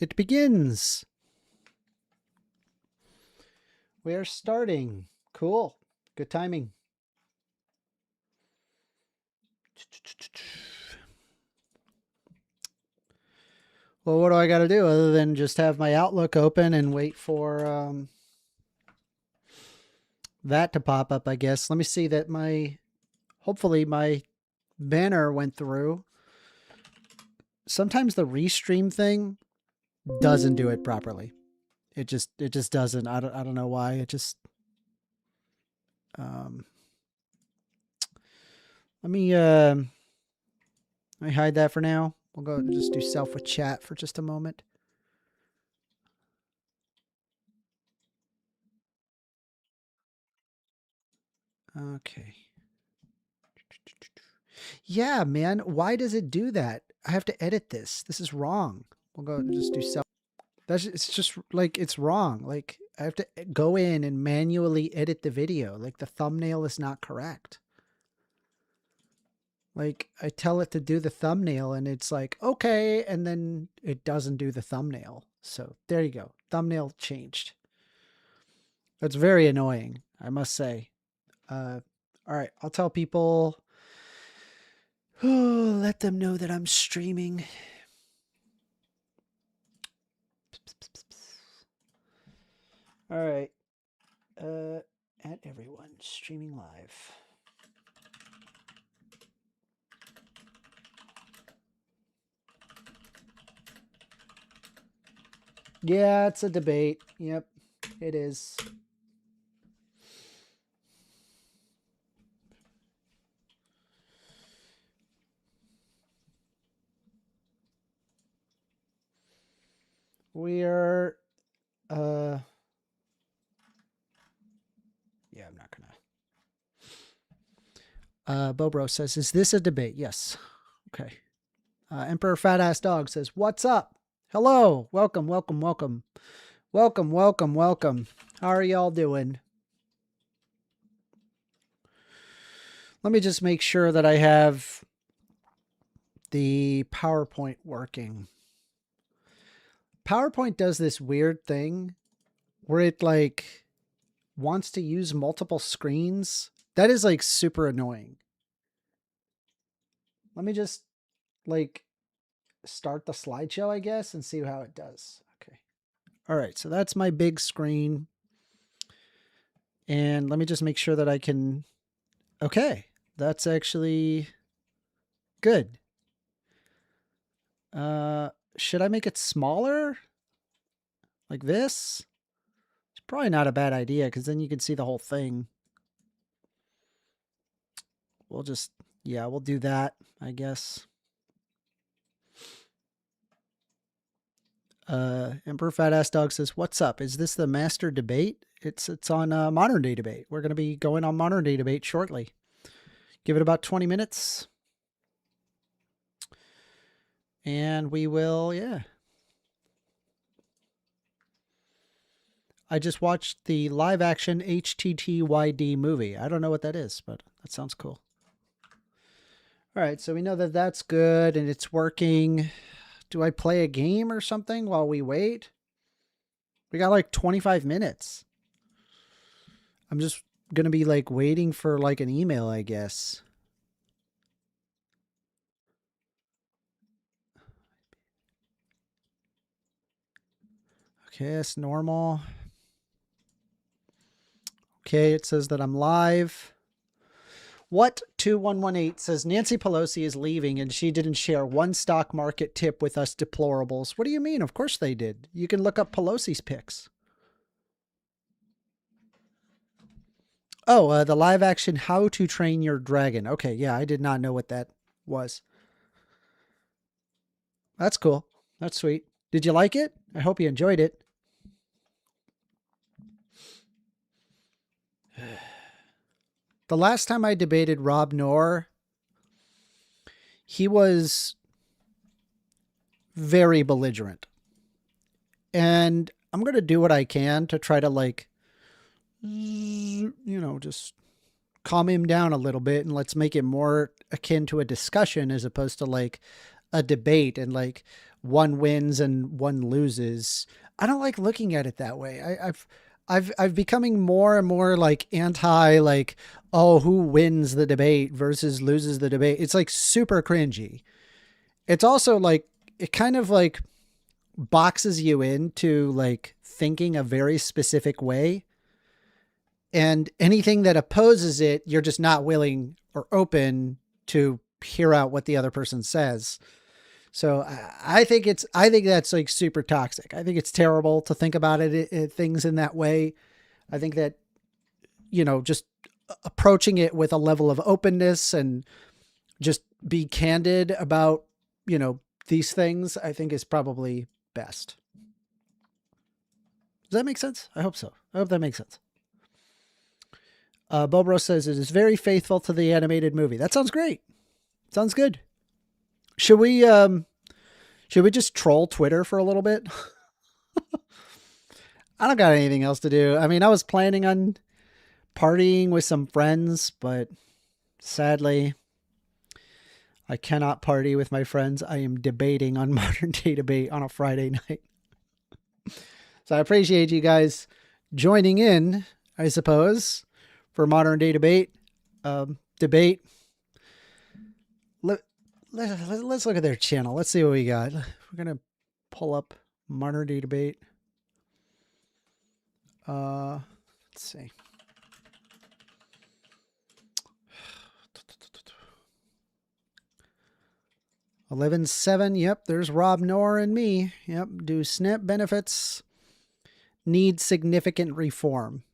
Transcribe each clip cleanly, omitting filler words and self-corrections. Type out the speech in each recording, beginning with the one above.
It begins. We are starting. Cool. Good timing. Well, what do I got to do other than just have my Outlook open and wait for that to pop up, I guess. Let me see that hopefully my banner went through. Sometimes the restream thing doesn't do it properly. It just doesn't. I don't know why. It just let me hide that for now. We'll go just do self with chat for just a moment. Okay. Yeah, man. Why does it do that? I have to edit this. This is wrong. We'll go just do self. It's just like, it's wrong. Like, I have to go in and manually edit the video. Like, the thumbnail is not correct. Like, I tell it to do the thumbnail and it's like, okay. And then it doesn't do the thumbnail. So there you go. Thumbnail changed. That's very annoying, I must say. All right. I'll tell people. Oh, let them know that I'm streaming. All right. At everyone, streaming live. Yeah, it's a debate. Yep, it is. We are, yeah, I'm not gonna. Bobro says, is this a debate? Yes. Okay. Emperor Fat Ass Dog says, what's up? Hello. Welcome, welcome, welcome. Welcome, welcome, welcome. How are y'all doing? Let me just make sure that I have the PowerPoint working. PowerPoint does this weird thing where it like wants to use multiple screens. That is like super annoying. Let me just like start the slideshow, I guess, and see how it does. Okay. All right. So that's my big screen. And let me just make sure that I can. Okay. That's actually good. Should I make it smaller? Like this? It's probably not a bad idea because then you can see the whole thing. We'll just, yeah, we'll do that, I guess. Emperor Fat Ass Dog says, what's up? Is this the master debate? It's on Modern Day Debate. We're going to be going on Modern Day Debate shortly. Give it about 20 minutes. And we will, yeah. I just watched the live action HTTYD movie. I don't know what that is, but that sounds cool. All right, so we know that that's good and it's working. Do I play a game or something while we wait? We got like 25 minutes. I'm just going to be like waiting for like an email, I guess. Okay, that's normal. Okay, it says that I'm live. What 2118 says Nancy Pelosi is leaving and she didn't share one stock market tip with us deplorables. What do you mean? Of course they did. You can look up Pelosi's picks. Oh, the live action How to Train Your Dragon. Okay, yeah, I did not know what that was. That's cool. That's sweet. Did you like it? I hope you enjoyed it. The last time I debated Rob Knorr, he was very belligerent. And I'm going to do what I can to try to like, you know, just calm him down a little bit and let's make it more akin to a discussion as opposed to like a debate and like one wins and one loses. I don't like looking at it that way. I've becoming more and more like anti like, oh, who wins the debate versus loses the debate. It's like super cringy. It's also like it kind of like boxes you into like thinking a very specific way, and anything that opposes it, you're just not willing or open to hear out what the other person says. So I think that's like super toxic. I think it's terrible to think about things in that way. I think that, just approaching it with a level of openness and just be candid about, these things, I think is probably best. Does that make sense? I hope so. I hope that makes sense. Bobro says it is very faithful to the animated movie. That sounds great. Sounds good. Should we just troll Twitter for a little bit? I don't got anything else to do. I mean, I was planning on partying with some friends, but sadly, I cannot party with my friends. I am debating on Modern Day Debate on a Friday night. So I appreciate you guys joining in, I suppose, for Modern Day Debate. Debate. Let's look at their channel. Let's see what we got. We're going to pull up Modern Day Debate. Let's see. $11.7. Yep, there's Rob Noor and me. Yep, do SNP benefits need significant reform?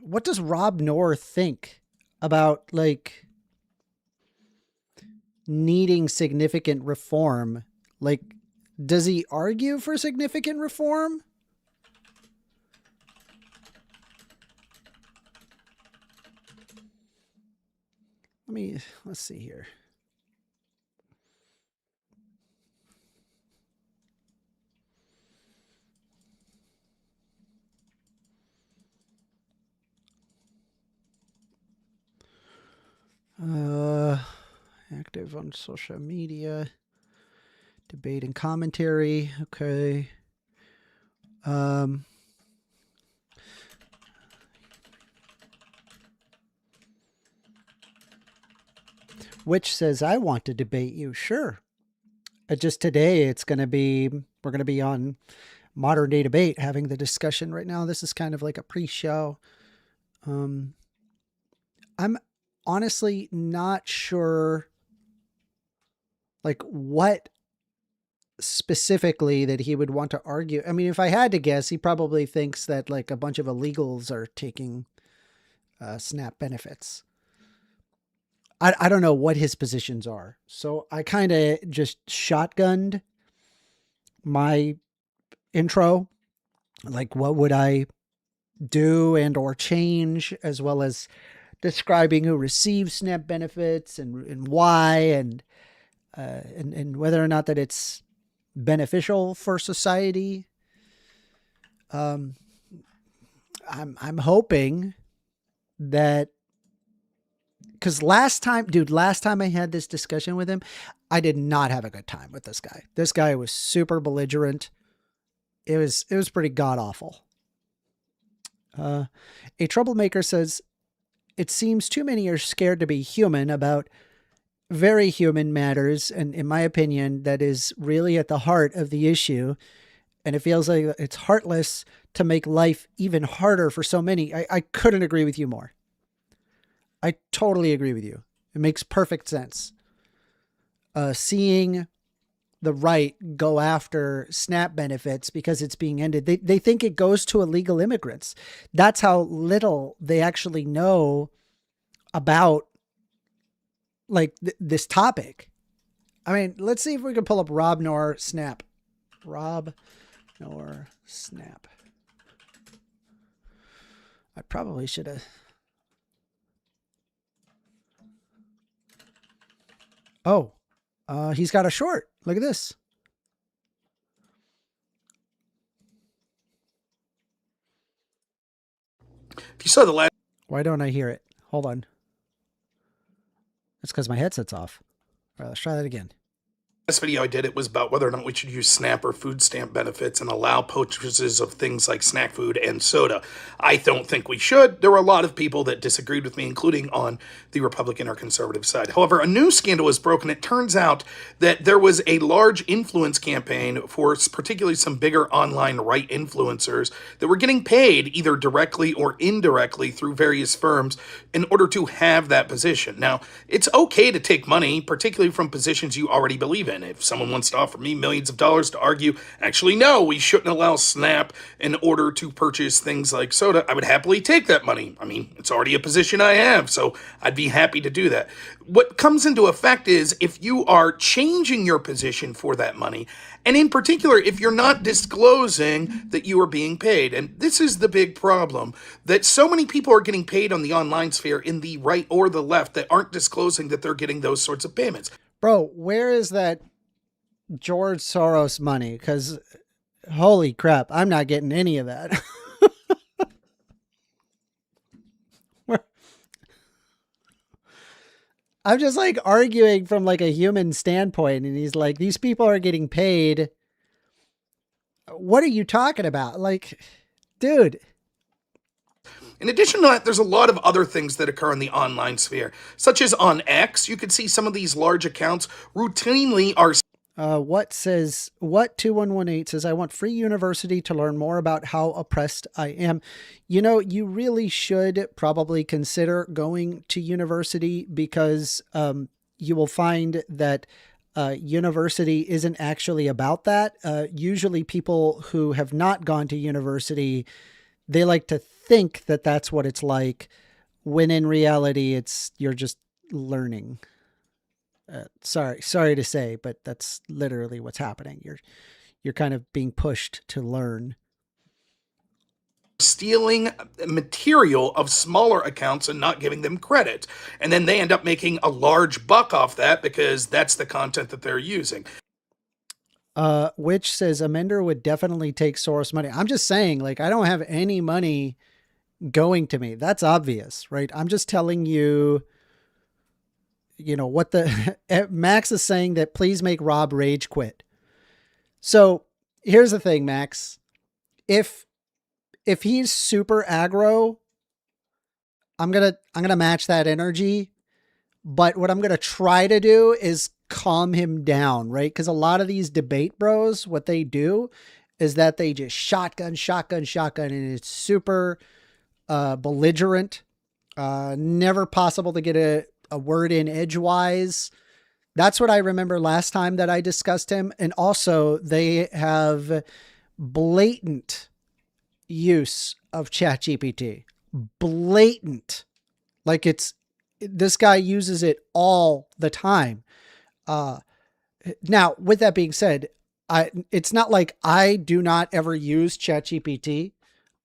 What does Rob Noor think about like needing significant reform? Like, does he argue for significant reform? Let's see here. Active on social media, debate and commentary. Okay. Which says, I want to debate you. Sure. Just today, we're going to be on Modern Day Debate having the discussion right now. This is kind of like a pre-show. I'm honestly not sure like what specifically that he would want to argue. I mean, if I had to guess, he probably thinks that like a bunch of illegals are taking SNAP benefits. I don't know what his positions are. So I kind of just shotgunned my intro. Like, what would I do and or change, as well as describing who receives SNAP benefits and why, and whether or not that it's beneficial for society. I'm hoping that, because last time I had this discussion with him, I did not have a good time with this guy. This guy was super belligerent. It was pretty god awful. A troublemaker says, it seems too many are scared to be human about very human matters. And in my opinion, that is really at the heart of the issue. And it feels like it's heartless to make life even harder for so many. I couldn't agree with you more. I totally agree with you. It makes perfect sense. Seeing the right go after SNAP benefits because it's being ended. They think it goes to illegal immigrants. That's how little they actually know about like this topic. I mean, let's see if we can pull up Rob Noor SNAP. Rob Noor SNAP. I probably should have. Oh, he's got a short. Look at this. If you saw the last, why don't I hear it? Hold on. That's because my headset's off. All right, let's try that again. Last video I did, it was about whether or not we should use SNAP or food stamp benefits and allow purchases of things like snack food and soda. I don't think we should. There were a lot of people that disagreed with me, including on the Republican or conservative side. However, a new scandal was broken. It turns out that there was a large influence campaign for particularly some bigger online right influencers that were getting paid either directly or indirectly through various firms in order to have that position. Now, it's okay to take money, particularly from positions you already believe in. If someone wants to offer me millions of dollars to argue, actually, no, we shouldn't allow SNAP in order to purchase things like soda, I would happily take that money. I mean, it's already a position I have, so I'd be happy to do that. What comes into effect is if you are changing your position for that money, and in particular, if you're not disclosing that you are being paid. And this is the big problem, that so many people are getting paid on the online sphere in the right or the left that aren't disclosing that they're getting those sorts of payments. Bro, where is that George Soros money? Because holy crap, I'm not getting any of that. I'm just like arguing from like a human standpoint, and he's like, these people are getting paid. What are you talking about? Like, dude. In addition to that, there's a lot of other things that occur in the online sphere, such as on X. You can see some of these large accounts routinely are what 2118 says, I want free university to learn more about how oppressed I am. You know, you really should probably consider going to university, because you will find that university isn't actually about that. Usually people who have not gone to university, they like to think that that's what it's like, when in reality you're just learning. Sorry to say, but that's literally what's happening. You're kind of being pushed to learn. Stealing material of smaller accounts and not giving them credit. And then they end up making a large buck off that because that's the content that they're using. Which says Amender would definitely take Soros money. I'm just saying, like, I don't have any money going to me. That's obvious, right? I'm just telling you, you know, what the Max is saying, that please make Rob rage quit. So here's the thing, Max. If he's super aggro, I'm going to match that energy. But what I'm going to try to do is calm him down, right? Because a lot of these debate bros, what they do is that they just shotgun, and it's super belligerent. Never possible to get a word in edgewise. That's what I remember last time that I discussed him. And also they have blatant use of ChatGPT. Blatant. Like this guy uses it all the time. Now, with that being said, it's not like I do not ever use ChatGPT.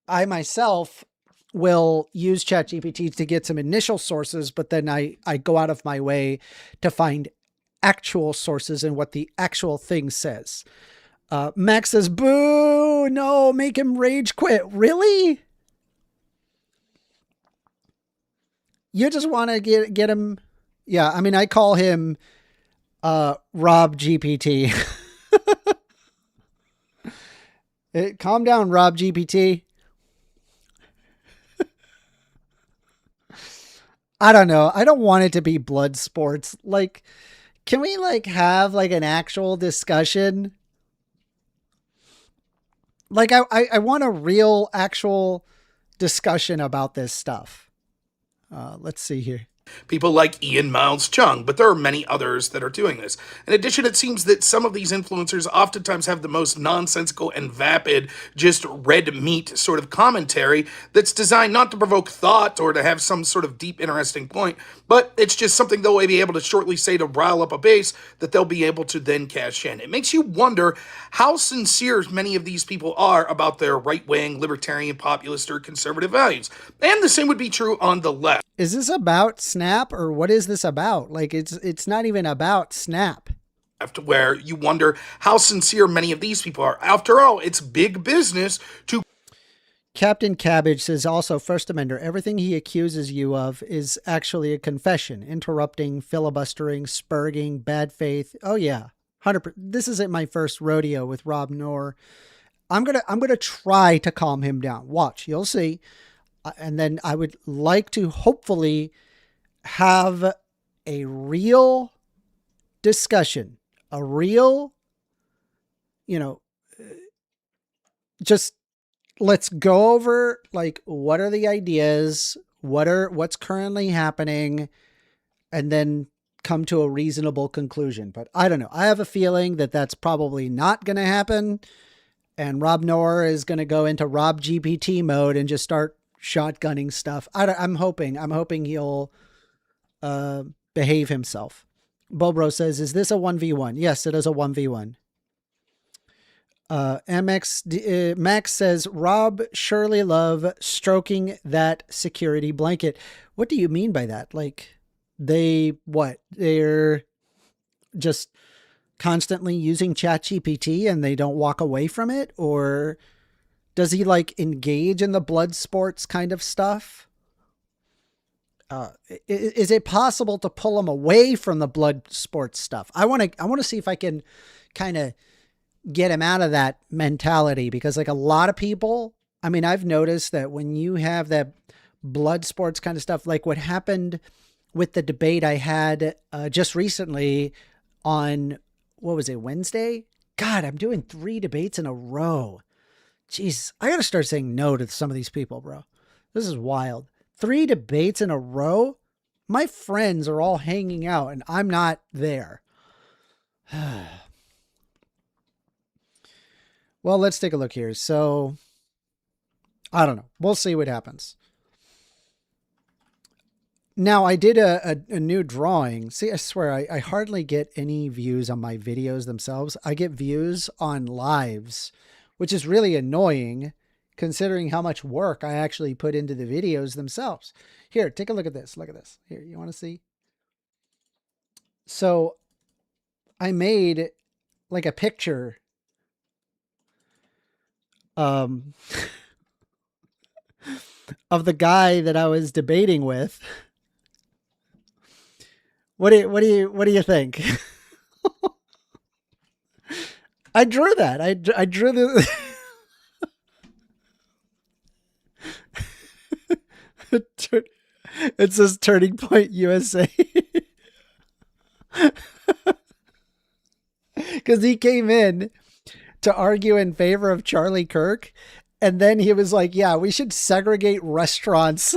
I myself will use ChatGPT to get some initial sources, but then I go out of my way to find actual sources and what the actual thing says. Max says, boo, no, make him rage quit. Really? You just want to get him. Yeah. I mean, I call him, Rob GPT. Calm down, Rob GPT. I don't know. I don't want it to be blood sports. Like, can we like have like an actual discussion? Like I want a real actual discussion about this stuff. Let's see here. People like Ian Miles Chung, but there are many others that are doing this. In addition, it seems that some of these influencers oftentimes have the most nonsensical and vapid, just red meat sort of commentary that's designed not to provoke thought or to have some sort of deep, interesting point, but it's just something they'll be able to shortly say to rile up a base that they'll be able to then cash in. It makes you wonder how sincere many of these people are about their right-wing, libertarian, populist, or conservative values. And the same would be true on the left. Is this about Snap, or what is this about? Like, it's not even about Snap. Where you wonder how sincere many of these people are. After all, it's big business to... Captain Cabbage says also, First Amender, everything he accuses you of is actually a confession. Interrupting, filibustering, spurging, bad faith. Oh yeah. 100%. This isn't my first rodeo with Rob Noor. I'm gonna try to calm him down. Watch, you'll see. And then I would like to hopefully have a real discussion, a real, you know, just let's go over like what are the ideas, what's currently happening, and then come to a reasonable conclusion. But I don't know. I have a feeling that that's probably not going to happen. And Rob Noor is going to go into Rob GPT mode and just start shotgunning stuff. I'm hoping he'll behave himself. Bobro says, is this a 1v1? Yes, it is a 1v1. Max says, Rob Shirley Love stroking that security blanket. What do you mean by that? Like, they're just constantly using ChatGPT and they don't walk away from it? Or does he like engage in the blood sports kind of stuff? Is it possible to pull him away from the blood sports stuff? I want to see if I can kind of get him out of that mentality, because like a lot of people, I mean, I've noticed that when you have that blood sports kind of stuff, like what happened with the debate I had just recently on, what was it, Wednesday? God, I'm doing 3 debates in a row. Jeez, I got to start saying no to some of these people, bro. This is wild. 3 debates in a row? My friends are all hanging out and I'm not there. Well, let's take a look here. So, I don't know. We'll see what happens. Now, I did a new drawing. See, I swear, I hardly get any views on my videos themselves. I get views on lives, which is really annoying considering how much work I actually put into the videos themselves. Here, take a look at this. Look at this. Here, you want to see? So, I made like a picture of the guy that I was debating with. What do you think? I drew that. I drew the it says Turning Point USA. Because he came in to argue in favor of Charlie Kirk. And then he was like, yeah, we should segregate restaurants.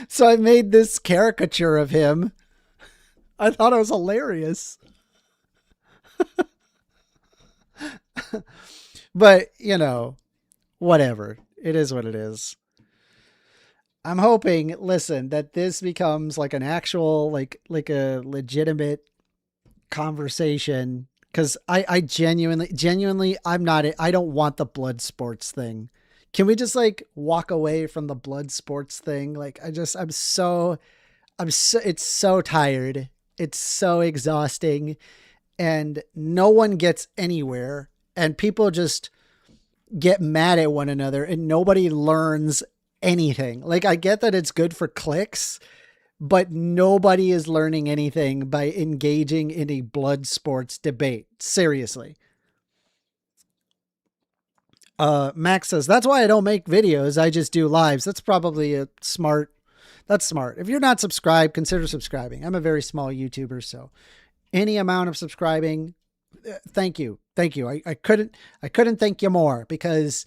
So I made this caricature of him. I thought it was hilarious. But, you know, whatever. It is what it is. I'm hoping, listen, that this becomes like an actual, like a legitimate conversation. Because I genuinely, I don't want the blood sports thing. Can we just like walk away from the blood sports thing? Like, it's so tired. It's so exhausting and no one gets anywhere and people just get mad at one another and nobody learns anything. Like, I get that it's good for clicks, but nobody is learning anything by engaging in a blood sports debate. Seriously. Max says, that's why I don't make videos. I just do lives. That's probably that's smart. If you're not subscribed, consider subscribing. I'm a very small YouTuber, so any amount of subscribing, thank you. Thank you. I couldn't thank you more because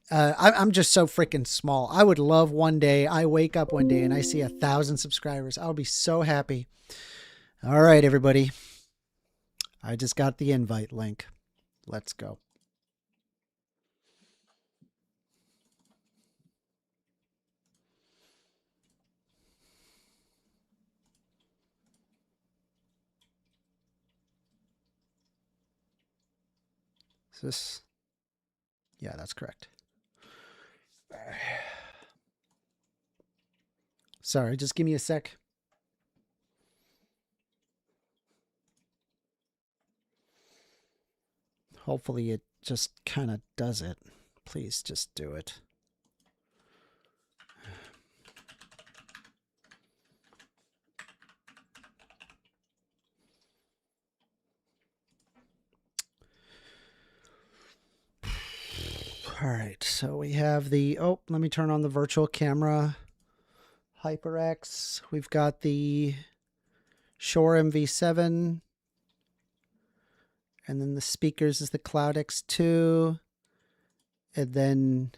I'm just so freaking small. I would love one day, I wake up one day and I see 1,000 subscribers. I'll be so happy. All right, everybody. I just got the invite link. Let's go. Is this? Yeah, that's correct. Sorry, just give me a sec. Hopefully it just kind of does it. Please just do it. All right, so we have the, oh, let me turn on the virtual camera. HyperX. We've got the Shure MV7. And then the speakers is the Cloud X2. And then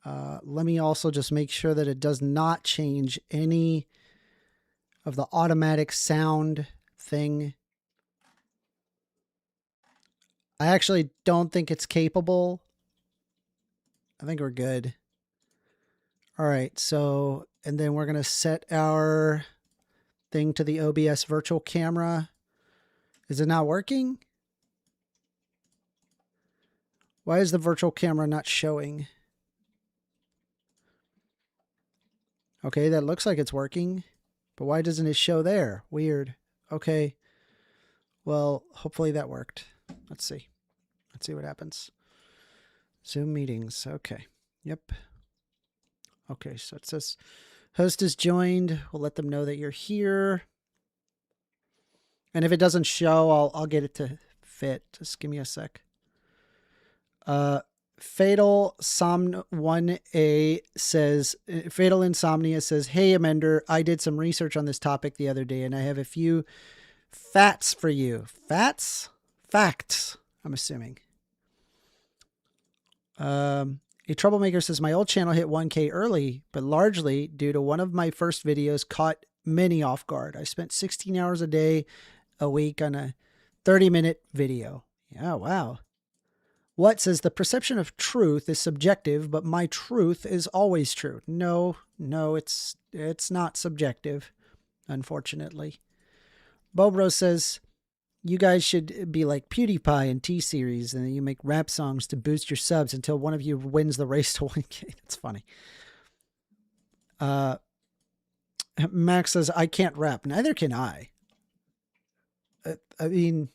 let me also just make sure that it does not change any of the automatic sound thing. I actually don't think it's capable. I think we're good. All right, so, and then we're going to set our thing to the OBS virtual camera. Is it not working? Why is the virtual camera not showing? Okay, that looks like it's working, but why doesn't it show there? Weird. Okay. Well, hopefully that worked. Let's see. Let's see what happens. Zoom meetings. Okay. Yep. Okay, so it says host is joined. We'll let them know that you're here. And if it doesn't show, I'll get it to fit. Just give me a sec. Fatal Som 1A says, Fatal Insomnia says, hey, Amender, I did some research on this topic the other day, and I have a few facts for you. Facts, I'm assuming. A Troublemaker says, my old channel hit 1K early, but largely due to one of my first videos caught many off guard. I spent 16 hours a week on a 30-minute video. Yeah, wow. What says the perception of truth is subjective, but my truth is always true. No, it's not subjective, unfortunately. Bobro says, you guys should be like PewDiePie and T-Series, and you make rap songs to boost your subs until one of you wins the race to 1K. That's funny. Max says, I can't rap. Neither can I. I mean,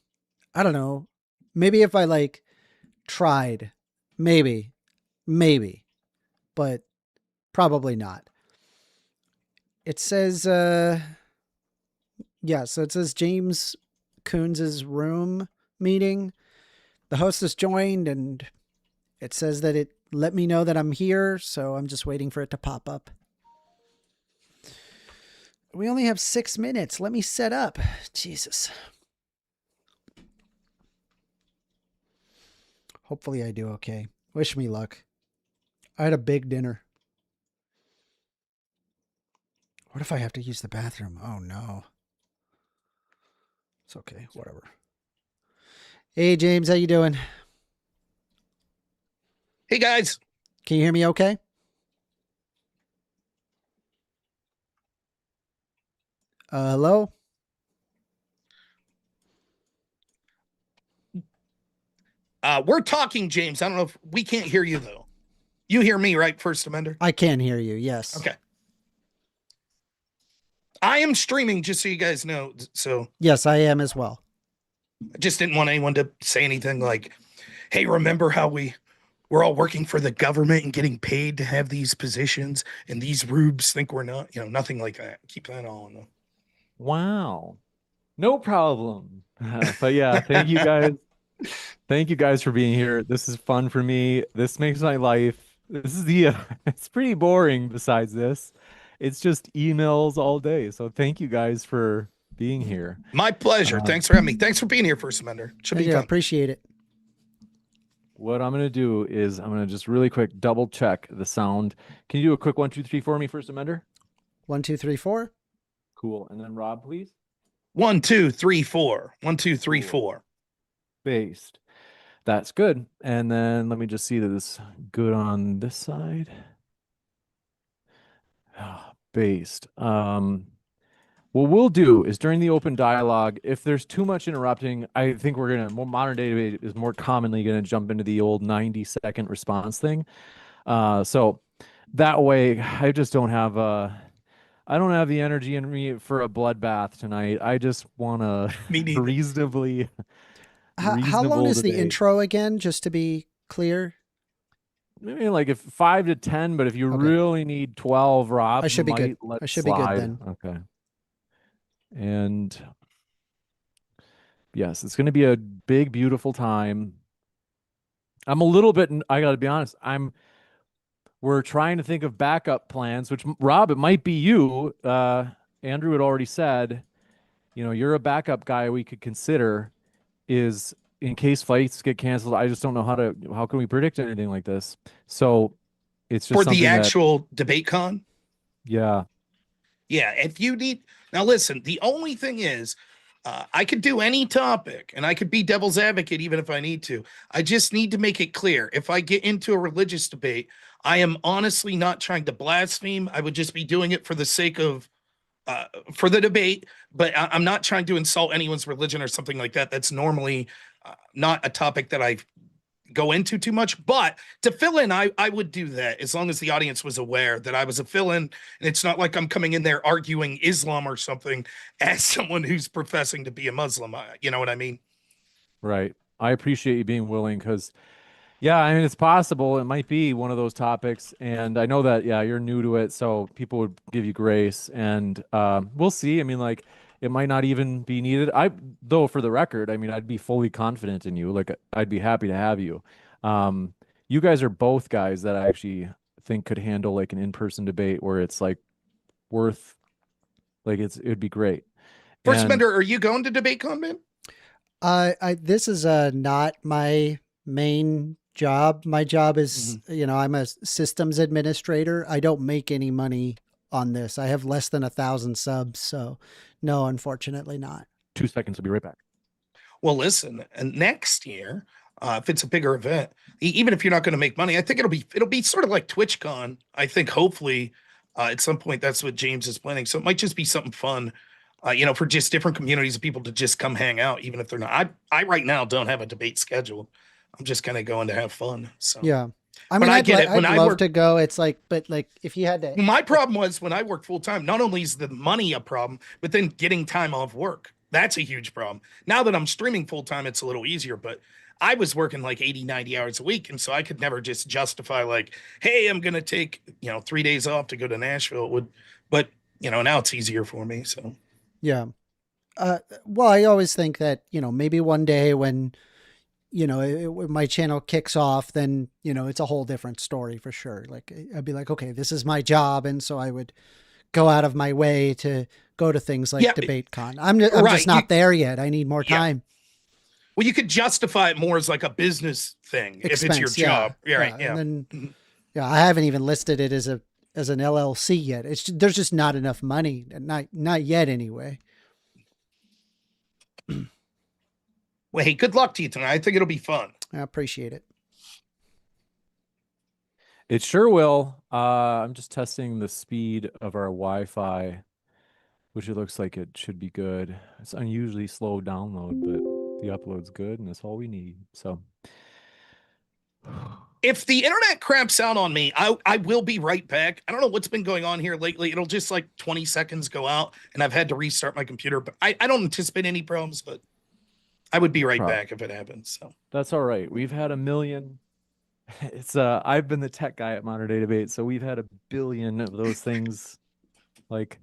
I don't know. Maybe if I tried, maybe, but probably not. It says, yeah, so it says James Coons' room meeting. The host has joined, and it says that it let me know that I'm here, so I'm just waiting for it to pop up. We only have 6 minutes. Let me set up. Jesus. Hopefully I do okay. Wish me luck. I had a big dinner. What if I have to use the bathroom? Oh, no. It's okay. Whatever. Hey, James. How you doing? Hey, guys. Can you hear me okay? Hello? We're talking, James. I don't know if we can't hear you, though. You hear me, right, 1stAmender? I can hear you, yes. Okay. I am streaming, just so you guys know. So yes, I am as well. I just didn't want anyone to say anything like, hey, remember how we're all working for the government and getting paid to have these positions, and these rubes think we're not, nothing like that. Keep that all in. Wow. No problem. But yeah, thank you guys. Thank you guys for being here. This is fun for me. This makes my life. This is it's pretty boring besides this. It's just emails all day. So thank you guys for being here. My pleasure. Thanks for having me. Thanks for being here, 1stAmender. Should be fun. Appreciate it. What I'm going to do is I'm going to just really quick double check the sound. Can you do a quick 1, 2, 3 for me, 1stAmender? 1, 2, 3, 4. Cool. And then Rob, please. 1, 2, 3, 4. 1, 2, 3, 4. Based. That's good. And then let me just see that it's good on this side. Based. What we'll do is during the open dialogue, if there's too much interrupting, I think we're going to, more modern day debate is more commonly going to jump into the old 90-second response thing. So that way I just don't have I don't have the energy in me for a bloodbath tonight. I just want to reasonably How long reasonable is the debate. intro again, just to be clear? Maybe like if 5 to 10, but if you Okay. really need 12, Rob I should be good. might let I should be good slide. then. Okay. And yes, it's going to be a big, beautiful time. I'm a little bit, I got to be honest, we're trying to think of backup plans, which Rob, it might be you. Andrew had already said, you're a backup guy we could consider is in case fights get canceled. I just don't know how can we predict anything like this? So it's just For the something that, actual debate con. yeah, Yeah, if you need now, listen. The only thing is, I could do any topic, and I could be devil's advocate even if I need to. I just need to make it clear. If I get into a religious debate, I am honestly not trying to blaspheme. I would just be doing it for the sake of for the debate, but I'm not trying to insult anyone's religion or something like that. That's normally not a topic that I go into too much, but to fill in, I would do that as long as the audience was aware that I was a fill in. And it's not like I'm coming in there arguing Islam or something as someone who's professing to be a Muslim. You know what I mean? right. I appreciate you being willing because, yeah, I mean, it's possible. It might be one of those topics. And I know that, yeah, you're new to it. So people would give you grace. And we'll see. I mean, like, it might not even be needed. Though, for the record, I mean, I'd be fully confident in you. Like, I'd be happy to have you. Um, you guys are both guys that I actually think could handle like an in-person debate where it's like worth, like, it'd be great. First And Amender, are you going to debate con, man? This is not my main job. My job is, I'm a systems administrator. I don't make any money on this. I have less than 1,000 subs, so no, unfortunately not. 2 seconds. I'll be right back. Well, listen, and next year, if it's a bigger event, even if you're not going to make money, I think it'll be sort of like TwitchCon. I think hopefully at some point that's what James is planning. So it might just be something fun, for just different communities of people to just come hang out, even if they're not. I right now don't have a debate scheduled. I'm just kind of going to have fun. So Yeah. I but mean, I get it. When I'd I love work, to go. It's like, but like if you had to, my problem was when I worked full time, not only is the money a problem, but then getting time off work. That's a huge problem. Now that I'm streaming full time, it's a little easier, but I was working like 80, 90 hours a week. And so I could never just justify like, hey, I'm going to take, 3 days off to go to Nashville. But now it's easier for me. So yeah. Well, I always think that, maybe one day when, when my channel kicks off, then, it's a whole different story for sure. Like I'd be like, okay, this is my job. And so I would go out of my way to go to things like yeah, DebateCon. I'm right. just not there yet. I need more Yeah. time. Well, you could justify it more as like a business thing if it's your Expense, job. Yeah, right. Yeah. And then, I haven't even listed it as an LLC yet. There's just not enough money. Not yet anyway. Well, hey, good luck to you tonight. I think it'll be fun. I appreciate it. It sure will. I'm just testing the speed of our Wi-Fi, which it looks like it should be good. It's unusually slow download, but the upload's good, and that's all we need. So, if the internet craps out on me, I will be right back. I don't know what's been going on here lately. It'll just like 20 seconds go out, and I've had to restart my computer. But I don't anticipate any problems, but I would be right back if it happens. So that's all right. We've had a million. It's I've been the tech guy at Modern Day Debate, so we've had a billion of those things, like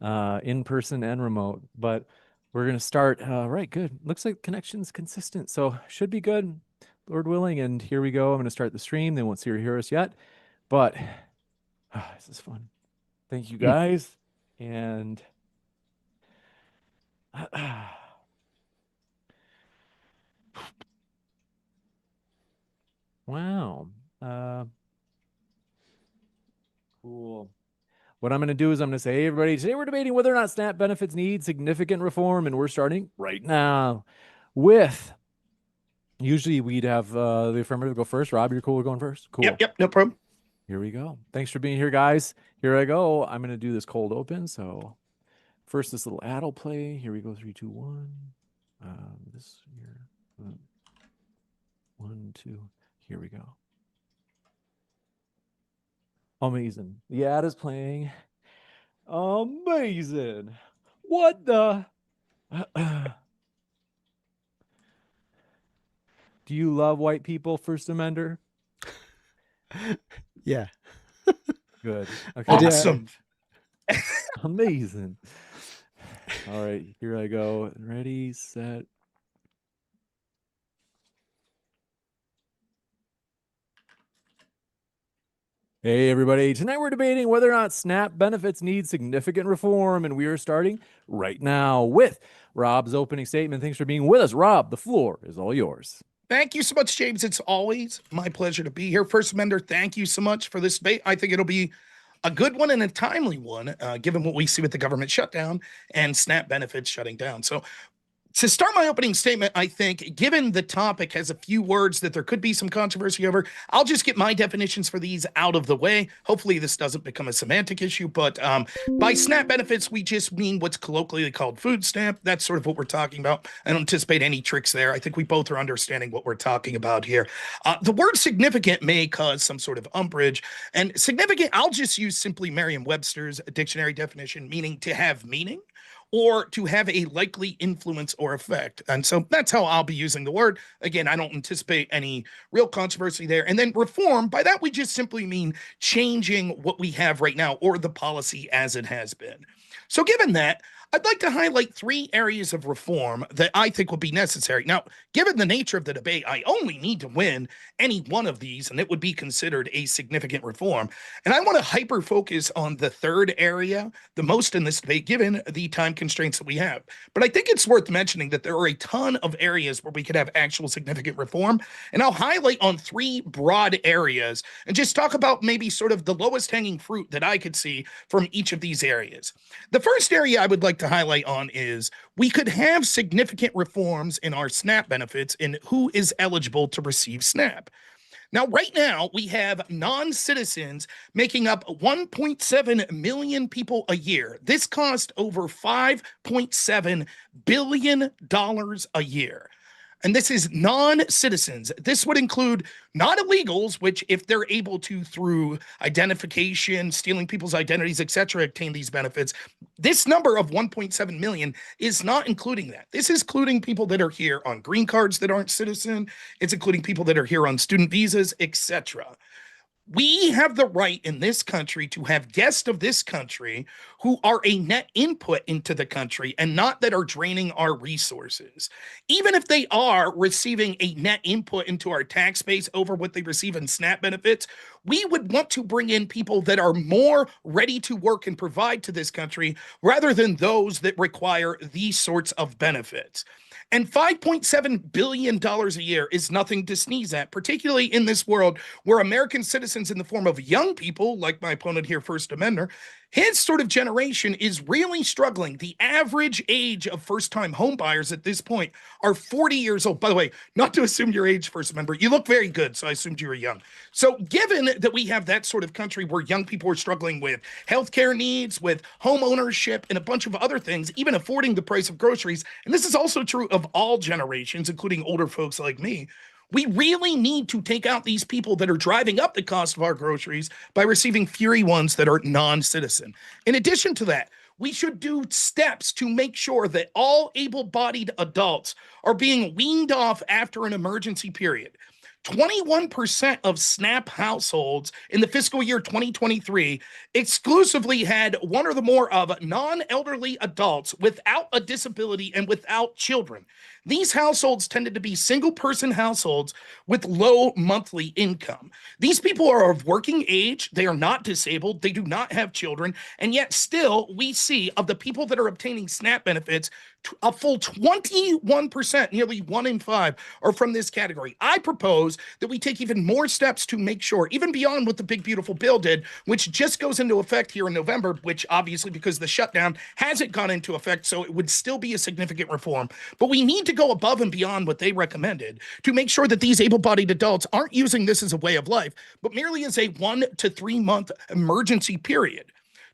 in person and remote. But we're gonna start. Right, good. Looks like connection's consistent, so should be good, Lord willing. And here we go. I'm gonna start the stream. They won't see or hear us yet, but this is fun. Thank you guys, and wow. Cool. What I'm going to do is I'm going to say, hey, everybody, today we're debating whether or not SNAP benefits need significant reform, and we're starting right now with, usually we'd have the affirmative go first. Rob, you're cool with going first? Cool. Yep, no problem. Here we go. Thanks for being here, guys. Here I go. I'm going to do this cold open. So first, this little ad will play. Here we go. 3, 2, 1. This here. 1, 2. Here we go. Amazing. The ad is playing. Amazing. What the? Do you love white people, First Amender? Yeah. Good. I Okay. did. Awesome. Amazing. All right, here I go. Ready, set. Hey, everybody. Tonight we're debating whether or not SNAP benefits need significant reform, and we are starting right now with Rob's opening statement. Thanks for being with us. Rob, the floor is all yours. Thank you so much, James. It's always my pleasure to be here. First Amender, thank you so much for this debate. I think it'll be a good one and a timely one, given what we see with the government shutdown and SNAP benefits shutting down. So to start my opening statement, I think, given the topic has a few words that there could be some controversy over, I'll just get my definitions for these out of the way. Hopefully, this doesn't become a semantic issue, but by SNAP benefits, we just mean what's colloquially called food stamp. That's sort of what we're talking about. I don't anticipate any tricks there. I think we both are understanding what we're talking about here. The word significant may cause some sort of umbrage, and significant, I'll just use simply Merriam-Webster's dictionary definition, meaning to have meaning, or to have a likely influence or effect. And so that's how I'll be using the word. Again, I don't anticipate any real controversy there. And then reform, by that we just simply mean changing what we have right now or the policy as it has been. So given that, I'd like to highlight 3 areas of reform that I think will be necessary. Now, given the nature of the debate, I only need to win any one of these, and it would be considered a significant reform. And I want to hyper focus on the third area the most in this debate, given the time constraints that we have. But I think it's worth mentioning that there are a ton of areas where we could have actual significant reform. And I'll highlight on 3 broad areas and just talk about maybe sort of the lowest hanging fruit that I could see from each of these areas. The first area I would like to highlight on is we could have significant reforms in our SNAP benefits in who is eligible to receive SNAP. Now, right now, we have non-citizens making up 1.7 million people a year. This costs over $5.7 billion a year. And this is non-citizens. This would include not illegals, which if they're able to, through identification, stealing people's identities, etc., obtain these benefits. This number of 1.7 million is not including that. This is including people that are here on green cards that aren't citizen. It's including people that are here on student visas, etc. We have the right in this country to have guests of this country who are a net input into the country and not that are draining our resources. Even if they are receiving a net input into our tax base over what they receive in SNAP benefits, we would want to bring in people that are more ready to work and provide to this country rather than those that require these sorts of benefits. And $5.7 billion a year is nothing to sneeze at, particularly in this world where American citizens in the form of young people, like my opponent here, 1stAmender, his sort of generation is really struggling. The average age of first-time homebuyers at this point are 40 years old. By the way, not to assume your age, 1stAmender. You look very good, so I assumed you were young. So given that we have that sort of country where young people are struggling with healthcare needs, with home ownership, and a bunch of other things, even affording the price of groceries, and this is also true of all generations, including older folks like me, we really need to take out these people that are driving up the cost of our groceries by receiving fewer ones that are non-citizen. In addition to that, we should do steps to make sure that all able-bodied adults are being weaned off after an emergency period. 21% of SNAP households in the fiscal year 2023 exclusively had one or the more of non-elderly adults without a disability and without children. These households tended to be single-person households with low monthly income. These people are of working age, they are not disabled, they do not have children, and yet still we see of the people that are obtaining SNAP benefits, a full 21%, nearly 1 in 5, are from this category. I propose that we take even more steps to make sure, even beyond what the big beautiful bill did, which just goes into effect here in November, which obviously because the shutdown hasn't gone into effect, so it would still be a significant reform. But we need to go above and beyond what they recommended to make sure that these able-bodied adults aren't using this as a way of life, but merely as a 1 to 3 month emergency period.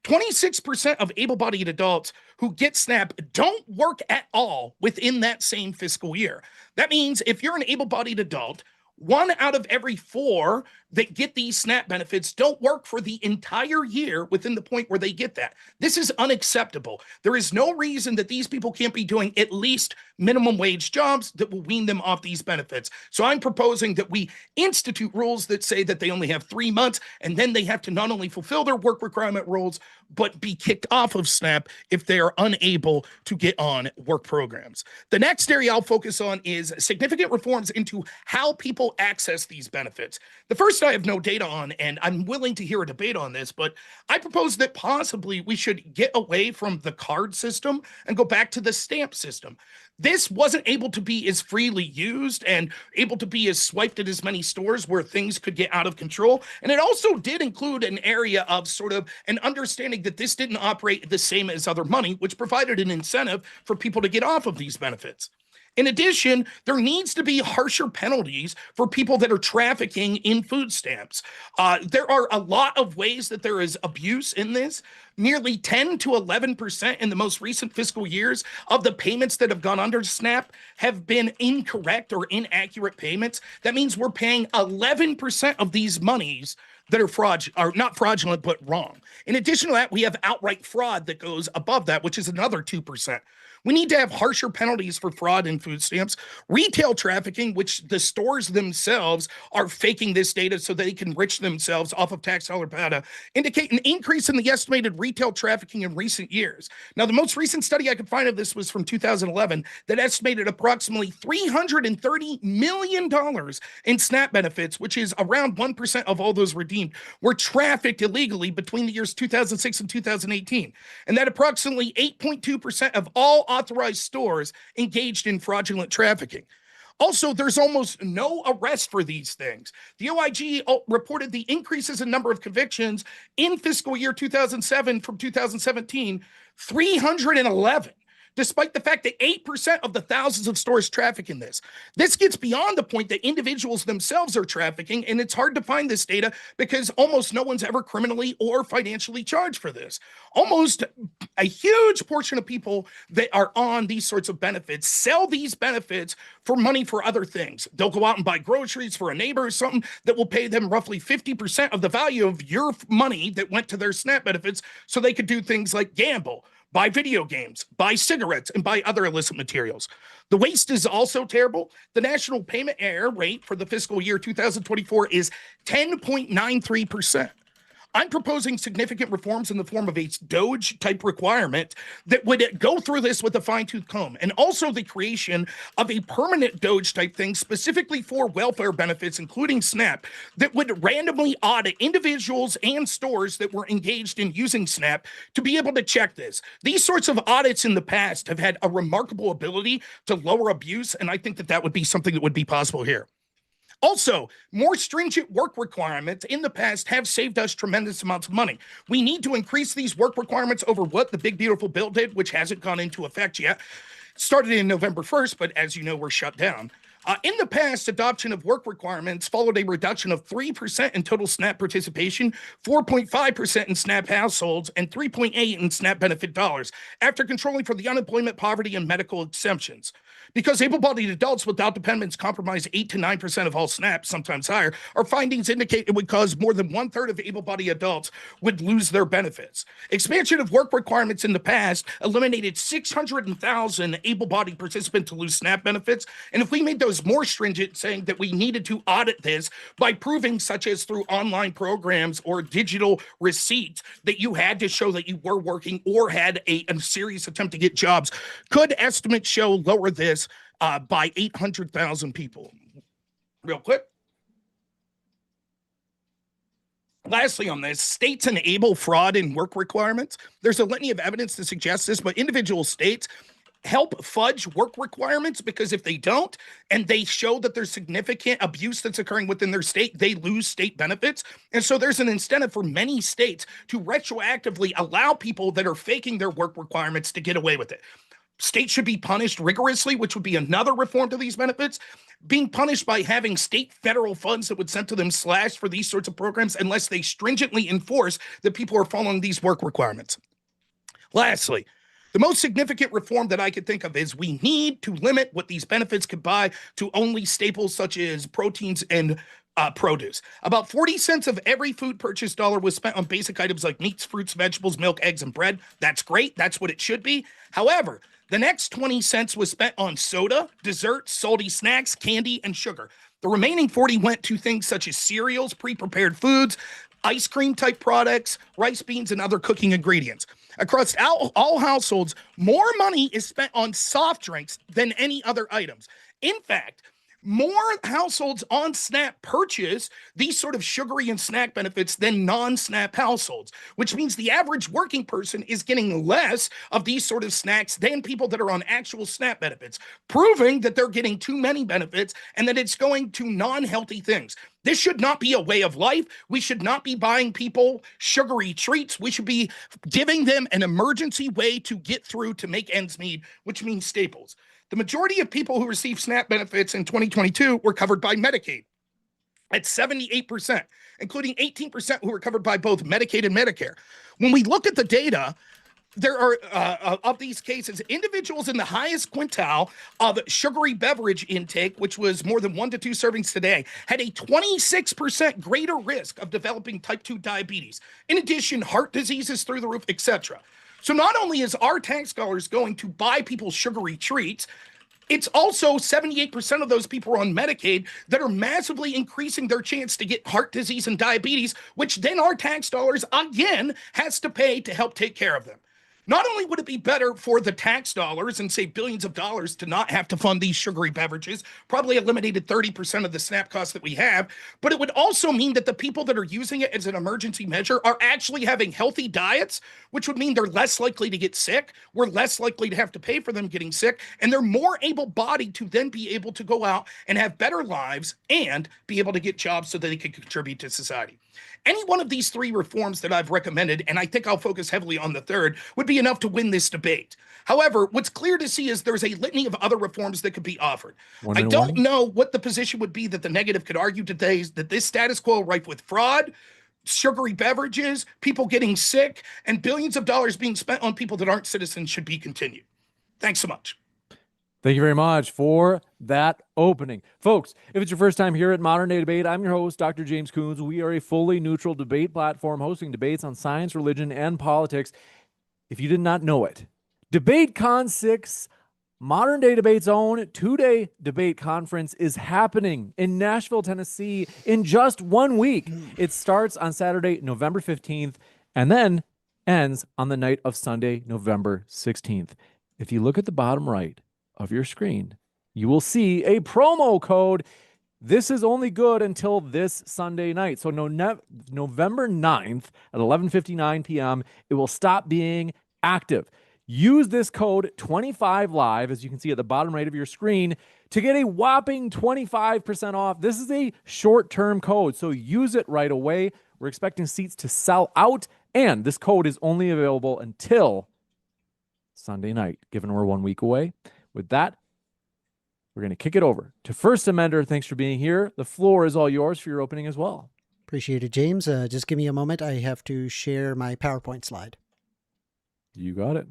26% of able-bodied adults who get SNAP don't work at all within that same fiscal year. That means if you're an able-bodied adult, 1 out of every 4 that get these SNAP benefits don't work for the entire year within the point where they get that. This is unacceptable. There is no reason that these people can't be doing at least minimum wage jobs that will wean them off these benefits. So I'm proposing that we institute rules that say that they only have 3 months, and then they have to not only fulfill their work requirement roles, but be kicked off of SNAP if they are unable to get on work programs. The next area I'll focus on is significant reforms into how people access these benefits. The first I have no data on, and I'm willing to hear a debate on this, but I propose that possibly we should get away from the card system and go back to the stamp system. This wasn't able to be as freely used and able to be as swiped at as many stores where things could get out of control. And it also did include an area of sort of an understanding that this didn't operate the same as other money, which provided an incentive for people to get off of these benefits. In addition, there needs to be harsher penalties for people that are trafficking in food stamps. There are a lot of ways that there is abuse in this. Nearly 10 to 11% in the most recent fiscal years of the payments that have gone under SNAP have been incorrect or inaccurate payments. That means we're paying 11% of these monies that are not fraudulent, but wrong. In addition to that, we have outright fraud that goes above that, which is another 2%. We need to have harsher penalties for fraud in food stamps. Retail trafficking, which the stores themselves are faking this data so they can enrich themselves off of tax dollar data, indicate an increase in the estimated retail trafficking in recent years. Now, the most recent study I could find of this was from 2011 that estimated approximately $330 million in SNAP benefits, which is around 1% of all those redeemed, were trafficked illegally between the years 2006 and 2018. And that approximately 8.2% of all authorized stores engaged in fraudulent trafficking. Also, there's almost no arrest for these things. The OIG reported the increases in number of convictions in fiscal year 2007 from 2017, 311. Despite the fact that 8% of the thousands of stores traffic in this. This gets beyond the point that individuals themselves are trafficking, and it's hard to find this data because almost no one's ever criminally or financially charged for this. Almost a huge portion of people that are on these sorts of benefits sell these benefits for money for other things. They'll go out and buy groceries for a neighbor or something that will pay them roughly 50% of the value of your money that went to their SNAP benefits so they could do things like gamble, buy video games, buy cigarettes, and buy other illicit materials. The waste is also terrible. The national payment error rate for the fiscal year 2024 is 10.93%. I'm proposing significant reforms in the form of a DOGE type requirement that would go through this with a fine-tooth comb, and also the creation of a permanent DOGE type thing specifically for welfare benefits, including SNAP, that would randomly audit individuals and stores that were engaged in using SNAP to be able to check this. These sorts of audits in the past have had a remarkable ability to lower abuse, and I think that that would be something that would be possible here. Also, more stringent work requirements in the past have saved us tremendous amounts of money. We need to increase these work requirements over what the big beautiful bill did, which hasn't gone into effect yet. Started in November 1st, but as you know, we're shut down. In the past, adoption of work requirements followed a reduction of 3% in total SNAP participation, 4.5% in SNAP households, and 3.8% in SNAP benefit dollars, after controlling for the unemployment, poverty, and medical exemptions. Because able-bodied adults without dependents comprise 8 to 9% of all SNAP, sometimes higher, our findings indicate it would cause more than 1/3 of able-bodied adults would lose their benefits. Expansion of work requirements in the past eliminated 600,000 able-bodied participants to lose SNAP benefits, and if we made those more stringent, saying that we needed to audit this by proving, such as through online programs or digital receipts, that you had to show that you were working or had a serious attempt to get jobs, could estimates show lower this by 800,000 people. Real quick. Lastly on this, states enable fraud in work requirements. There's a litany of evidence to suggest this, but individual states help fudge work requirements because if they don't, and they show that there's significant abuse that's occurring within their state, they lose state benefits. And so there's an incentive for many states to retroactively allow people that are faking their work requirements to get away with it. States should be punished rigorously, which would be another reform to these benefits, being punished by having state federal funds that would send to them slashed for these sorts of programs unless they stringently enforce that people are following these work requirements. Lastly, The most significant reform that I could think of is we need to limit what these benefits could buy to only staples such as proteins and produce. About 40 cents of every food purchase dollar was spent on basic items like meats, fruits, vegetables, milk, eggs, and bread. That's great. That's what it should be. However, the next 20 cents was spent on soda, desserts, salty snacks, candy, and sugar. The remaining 40 went to things such as cereals, pre-prepared foods, ice cream type products, rice beans, and other cooking ingredients. Across all households, more money is spent on soft drinks than any other items. In fact, more households on SNAP purchase these sort of sugary and snack benefits than non-SNAP households, which means the average working person is getting less of these sort of snacks than people that are on actual SNAP benefits, proving that they're getting too many benefits and that it's going to non-healthy things. This should not be a way of life. We should not be buying people sugary treats. We should be giving them an emergency way to get through to make ends meet, which means staples. The majority of people who received SNAP benefits in 2022 were covered by Medicaid at 78%, including 18% who were covered by both Medicaid and Medicare. When we look at the data, there are, of these cases, individuals in the highest quintile of sugary beverage intake, which was more than 1 to 2 servings today, had a 26% greater risk of developing type 2 diabetes. In addition, heart disease is through the roof, etc. So not only is our tax dollars going to buy people sugary treats, it's also 78% of those people are on Medicaid that are massively increasing their chance to get heart disease and diabetes, which then our tax dollars, again, has to pay to help take care of them. Not only would it be better for the tax dollars and save billions of dollars to not have to fund these sugary beverages, probably eliminated 30% of the SNAP costs that we have, but it would also mean that the people that are using it as an emergency measure are actually having healthy diets, which would mean they're less likely to get sick, we're less likely to have to pay for them getting sick, and they're more able-bodied to then be able to go out and have better lives and be able to get jobs so that they can contribute to society. Any one of these 3 reforms that I've recommended, and I think I'll focus heavily on the third, would be enough to win this debate. However, what's clear to see is there's a litany of other reforms that could be offered. I don't know what the position would be that the negative could argue today is that this status quo rife with fraud, sugary beverages, people getting sick, and billions of dollars being spent on people that aren't citizens should be continued. Thanks so much. Thank you very much for that opening. Folks, if it's your first time here at Modern Day Debate, I'm your host, Dr. James Coons. We are a fully neutral debate platform hosting debates on science, religion, and politics. If you did not know it, DebateCon 6, Modern Day Debate's own 2-day debate conference is happening in Nashville, Tennessee in just 1 week. It starts on Saturday, November 15th, and then ends on the night of Sunday, November 16th. If you look at the bottom right of your screen, you will see a promo code. This is only good until this Sunday night. So November 9th at 11:59 p.m., it will stop being active. Use this code 25live, as you can see at the bottom right of your screen, to get a whopping 25% off. This is a short-term code, so use it right away. We're expecting seats to sell out, and this code is only available until Sunday night, given we're 1 week away. With that, we're going to kick it over to 1stAmender. Thanks for being here. The floor is all yours for your opening as well. Appreciate it, James. Just give me a moment. I have to share my PowerPoint slide. You got it.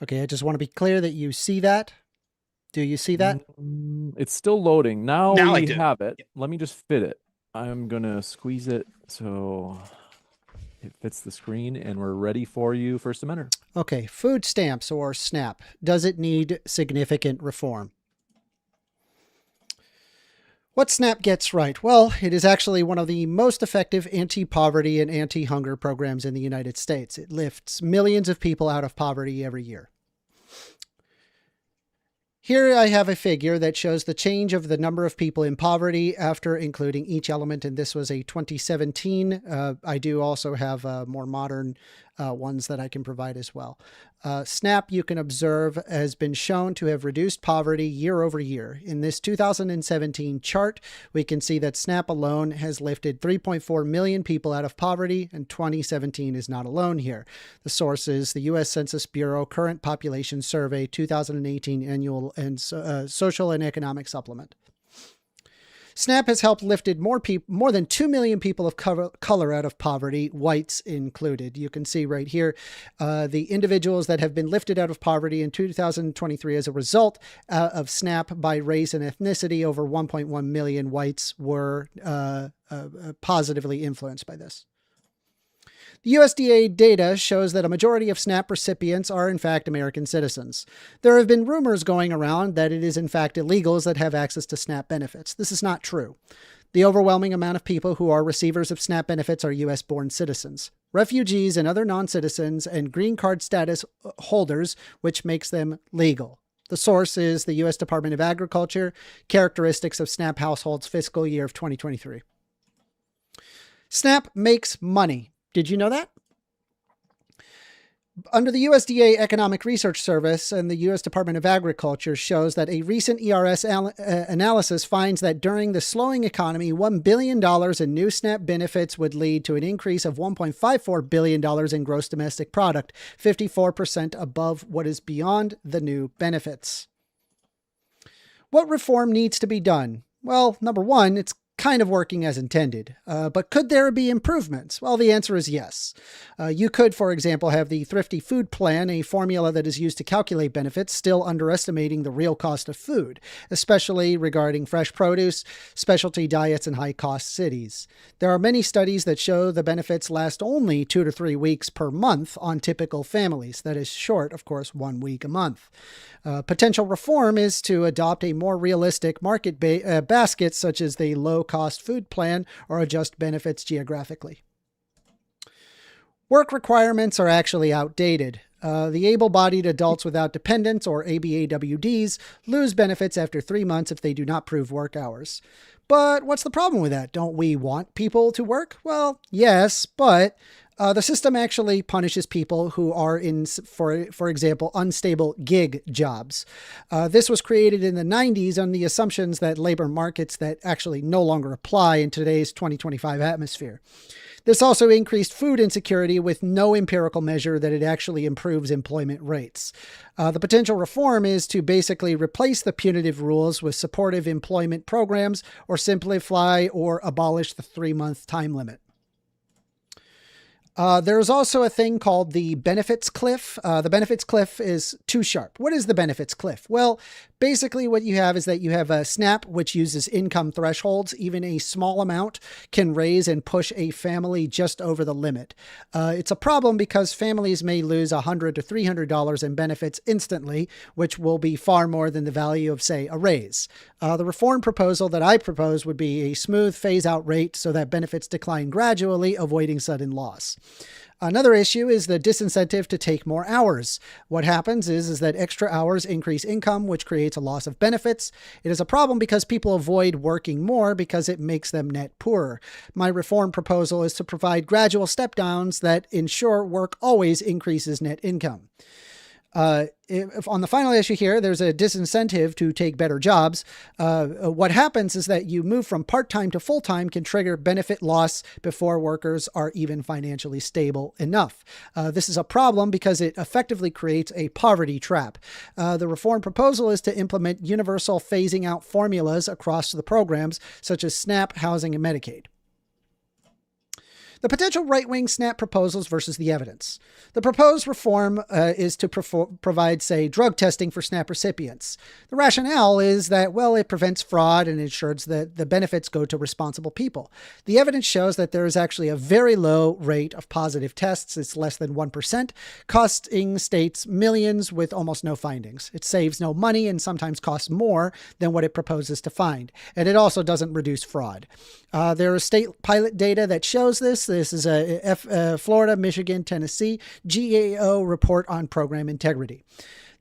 Okay, I just want to be clear that you see that. Do you see that? It's still loading. Now I we do. have it. Let me just fit it. I'm going to squeeze it so it fits the screen, and we're ready for you, 1stAmender. Okay, food stamps or SNAP. Does it need significant reform? What SNAP gets right? Well, it is actually one of the most effective anti-poverty and anti-hunger programs in the United States. It lifts millions of people out of poverty every year. Here I have a figure that shows the change of the number of people in poverty after including each element, and this was a 2017. I do also have more modern ones that I can provide as well. SNAP, you can observe, has been shown to have reduced poverty year over year. In this 2017 chart, we can see that SNAP alone has lifted 3.4 million people out of poverty, and 2017 is not alone here. The source is the U.S. Census Bureau Current Population Survey 2018 Annual and Social and Economic Supplement. SNAP has helped lifted more than 2 million people of color out of poverty, whites included. You can see right here the individuals that have been lifted out of poverty in 2023 as a result of SNAP by race and ethnicity. Over 1.1 million whites were positively influenced by this. The USDA data shows that a majority of SNAP recipients are in fact American citizens. There have been rumors going around that it is in fact illegals that have access to SNAP benefits. This is not true. The overwhelming amount of people who are receivers of SNAP benefits are U.S.-born citizens, refugees and other non-citizens, and green card status holders, which makes them legal. The source is the U.S. Department of Agriculture, Characteristics of SNAP Households Fiscal Year of 2023. SNAP makes money. Did you know that? Under the USDA Economic Research Service and the U.S. Department of Agriculture shows that a recent ERS analysis finds that during the slowing economy, $1 billion in new SNAP benefits would lead to an increase of $1.54 billion in gross domestic product, 54% above what is beyond the new benefits. What reform needs to be done? Well, number one, it's kind of working as intended. But could there be improvements? Well, the answer is yes. You could, for example, have the Thrifty Food Plan, a formula that is used to calculate benefits, still underestimating the real cost of food, especially regarding fresh produce, specialty diets, and high-cost cities. There are many studies that show the benefits last only 2 to 3 weeks per month on typical families. That is short, of course, 1 week a month. Potential reform is to adopt a more realistic market basket, such as the low-cost food plan, or adjust benefits geographically. Work requirements are actually outdated. The able-bodied adults without dependents, or ABAWDs, lose benefits after 3 months if they do not prove work hours. But what's the problem with that? Don't we want people to work? Well, yes, but the system actually punishes people who are in, for example, unstable gig jobs. This was created in the 90s on the assumptions that labor markets that actually no longer apply in today's 2025 atmosphere. This also increased food insecurity with no empirical measure that it actually improves employment rates. The potential reform is to basically replace the punitive rules with supportive employment programs, or simplify or abolish the 3-month time limit. There's also a thing called the benefits cliff. The benefits cliff is too sharp. What is the benefits cliff? Well, basically what you have is that you have a SNAP, which uses income thresholds. Even a small amount can raise and push a family just over the limit. It's a problem because families may lose $100 to $300 in benefits instantly, which will be far more than the value of, say, a raise. The reform proposal that I propose would be a smooth phase-out rate so that benefits decline gradually, avoiding sudden loss. Another issue is the disincentive to take more hours. What happens is that extra hours increase income, which creates a loss of benefits. It is a problem because people avoid working more because it makes them net poorer. My reform proposal is to provide gradual step-downs that ensure work always increases net income. If on the final issue here, there's a disincentive to take better jobs. What happens is that you move from part-time to full-time can trigger benefit loss before workers are even financially stable enough. This is a problem because it effectively creates a poverty trap. The reform proposal is to implement universal phasing out formulas across the programs, such as SNAP, housing, and Medicaid. The potential right-wing SNAP proposals versus the evidence. The proposed reform is to provide, say, drug testing for SNAP recipients. The rationale is that, well, it prevents fraud and ensures that the benefits go to responsible people. The evidence shows that there is actually a very low rate of positive tests. It's less than 1%, costing states millions with almost no findings. It saves no money and sometimes costs more than what it proposes to find. And it also doesn't reduce fraud. There is state pilot data that shows this. This is a Florida, Michigan, Tennessee GAO report on program integrity.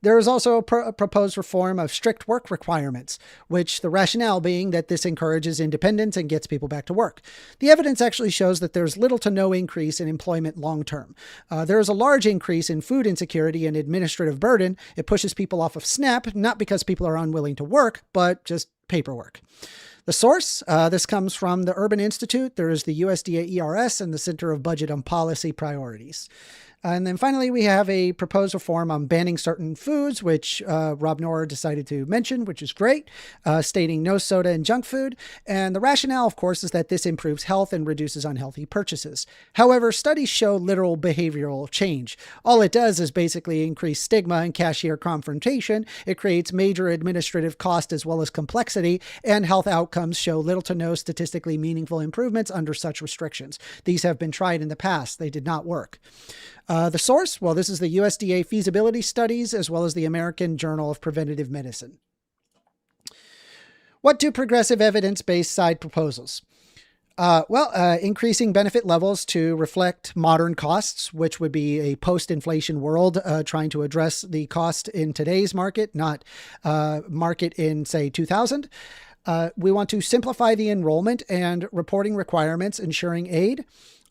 There is also a proposed reform of strict work requirements, which the rationale being that this encourages independence and gets people back to work. The evidence actually shows that there's little to no increase in employment long term. There is a large increase in food insecurity and administrative burden. It pushes people off of SNAP, not because people are unwilling to work, but just paperwork. The source, this comes from the Urban Institute. There is the USDA ERS and the Center of Budget and Policy Priorities. And then finally, we have a proposed reform on banning certain foods, which Rob Norer decided to mention, which is great, stating no soda and junk food. And the rationale, of course, is that this improves health and reduces unhealthy purchases. However, studies show little behavioral change. All it does is basically increase stigma and cashier confrontation. It creates major administrative cost as well as complexity, and health outcomes show little to no statistically meaningful improvements under such restrictions. These have been tried in the past. They did not work. The source, well, this is the USDA feasibility studies as well as the American Journal of Preventative Medicine. What do progressive evidence-based side proposals? Increasing benefit levels to reflect modern costs, which would be a post-inflation world trying to address the cost in today's market, not market in, say, 2000. We want to simplify the enrollment and reporting requirements, ensuring aid.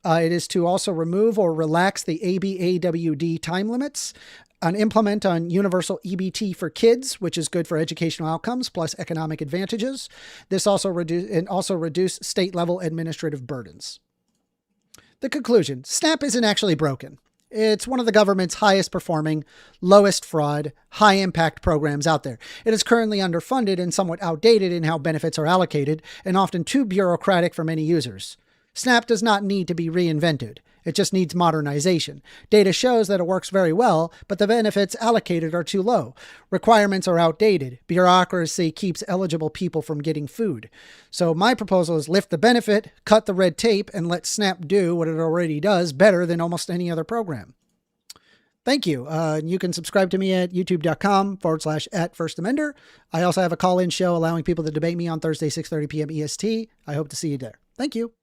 It is to also remove or relax the ABAWD time limits, and implement on universal EBT for kids, which is good for educational outcomes plus economic advantages. This also reduce state-level administrative burdens. The conclusion: SNAP isn't actually broken. It's one of the government's highest performing, lowest fraud, high impact programs out there. It is currently underfunded and somewhat outdated in how benefits are allocated, and often too bureaucratic for many users. SNAP does not need to be reinvented. It just needs modernization. Data shows that it works very well, but the benefits allocated are too low. Requirements are outdated. Bureaucracy keeps eligible people from getting food. So my proposal is lift the benefit, cut the red tape, and let SNAP do what it already does better than almost any other program. Thank you. You can subscribe to me at youtube.com/@1stAmender. I also have a call-in show allowing people to debate me on Thursday, 6:30 p.m. EST. I hope to see you there. Thank you.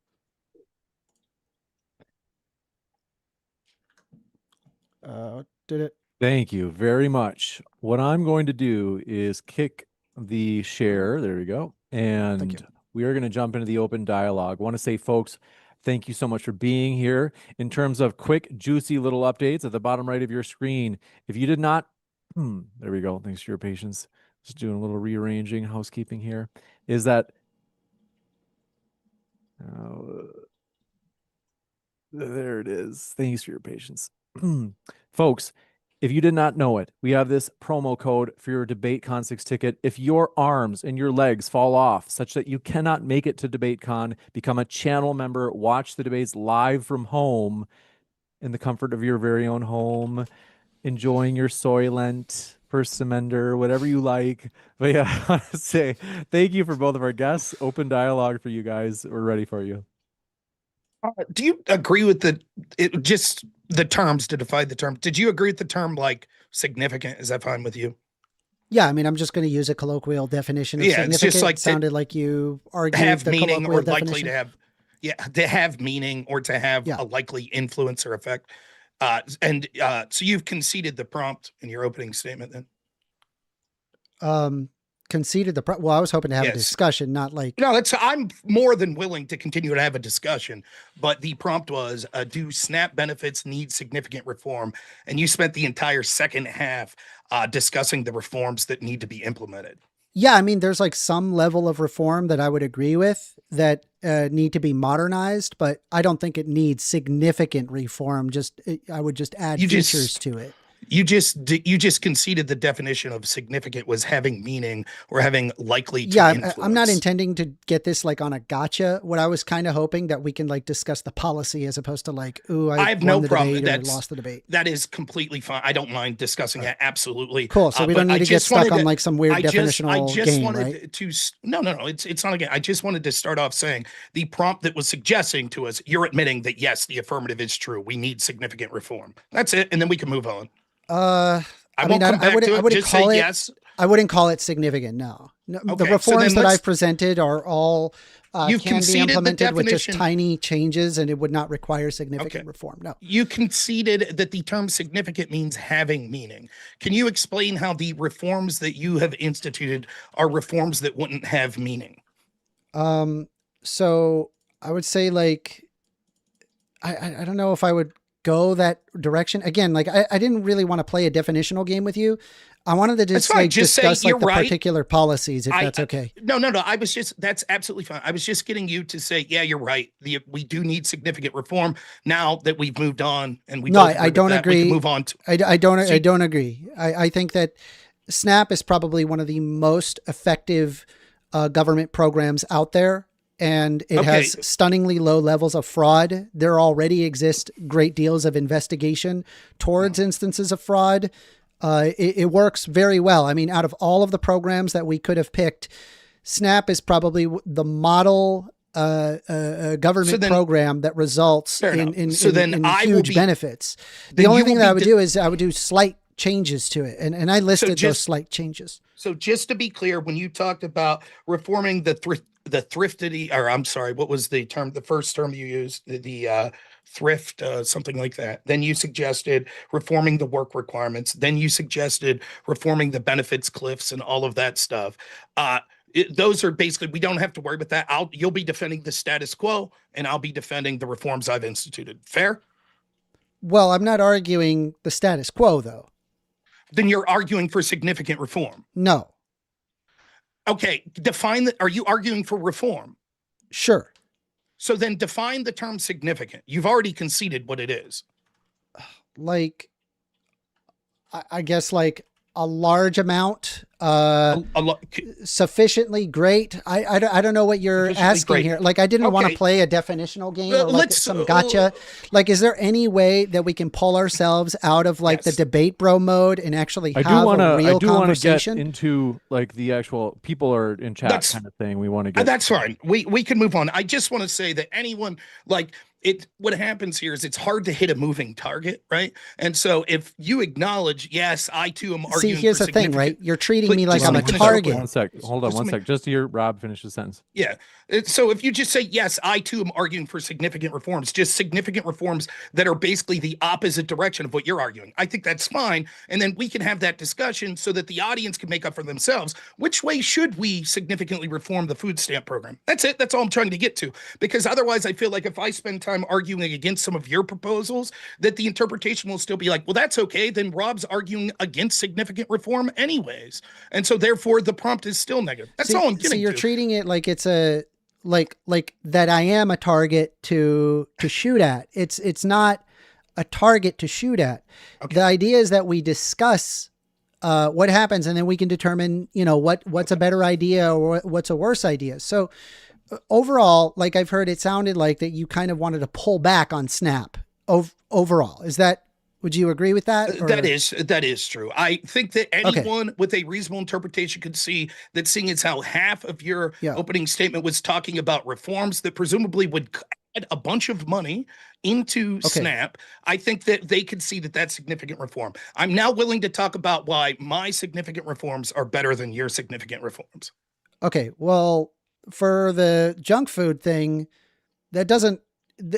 Did it? Thank you very much. What I'm going to do is kick the share. There we go. And we are going to jump into the open dialogue. I want to say, folks, thank you so much for being here. In terms of quick, juicy little updates at the bottom right of your screen, if you did not, there we go. Thanks for your patience. Just doing a little rearranging, housekeeping here. Is that there it is. Thanks for your patience. Folks, if you did not know it, we have this promo code for your DebateCon 6 ticket. If your arms and your legs fall off such that you cannot make it to DebateCon, become a channel member, watch the debates live from home in the comfort of your very own home, enjoying your Soylent, 1stAmender, whatever you like. But yeah, I want to say thank you for both of our guests. Open dialogue for you guys. We're ready for you. Do you agree with the terms to define the term? Did you agree with the term like significant? Is that fine with you? Yeah, I mean, I'm just going to use a colloquial definition of significant. It's just like it sounded like you argued have the meaning or definition. likely to have, to have meaning or to have a likely influence or effect. So you've conceded the prompt in your opening statement then? Conceded the well, I was hoping to have a discussion, not like I'm more than willing to continue to have a discussion, but the prompt was do SNAP benefits need significant reform? And you spent the entire second half discussing the reforms that need to be implemented. Yeah, I mean, there's like some level of reform that I would agree with that need to be modernized, but I don't think it needs significant reform. I would just add features to it. You just conceded the definition of significant was having meaning or having likely to influence. I'm not intending to get this like on a gotcha. What I was kind of hoping that we can like discuss the policy as opposed to like, ooh, I have no problem. Lost the debate. That is completely fine. I don't mind discussing it. Absolutely. Cool. So we don't need to get stuck on like some weird definitional game, right? No. It's not a game. I just wanted to start off saying the prompt that was suggesting to us, you're admitting that yes, the affirmative is true. We need significant reform. That's it. And then we can move on. I wouldn't call it significant. No. Okay, the reforms that I've presented are all can be implemented with just tiny changes, and it would not require significant reform. No. You conceded that the term significant means having meaning. Can you explain how the reforms that you have instituted are reforms that wouldn't have meaning? So I would say like, I don't know if I would go that direction again. Like I didn't really want to play a definitional game with you. I wanted to That's just fine. like Just say discuss like you're the right. particular policies, if that's okay. No. That's absolutely fine. I was just getting you to say, yeah, you're right. We do need significant reform now that we've moved on and we No, both I don't that, we can agree. move on to. I don't agree. I think that SNAP is probably one of the most effective government programs out there, and it has stunningly low levels of fraud. There already exist great deals of investigation towards instances of fraud. It works very well. I mean, out of all of the programs that we could have picked, SNAP is probably the model government program that results in huge benefits. The only thing that I would do is I would do slight changes to it. And I listed those slight changes. So just to be clear, when you talked about reforming the thrifty, or I'm sorry, what was the term, the first term you used, the thrift, something like that. Then you suggested reforming the work requirements. Then you suggested reforming the benefits cliffs and all of that stuff. Those are basically, we don't have to worry about that. You'll be defending the status quo and I'll be defending the reforms I've instituted. Fair? Well, I'm not arguing the status quo though. Then you're arguing for significant reform. No. Okay. Define that. Are you arguing for reform? Sure. So then define the term significant. You've already conceded what it is. Like, I guess like a large amount, sufficiently great. I don't know what you're asking here. Like, I didn't want to play a definitional game or like some gotcha. Like, is there any way that we can pull ourselves out of like the debate bro mode and actually have a real conversation? Get into like the actual people are in chat kind of thing. We want to get. That's fine. We can move on. I just want to say that anyone like it, what happens here is it's hard to hit a moving target, right? And so if you acknowledge, yes, I too am arguing. See, here's the thing, right? You're treating me like I'm a target. Hold on one sec. Just to hear Rob finish the sentence. Yeah. So if you just say, yes, I too am arguing for significant reforms, just significant reforms that are basically the opposite direction of what you're arguing, I think that's fine. And then we can have that discussion so that the audience can make up for themselves. Which way should we significantly reform the food stamp program? That's it. That's all I'm trying to get to. Because otherwise I feel like if I spend time arguing against some of your proposals, that the interpretation will still be like, well, that's okay. Then Rob's arguing against significant reform anyways. And so therefore the prompt is still negative. That's all I'm getting to. So you're treating it like it's a, like that I am a target to shoot at. It's not a target to shoot at. Okay. The idea is that we discuss what happens and then we can determine, you know, what's a better idea or what's a worse idea. So overall, like I've heard, it sounded like that you kind of wanted to pull back on SNAP overall. Would you agree with that? Or? That is true. I think that anyone with a reasonable interpretation could see that, seeing as how half of your opening statement was talking about reforms that presumably would add a bunch of money into SNAP, I think that they could see that that's significant reform. I'm now willing to talk about why my significant reforms are better than your significant reforms. Okay, well, for the junk food thing,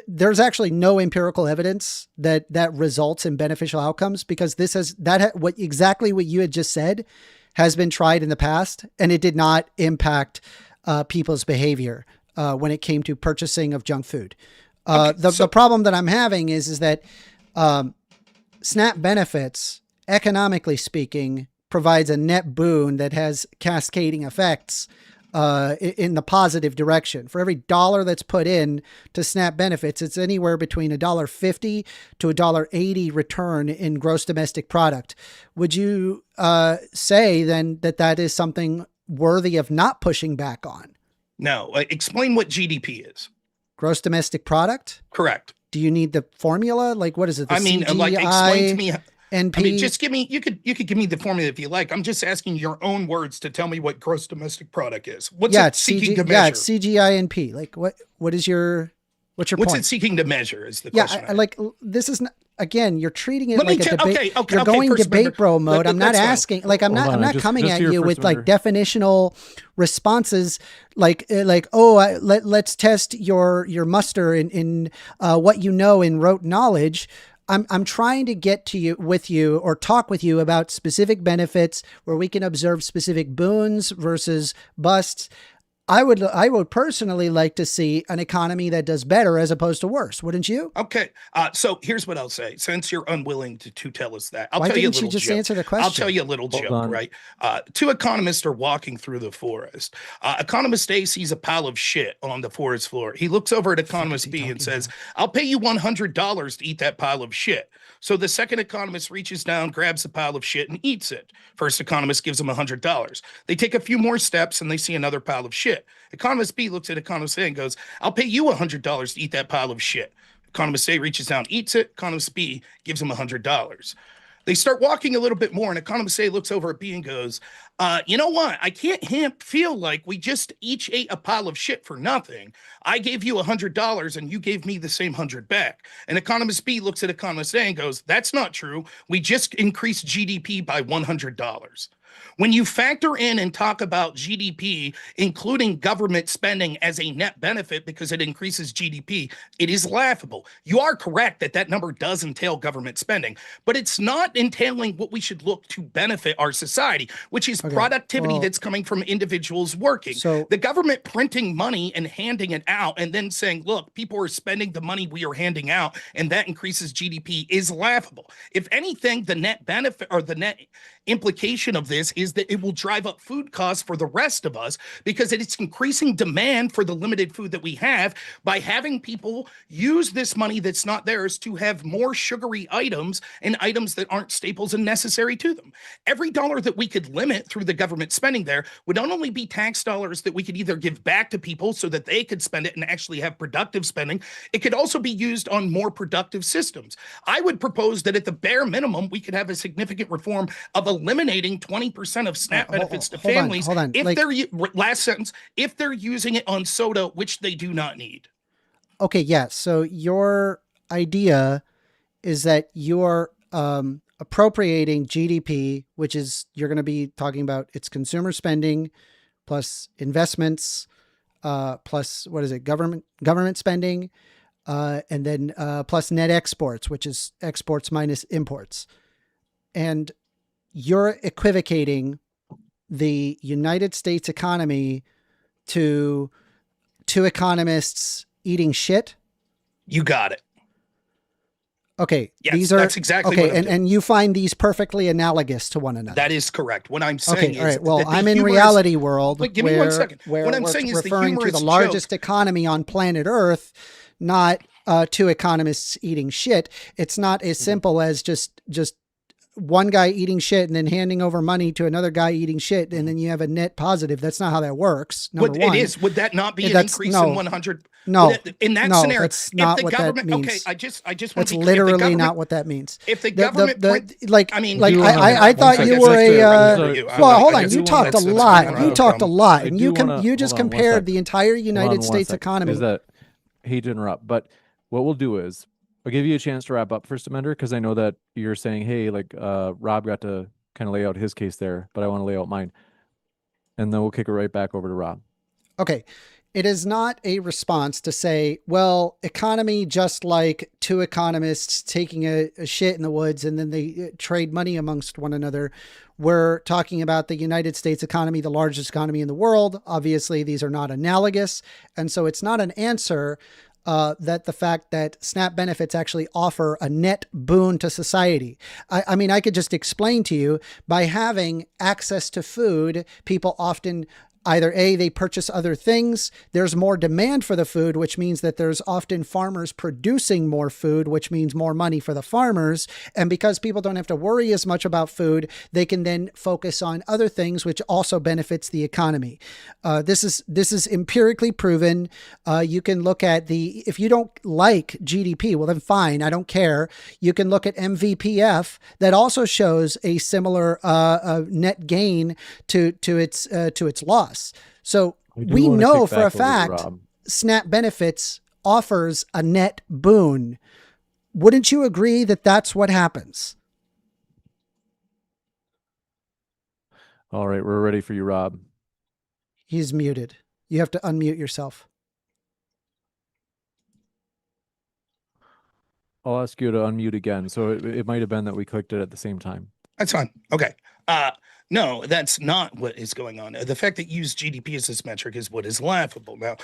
there's actually no empirical evidence that results in beneficial outcomes, because exactly what you had just said has been tried in the past, and it did not impact people's behavior when it came to purchasing of junk food. The problem that I'm having is that SNAP benefits, economically speaking, provides a net boon that has cascading effects in the positive direction. For every dollar that's put in to SNAP benefits, it's anywhere between $1.50 to $1.80 return in gross domestic product. Would you say then that is something worthy of not pushing back on? No. Explain what GDP is. Gross domestic product? Correct. Do you need the formula? Like, what is it? Explain to me. NP? I mean, just give me, you could give me the formula if you like. I'm just asking your own words to tell me what gross domestic product is. What's it seeking to measure? Yeah, it's CGINP. Like what's your point? What's it seeking to measure is the question. Yeah, this is not, again, you're treating it like a debate. You're going debate bro mode. I'm not asking, like, I'm not coming at you with like definitional responses like, let's test your muster in what you know in rote knowledge. I'm trying to get to you or talk with you about specific benefits where we can observe specific boons versus busts. I would personally like to see an economy that does better as opposed to worse. Wouldn't you? Okay. So here's what I'll say. Since you're unwilling to tell us that, I'll Why tell you a didn't you little just joke. answer the I'll question? tell you a little Hold joke, on. right? Two economists are walking through the forest. Economist A sees a pile of shit on the forest floor. He looks over at Fuck is economist he B and talking says, about? I'll pay you $100 to eat that pile of shit. So the second economist reaches down, grabs the pile of shit, and eats it. First economist gives him $100. They take a few more steps and they see another pile of shit. Economist B looks at economist A and goes, I'll pay you $100 to eat that pile of shit. Economist A reaches down, eats it. Economist B gives him $100. They start walking a little bit more, and economist A looks over at B and goes, you know what? I can't feel like we just each ate a pile of shit for nothing. I gave you $100 and you gave me the same 100 back. And economist B looks at economist A and goes, that's not true. We just increased GDP by $100. When you factor in and talk about GDP, including government spending as a net benefit because it increases GDP, it is laughable. You are correct that that number does entail government spending, but it's not entailing what we should look to benefit our society, which is productivity that's coming from individuals working. So the government printing money and handing it out and then saying, look, people are spending the money we are handing out and that increases GDP is laughable. If anything, the net benefit or the net implication of this is that it will drive up food costs for the rest of us because it's increasing demand for the limited food that we have by having people use this money that's not theirs to have more sugary items and items that aren't staples and necessary to them. Every dollar that we could limit through the government spending there would not only be tax dollars that we could either give back to people so that they could spend it and actually have productive spending, it could also be used on more productive systems. I would propose that at the bare minimum, we could have a significant reform of eliminating 20% of SNAP benefits to families if they're last sentence, if they're using it on soda, which they do not need. Okay, yeah. So your idea is that you're appropriating GDP, which is you're going to be talking about its consumer spending plus investments, plus what is it, government spending, and then plus net exports, which is exports minus imports. And you're equivocating the United States economy to two economists eating shit. You got it. Okay. Yes, that's exactly okay, what I'm doing. And you find these perfectly analogous to one another. That is correct. What I'm saying is, all right. Well, that I'm in reality world. Wait, give me 1 second. Where What I'm we're saying is referring the to the humorous largest joke. economy on planet Earth, not two economists eating shit. It's not as simple as just one guy eating shit and then handing over money to another guy eating shit, and then you have a net positive. That's not how that works. Number one, it is. Would that not be an increase in 100? No, in that no, scenario, that's not if the what government, that means. okay, I just want That's to be literally not what that means. If the government, I thought you were a. Well, hold on. You talked a lot. You talked a lot, and you just compared the entire United States economy. Is that hate to interrupt, but what we'll do is I'll give you a chance to wrap up, First Amender, because I know that you're saying, hey, like Rob got to kind of lay out his case there, but I want to lay out mine, and then we'll kick it right back over to Rob. Okay. It is not a response to say, well, economy, just like two economists taking a shit in the woods and then they trade money amongst one another. We're talking about the United States economy, the largest economy in the world. Obviously, these are not analogous. And so it's not an answer that the fact that SNAP benefits actually offer a net boon to society. I mean, I could just explain to you, by having access to food, people often either A, they purchase other things. There's more demand for the food, which means that there's often farmers producing more food, which means more money for the farmers. And because people don't have to worry as much about food, they can then focus on other things, which also benefits the economy. This is empirically proven. You can look at if you don't like GDP, well then fine, I don't care. You can look at MVPF that also shows a similar net gain to its loss. So we know for a fact SNAP benefits offers a net boon. Wouldn't you agree that that's what happens? All right, we're ready for you, Rob. He's muted. You have to unmute yourself. I'll ask you to unmute again. So it might have been that we clicked it at the same time. That's fine. Okay. No, that's not what is going on. The fact that you use GDP as this metric is what is laughable. Now,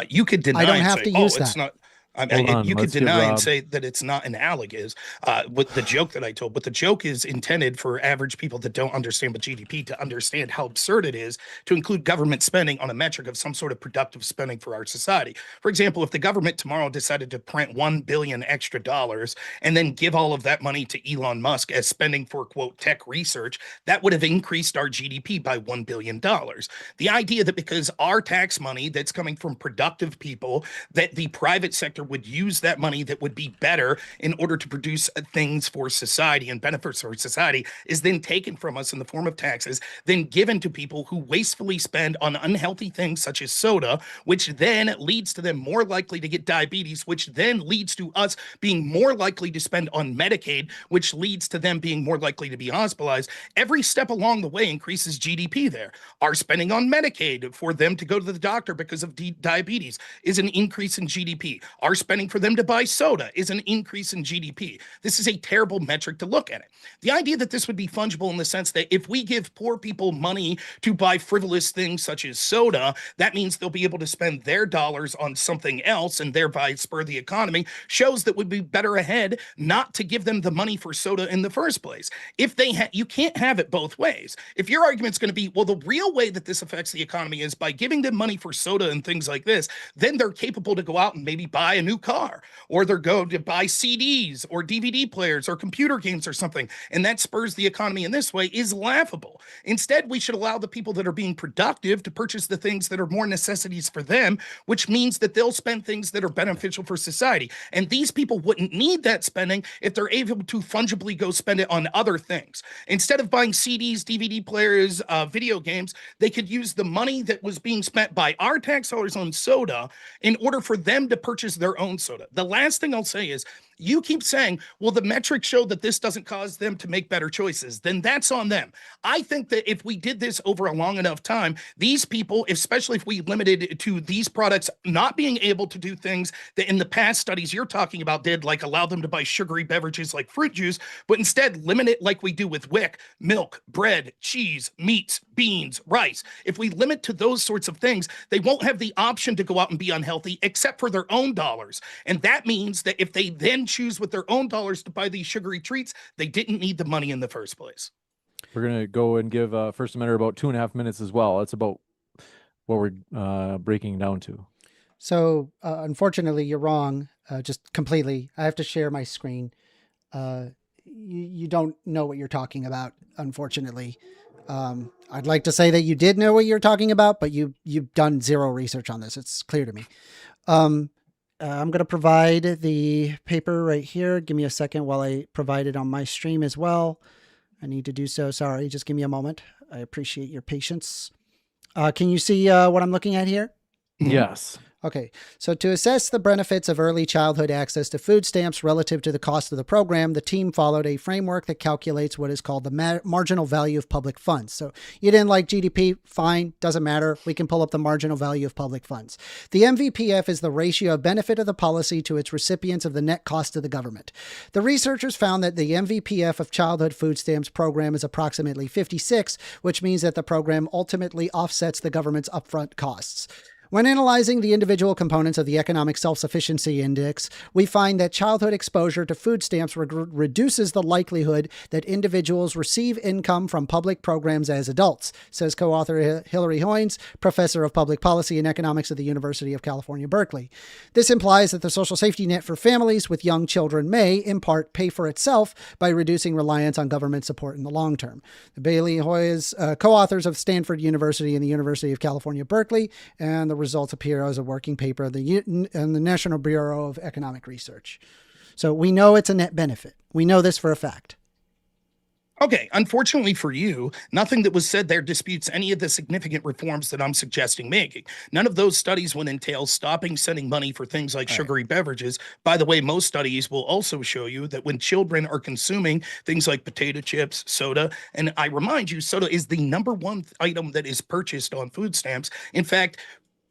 you could I deny don't and have say, to "Oh, use it's that. not." Hold on, You could let's give deny and Rob. say that it's not analogous. With the joke that I told, but the joke is intended for average people that don't understand what GDP to understand how absurd it is to include government spending on a metric of some sort of productive spending for our society. For example, if the government tomorrow decided to print 1 billion extra dollars and then give all of that money to Elon Musk as spending for quote tech research, that would have increased our GDP by $1 billion. The idea that because our tax money that's coming from productive people, that the private sector would use that money that would be better in order to produce things for society and benefits for society is then taken from us in the form of taxes, then given to people who wastefully spend on unhealthy things such as soda, which then leads to them more likely to get diabetes, which then leads to us being more likely to spend on Medicaid, which leads to them being more likely to be hospitalized. Every step along the way increases GDP there. Our spending on Medicaid for them to go to the doctor because of diabetes is an increase in GDP. Our spending for them to buy soda is an increase in GDP. This is a terrible metric to look at it. The idea that this would be fungible in the sense that if we give poor people money to buy frivolous things such as soda, that means they'll be able to spend their dollars on something else and thereby spur the economy, shows that would be better ahead not to give them the money for soda in the first place. If they you can't have it both ways. If your argument's going to be, well, the real way that this affects the economy is by giving them money for soda and things like this, then they're capable to go out and maybe buy a new car, or they're going to buy CDs or DVD players or computer games or something, and that spurs the economy in this way, is laughable. Instead, we should allow the people that are being productive to purchase the things that are more necessities for them, which means that they'll spend things that are beneficial for society. And these people wouldn't need that spending if they're able to fungibly go spend it on other things. Instead of buying CDs, DVD players, video games, they could use the money that was being spent by our tax dollars on soda in order for them to purchase their own soda. The last thing I'll say is, you keep saying, well, the metrics show that this doesn't cause them to make better choices. Then that's on them. I think that if we did this over a long enough time, these people, especially if we limited it to these products not being able to do things that in the past studies you're talking about did, like allow them to buy sugary beverages like fruit juice, but instead limit it like we do with WIC, milk, bread, cheese, meats, beans, rice. If we limit to those sorts of things, they won't have the option to go out and be unhealthy except for their own dollars. And that means that if they then choose with their own dollars to buy these sugary treats, they didn't need the money in the first place. We're going to go and give 1stAmender about 2.5 minutes as well. That's about what we're breaking down to. So unfortunately, you're wrong, just completely. I have to share my screen. You don't know what you're talking about, unfortunately. I'd like to say that you did know what you're talking about, but you've done zero research on this. It's clear to me. I'm going to provide the paper right here. Give me a second while I provide it on my stream as well. I need to do so. Sorry, just give me a moment. I appreciate your patience. Can you see what I'm looking at here? Yes. Okay, so to assess the benefits of early childhood access to food stamps relative to the cost of the program, the team followed a framework that calculates what is called the marginal value of public funds. So you didn't like GDP, fine, doesn't matter. We can pull up the marginal value of public funds. The MVPF is the ratio of benefit of the policy to its recipients of the net cost to the government. The researchers found that the MVPF of childhood food stamps program is approximately 56, which means that the program ultimately offsets the government's upfront costs. When analyzing the individual components of the Economic Self-Sufficiency Index, we find that childhood exposure to food stamps reduces the likelihood that individuals receive income from public programs as adults, says co-author Hilary Hoynes, professor of public policy and economics at the University of California, Berkeley. This implies that the social safety net for families with young children may, in part, pay for itself by reducing reliance on government support in the long term. The Bailey Hoyes, co-authors of Stanford University and the University of California, Berkeley, and the results appear as a working paper in the National Bureau of Economic Research. So we know it's a net benefit. We know this for a fact. Okay, unfortunately for you, nothing that was said there disputes any of the significant reforms that I'm suggesting making. None of those studies would entail stopping sending money for things like sugary beverages. By the way, most studies will also show you that when children are consuming things like potato chips, soda, and I remind you, soda is the number one item that is purchased on food stamps. In fact,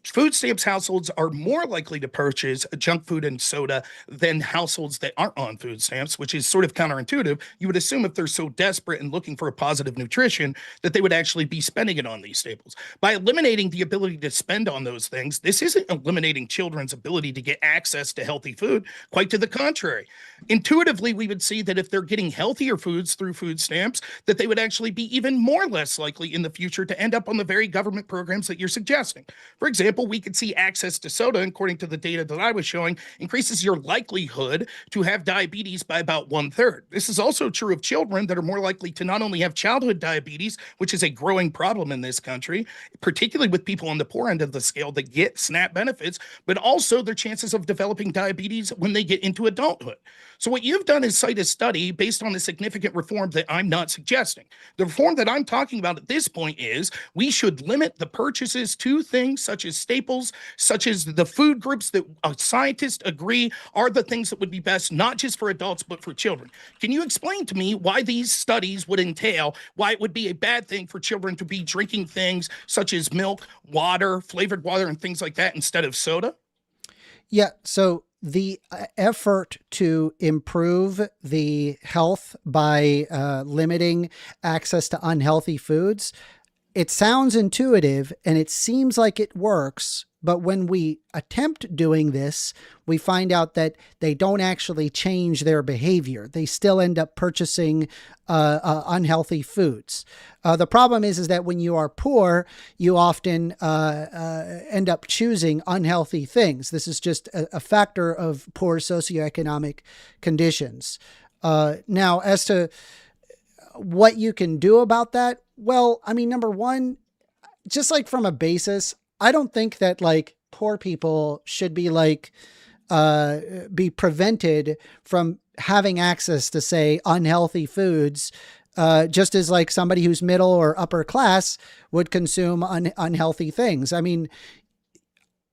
Food stamps households are more likely to purchase junk food and soda than households that aren't on food stamps, which is sort of counterintuitive. You would assume if they're so desperate and looking for a positive nutrition that they would actually be spending it on these staples. By eliminating the ability to spend on those things, this isn't eliminating children's ability to get access to healthy food. Quite to the contrary. Intuitively, we would see that if they're getting healthier foods through food stamps, that they would actually be even more less likely in the future to end up on the very government programs that you're suggesting. For example, we could see access to soda, according to the data that I was showing, increases your likelihood to have diabetes by about 1/3. This is also true of children that are more likely to not only have childhood diabetes, which is a growing problem in this country, particularly with people on the poor end of the scale that get SNAP benefits, but also their chances of developing diabetes when they get into adulthood. So what you've done is cite a study based on a significant reform that I'm not suggesting. The reform that I'm talking about at this point is we should limit the purchases to things such as staples, such as the food groups that scientists agree are the things that would be best, not just for adults, but for children. Can you explain to me why these studies would entail, why it would be a bad thing for children to be drinking things such as milk, water, flavored water, and things like that instead of soda? Yeah. So the effort to improve the health by limiting access to unhealthy foods, it sounds intuitive and it seems like it works. But when we attempt doing this, we find out that they don't actually change their behavior. They still end up purchasing unhealthy foods. The problem is that when you are poor, you often end up choosing unhealthy things. This is just a factor of poor socioeconomic conditions. Now, as to what you can do about that, well, I mean, number one, just like from a basis, I don't think that like poor people should be like, be prevented from having access to say unhealthy foods, just as like somebody who's middle or upper class would consume unhealthy things. I mean,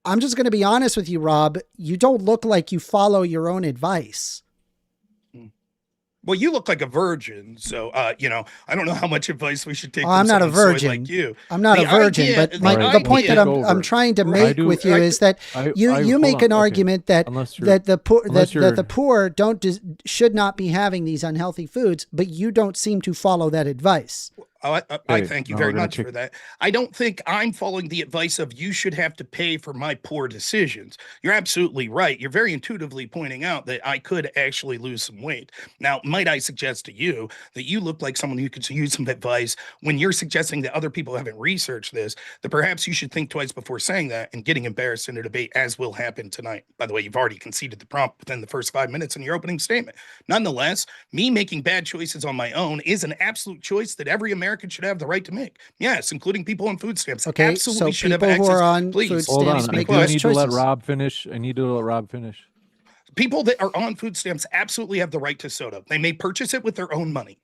I'm just going to be honest with you, Rob, you don't look like you follow your own advice. Well, you look like a virgin, so I don't know how much advice we should take. I'm not a virgin. Like you. I'm not a virgin, but the point that I'm trying to make with you is that you make an argument that the poor should not be having these unhealthy foods, but you don't seem to follow that advice. I thank you very much for that. I don't think I'm following the advice of you should have to pay for my poor decisions. You're absolutely right. You're very intuitively pointing out that I could actually lose some weight. Now, might I suggest to you that you look like someone who could use some advice when you're suggesting that other people haven't researched this, that perhaps you should think twice before saying that and getting embarrassed in a debate, as will happen tonight. By the way, you've already conceded the prompt within the first 5 minutes in your opening statement. Nonetheless, me making bad choices on my own is an absolute choice that every American should have the right to make. Yes, including people on food stamps. Okay, absolutely so should have people access. who are on Please food hold stamps on. make I those need choices. to let Rob finish. I need to let Rob finish. People that are on food stamps absolutely have the right to soda. They may purchase it with their own money.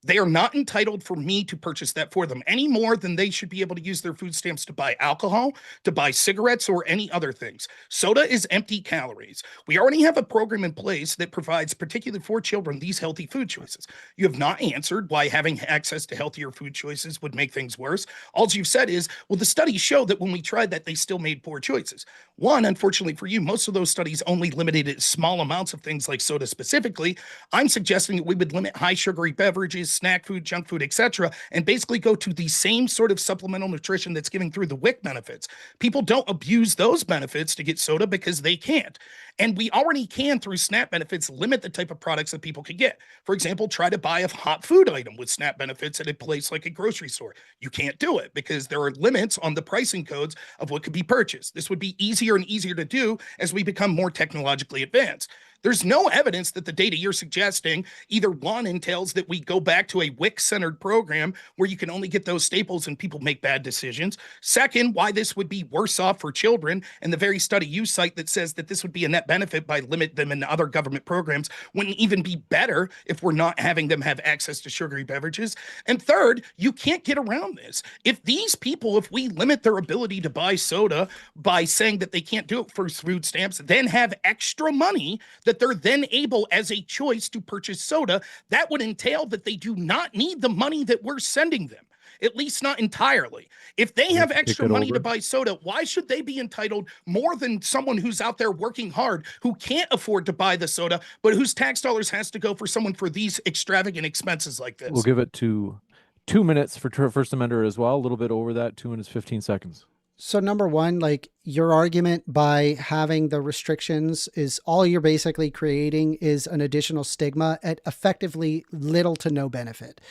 They are not entitled for me to purchase that for them any more than they should be able to use their food stamps to buy alcohol, to buy cigarettes, or any other things. Soda is empty calories. We already have a program in place that provides, particularly for children, these healthy food choices. You have not answered why having access to healthier food choices would make things worse. All you've said is, well, the studies show that when we tried that, they still made poor choices. One, unfortunately for you, most of those studies only limited it small amounts of things like soda specifically. I'm suggesting that we would limit high sugary beverages, snack food, junk food, etc., and basically go to the same sort of supplemental nutrition that's giving through the WIC benefits. People don't abuse those benefits to get soda because they can't. And we already can, through SNAP benefits, limit the type of products that people can get. For example, try to buy a hot food item with SNAP benefits at a place like a grocery store. You can't do it because there are limits on the pricing codes of what could be purchased. This would be easier and easier to do as we become more technologically advanced. There's no evidence that the data you're suggesting either one entails that we go back to a WIC-centered program where you can only get those staples and people make bad decisions. Second, why this would be worse off for children, and the very study you cite that says that this would be a net benefit by limit them in other government programs wouldn't even be better if we're not having them have access to sugary beverages. And third, you can't get around this. If these people, if we limit their ability to buy soda by saying that they can't do it for food stamps, then have extra money that they're then able as a choice to purchase soda, that would entail that they do not need the money that we're sending them. at least not entirely. If they have extra money to over. buy soda, why should they be entitled more than someone who's out there working hard, who can't afford to buy the soda, but whose tax dollars has to go for someone for these extravagant expenses like this? We'll give it to 2 minutes for First Amender as well. A little bit over that, 2 minutes, 15 seconds. So number one, like your argument by having the restrictions is all you're basically creating is an additional stigma at effectively little to no benefit.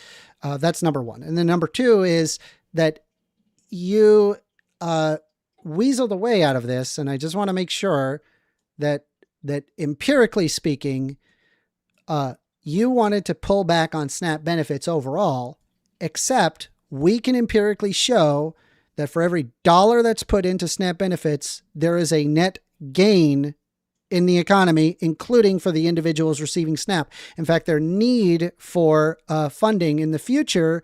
That's number one. And then number two is that you weaseled the way out of this. And I just want to make sure that empirically speaking, you wanted to pull back on SNAP benefits overall, except we can empirically show that for every dollar that's put into SNAP benefits, there is a net gain in the economy, including for the individuals receiving SNAP. In fact, their need for funding in the future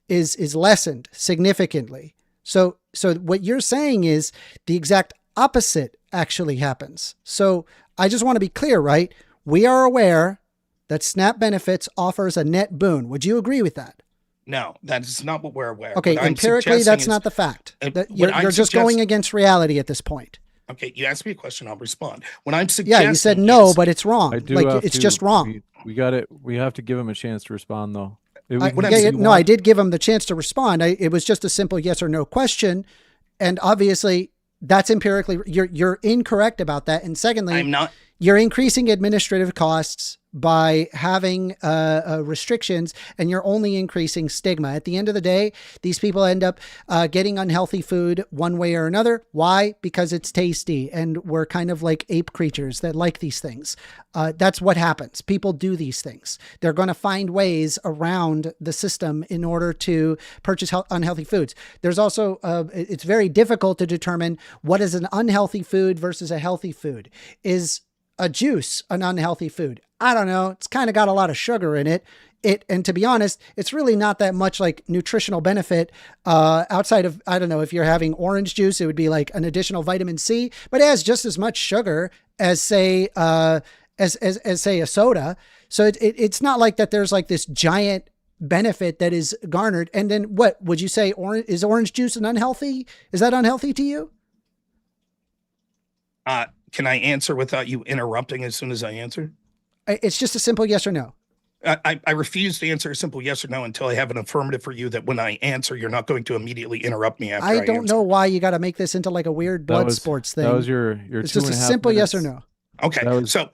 is lessened significantly. So what you're saying is the exact opposite actually happens. So I just want to be clear, right? We are aware that SNAP benefits offers a net boon. Would you agree with that? No, that is not what we're aware. Okay, empirically, that's not the fact. You're just going against reality at this point. Okay, you asked me a question, I'll respond. When I'm suggesting, yeah, you said no, but it's wrong. It's just wrong. We got it. We have to give him a chance to respond, though. I did give him the chance to respond. It was just a simple yes or no question, and obviously, that's empirically you're incorrect about that. And secondly, I'm not. You're increasing administrative costs by having restrictions, and you're only increasing stigma. At the end of the day, these people end up getting unhealthy food one way or another. Why? Because it's tasty, and we're kind of like ape creatures that like these things. That's what happens. People do these things. They're going to find ways around the system in order to purchase unhealthy foods. There's also, it's very difficult to determine what is an unhealthy food versus a healthy food. Is a juice an unhealthy food? I don't know. It's kind of got a lot of sugar in it. And to be honest, it's really not that much like nutritional benefit outside of, I don't know, if you're having orange juice, it would be like an additional vitamin C, but it has just as much sugar as say, as say a soda. So it's not like that there's like this giant benefit that is garnered. And then what would you say? Is orange juice an unhealthy? Is that unhealthy to you? Can I answer without you interrupting as soon as I answer? It's just a simple yes or no. I refuse to answer a simple yes or no until I have an affirmative for you that when I answer, you're not going to immediately interrupt me after I don't know why you got to make this into like a weird blood sports thing. That was your it's just a simple yes or no. Okay, so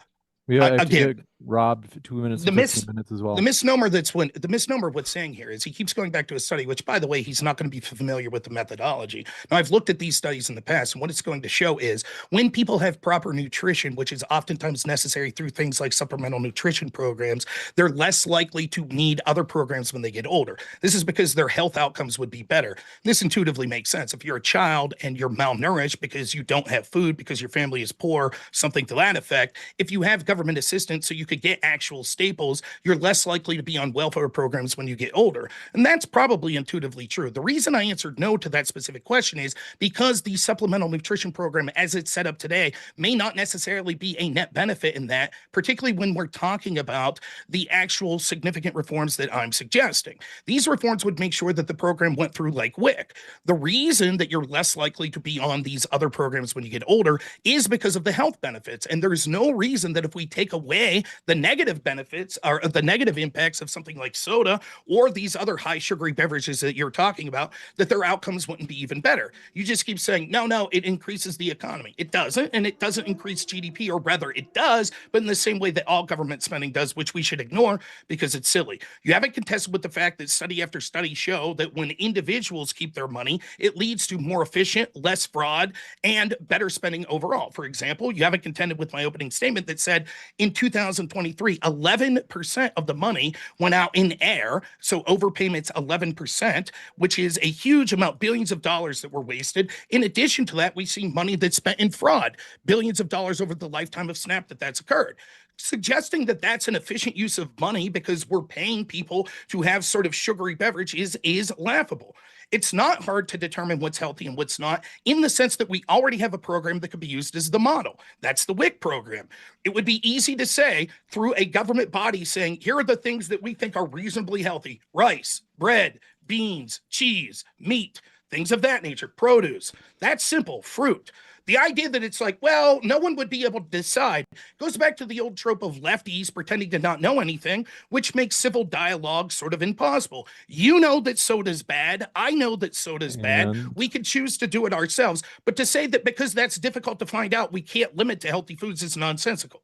again, Rob, 2 minutes, 15 minutes as well. The misnomer of what's saying here is he keeps going back to a study, which, by the way, he's not going to be familiar with the methodology. Now, I've looked at these studies in the past, and what it's going to show is when people have proper nutrition, which is oftentimes necessary through things like supplemental nutrition programs, they're less likely to need other programs when they get older. This is because their health outcomes would be better. This intuitively makes sense. If you're a child and you're malnourished because you don't have food, because your family is poor, something to that effect, if you have government assistance so you could get actual staples, you're less likely to be on welfare programs when you get older. And that's probably intuitively true. The reason I answered no to that specific question is because the supplemental nutrition program as it's set up today may not necessarily be a net benefit in that, particularly when we're talking about the actual significant reforms that I'm suggesting. These reforms would make sure that the program went through like WIC. The reason that you're less likely to be on these other programs when you get older is because of the health benefits. And there's no reason that if we take away the negative benefits or the negative impacts of something like soda or these other high sugary beverages that you're talking about, that their outcomes wouldn't be even better. You just keep saying, no, it increases the economy. It doesn't, and it doesn't increase GDP, or rather it does, but in the same way that all government spending does, which we should ignore because it's silly. You haven't contested with the fact that study after study show that when individuals keep their money, it leads to more efficient, less fraud, and better spending overall. For example, you haven't contended with my opening statement that said in 2023, 11% of the money went out in air. So overpayments 11%, which is a huge amount, billions of dollars that were wasted. In addition to that, we see money that's spent in fraud, billions of dollars over the lifetime of SNAP that's occurred. Suggesting that that's an efficient use of money because we're paying people to have sort of sugary beverage is laughable. It's not hard to determine what's healthy and what's not in the sense that we already have a program that could be used as the model. That's the WIC program. It would be easy to say through a government body saying, here are the things that we think are reasonably healthy: rice, bread, beans, cheese, meat, things of that nature, produce. That's simple. Fruit. The idea that it's like, well, no one would be able to decide goes back to the old trope of lefties pretending to not know anything, which makes civil dialogue sort of impossible. You know that soda's bad. I know that soda's bad. We could choose to do it ourselves. But to say that because that's difficult to find out, we can't limit to healthy foods is nonsensical.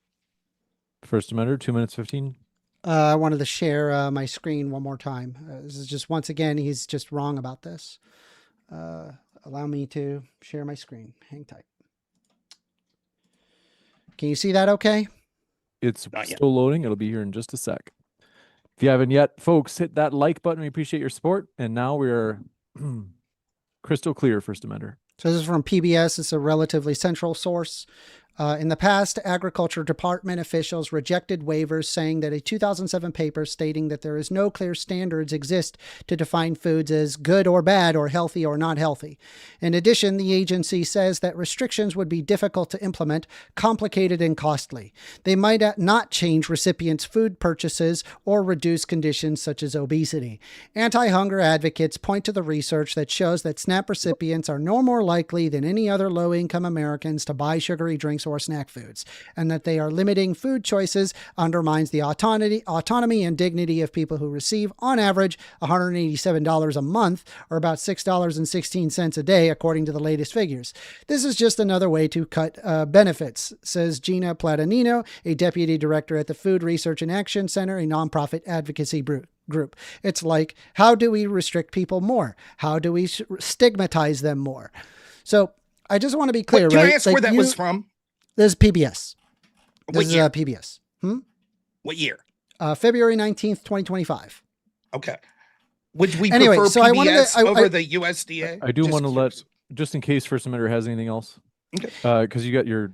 First Amender, 2 minutes 15. I wanted to share my screen one more time. This is just, once again, he's just wrong about this. Allow me to share my screen. Hang tight. Can you see that okay? It's still loading. It'll be here in just a sec. If you haven't yet, folks, hit that like button. We appreciate your support. And now we're crystal clear, First Amender. So this is from PBS. It's a relatively central source. In the past, Agriculture Department officials rejected waivers, saying that a 2007 paper stating that there is no clear standards exist to define foods as good or bad or healthy or not healthy. In addition, the agency says that restrictions would be difficult to implement, complicated, and costly. They might not change recipients' food purchases or reduce conditions such as obesity. Anti-hunger advocates point to the research that shows that SNAP recipients are no more likely than any other low-income Americans to buy sugary drinks or snack foods, and that they are limiting food choices undermines the autonomy and dignity of people who receive, on average, $187 a month, or about $6.16 a day, according to the latest figures. This is just another way to cut benefits, says Gina Platanino, a deputy director at the Food Research and Action Center, a nonprofit advocacy group. It's like, how do we restrict people more? How do we stigmatize them more? So I just want to be clear, Can right? I ask where that was from? This is PBS. What year? PBS. What year? February 19th, 2025. Okay. Would we Anyway, prefer so I PBS wanted to, over the USDA? I do want to let, just in case First Amender has anything else. Okay. Because you got your...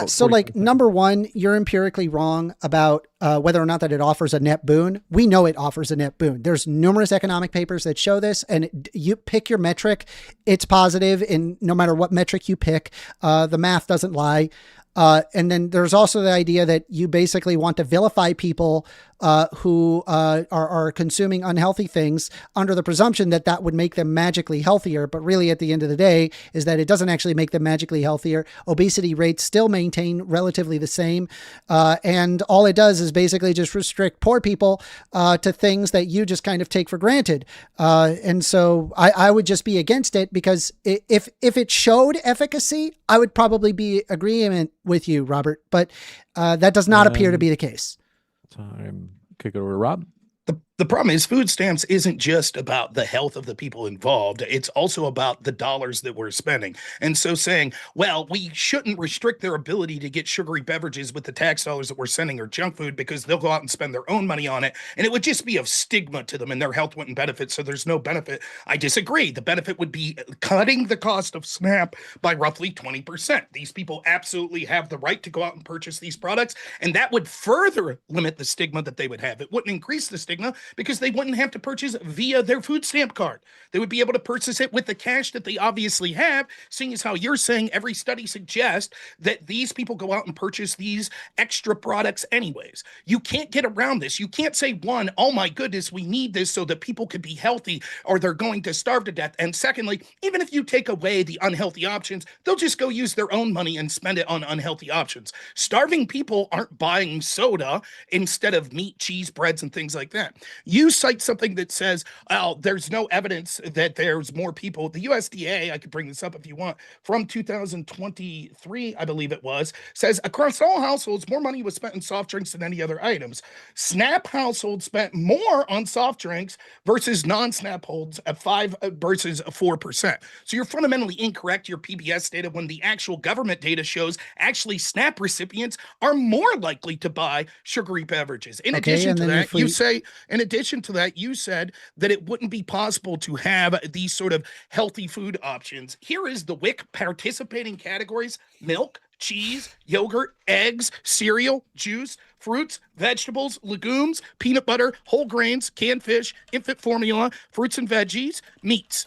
So like, number one, you're empirically wrong about whether or not that it offers a net boon. We know it offers a net boon. There's numerous economic papers that show this, and you pick your metric, it's positive, and no matter what metric you pick, the math doesn't lie. And then there's also the idea that you basically want to vilify people who are consuming unhealthy things under the presumption that that would make them magically healthier. But really, at the end of the day, is that it doesn't actually make them magically healthier. Obesity rates still maintain relatively the same. And all it does is basically just restrict poor people to things that you just kind of take for granted. And so I would just be against it, because if it showed efficacy, I would probably be agreement with you, Robert. But that does not appear to be the case. Time. Kick it over to Rob. The problem is food stamps isn't just about the health of the people involved. It's also about the dollars that we're spending. And so saying, well, we shouldn't restrict their ability to get sugary beverages with the tax dollars that we're sending, or junk food, because they'll go out and spend their own money on it. And it would just be of stigma to them, and their health wouldn't benefit. So there's no benefit. I disagree. The benefit would be cutting the cost of SNAP by roughly 20%. These people absolutely have the right to go out and purchase these products. And that would further limit the stigma that they would have. It wouldn't increase the stigma, because they wouldn't have to purchase via their food stamp card. They would be able to purchase it with the cash that they obviously have, seeing as how you're saying every study suggests that these people go out and purchase these extra products anyways. You can't get around this. You can't say, one, oh my goodness, we need this so that people could be healthy or they're going to starve to death. And secondly, even if you take away the unhealthy options, they'll just go use their own money and spend it on unhealthy options. Starving people aren't buying soda instead of meat, cheese, breads, and things like that. You cite something that says, oh, there's no evidence that there's more people. The USDA, I could bring this up if you want, from 2023, I believe it was, says across all households, more money was spent in soft drinks than any other items. SNAP households spent more on soft drinks versus non-SNAP holds at 5 versus 4%. So you're fundamentally incorrect, your PBS data, when the actual government data shows actually SNAP recipients are more likely to buy sugary beverages. In addition to that, you said that it wouldn't be possible to have these sort of healthy food options. Here is the WIC participating categories: milk, cheese, yogurt, eggs, cereal, juice, fruits, vegetables, legumes, peanut butter, whole grains, canned fish, infant formula, fruits and veggies, meats.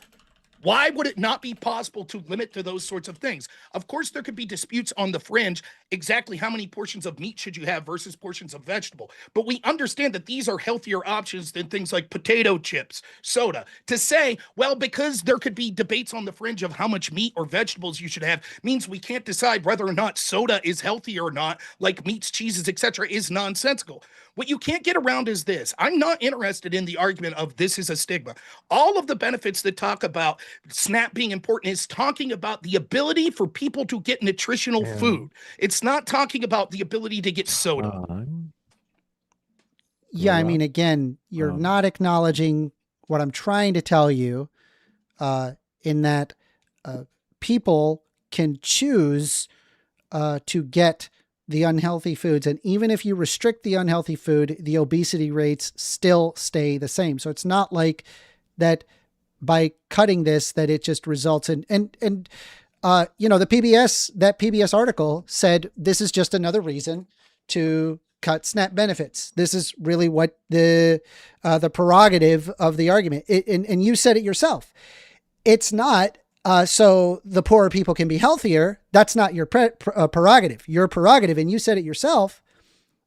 Why would it not be possible to limit to those sorts of things? Of course, there could be disputes on the fringe. Exactly how many portions of meat should you have versus portions of vegetable? But we understand that these are healthier options than things like potato chips, soda. To say, well, because there could be debates on the fringe of how much meat or vegetables you should have means we can't decide whether or not soda is healthy or not, like meats, cheeses, etc., is nonsensical. What you can't get around is this. I'm not interested in the argument of this is a stigma. All of the benefits that talk about SNAP being important is talking about the ability for people to get nutritional food. It's not talking about the ability to get soda. Yeah, I mean, again, you're not acknowledging what I'm trying to tell you, in that people can choose to get the unhealthy foods. And even if you restrict the unhealthy food, the obesity rates still stay the same. So it's not like that by cutting this, that it just results in, you know, that PBS article said, this is just another reason to cut SNAP benefits. This is really what the prerogative of the argument. And you said it yourself. It's not, so the poorer people can be healthier. That's not your prerogative. Your prerogative, and you said it yourself,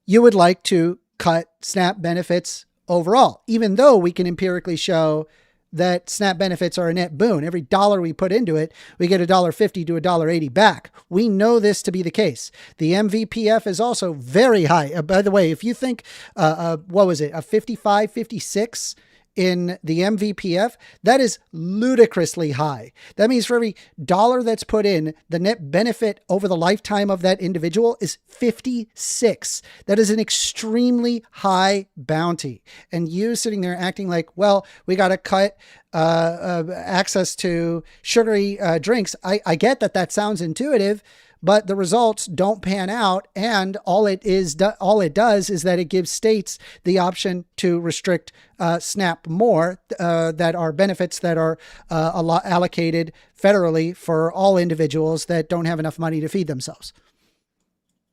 you would like to cut SNAP benefits overall, even though we can empirically show that SNAP benefits are a net boon. Every dollar we put into it, we get $1.50 to $1.80 back. We know this to be the case. The MVPF is also very high. By the way, if you think, what was it, a 55, 56 in the MVPF, that is ludicrously high. That means for every dollar that's put in, the net benefit over the lifetime of that individual is 56. That is an extremely high bounty. And you sitting there acting like, well, we got to cut access to sugary drinks. I get that that sounds intuitive, but the results don't pan out. And all it does is that it gives states the option to restrict SNAP more, that are benefits that are allocated federally for all individuals that don't have enough money to feed themselves.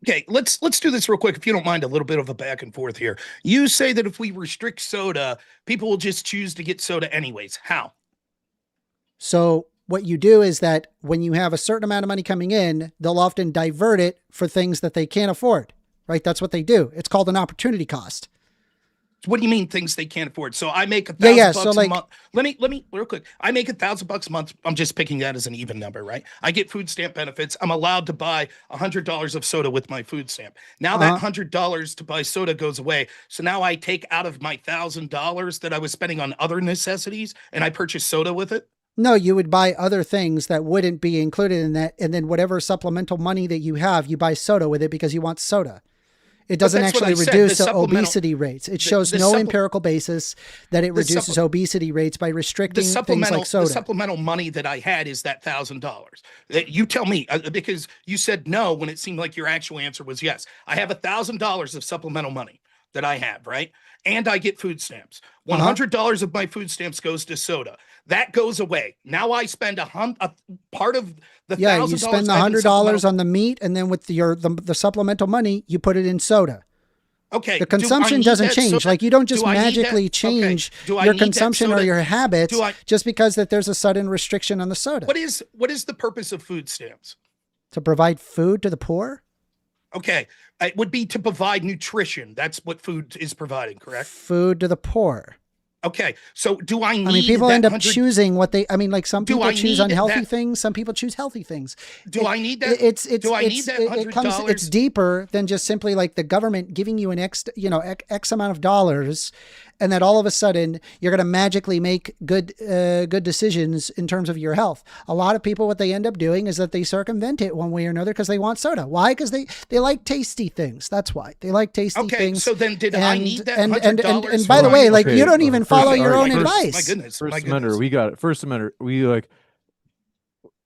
Okay, let's do this real quick, if you don't mind, a little bit of a back and forth here. You say that if we restrict soda, people will just choose to get soda anyways. How? So what you do is that when you have a certain amount of money coming in, they'll often divert it for things that they can't afford, right? That's what they do. It's called an opportunity cost. What do you mean things they can't afford? So I make $1,000 a month. Let me real quick. I make $1,000 a month. I'm just picking that as an even number, right? I get food stamp benefits. I'm allowed to buy $100 of soda with my food stamp. Now that $100 to buy soda goes away. So now I take out of my $1,000 that I was spending on other necessities and I purchase soda with it. No, you would buy other things that wouldn't be included in that. And then whatever supplemental money that you have, you buy soda with it because you want soda. It doesn't actually reduce obesity rates. It shows no empirical basis that it reduces obesity rates by restricting things like soda. The supplemental money that I had is that $1,000. You tell me, because you said no when it seemed like your actual answer was yes. I have $1,000 of supplemental money that I have, right? And I get food stamps. $100 of my food stamps goes to soda. That goes away. Now I spend a part of the $1,000. Yeah, you spend the $100 on the meat, and then with the supplemental money, you put it in soda. Okay. The consumption doesn't change. Like you don't just magically change your consumption or your habits just because that there's a sudden restriction on the soda. What is the purpose of food stamps? To provide food to the poor? Okay. It would be to provide nutrition. That's what food is providing, correct? Food to the poor. Okay, so do I need? I mean, people end up choosing what they. I mean, like some people choose unhealthy things, some people choose healthy things. Do I need that? Do I need that $100? It's deeper than just simply like the government giving you an X amount of dollars, and that all of a sudden you're going to magically make good decisions in terms of your health. A lot of people, what they end up doing is that they circumvent it one way or another because they want soda. Why? Because they like tasty things. That's why they like tasty things. So then, I need that $100? And by the way, like you don't even follow your own advice. My goodness. First Amender, we got it. First Amender, we get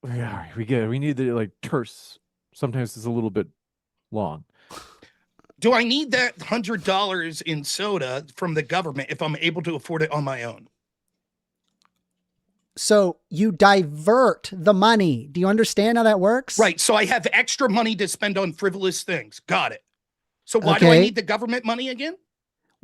it. We need the like terse. Sometimes it's a little bit long. Do I need that $100 in soda from the government if I'm able to afford it on my own? So you divert the money. Do you understand how that works? Right. So I have extra money to spend on frivolous things. Got it. So why do I need the government money again?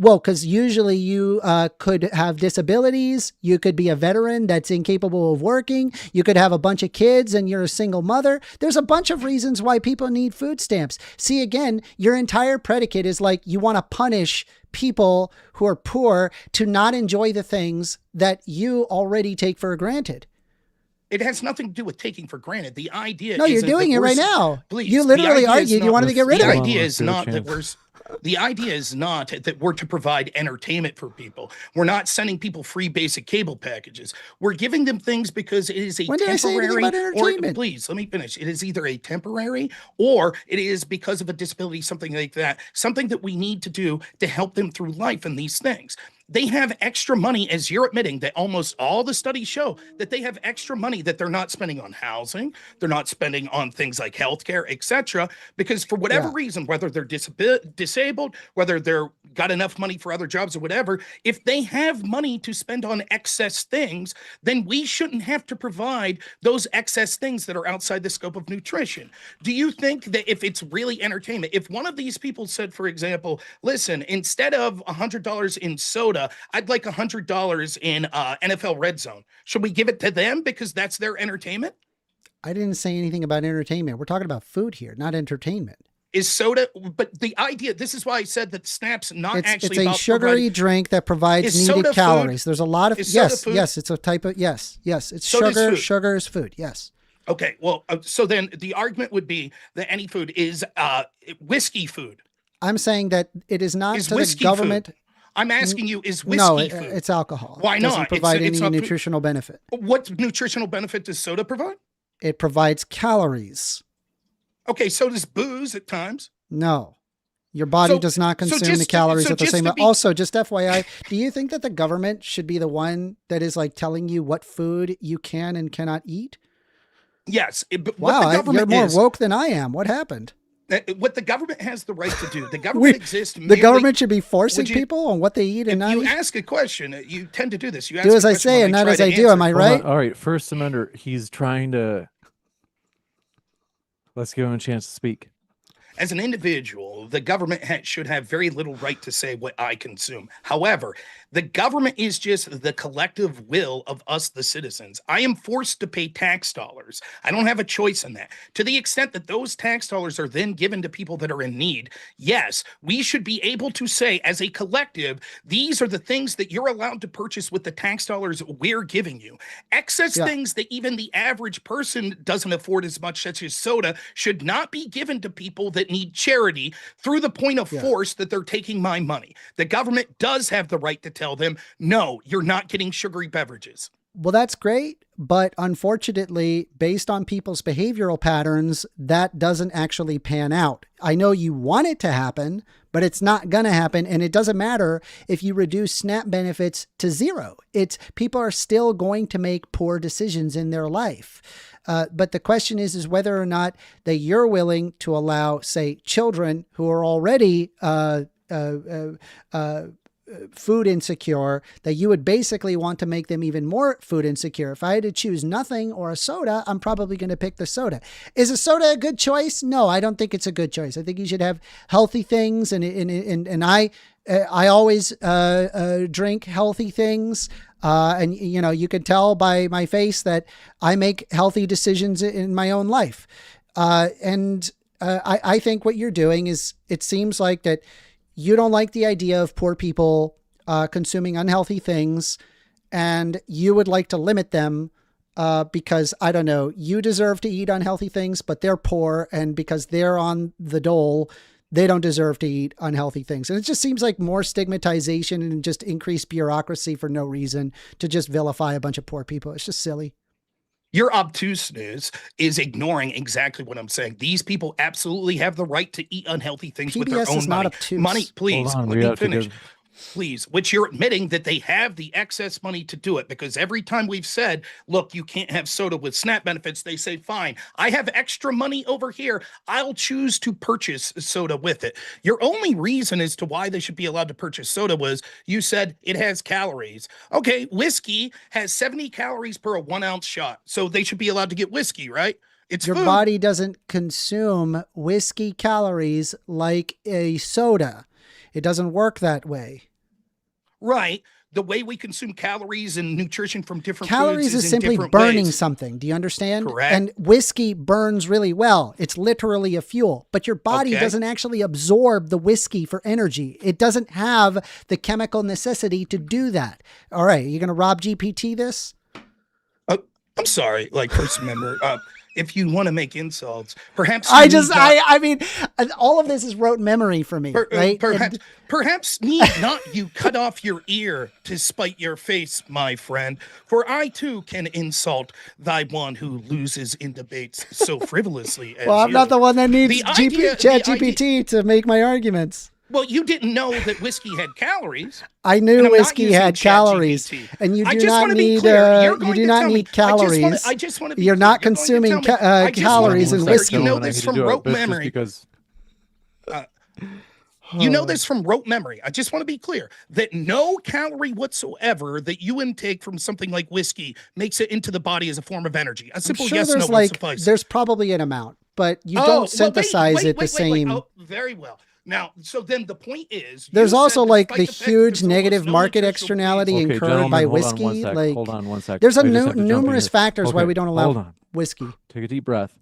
Well, because usually you could have disabilities. You could be a veteran that's incapable of working. You could have a bunch of kids and you're a single mother. There's a bunch of reasons why people need food stamps. See, again, your entire predicate is like you want to punish people who are poor to not enjoy the things that you already take for granted. It has nothing to do with taking for granted. The idea No, you're doing it right now. Please, you literally argued you wanted to get rid of it. The idea is not that the idea is not that we're to provide entertainment for people. We're not sending people free basic cable packages. We're giving them things because it is a When did I say anything about entertainment? Please, let me finish. It is either a temporary or it is because of a disability, something like that, something that we need to do to help them through life and these things. They have extra money, as you're admitting, that almost all the studies show that they have extra money that they're not spending on housing, they're not spending on things like healthcare, etc. Because for whatever reason, whether they're disabled, whether they're got enough money for other jobs or whatever, if they have money to spend on excess things, then we shouldn't have to provide those excess things that are outside the scope of nutrition. Do you think that if it's really entertainment, if one of these people said, for example, listen, instead of $100 in soda, I'd like $100 in NFL Red Zone. Should we give it to them because that's their entertainment? I didn't say anything about entertainment. We're talking about food here, not entertainment. Is soda, but the idea, this is why I said that Snap's not actually it's a sugary drink that provides needed calories. There's a lot of, yes, it's a type of, yes, it's sugar. Sugar is food, yes. Okay, well, so then the argument would be that any food is whiskey food. I'm saying that it is not to the government. Food? I'm asking you, is whiskey food? It's alcohol. Why not? It doesn't provide any nutritional benefit. What nutritional benefit does soda provide? It provides calories. Okay, so does booze at times. No. Your body does not consume the calories at the same time. Also, just FYI, do you think that the government should be the one that is like telling you what food you can and cannot eat? Yes. Wow, you're more woke than I am. What happened? What the government has the right to do. The government exists. The government should be forcing people on what they eat and not eat. You ask a question, you tend to do this. You ask do as I say and not as I do. Am I right? All right. 1stAmender, he's trying to. Let's give him a chance to speak. As an individual, the government should have very little right to say what I consume. However, the government is just the collective will of us, the citizens. I am forced to pay tax dollars. I don't have a choice in that. To the extent that those tax dollars are then given to people that are in need, yes, we should be able to say as a collective, these are the things that you're allowed to purchase with the tax dollars we're giving you. Excess things that even the average person doesn't afford as much, such as soda, should not be given to people that need charity through the point of force that they're taking my money. The government does have the right to tell them, no, you're not getting sugary beverages. Well, that's great. But unfortunately, based on people's behavioral patterns, that doesn't actually pan out. I know you want it to happen, but it's not going to happen. And it doesn't matter if you reduce SNAP benefits to zero. People are still going to make poor decisions in their life. But the question is whether or not that you're willing to allow, say, children who are already food insecure, that you would basically want to make them even more food insecure. If I had to choose nothing or a soda, I'm probably going to pick the soda. Is a soda a good choice? No, I don't think it's a good choice. I think you should have healthy things, and I always drink healthy things. And you know, you can tell by my face that I make healthy decisions in my own life. I think what you're doing is, it seems like that you don't like the idea of poor people consuming unhealthy things, and you would like to limit them because, I don't know, you deserve to eat unhealthy things, but they're poor, and because they're on the dole, they don't deserve to eat unhealthy things. And it just seems like more stigmatization and just increased bureaucracy for no reason to just vilify a bunch of poor people. It's just silly. Your obtuseness is ignoring exactly what I'm saying. These people absolutely have the right to eat unhealthy things with their own money. Money, please, let me finish. Please, which you're admitting that they have the excess money to do it, because every time we've said, look, you can't have soda with SNAP benefits, they say, fine, I have extra money over here, I'll choose to purchase soda with it. Your only reason as to why they should be allowed to purchase soda was you said it has calories. Okay, whiskey has 70 calories per a 1 ounce shot, so they should be allowed to get whiskey, right? It's your food. Body doesn't consume whiskey calories like a soda. It doesn't work that way. Right. The way we consume calories and nutrition from different Calories foods is simply in burning ways. something. Do you understand? Correct. And whiskey burns really well. It's literally a fuel, but your body Okay. doesn't actually absorb the whiskey for energy. It doesn't have the chemical necessity to do that. All right. You're going to rob GPT this? I'm sorry, like First Amendment. If you want to make insults, perhaps I mean, all of this is rote memory for me, right? Perhaps need not you cut off your ear to spite your face, my friend. For I too can insult thy one who loses in debates so frivolously. As well, I'm not the one that needs ChatGPT to make my arguments. Well, you didn't know that whiskey had calories. I knew whiskey had calories, and you do not need calories. You're not consuming calories in whiskey. You know this from rote memory. Because you know this from rote memory. I just want to be clear that no calorie whatsoever that you intake from something like whiskey makes it into the body as a form of energy. A simple yes, no will suffice. There's probably an amount, but you don't synthesize it the same. Oh, very well. Now, so then the point is, there's also like the huge negative market externality incurred by whiskey. Hold on one sec. There's numerous factors why we don't allow whiskey. Take a deep breath.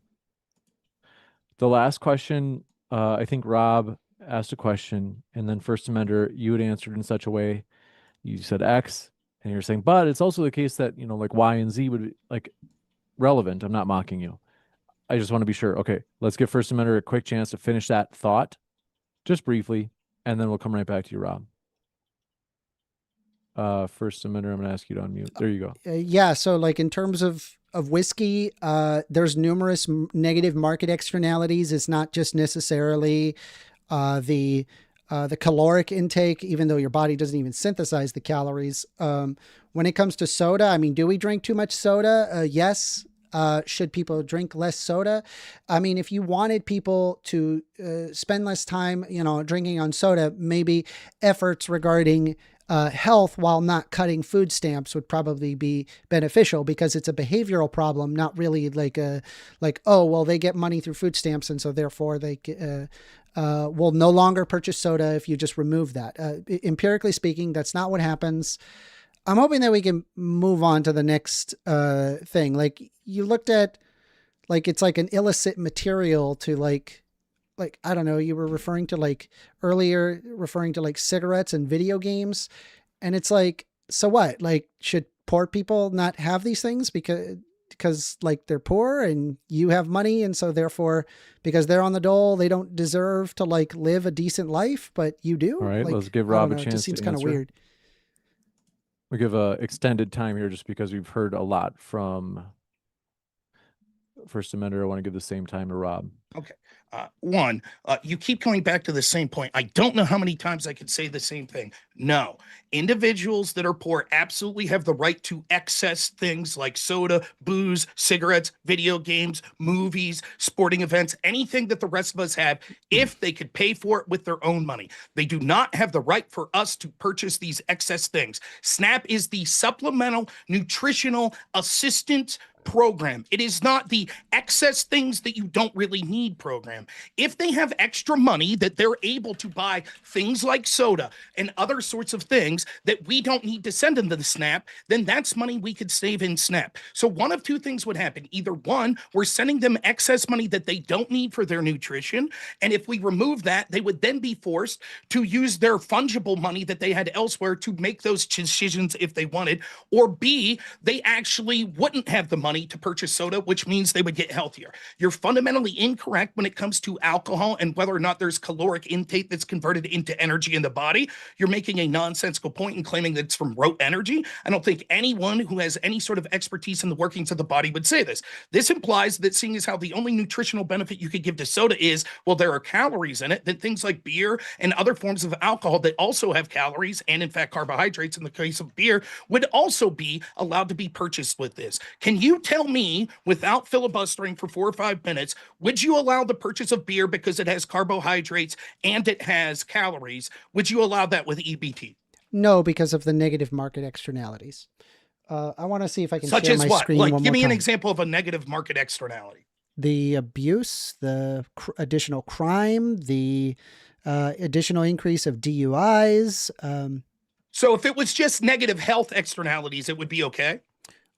The last question, I think Rob asked a question, and then First Amender, you had answered in such a way, you said X, and you're saying, but it's also the case that, you know, like Y and Z would be like relevant. I'm not mocking you. I just want to be sure. Okay, let's give First Amender a quick chance to finish that thought. Just briefly, and then we'll come right back to you, Rob. First Amender, I'm going to ask you to unmute. There you go. Yeah, so like in terms of whiskey, there's numerous negative market externalities. It's not just necessarily the caloric intake, even though your body doesn't even synthesize the calories. When it comes to soda, I mean, do we drink too much soda? Yes. Should people drink less soda? I mean, if you wanted people to spend less time, you know, drinking on soda, maybe efforts regarding health while not cutting food stamps would probably be beneficial, because it's a behavioral problem, not really like oh, well, they get money through food stamps, and so therefore they will no longer purchase soda if you just remove that. Empirically speaking, that's not what happens. I'm hoping that we can move on to the next thing. Like you looked at, like it's like an illicit material to like I don't know. You were referring to like earlier, referring to like cigarettes and video games, and it's like, so what? Like, should poor people not have these things because like they're poor and you have money, and so therefore because they're on the dole they don't deserve to like live a decent life, but you do? All right, like, let's give Rob a chance. It just seems kind of weird. We give a extended time here just because we've heard a lot from First Amender. I want to give the same time to Rob. Okay. You keep coming back to the same point. I don't know how many times I could say the same thing. No, individuals that are poor absolutely have the right to access things like soda, booze, cigarettes, video games, movies, sporting events, anything that the rest of us have, if they could pay for it with their own money. They do not have the right for us to purchase these excess things. SNAP is the supplemental nutritional assistance program. It is not the excess things that you don't really need program. If they have extra money that they're able to buy things like soda and other sorts of things that we don't need to send them to the SNAP, then that's money we could save in SNAP. So one of two things would happen. Either one, we're sending them excess money that they don't need for their nutrition. And if we remove that, they would then be forced to use their fungible money that they had elsewhere to make those decisions if they wanted. Or B, they actually wouldn't have the money to purchase soda, which means they would get healthier. You're fundamentally incorrect when it comes to alcohol and whether or not there's caloric intake that's converted into energy in the body. You're making a nonsensical point in claiming that it's from rote energy. I don't think anyone who has any sort of expertise in the workings of the body would say this. This implies that seeing as how the only nutritional benefit you could give to soda is, well, there are calories in it, that things like beer and other forms of alcohol that also have calories and in fact carbohydrates in the case of beer would also be allowed to be purchased with this. Can you tell me, without filibustering for 4 or 5 minutes, would you allow the purchase of beer because it has carbohydrates and it has calories? Would you allow that with EBT? No, because of the negative market externalities. I want to see if I can share my what? screen Like, one give more me time. an example of a negative market externality. The abuse, the additional crime, the additional increase of DUIs. So if it was just negative health externalities, it would be okay.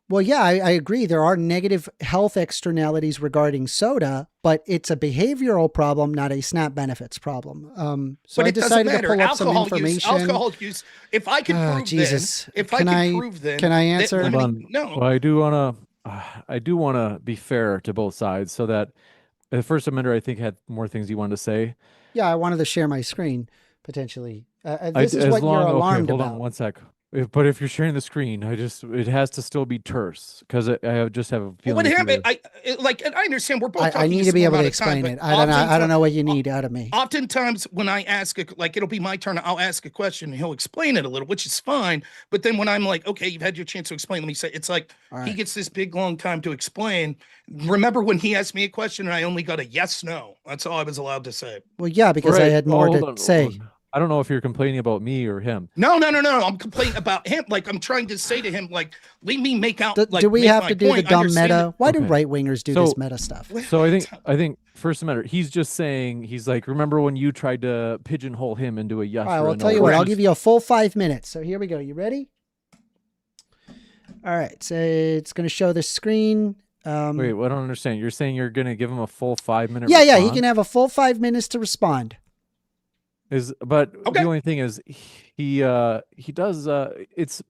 Well, yeah, I agree. There are negative health externalities regarding soda, but it's a behavioral problem, not a SNAP benefits problem. So But I it doesn't decided to matter. pull up some Alcohol use, information. alcohol use. If I can prove Jesus. then, if I can prove then, Can I that answer? Hold limiting- on. no. Well, I do want to be fair to both sides, so that the First Amender, I think, had more things he wanted to say. Yeah, I wanted to share my screen potentially. This is as what long, you're okay, alarmed hold about. on one sec. But if you're sharing the screen, it has to still be terse, because I just have a Well, feeling. what it's happened? either- And I understand we're both. I talking need a to be small able to amount of time, explain but it. I don't know what you need out of me. Oftentimes, when I ask, it'll be my turn. I'll ask a question, and he'll explain it a little, which is fine. But then when I'm like, okay, you've had your chance to explain, let me say, it's like All he right. gets this big long time to explain. Remember when he asked me a question and I only got a yes, no? That's all I was allowed to say. Well, yeah, because I Right. had more Hold to on, say. hold on. I don't know if you're complaining about me or him. No. I'm complaining about him. Like, I'm trying to say to him, like, leave me make out. Do we make have my to do the point. dumb Understand meta? Why do Okay. right wingers do So- this meta stuff? that- So I think First Amender, he's just saying, he's like, remember when you tried to pigeonhole him into a yes All right, or well, a I'll no? tell you what, I'll Which is- give you a full 5 minutes. So here we go. You ready? All right, so it's going to show the screen. Wait, well, I don't understand. You're saying you're gonna give him a full 5-minute? Yeah, he response? can have a full 5 minutes to respond. But Okay. the only thing is, he does. It's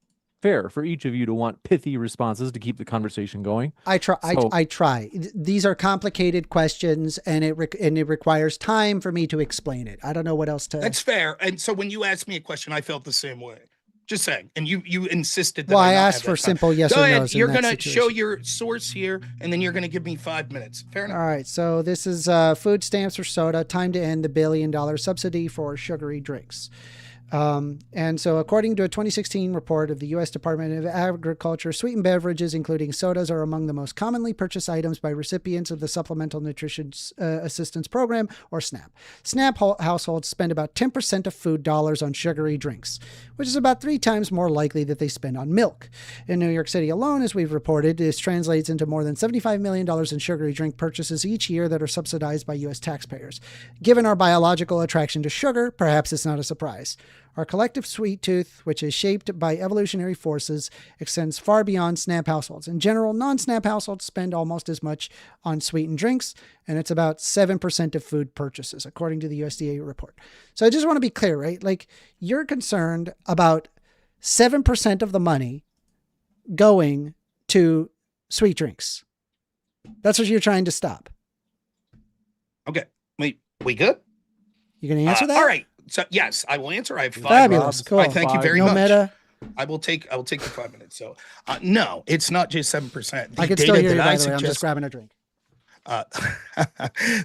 fair for each of you to want pithy responses to keep the conversation going. I try. So- I try. These are complicated questions, and it requires time for me to explain it. I don't know what else to. That's fair. And so when you asked me a question, I felt the same way. Just saying. And you insisted that well, I I not asked have for that time. simple yes Go or ahead. no's. You're in that going to show situation. your source here, and then you're going to give me 5 minutes. Fair enough. All right, so this is food stamps for soda. Time to end the $1 billion subsidy for sugary drinks. And so according to a 2016 report of the U.S. Department of Agriculture, sweetened beverages, including sodas, are among the most commonly purchased items by recipients of the Supplemental Nutrition Assistance Program, or SNAP. SNAP households spend about 10% of food dollars on sugary drinks, which is about 3 times more likely that they spend on milk. In New York City alone, as we've reported, this translates into more than $75 million in sugary drink purchases each year that are subsidized by U.S. taxpayers. Given our biological attraction to sugar, perhaps it's not a surprise. Our collective sweet tooth, which is shaped by evolutionary forces, extends far beyond SNAP households. In general, non-SNAP households spend almost as much on sweetened drinks, and it's about 7% of food purchases, according to the USDA report. So I just want to be clear, right? Like, you're concerned about 7% of the money going to sweet drinks. That's what you're trying to stop. Okay. We good? You going to answer that? All right. So yes, I will answer. I have 5 Fabulous. minutes. Cool. I thank you very No much. meta. I will take the 5 minutes. So no, it's not just 7%. I can still hear you, by the way. I'm just grabbing a drink.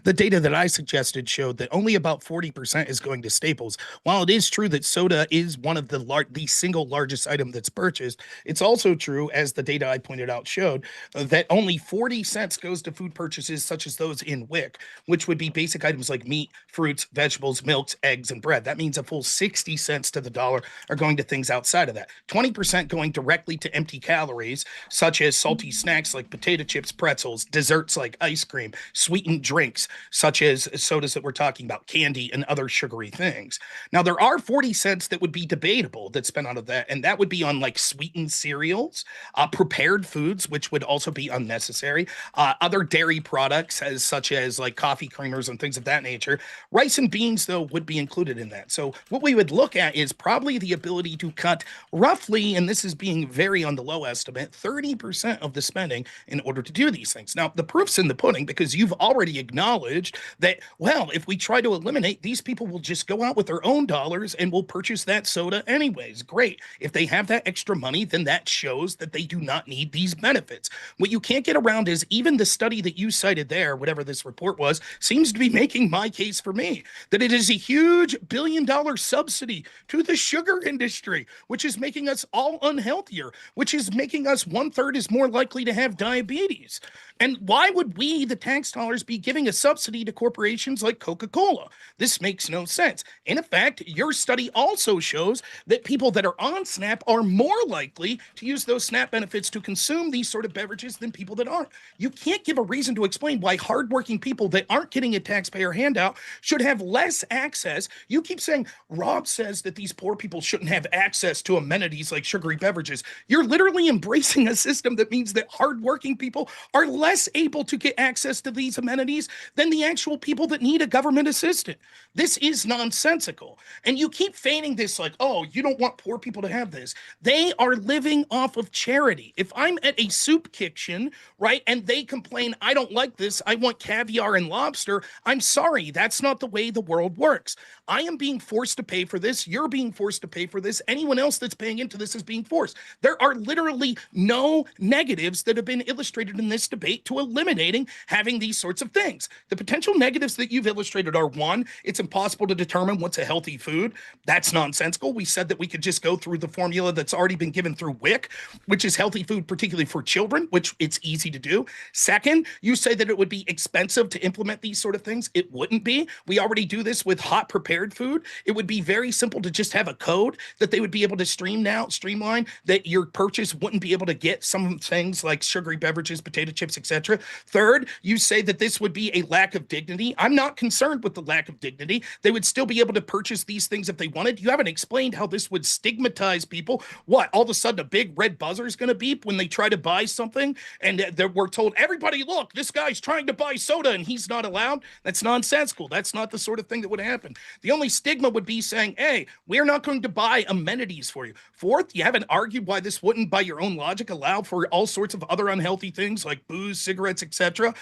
The data that I suggested showed that only about 40% is going to staples. While it is true that soda is one of the single largest item that's purchased, it's also true, as the data I pointed out showed, that only 40 cents goes to food purchases such as those in WIC, which would be basic items like meat, fruits, vegetables, milks, eggs, and bread. That means a full 60 cents to the dollar are going to things outside of that. 20% going directly to empty calories, such as salty snacks like potato chips, pretzels, desserts like ice cream, sweetened drinks such as sodas that we're talking about, candy, and other sugary things. Now, there are 40 cents that would be debatable that spent out of that, and that would be on like sweetened cereals, prepared foods, which would also be unnecessary, other dairy products such as like coffee creamers and things of that nature. Rice and beans, though, would be included in that. So what we would look at is probably the ability to cut roughly, and this is being very on the low estimate, 30% of the spending in order to do these things. Now, the proof's in the pudding, because you've already acknowledged that, well, if we try to eliminate, these people will just go out with their own dollars and will purchase that soda anyways. Great. If they have that extra money, then that shows that they do not need these benefits. What you can't get around is even the study that you cited there, whatever this report was, seems to be making my case for me, that it is a huge $1 billion subsidy to the sugar industry, which is making us all unhealthier, which is making us 1/3 is more likely to have diabetes. And why would we we, the tax dollars, be giving a subsidy to corporations like Coca-Cola? This makes no sense. In effect, your study also shows that people that are on SNAP are more likely to use those SNAP benefits to consume these sort of beverages than people that aren't. You can't give a reason to explain why hardworking people that aren't getting a taxpayer handout should have less access. You keep saying, Rob says that these poor people shouldn't have access to amenities like sugary beverages. You're literally embracing a system that means that hardworking people are less able to get access to these amenities than the actual people that need a government assistant. This is nonsensical. And you keep feigning this like, oh, you don't want poor people to have this. They are living off of charity. If I'm at a soup kitchen, right, and they complain, I don't like this, I want caviar and lobster, I'm sorry, that's not the way the world works. I am being forced to pay for this. You're being forced to pay for this. Anyone else that's paying into this is being forced. There are literally no negatives that have been illustrated in this debate to eliminating having these sorts of things. The potential negatives that you've illustrated are, one, it's impossible to determine what's a healthy food. That's nonsensical. We said that we could just go through the formula that's already been given through WIC, which is healthy food, particularly for children, which it's easy to do. Second, you say that it would be expensive to implement these sort of things. It wouldn't be. We already do this with hot prepared food. It would be very simple to just have a code that they would be able to streamline, that your purchase wouldn't be able to get some things like sugary beverages, potato chips, etc. Third, you say that this would be a lack of dignity. I'm not concerned with the lack of dignity. They would still be able to purchase these things if they wanted. You haven't explained how this would stigmatize people. What, all of a sudden a big red buzzer is going to beep when they try to buy something and we're told, everybody, look, this guy's trying to buy soda and he's not allowed? That's nonsensical. That's not the sort of thing that would happen. The only stigma would be saying, hey, we're not going to buy amenities for you. Fourth, you haven't argued why this wouldn't, by your own logic, allow for all sorts of other unhealthy things like booze, cigarettes, etc.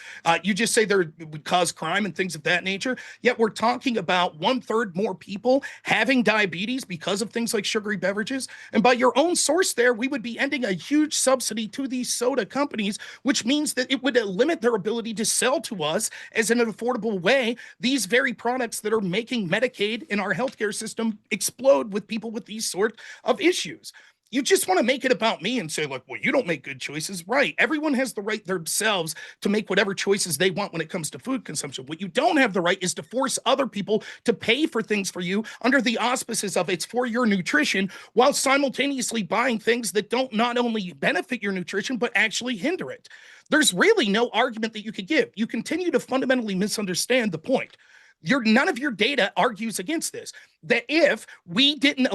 You just say it would cause crime and things of that nature. Yet we're talking about 1/3 more people having diabetes because of things like sugary beverages. And by your own source there, we would be ending a huge subsidy to these soda companies, which means that it would limit their ability to sell to us as an affordable way these very products that are making Medicaid in our healthcare system explode with people with these sort of issues. You just want to make it about me and say, like, well, you don't make good choices. Right. Everyone has the right themselves to make whatever choices they want when it comes to food consumption. What you don't have the right is to force other people to pay for things for you under the auspices of it's for your nutrition, while simultaneously buying things that don't not only benefit your nutrition, but actually hinder it. There's really no argument that you could give. You continue to fundamentally misunderstand the point. None of your data argues against this. That if we didn't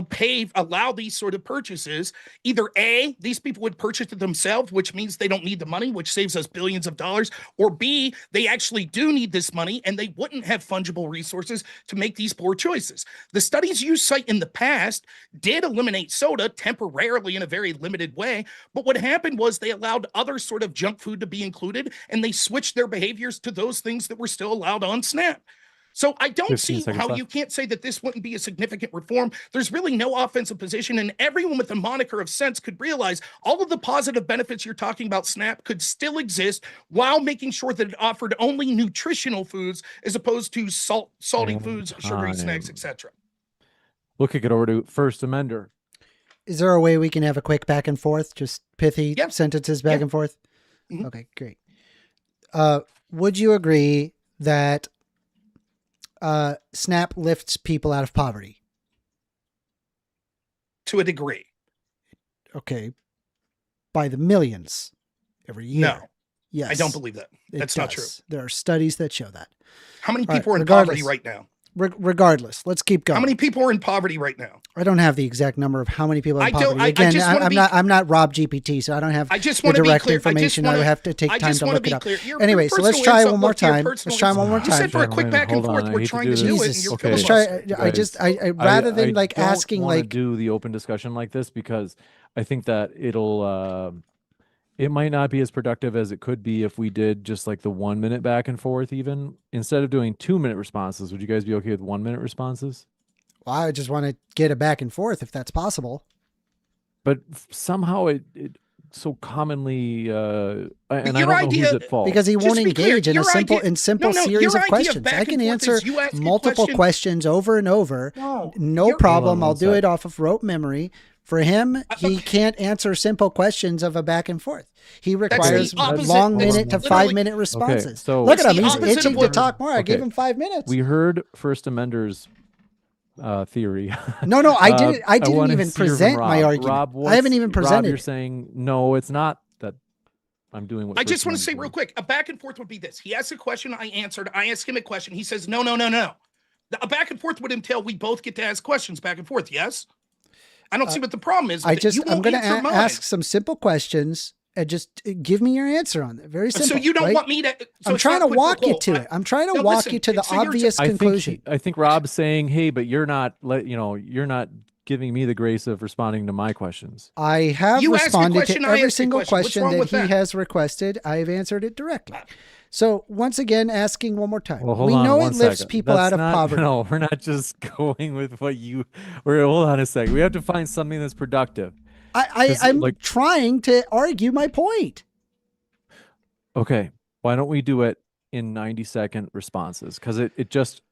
allow these sort of purchases, either A, these people would purchase it themselves, which means they don't need the money, which saves us billions of dollars, or B, they actually do need this money and they wouldn't have fungible resources to make these poor choices. The studies you cite in the past did eliminate soda temporarily in a very limited way, but what happened was they allowed other sort of junk food to be included and they switched their behaviors to those things that were still allowed on SNAP. So I don't see how you can't say that this wouldn't be a significant reform. There's really no offensive position, and everyone with a moniker of sense could realize all of the positive benefits you're talking about SNAP could still exist while making sure that it offered only nutritional foods as opposed to salty foods, sugary snacks, etc. We'll kick it over to 1stAmender. Is there a way we can have a quick back and forth, just pithy sentences back and forth? Mm-hmm. Okay, great. Would you agree that SNAP lifts people out of poverty? To a degree. Okay. By the millions every year. No. Yes. I don't believe that. That's not true. There are studies that show that. How many people are in poverty right now? Regardless, let's keep going. How many people are in poverty right now? I don't have the exact number of how many people are in poverty. Again, I'm not Rob GPT, so I don't have the direct information. I would have to take time to look it up. Anyway, so let's try one more time. Let's try one more time. You said for a quick back and forth, we're trying to do it. Let's try. I rather than like asking like do the open discussion like this, because I think that it might not be as productive as it could be if we did just like the 1 minute back and forth. Even instead of doing 2 minute responses, would you guys be okay with 1 minute responses? Well, I just want to get a back and forth if that's possible. But somehow it so commonly, and I don't know who's at fault. Because he won't engage in a simple series of questions. I can answer multiple questions over and over. No problem. I'll do it off of rote memory For him, he Okay. can't answer simple questions of a back and forth. He the requires opposite- long that's minute to literally- 5 minute responses. so- Look at It's him. the He's opposite of itching to what- talk more. I gave Okay. him 5 minutes. We heard First Amender's theory. No, I didn't. I didn't wanna even hear from present my Rob. argument. Rob, I haven't even Rob, presented. you're it. saying no, it's not that I'm doing what I just First want to say Amendment real is. quick, a back and forth would be this. He asks a question, I answered. I ask him a question. He says, no. A back and forth would entail we both get to ask questions back and forth. Yes. I don't see what the problem is. I'm going to answer mine. ask some simple questions and just give me your answer on it. Very simple. So you don't right? want me to. So I'm it's trying not to quid pro walk you quo. to it. I'm trying to No, walk listen, you to the so you're obvious conclusion. I think Rob's saying, hey, but you're not you're not giving me the grace of responding to my questions. I have You ask a responded question, to I every ask a single question. What's question wrong that with he that? has requested. I have answered it directly. So once again, asking one more time. Well, hold we on know one it lifts second. people That's out of not- poverty. No, we're not just going with what you. Hold on a second. We have to find something that's productive. I'm like- trying to argue my point. Okay, why don't we do it in 90-second responses? Because it just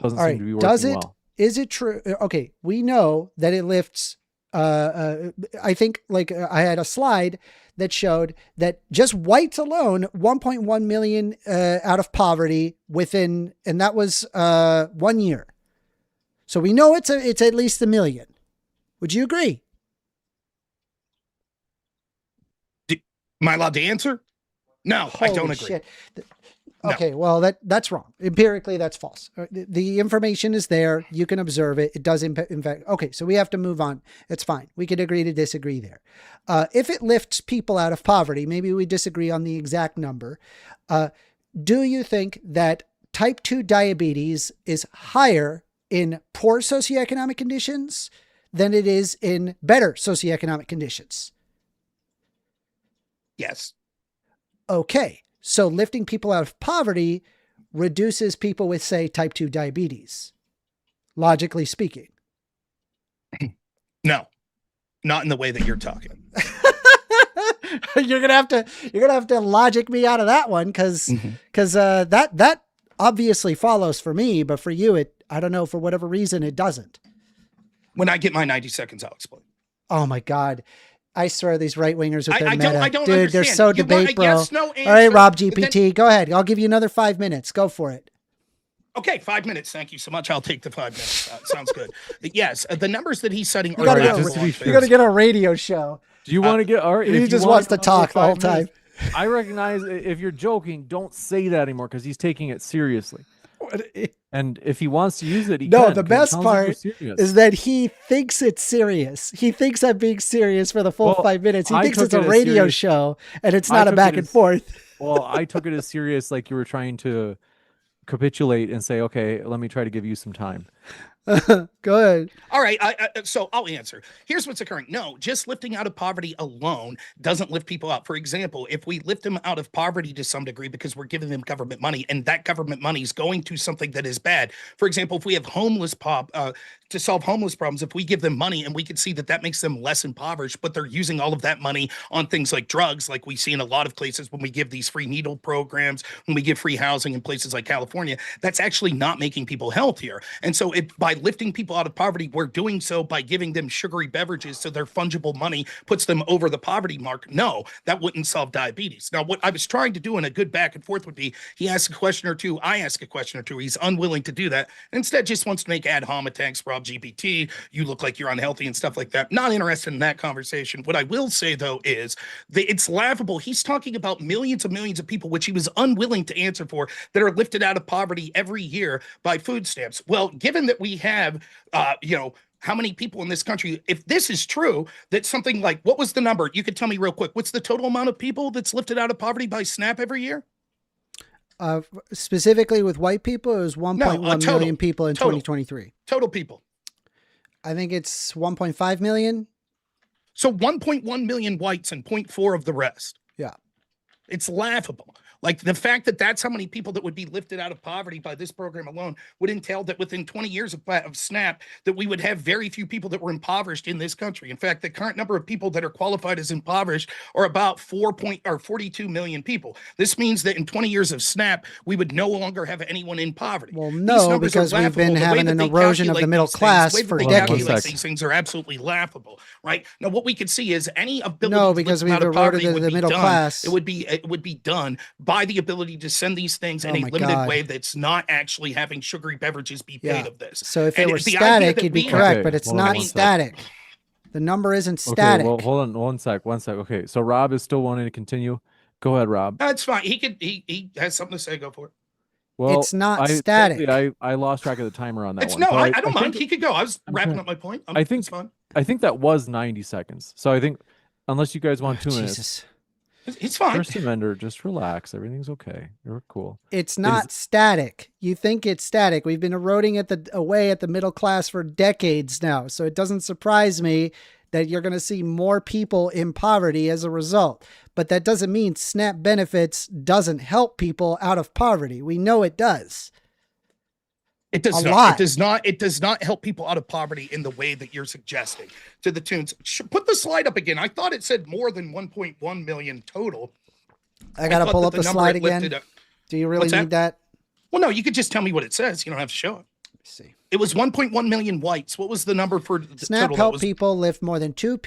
doesn't All seem right. to be working Does it? well. Is it true? Okay, we know that it lifts. I think I had a slide that showed that just whites alone, 1.1 million out of poverty within, and that was 1 year. So we know it's at least 1 million. Would you agree? Am I allowed to answer? No, I don't Holy agree. shit. No. Okay, well that's wrong. Empirically, that's false. The information is there. You can observe it. It does in fact. Okay, so we have to move on. It's fine. We could agree to disagree there. If it lifts people out of poverty, maybe we disagree on the exact number. Do you think that type 2 diabetes is higher in poor socioeconomic conditions than it is in better socioeconomic conditions? Yes. Okay. So lifting people out of poverty reduces people with, say, type 2 diabetes, logically speaking. No, not in the way that you're talking. You're gonna have to logic me out of that one because that obviously follows for me, but for you, I don't know, for whatever reason it doesn't. When I get my 90 seconds, I'll explain. Oh my God. I swear these right wingers with their I meta. don't Dude, they're understand. so You want debate, a bro. yes, no All right, answer, Rob but then- GPT, go ahead. I'll give you another 5 minutes. Go for it. Okay, 5 minutes. Thank you so much. I'll take the 5 minutes. Sounds good. Yes, the numbers that he's setting You gotta are go. just to be actual sure. You got to get a radio show. Do you want to get? All right, He if you just want wants to another talk the whole 5 time. minutes, I recognize if you're joking, don't say that anymore because he's taking it seriously. And if he wants to use it, he No, can, the 'cause it best sounds like you're part serious. is that he thinks it's serious. He thinks I'm being serious for the full Well, 5 minutes. He I thinks took it's a it as radio serious. show and it's I not a took back it and as- forth. Well, I took it as serious, like you were trying to capitulate and say, okay, let me try to give you some time. Go ahead. All right, so I'll answer. Here's what's occurring. No, just lifting out of poverty alone doesn't lift people out. For example, if we lift them out of poverty to some degree because we're giving them government money and that government money is going to something that is bad. For example, if we have to solve homeless problems, if we give them money and we can see that that makes them less impoverished, but they're using all of that money on things like drugs, like we see in a lot of places when we give these free needle programs, when we give free housing in places like California, that's actually not making people healthier. And so by lifting people out of poverty, we're doing so by giving them sugary beverages so their fungible money puts them over the poverty mark. No, that wouldn't solve diabetes. Now, what I was trying to do in a good back and forth would be he asks a question or two, I ask a question or two. He's unwilling to do that. Instead, just wants to make ad hom attacks, Rob GPT. You look like you're unhealthy and stuff like that. Not interested in that conversation. What I will say, though, is that it's laughable. He's talking about millions of people, which he was unwilling to answer for, that are lifted out of poverty every year by food stamps. Well, given that we have, how many people in this country, if this is true, that something like, what was the number? You could tell me real quick. What's the total amount of people that's lifted out of poverty by SNAP every year? Specifically with white people, it was 1.1 total. million people in Total. 2023. Total people. I think it's 1.5 million. So 1.1 million whites and 0.4 of the rest. Yeah. It's laughable. Like the fact that that's how many people that would be lifted out of poverty by this program alone would entail that within 20 years of SNAP, that we would have very few people that were impoverished in this country. In fact, the current number of people that are qualified as impoverished are about 42 million people. This means that in 20 years of SNAP, we would no longer have anyone in poverty. Well, no, because we've been having an erosion of the middle class for decades. These things are absolutely laughable, right? Now, what we could see is any ability no, because we've eroded the middle class. It would be done by the ability to send these things in a limited way that's not actually having sugary beverages be paid of this. So if it were static, you'd be correct, but it's not static. The number isn't static. Okay, well, hold on one sec. Okay, so Rob is still wanting to continue. Go ahead, Rob. That's fine. He has something to say. Go for it. Well, it's not static. I lost track of the timer on that one. No, so I don't mind. He could go. I was wrapping up my point. I think that was 90 seconds. So I think, unless you guys want 2 minutes. It's fine. 1stAmender, just relax. Everything's okay. You're cool. It's not static. You think it's static. We've been eroding away at the middle class for decades now. So it doesn't surprise me that you're going to see more people in poverty as a result. But that doesn't mean SNAP benefits doesn't help people out of poverty. We know it does. It does not. It does not. It does not help people out of poverty in the way that you're suggesting. To the tunes. Put the slide up again. I thought it said more than 1.1 million total. I got to pull up the slide again. Do you really need that? Well, no. You could just tell me what it says. You don't have to show it. Let's see. It was 1.1 million whites. What was the number for the SNAP total? helped people lift more than 2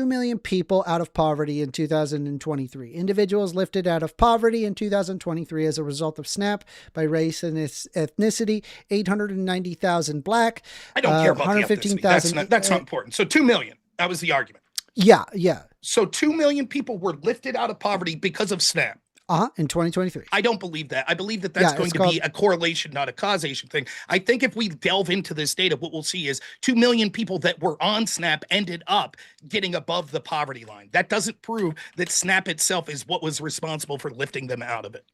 million people out of poverty in 2023. Individuals lifted out of poverty in 2023 as a result of SNAP by race and ethnicity. 890,000 Black. I don't care about 115,000. That's not important. So 2 million. That was the argument. Yeah. So 2 million people were lifted out of poverty because of SNAP. In 2023. I don't believe that. I believe that that's going to be a correlation, not a causation thing. I think if we delve into this data, what we'll see is 2 million people that were on SNAP ended up getting above the poverty line. That doesn't prove that SNAP itself is what was responsible for lifting them out of it.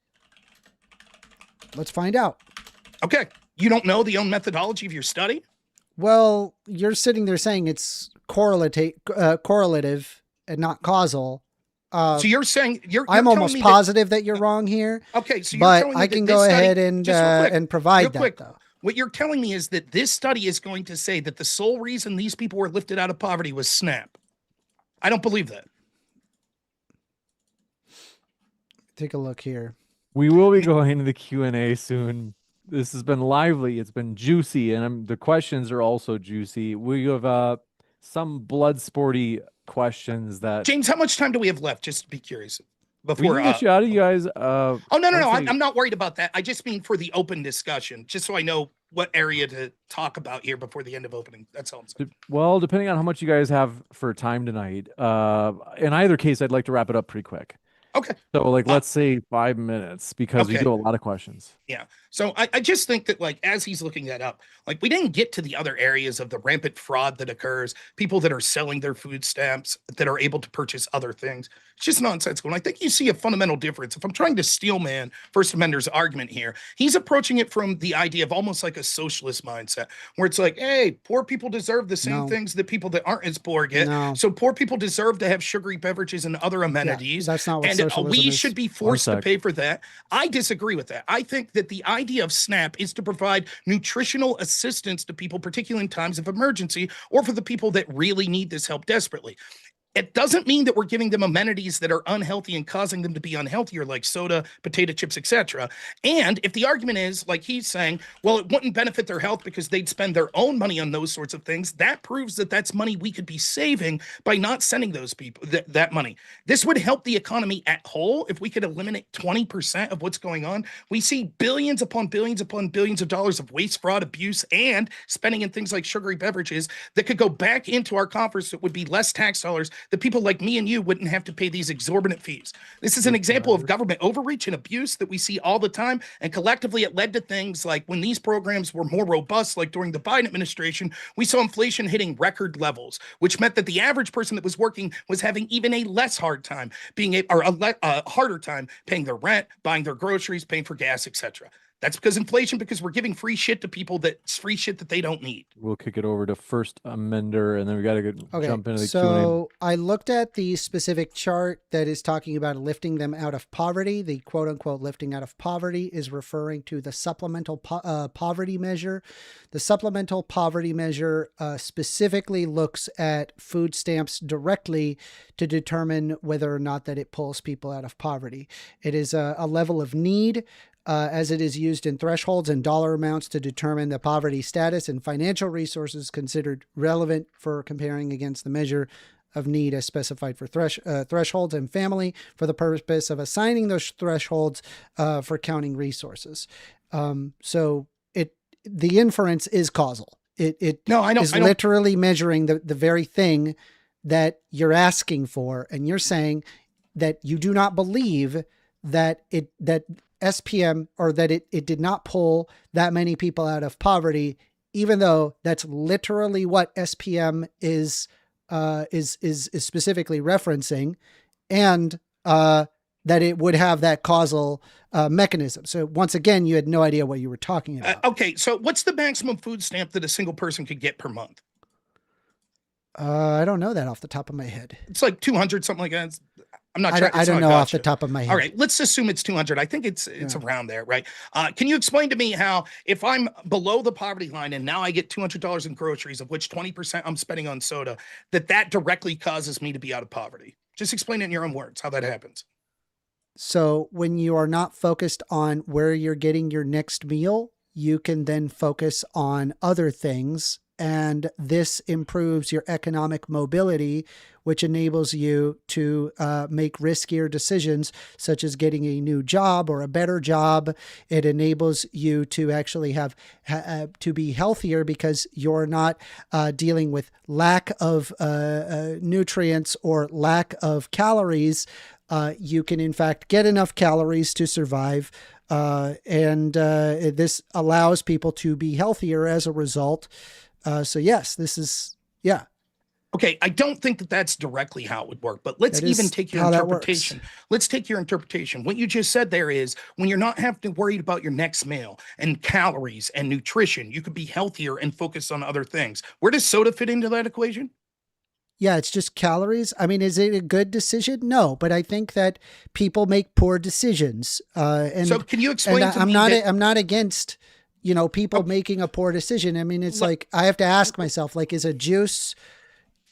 Let's find out. Okay. You don't know the own methodology of your study? Well, you're sitting there saying it's correlative and not causal. So you're saying I'm almost positive that you're wrong here. Okay, so but I can go ahead and provide that though. What you're telling me is that this study is going to say that the sole reason these people were lifted out of poverty was SNAP. I don't believe that. Take a look here. We will be going into the Q&A soon. This has been lively. It's been juicy, and the questions are also juicy. We have some blood sporty questions that James, how much time do we have left? Just to be curious. Before we can get you out of you guys. No. I'm not worried about that. I just mean for the open discussion, just so I know what area to talk about here before the end of opening. That's all I'm saying. Well, depending on how much you guys have for time tonight, in either case, I'd like to wrap it up pretty quick. Okay. So let's say 5 minutes because we do a lot of questions. Yeah. So I just think that as he's looking that up, we didn't get to the other areas of the rampant fraud that occurs, people that are selling their food stamps that are able to purchase other things. It's just nonsensical. And I think you see a fundamental difference. If I'm trying to steelman 1stAmender's argument here, he's approaching it from the idea of almost like a socialist mindset where it's like, hey, poor people deserve the same things that people that aren't as poor get. No. So poor people deserve to have sugary beverages and other amenities. Yeah, that's not what socialism we is. should be forced to pay for that. I disagree with that. I think that the idea of SNAP is to provide nutritional assistance to people, particularly in times of emergency, or for the people that really need this help desperately. It doesn't mean that we're giving them amenities that are unhealthy and causing them to be unhealthier, like soda, potato chips, etc. And if the argument is, like he's saying, well, it wouldn't benefit their health because they'd spend their own money on those sorts of things, that proves that that's money we could be saving by not sending those people that money. This would help the economy at whole if we could eliminate 20% of what's going on. We see billions upon billions upon billions of dollars of waste, fraud, abuse, and spending in things like sugary beverages that could go back into our coffers that would be less tax dollars. The people like me and you wouldn't have to pay these exorbitant fees. This is an example of government overreach and abuse that we see all the time. And collectively, it led to things like when these programs were more robust, like during the Biden administration, we saw inflation hitting record levels, which meant that the average person that was working was having even a harder time paying their rent, buying their groceries, paying for gas, etc. That's because inflation, because we're giving free shit to people that's free shit that they don't need. We'll kick it over to 1stAmender, and then we got to Okay, jump into the so I looked at the specific chart that is talking about lifting them out of poverty. The quote-unquote lifting out of poverty is referring to the supplemental poverty measure. The supplemental poverty measure specifically looks at food stamps directly to determine whether or not that it pulls people out of poverty. It is a level of need, as it is used in thresholds and dollar amounts to determine the poverty status and financial resources considered relevant for comparing against the measure of need as specified for thresholds and family for the purpose of assigning those thresholds for counting resources. So the inference is causal. It is literally measuring the very thing that you're asking for, and you're saying that you do not believe that SPM, or that it did not pull that many people out of poverty, even though that's literally what SPM is specifically referencing, and that it would have that causal mechanism. So once again, you had no idea what you were talking about. Okay, so what's the maximum food stamp that a single person could get per month? I don't know that off the top of my head. It's like 200, something like that. I'm not sure. I don't know off the top of my head. All right, let's assume it's 200. I think it's around there, right? Can you explain to me how, if I'm below the poverty line and now I get $200 in groceries, of which 20% I'm spending on soda, that directly causes me to be out of poverty? Just explain it in your own words, how that happens. So when you are not focused on where you're getting your next meal, you can then focus on other things. And this improves your economic mobility, which enables you to make riskier decisions, such as getting a new job or a better job. It enables you to actually have to be healthier, because you're not dealing with lack of nutrients or lack of calories. You can, in fact, get enough calories to survive. And this allows people to be healthier as a result. So yes, this is, yeah. Okay, I don't think that's directly how it would work, but let's even take your interpretation. Let's take your interpretation. What you just said there is, when you're not having to worry about your next meal and calories and nutrition, you could be healthier and focus on other things. Where does soda fit into that equation? Yeah, it's just calories. I mean, is it a good decision? No, but I think that people make poor decisions. And so can you explain to me I'm not against, people making a poor decision. I mean, it's like, I have to ask myself, like, is a juice,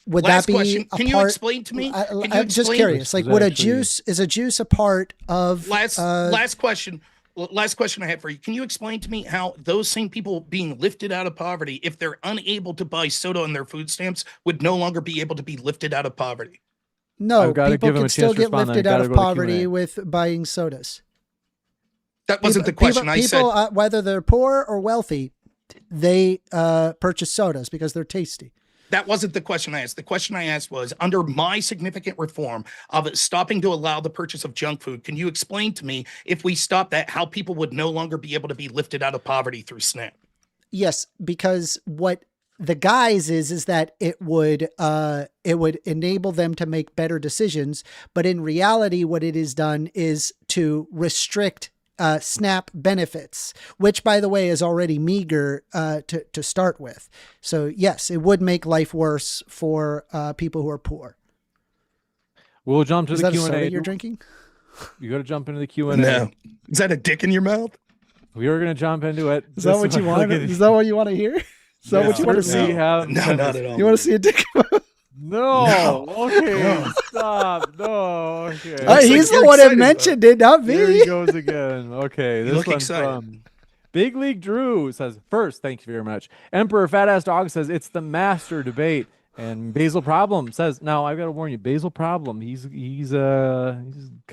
would that be question. a Can part? you explain to me? I'm just curious, like, is a juice a part of last question I have for you. Can you explain to me how those same people being lifted out of poverty, if they're unable to buy soda on their food stamps, would no longer be able to be lifted out of poverty? No, people can still get lifted out of poverty with buying sodas. That wasn't the question. I said, whether they're poor or wealthy, they purchase sodas because they're tasty. That wasn't the question I asked. The question I asked was, under my significant reform of stopping to allow the purchase of junk food, can you explain to me, if we stop that, how people would no longer be able to be lifted out of poverty through SNAP? Yes, because what the guise is that it would enable them to make better decisions. But in reality, what it has done is to restrict SNAP benefits, which, by the way, is already meager to start with. So yes, it would make life worse for people who are poor. We'll jump to the Q&A. Soda you're drinking? You got to jump into the Q&A. No. Is that a dick in your mouth? We are going to jump into it. Is that what you want? Is that what you want to hear? Is that what you want to see? No, not at all. You want to see a dick? No. Okay. No. Stop. No. Okay. He's the one that mentioned it, not me. Here he goes again. Okay. This one's excited. from Big League Drew says, first, thank you very much. Emperor Fat Ass Dog says, it's the master debate. And Basil Problem says, now I've got to warn you, Basil Problem, he's kind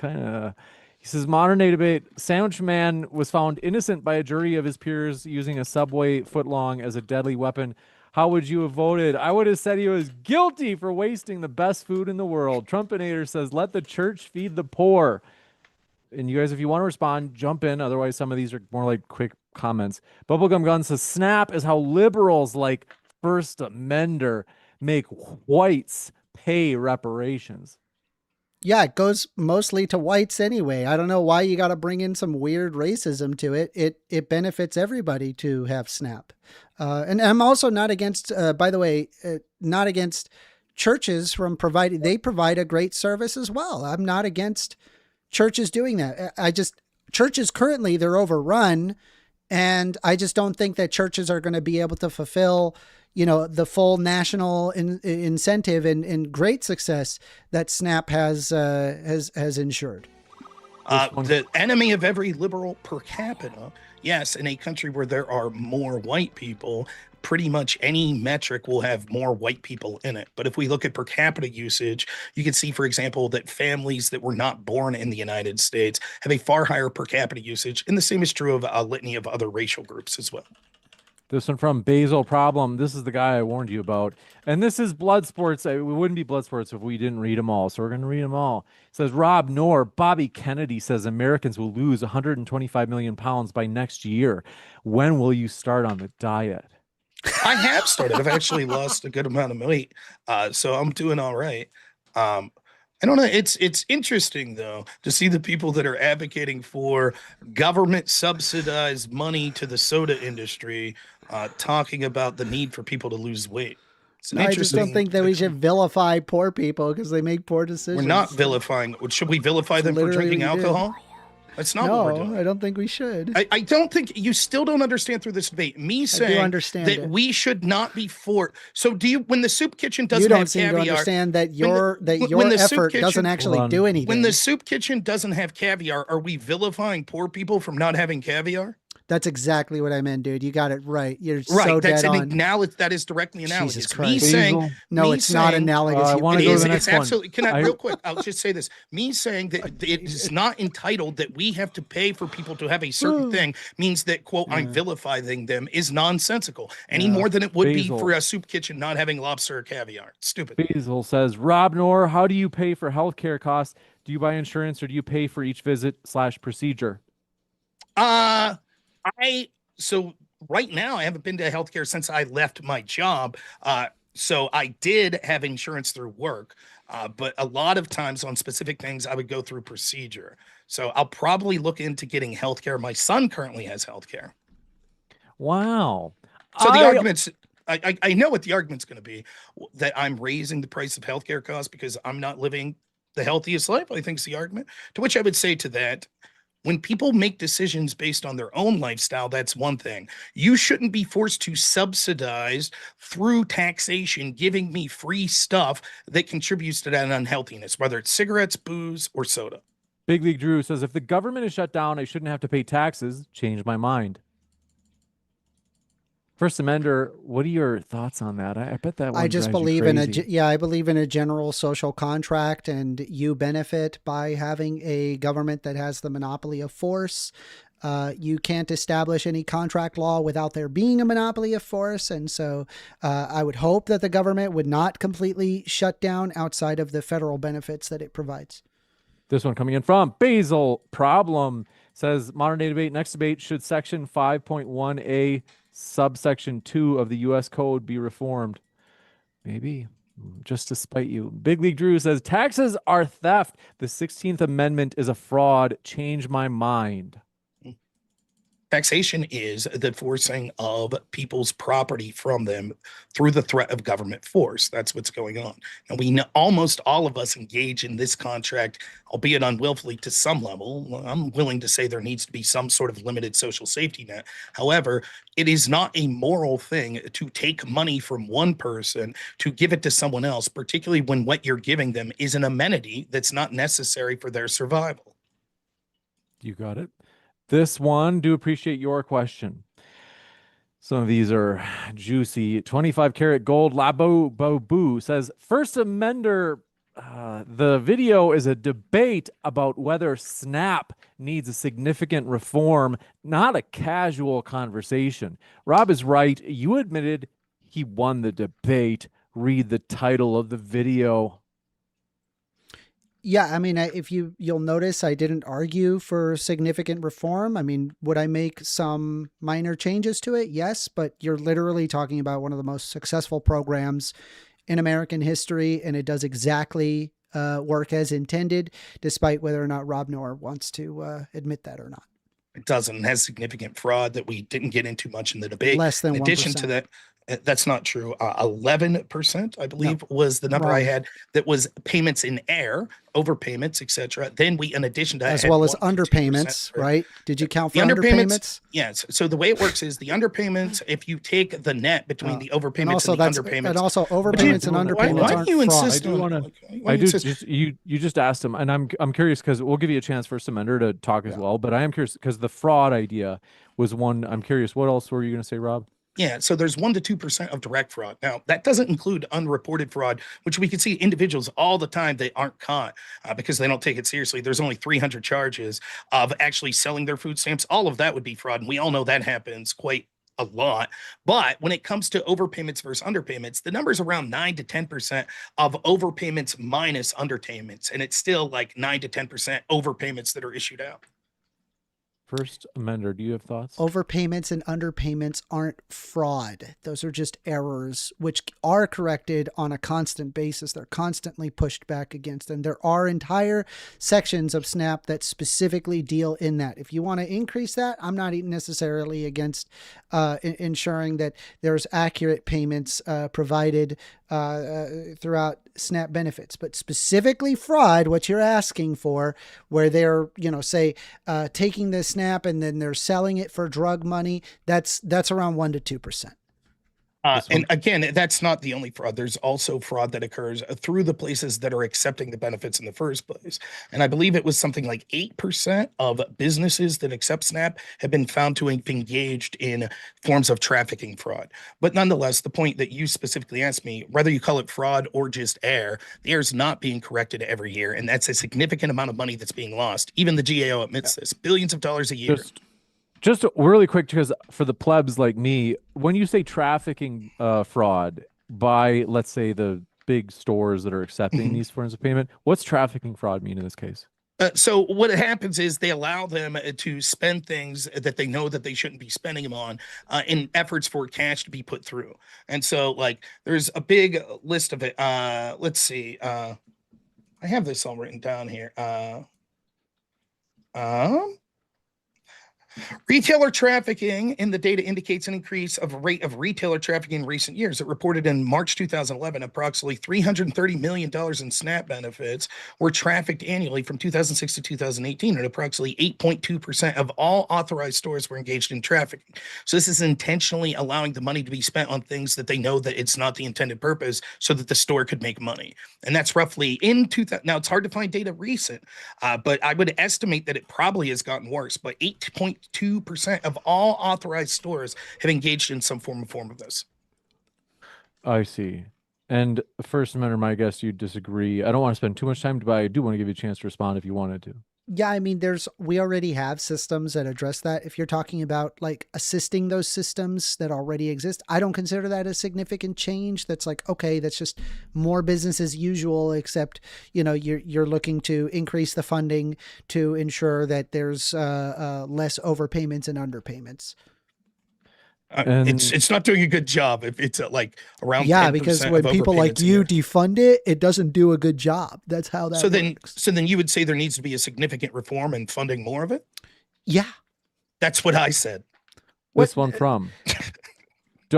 of, he says, modern day debate, Sandwich Man was found innocent by a jury of his peers using a Subway footlong as a deadly weapon. How would you have voted? I would have said he was guilty for wasting the best food in the world. Trumpinator says, let the church feed the poor. And you guys, if you want to respond, jump in. Otherwise, some of these are more like quick comments. Bubblegum Gun says, SNAP is how liberals like 1stAmender make whites pay reparations. Yeah, it goes mostly to whites anyway. I don't know why you got to bring in some weird racism to it. It benefits everybody to have SNAP. And I'm also not against, by the way, not against churches from providing, they provide a great service as well. I'm not against churches doing that. Churches currently, they're overrun. And I just don't think that churches are going to be able to fulfill, the full national incentive and great success that SNAP has ensured. The enemy of every liberal per capita. Yes, in a country where there are more white people, pretty much any metric will have more white people in it. But if we look at per capita usage, you can see, for example, that families that were not born in the United States have a far higher per capita usage. And the same is true of a litany of other racial groups as well. This one from Basil Problem. This is the guy I warned you about. And this is Blood Sports. It wouldn't be Blood Sports if we didn't read them all. So we're going to read them all. It says, Rob Knorr, Bobby Kennedy says Americans will lose 125 million pounds by next year. When will you start on the diet? I have started. I've actually lost a good amount of weight. So I'm doing all right. I don't know. It's interesting, though, to see the people that are advocating for government subsidized money to the soda industry talking about the need for people to lose weight. I just don't think that we should vilify poor people because they make poor decisions. We're not vilifying. Should we vilify them for drinking alcohol? That's not what we're doing. I don't think we should. I don't think you still don't understand through this debate. Me saying that we should not be for. So do you? When the soup kitchen doesn't have caviar, you don't seem to understand that your effort doesn't actually do anything. When the soup kitchen doesn't have caviar, are we vilifying poor people from not having caviar? That's exactly what I meant, dude. You got it right. You're right. So That's dead an on. that is directly analogous. Jesus Christ. Me saying it's not analogous. It's absolutely. Can I real quick? I'll just say this. Me saying that it is not entitled that we have to pay for people to have a certain thing means that quote I'm vilifying them is nonsensical any more than it would be for a soup kitchen not having lobster or caviar. It's stupid. Basil says, Rob Knorr, how do you pay for healthcare costs? Do you buy insurance or do you pay for each visit/procedure? So right now I haven't been to healthcare since I left my job. So I did have insurance through work, but a lot of times on specific things I would go through procedure. So I'll probably look into getting healthcare. My son currently has healthcare. Wow. So the arguments, I know what the argument's going to be, that I'm raising the price of healthcare costs because I'm not living the healthiest life, I think is the argument. To which I would say to that, when people make decisions based on their own lifestyle, that's one thing. You shouldn't be forced to subsidize through taxation, giving me free stuff that contributes to that unhealthiness, whether it's cigarettes, booze, or soda. Big League Drew says, if the government is shut down, I shouldn't have to pay taxes. Change my mind. 1stAmender, what are your thoughts on that? I bet that one I just believe I believe in a general social contract, and you benefit by having a government that has the monopoly of force. You can't establish any contract law without there being a monopoly of force. And so I would hope that the government would not completely shut down outside of the federal benefits that it provides. This one coming in from Basil Problem says, modern day debate, next debate, should section 5.1a subsection 2 of the U.S. Code be reformed? Maybe, just to spite you. Big League Drew says, taxes are theft. The 16th Amendment is a fraud. Change my mind. Taxation is the forcing of people's property from them through the threat of government force. That's what's going on. And we know almost all of us engage in this contract, albeit unwillfully to some level. I'm willing to say there needs to be some sort of limited social safety net. However, it is not a moral thing to take money from one person to give it to someone else, particularly when what you're giving them is an amenity that's not necessary for their survival. You got it. This one, do appreciate your question. Some of these are juicy. 25 karat gold Labo Bobu says, 1stAmender, the video is a debate about whether SNAP needs a significant reform, not a casual conversation. Rob is right. You admitted he won the debate. Read the title of the video. Yeah, I mean, if you'll notice, I didn't argue for significant reform. I mean, would I make some minor changes to it? Yes, but you're literally talking about one of the most successful programs in American history, and it does exactly work as intended, despite whether or not Rob Noor wants to admit that or not. It doesn't. It has significant fraud that we didn't get into much in the debate. Less than 1%. In addition to that, that's not true. 11%, I believe, was the number I had. That was payments in error, overpayments, etc. Then we, in addition to that, as well as underpayments, right? Did you count for underpayments? Yes. So the way it works is the underpayments. If you take the net between the overpayments and the underpayments, and also overpayments and underpayments why do you insist on? I do. You just asked him, and I'm curious because we'll give you a chance for 1stAmender to talk as well. But I am curious because the fraud idea was one. I'm curious. What else were you going to say, Rob? Yeah, so there's 1 to 2% of direct fraud. Now, that doesn't include unreported fraud, which we can see individuals all the time that aren't caught because they don't take it seriously. There's only 300 charges of actually selling their food stamps. All of that would be fraud, and we all know that happens quite a lot. But when it comes to overpayments versus underpayments, the number is around 9 to 10% of overpayments minus underpayments, and it's still like 9 to 10% overpayments that are issued out. 1stAmender, do you have thoughts? Overpayments and underpayments aren't fraud. Those are just errors, which are corrected on a constant basis. They're constantly pushed back against. And there are entire sections of SNAP that specifically deal in that. If you want to increase that, I'm not necessarily against ensuring that there's accurate payments provided throughout SNAP benefits, but specifically fraud, what you're asking for, where they're, say, taking the SNAP and then they're selling it for drug money, that's around 1 to 2%. And again, that's not the only fraud. There's also fraud that occurs through the places that are accepting the benefits in the first place. And I believe it was something like 8% of businesses that accept SNAP have been found to have engaged in forms of trafficking fraud. But nonetheless, the point that you specifically asked me, whether you call it fraud or just error, the error is not being corrected every year. And that's a significant amount of money that's being lost. Even the GAO admits this, billions of dollars a year. Just really quick, because for the plebs like me, when you say trafficking fraud by, let's say, the big stores that are accepting these forms of payment, what's trafficking fraud mean in this case? So what happens is they allow them to spend things that they know that they shouldn't be spending them on in efforts for cash to be put through. And so, like, there's a big list of it. Let's see. I have this all written down here. Retailer trafficking in the data indicates an increase of rate of retailer trafficking in recent years. It reported in March 2011, approximately $330 million in SNAP benefits were trafficked annually from 2006 to 2018, and approximately 8.2% of all authorized stores were engaged in trafficking. So this is intentionally allowing the money to be spent on things that they know that it's not the intended purpose so that the store could make money. And that's roughly in 2000. Now, it's hard to find data recent, but I would estimate that it probably has gotten worse, but 8.2% of all authorized stores have engaged in some form of this. I see. And 1stAmender, my guess, you disagree. I don't want to spend too much time, but I do want to give you a chance to respond if you wanted to. Yeah, I mean, we already have systems that address that. If you're talking about like assisting those systems that already exist, I don't consider that a significant change. That's like, okay, that's just more business as usual, except, you're looking to increase the funding to ensure that there's less overpayments and underpayments. It's not doing a good job if it's like around 10% because when people like you defund it, it doesn't do a good job. That's how that works. So then you would say there needs to be a significant reform in funding more of it? Yeah. That's what I said. This one from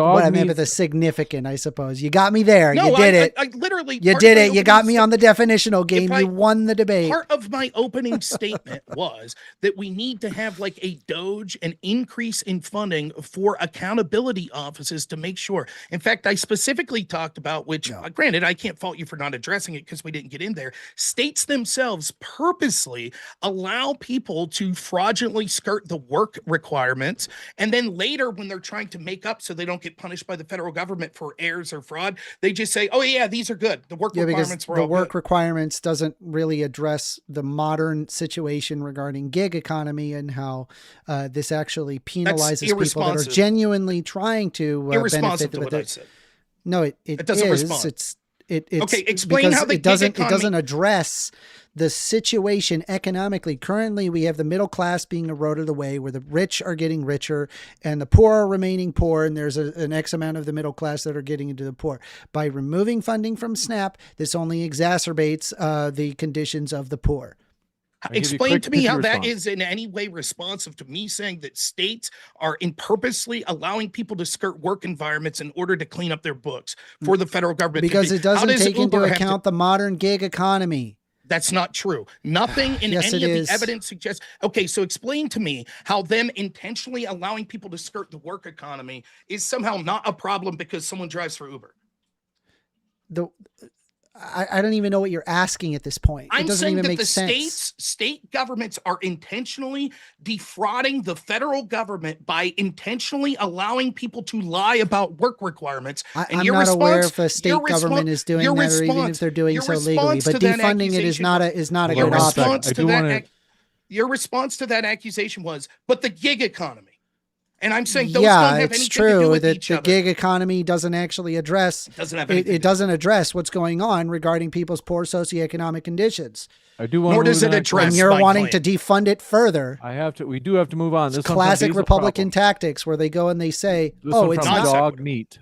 What I meant by the significant, I suppose. You got me there. No, you did it. I literally. You did it. You got me on the definitional game. You won the debate. Part of my opening statement was that we need to have like a DOGE, an increase in funding for accountability offices to make sure. In fact, I specifically talked about, which granted, I can't fault you for not addressing it because we didn't get in there. States themselves purposely allow people to fraudulently skirt the work requirements. And then later when they're trying to make up so they don't get punished by the federal government for errors or fraud, they just say, oh yeah, these are good. The work requirements were all good. The work requirements doesn't really address the modern situation regarding gig economy and how this actually penalizes people that are genuinely trying to benefit. To what I said. No, it doesn't respond. Okay, explain how the it doesn't address the situation economically. Currently, we have the middle class being eroded away, where the rich are getting richer and the poor are remaining poor, and there's an X amount of the middle class that are getting into the poor. By removing funding from SNAP, this only exacerbates the conditions of the poor. Explain to me how that is in any way responsive to me saying that states are purposely allowing people to skirt work environments in order to clean up their books for the federal government. Because it doesn't take into account the modern gig economy. That's not true. Nothing in Yes, any it of is. the evidence suggests. Okay, so explain to me how them intentionally allowing people to skirt the work economy is somehow not a problem because someone drives for Uber. I don't even know what you're asking at this point. I'm it doesn't saying even that make the sense. state governments are intentionally defrauding the federal government by intentionally allowing people to lie about work requirements. I'm not aware if a state government is doing that, or even if they're doing so legally. But defunding it is not a good option. Your response to that accusation was, but the gig economy. And I'm saying those don't have anything to do with each other. The gig economy doesn't actually address. It doesn't address what's going on regarding people's poor socioeconomic conditions. I do want. Nor does it address. And you're wanting to defund it further. We do have to move on. This classic Republican tactics where they go and they say, "Oh, it's not dog meat."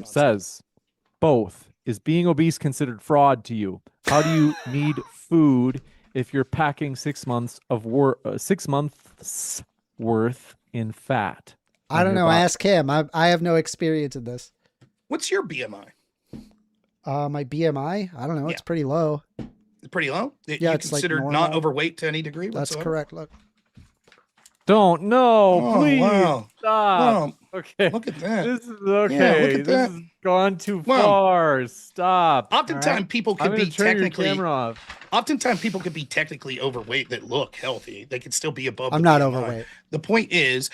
Says both. Is being obese considered fraud to you? How do you need food if you're packing 6 months of 6 months worth in fat? I don't know. Ask him. I have no experience in this. What's your BMI? My BMI? I don't know. It's pretty low. Pretty low? Yeah, it's considered like not overweight to any degree whatsoever? That's correct. Look. Don't. No, please. Wow. Stop. Wow. Okay. Look at that. This is okay. Yeah, look at this has gone too far. Stop. Oftentimes people could be technically off. Oftentimes people could be technically overweight that look healthy. They could still be above. I'm not overweight. The point is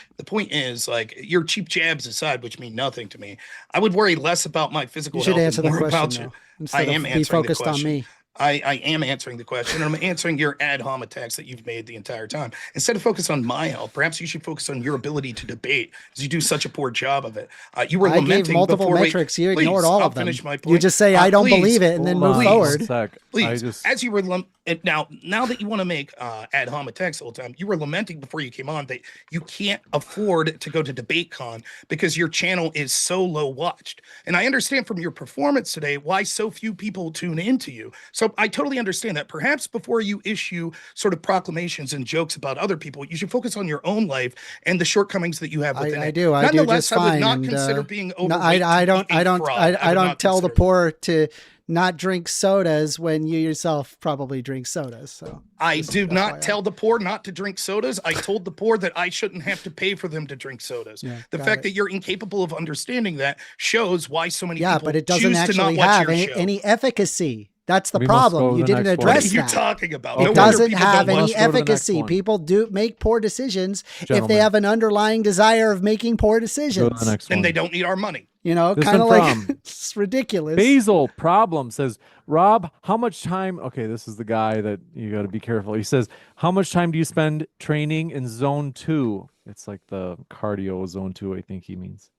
like your cheap jabs aside, which mean nothing to me. I would worry less about my physical health. You should answer the question though, instead of be focused on me. I am answering the question, and I'm answering your ad hom attacks that you've made the entire time. Instead of focus on my health, perhaps you should focus on your ability to debate, because you do such a poor job of it. You were lamenting gave multiple metrics. You ignored all of them. My point. You just say, I don't believe it, and then move forward. Please, as you were now that you want to make ad hom attacks the whole time, you were lamenting before you came on that you can't afford to go to DebateCon because your channel is so low watched. And I understand from your performance today why so few people tune into you. So I totally understand that. Perhaps before you issue sort of proclamations and jokes about other people, you should focus on your own life and the shortcomings that you have within it. I do just fine. I would not consider being overweight. I don't tell the poor to not drink sodas when you yourself probably drink sodas. So I do not tell the poor not to drink sodas. I told the poor that I shouldn't have to pay for them to drink sodas. Yeah, the fact that you're incapable of understanding that shows why so many people but it doesn't actually have any efficacy. That's the problem. You didn't address that. What are you talking about? It doesn't have any efficacy. People do make poor decisions if they have an underlying desire of making poor decisions. Then they don't need our money. You know, kind of like it's ridiculous. Basil Problem says, Rob, how much time? Okay, this is the guy that you got to be careful. He says, how much time do you spend training in zone 2? It's like the cardio zone 2, I think he means.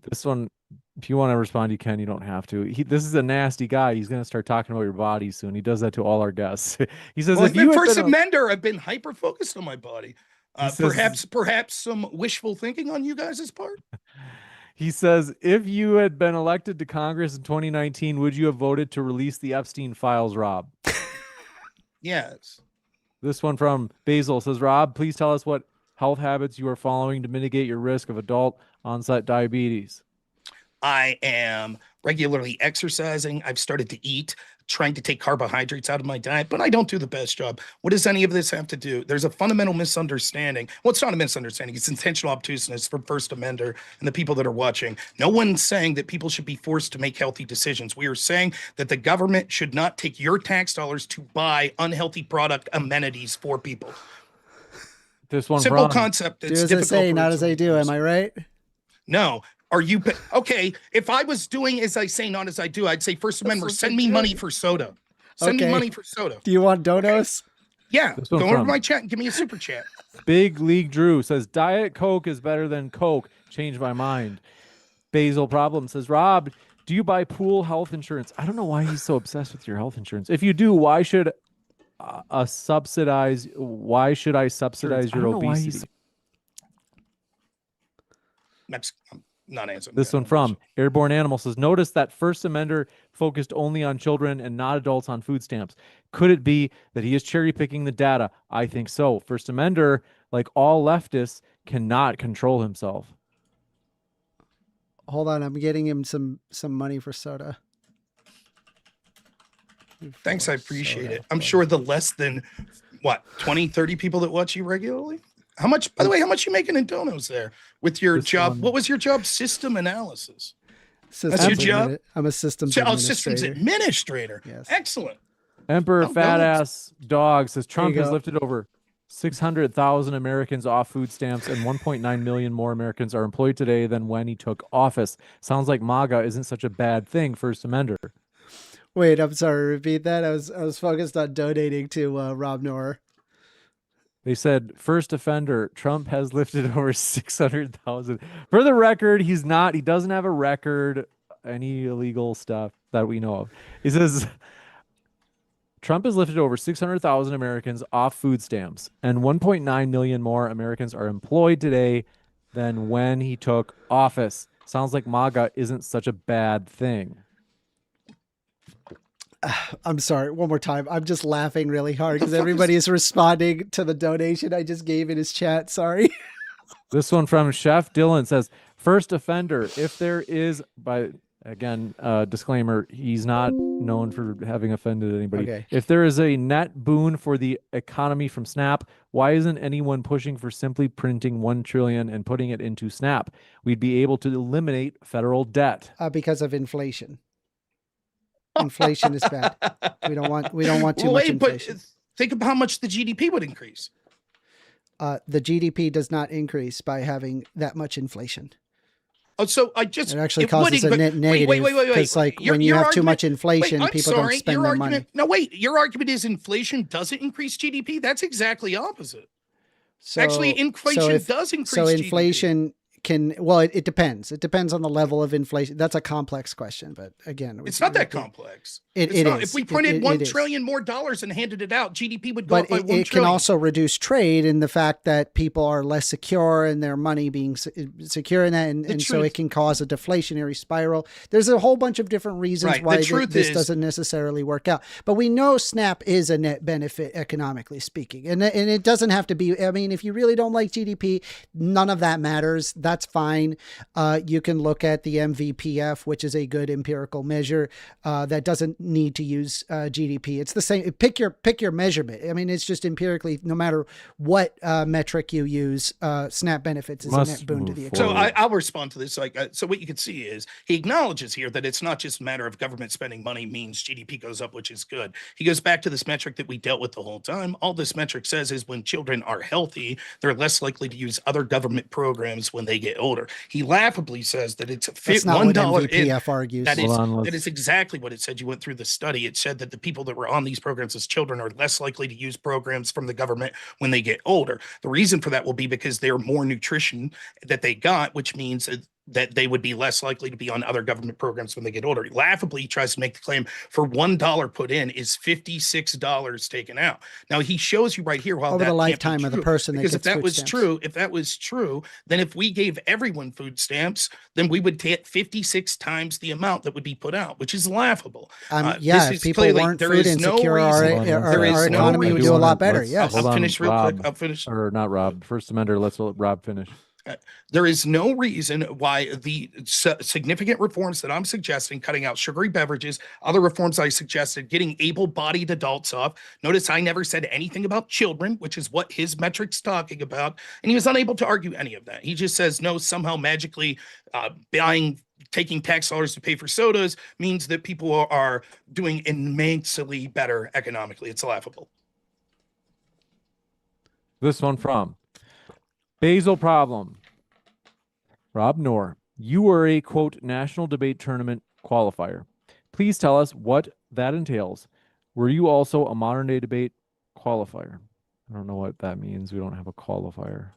This one, if you want to respond, you can. You don't have to. This is a nasty guy. He's going to start talking about your body soon. He does that to all our guests. He says, if you 1stAmender, I've been hyper focused on my body. Perhaps some wishful thinking on you guys' part. He says, if you had been elected to Congress in 2019, would you have voted to release the Epstein files, Rob? Yes. This one from Basil says, Rob, please tell us what health habits you are following to mitigate your risk of adult onset diabetes. I am regularly exercising. I've started to eat, trying to take carbohydrates out of my diet, but I don't do the best job. What does any of this have to do? There's a fundamental misunderstanding. Well, it's not a misunderstanding. It's intentional obtuseness from 1stAmender and the people that are watching. No one's saying that people should be forced to make healthy decisions. We are saying that the government should not take your tax dollars to buy unhealthy product amenities for people. This one simple concept. It's do as I say, not as I do. Am I right? No. Are you okay? If I was doing as I say, not as I do, I'd say 1stAmender, send me money for soda. Send me money for soda. Do you want donos? Yeah. Go over to my chat and give me a super chat. Big League Drew says Diet Coke is better than Coke. Changed my mind. Basil Problem says, Rob, do you buy pool health insurance? I don't know why he's so obsessed with your health insurance. If you do, why should a subsidize. Why should I subsidize I your don't know why obesity? I'm not answering This that. one from Airborne Animal says, notice that First Amender focused only on children and not adults on food stamps. Could it be that he is cherry picking the data? I think so. First Amender, like all leftists, cannot control himself. Hold on, I'm getting him some money for soda. Thanks, I appreciate Soda, it. I'm but- sure the less than, what, 20, 30 people that watch you regularly? How much, by the way, how much you making in donos there with your This job? one- What was your job? System analysis. Systems your job? I'm a systems Oh, administrator. systems administrator. Yes. Excellent. Emperor Oh, Fat no. Ass Dog says Trump you has go. lifted over 600,000 Americans off food stamps and 1.9 million more Americans are employed today than when he took office. Sounds like MAGA isn't such a bad thing, First Amender. Wait, I'm sorry. Repeat that. I was focused on donating to Rob Noor. They said, first offender, Trump has lifted over 600,000. For the record, he's not. He doesn't have a record, any illegal stuff that we know of. He says, Trump has lifted over 600,000 Americans off food stamps, and 1.9 million more Americans are employed today than when he took office. Sounds like MAGA isn't such a bad thing. I'm sorry. One more time. I'm just laughing really hard because fuck is- everybody is responding to the donation I just gave in his chat. Sorry. This one from Chef Dylan says, first offender, if there is, disclaimer, he's not known for having offended anybody. Okay. If there is a net boon for the economy from SNAP, why isn't anyone pushing for simply printing 1 trillion and putting it into SNAP? We'd be able to eliminate federal debt. Because of inflation. Inflation is bad. We don't want too much Wait, but inflation. think of how much the GDP would increase. The GDP does not increase by having that much inflation. Oh, so I just It actually it causes a wouldn't, net but- negative wait. because, like, Your- when you your have too much argument- inflation, I'm people don't sorry, spend your their argument, money. No, wait. Your argument is inflation doesn't increase GDP. That's exactly opposite. So, Actually, inflation does increase So GDP. inflation can, well, it depends. It depends on the level of inflation. That's a complex question, but again, It's not that complex. It It's not. is. If we It- printed it- $1 it is. trillion more dollars and handed it out, GDP would go But up by it 1 can trillion. also reduce trade in the fact that people are less secure in their money being secure in that. And so truth- it can cause a deflationary spiral. There's a whole bunch of different reasons Right. The why truth this is- doesn't necessarily work out. But we know SNAP is a net benefit economically speaking. And it doesn't have to be, I mean, if you really don't like GDP, none of that matters. That's fine. You can look at the MVPF, which is a good empirical measure that doesn't need to use GDP. It's the same. Pick your measurement. I mean, it's just empirically, no matter what metric you use, SNAP benefits is a Must net boon to move the forward. So economy. I'll respond to this. So what you can see is he acknowledges here that it's not just a matter of government spending money means GDP goes up, which is good. He goes back to this metric that we dealt with the whole time. All this metric says is when children are healthy, they're less likely to use other government programs when they get older. He laughably says that it's That's not $1 what in. MVPF argues. That Hold on, that let's- is exactly what it said. You went through the study. It said that the people that were on these programs as children are less likely to use programs from the government when they get older. The reason for that will be because they're more nutrition that they got, which means that they would be less likely to be on other government programs when they get older. Laughably, he tries to make the claim for $1 put in is $56 taken out. Now he shows you right here how Over that the can't be lifetime of the true, person that because if gets that food was stamps. true, then if we gave everyone food stamps, then we would get 56 times the amount that would be put out, which is laughable. Yeah, this if is people clearly- weren't there food is no insecure, our, reason- Hold on, our, there is our no economy would reason- do a lot better. let's- Yes. hold I'll on, finish real Rob. quick. I'll finish. Or not Rob. First Amender, let's let Rob finish. There is no reason why the significant reforms that I'm suggesting, cutting out sugary beverages, other reforms I suggested, getting able-bodied adults off. Notice I never said anything about children, which is what his metrics talking about, and he was unable to argue any of that. He just says no, somehow magically taking tax dollars to pay for sodas means that people are doing immensely better economically. It's laughable. This one from Basil Problem. Rob Noor, you were a, quote, national debate tournament qualifier. Please tell us what that entails. Were you also a modern day debate qualifier? I don't know what that means. We don't have a qualifier.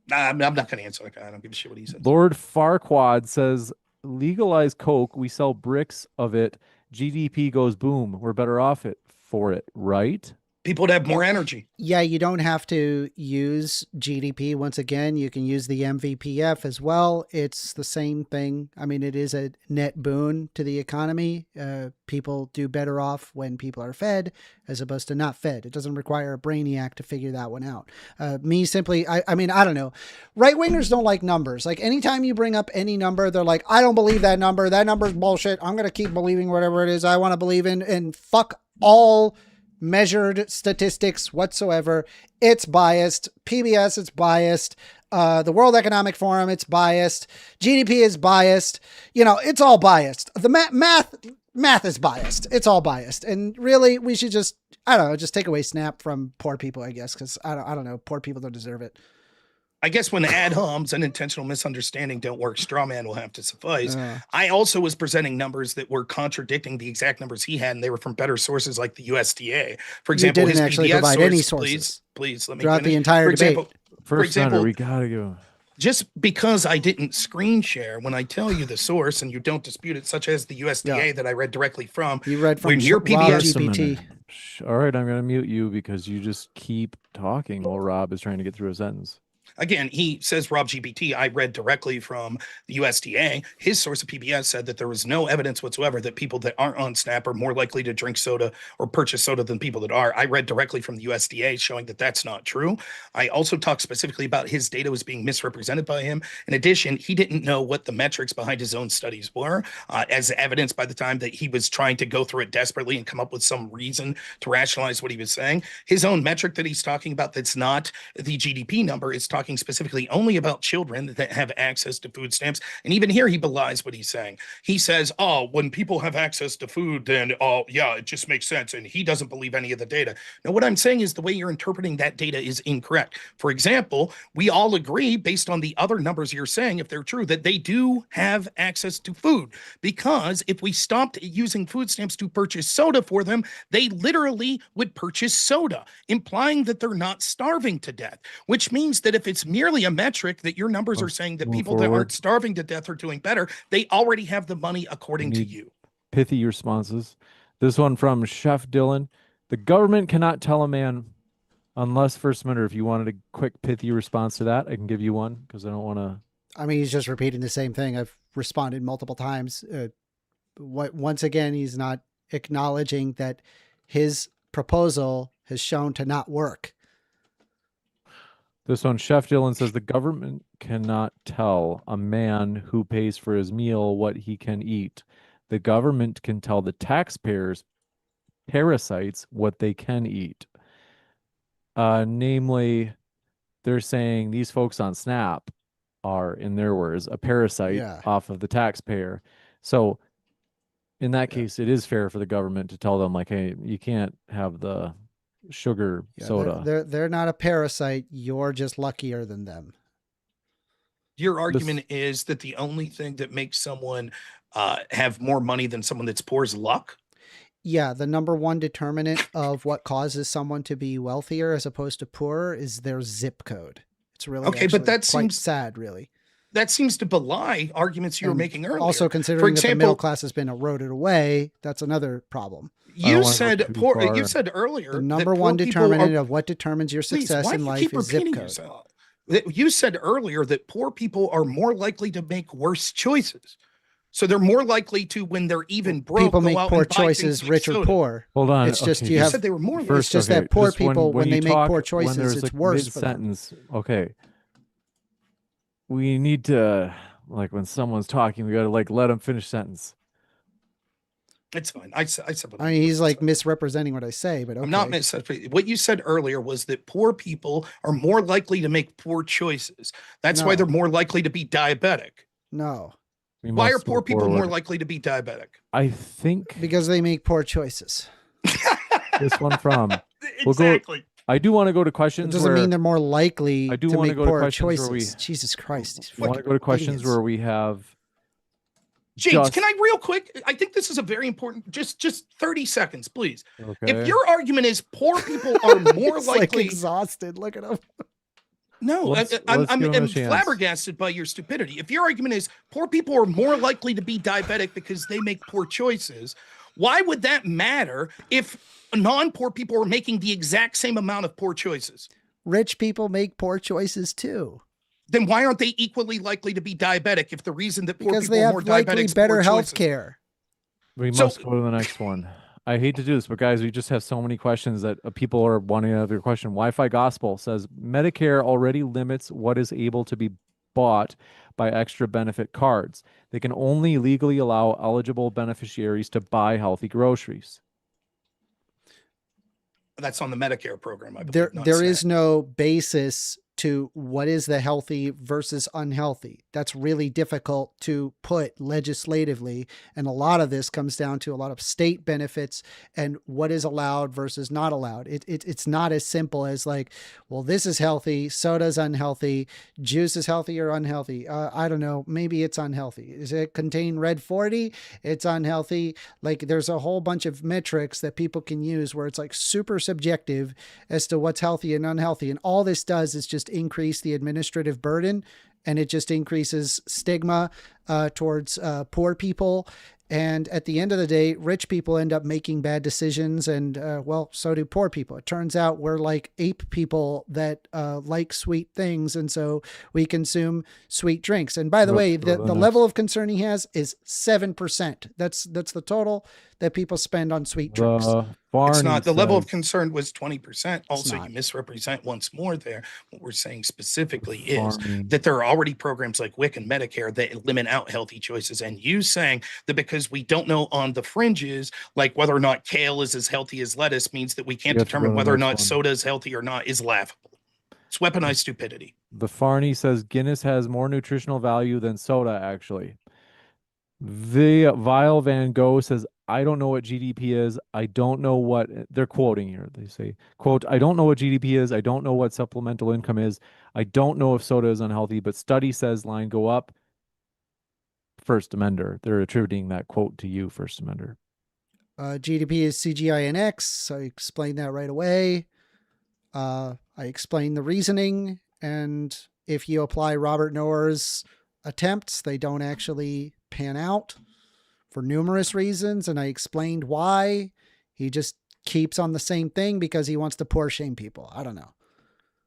Nah, I'm not going to answer that guy. I don't give a shit what he says. Lord Farquaad says, legalize Coke. We sell bricks of it GDP goes boom, we're better off for it, right? People would have more energy. Yeah, you don't have to use GDP. Once again, you can use the MVPF as well. It's the same thing. I mean, it is a net boon to the economy. People do better off when people are fed as opposed to not fed. It doesn't require a brainiac to figure that one out. Me simply, I mean, I don't know. Right-wingers don't like numbers. Like anytime you bring up any number, they're like, I don't believe that number. That number's bullshit. I'm going to keep believing whatever it is I want to believe in, and fuck all measured statistics whatsoever. It's biased. PBS, it's biased. The World Economic Forum, it's biased. GDP is biased. You know, it's all biased. The math is biased. It's all biased. And really, we should just, I don't know, just take away SNAP from poor people, I guess, because I don't know, poor people don't deserve it. I guess when ad homs and intentional misunderstanding don't work, straw man will have to suffice. I also was presenting numbers that were contradicting the exact numbers he had, and they were from better sources like the USDA. For example, you didn't actually provide source, any sources. Please let me throughout finish. the entire debate. For example, we gotta go. Just because I didn't screen share when I tell you the source and you don't dispute it, such as the USDA that I read directly from. You read from when your PBS GPT. All right, I'm going to mute you because you just keep talking while Rob is trying to get through a sentence. Again, he says Rob GPT. I read directly from the USDA. His source of PBS said that there was no evidence whatsoever that people that aren't on SNAP are more likely to drink soda or purchase soda than people that are. I read directly from the USDA showing that that's not true. I also talked specifically about his data was being misrepresented by him. In addition, he didn't know what the metrics behind his own studies were, as evidenced by the time that he was trying to go through it desperately and come up with some reason to rationalize what he was saying. His own metric that he's talking about that's not the GDP number is talking specifically only about children that have access to food stamps. And even here, he belies what he's saying. He says, oh, when people have access to food, then, oh, yeah, it just makes sense. And he doesn't believe any of the data. Now, what I'm saying is the way you're interpreting that data is incorrect. For example, we all agree, based on the other numbers you're saying, if they're true, that they do have access to food. Because if we stopped using food stamps to purchase soda for them, they literally would purchase soda, implying that they're not starving to death, which means that if it's merely a metric that your numbers are saying that people that aren't starving to death are doing better, they already have the money according to you. Pithy responses. This one from Chef Dylan. The government cannot tell a man, unless 1stAmender, if you wanted a quick pithy response to that, I can give you one because I don't want to. I mean, he's just repeating the same thing. I've responded multiple times. Once again, he's not acknowledging that his proposal has shown to not work. This one, Chef Dylan says the government cannot tell a man who pays for his meal what he can eat. The government can tell the taxpayers, parasites, what they can eat. Namely, they're saying these folks on SNAP are, in their words, a parasite off of the taxpayer. So in that case, it is fair for the government to tell them, like, hey, you can't have the sugar soda. They're not a parasite. You're just luckier than them. Your argument is that the only thing that makes someone have more money than someone that's poor is luck? Yeah, the number one determinant of what causes someone to be wealthier as opposed to poorer is their zip code. It's really okay, but that seems sad, really. That seems to belie arguments you were making earlier. Also, considering that the middle class has been eroded away, that's another problem. You said poor. You said earlier the number one determinant of what determines your success in life is zip code. Yourself? You said earlier that poor people are more likely to make worse choices. So they're more likely to, when they're even broke, people make go out poor and buy choices, rich or poor. Hold on. It's just you said they were more. It's just that poor people, when they make poor choices, it's worse for them. Okay. We need to, like, when someone's talking, we got to, like, let them finish sentence. It's fine. I said. I mean, he's like misrepresenting what I say, but okay. I'm not misrepresenting. What you said earlier was that poor people are more likely to make poor choices. That's why they're more likely to be diabetic. No. Why are poor people more likely to be diabetic? I think because they make poor choices. This one from exactly. I do want to go to questions. It doesn't mean they're more likely to make poor choices. Where Jesus Christ! I want to go to questions where we have. James, can I real quick? I think this is a very important. Just 30 seconds, please. Okay. If your argument is poor people are more likely, like exhausted. Look at him. No, I'm flabbergasted by your stupidity. If your argument is poor people are more likely to be diabetic because they make poor choices, Why would that matter if non-poor people are making the exact same amount of poor choices? Rich people make poor choices too. Then why aren't they equally likely to be diabetic if the reason that poor Because people they are have more likely diabetic better health care. We So- must go to the next one. I hate to do this, but guys, we just have so many questions that people are wanting to have your question. Wi-Fi Gospel says Medicare already limits what is able to be bought by extra benefit cards. They can only legally allow eligible beneficiaries to buy healthy groceries. That's on the Medicare program, I believe. There is no basis to what is the healthy versus unhealthy. That's really difficult to put legislatively. And a lot of this comes down to a lot of state benefits and what is allowed versus not allowed. It's not as simple as like, well, this is healthy, soda's unhealthy, juice is healthy or unhealthy. I don't know. Maybe it's unhealthy. Does it contain red 40? It's unhealthy. Like there's a whole bunch of metrics that people can use where it's like super subjective as to what's healthy and unhealthy. And all this does is just increase the administrative burden, and it just increases stigma towards poor people. And at the end of the day, rich people end up making bad decisions, and well, so do poor people. It turns out we're like ape people that like sweet things, and so we consume sweet drinks. And by the way, the level of concern he has is 7%. That's the total that people spend on sweet drinks. It's not. The level of concern was 20%. Also, you misrepresent once more there. What we're saying specifically is that there are already programs like WIC and Medicare that limit out healthy choices. And you saying that because we don't know on the fringes, like whether or not kale is as healthy as lettuce, means that we can't determine whether or not soda is healthy or not is laughable. It's weaponized stupidity. The Farney says Guinness has more nutritional value than soda, actually. The Vile Van Gogh says, I don't know what GDP is. I don't know what they're quoting here. They say, quote, I don't know what GDP is. I don't know what supplemental income is. I don't know if soda is unhealthy, but study says line go up. 1stAmender. They're attributing that quote to you, 1stAmender. GDP is CGINX. I explained that right away. I explained the reasoning. And if you apply Robert Noer's attempts, they don't actually pan out for numerous reasons, and I explained why. He just keeps on the same thing because he wants to poor shame people. I don't know.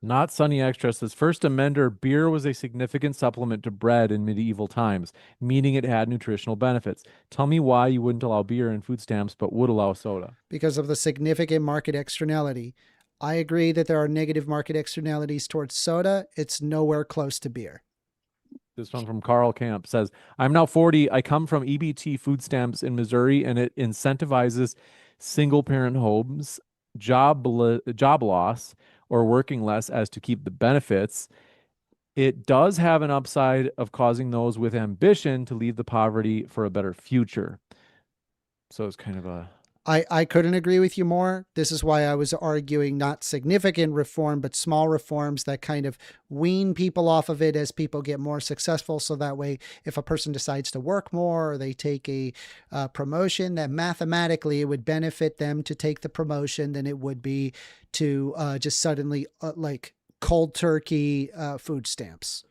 Not Sunny Extra says 1stAmender, beer was a significant supplement to bread in medieval times, meaning it had nutritional benefits. Tell me why you wouldn't allow beer in food stamps but would allow soda. Because of the significant market externality. I agree that there are negative market externalities towards soda. It's nowhere close to beer. This one from Carl Camp says, I'm now 40. I come from EBT food stamps in Missouri, and it incentivizes single parent homes, job loss, or working less as to keep the benefits. It does have an upside of causing those with ambition to leave the poverty for a better future. So it's kind of a... I couldn't agree with you more. This is why I was arguing not significant reform, but small reforms that kind of wean people off of it as people get more successful. So that way, if a person decides to work more or they take a promotion, that mathematically it would benefit them to take the promotion than it would be to just suddenly like cold turkey food stamps.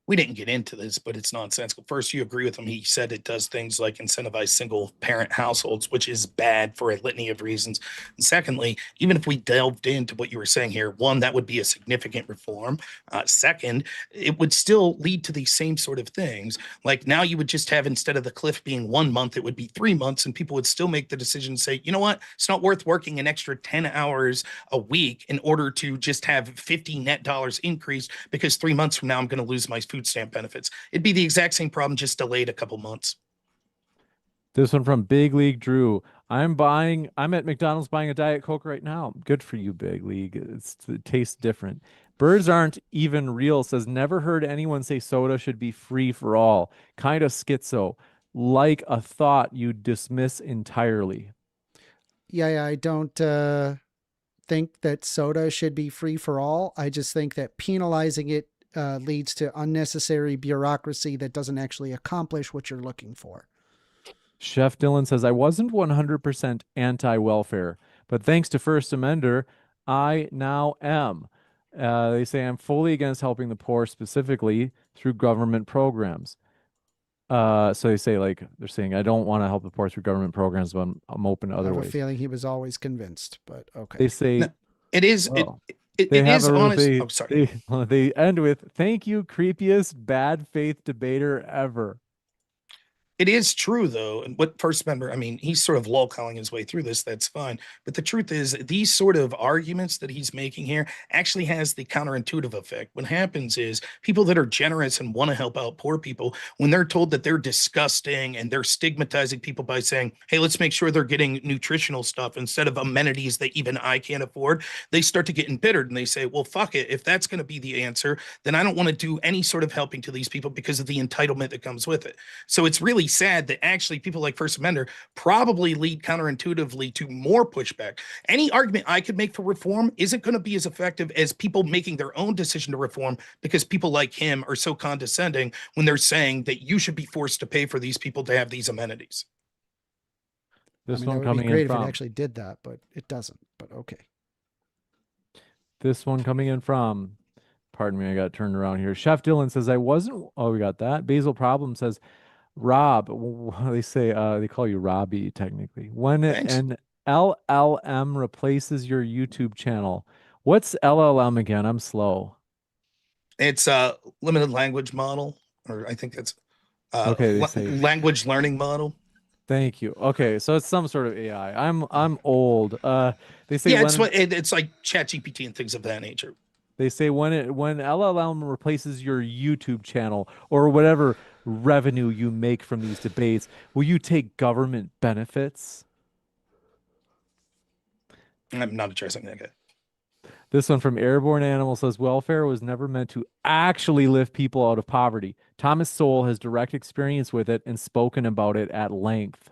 We didn't get into this, but it's nonsensical. First, you agree with him. He said it does things like incentivize single parent households, which is bad for a litany of reasons. And secondly, even if we delved into what you were saying here, one, that would be a significant reform. Second, it would still lead to these same sort of things. Like now you would just have, instead of the cliff being 1 month, it would be 3 months, and people would still make the decision to say, you know what, it's not worth working an extra 10 hours a week in order to just have $50 net increased because 3 months from now I'm going to lose my food stamp benefits. It'd be the exact same problem, just delayed a couple months. This one from Big League Drew. I'm at McDonald's buying a Diet Coke right now. Good for you, Big League. It tastes different. Birds aren't even real says never heard anyone say soda should be free for all. Kind of schizo. Like a thought you dismiss entirely. Yeah, I don't think that soda should be free for all. I just think that penalizing it leads to unnecessary bureaucracy that doesn't actually accomplish what you're looking for. Chef Dylan says, I wasn't 100% anti-welfare, but thanks to 1stAmender, I now am. They say I'm fully against helping the poor, specifically through government programs. So they say like they're saying I don't want to help the poor through government programs, but I'm open to I other have a ways. feeling he was always convinced, but They okay. say, No, it is well, it, they it have is a honest. they Oh, sorry. they end with thank you, creepiest bad faith debater ever. It is true, though, and what First Member, I mean, he's sort of lolcalling his way through this. That's fine. But the truth is, these sort of arguments that he's making here actually has the counterintuitive effect. What happens is people that are generous and want to help out poor people, when they're told that they're disgusting and they're stigmatizing people by saying, hey, let's make sure they're getting nutritional stuff instead of amenities that even I can't afford, they start to get embittered and they say, well, fuck it. If that's going to be the answer, then I don't want to do any sort of helping to these people because of the entitlement that comes with it. So it's really sad that actually people like 1stAmender probably lead counterintuitively to more pushback. Any argument I could make for reform isn't going to be as effective as people making their own decision to reform because people like him are so condescending when they're saying that you should be forced to pay for these people to have these amenities. This I mean, one that would be coming in great if it from actually did that, but it doesn't. But okay. this one coming in from. Pardon me, I got turned around here. Chef Dylan says I wasn't. Oh, we got that. Basil Problem says Rob, they say they call you Robbie technically. When Thanks. an LLM replaces your YouTube channel, what's LLM again? I'm slow. It's a limited language model, or I think it's Okay, they say language learning model. thank you. Okay, so it's some sort of AI. I'm old. They say Yeah, when it's like ChatGPT and things of that nature. they say when LLM replaces your YouTube channel or whatever revenue you make from these debates, will you take government benefits? I'm not addressing that guy. This one from Airborne Animal says welfare was never meant to actually lift people out of poverty. Thomas Sowell has direct experience with it and spoken about it at length.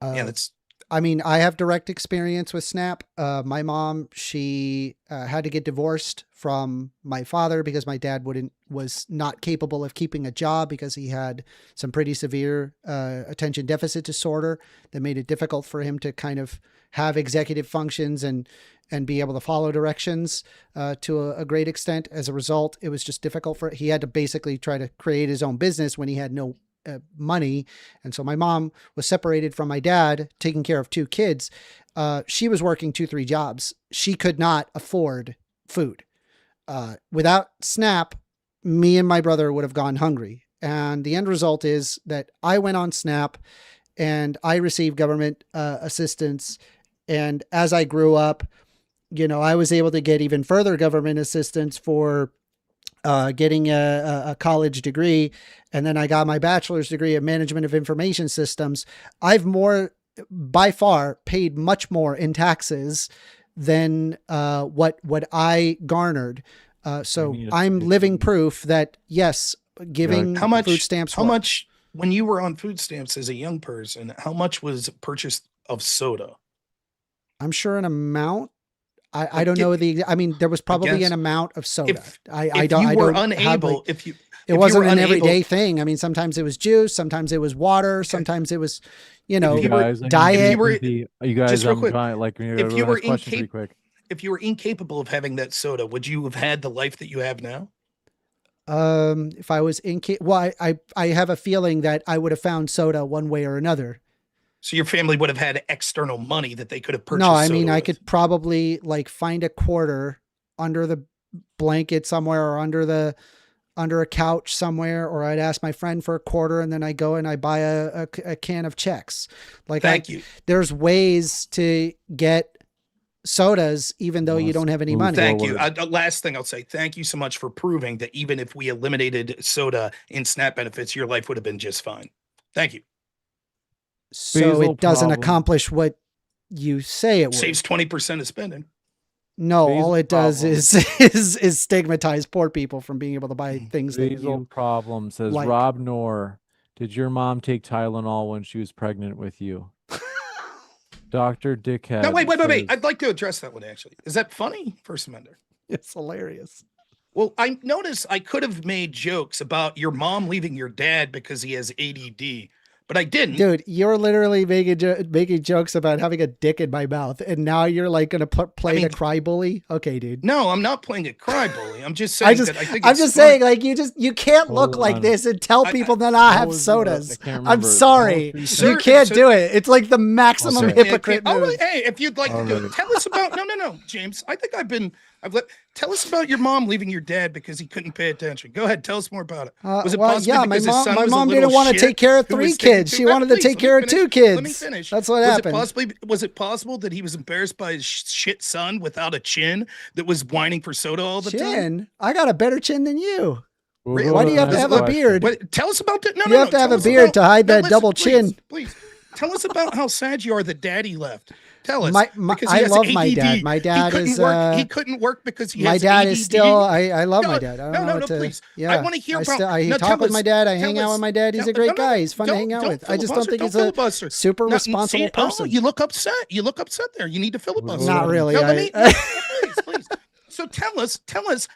Yeah, that's I mean, I have direct experience with SNAP. My mom, she had to get divorced from my father because my dad was not capable of keeping a job because he had some pretty severe attention deficit disorder that made it difficult for him to kind of have executive functions and be able to follow directions to a great extent. As a result, it was just difficult he had to basically try to create his own business when he had no money. And so my mom was separated from my dad, taking care of two kids. She was working 2-3 jobs. She could not afford food. Without SNAP, me and my brother would have gone hungry. And the end result is that I went on SNAP and I received government assistance. And as I grew up, I was able to get even further government assistance for getting a college degree. And then I got my bachelor's degree in management of information systems. I've by far paid much more in taxes than what I garnered. So I'm living proof that yes, giving food stamps. How much when you were on food stamps as a young person, how much was purchased of soda? I'm sure an amount. I don't know I mean, there was probably an amount of soda. It wasn't an everyday thing. I mean, sometimes it was juice, sometimes it was water, sometimes it was, diet. You guys, just real quick, if you were if you were incapable of having that soda, would you have had the life that you have now? If I was well, I have a feeling that I would have found soda one way or another. So your family would have had external money that they could have purchased. No, I mean, I could probably find a quarter under the blanket somewhere or under a couch somewhere, or I'd ask my friend for a quarter and then I go and I buy a can of Chex. Thank you. There's ways to get sodas even though you don't have any money. Thank you. Last thing I'll say, thank you so much for proving that even if we eliminated soda in SNAP benefits, your life would have been just fine. Thank you. So it doesn't accomplish what you say it would. Saves 20% of spending. No, all it does is stigmatize poor people from being able to buy things that you problem says like. Rob Knorr, did your mom take Tylenol when she was pregnant with you? Dr. Dickhead. No, wait. I'd like to address that one actually. Is that funny? 1stAmender. It's hilarious. Well, I noticed I could have made jokes about your mom leaving your dad because he has ADD. but I didn't. Dude, you're literally making jokes about having a dick in my mouth, and now you're like going to play the cry bully? Okay, dude. No, I'm not playing a cry bully. I'm just saying I'm just saying, like, you can't look like this and tell people that I have sodas. I'm sorry. You can't do it. It's like the maximum hypocrite move. Hey, if you'd like to do it, tell us about, no, James. I think tell us about your mom leaving your dad because he couldn't pay attention. Go ahead. Tell us more about it. Was it possible because his son my was mom a didn't little want to take care of 3 kids. She wanted to take care of 2 kids. Let me finish. That's what happened. Was it possible that he was embarrassed by his shit son without a chin that was whining for soda all the time? I got a better chin than you. Really? Why do you have to have a beard? Tell us about that. You have to have a beard to hide that double chin. Please. Tell us about how sad you are that daddy left. Tell us. I love my dad. My dad he couldn't work because he my has dad ADD. is still. I love my dad. I don't know please. Yeah, I want to hear about. I talk with my dad. I hang out with my dad. He's a great guy. He's fun to hang out with. I just don't think he's a super responsible person. Oh, you look upset. You look upset there. You need to filibuster. Not really. Please. So tell us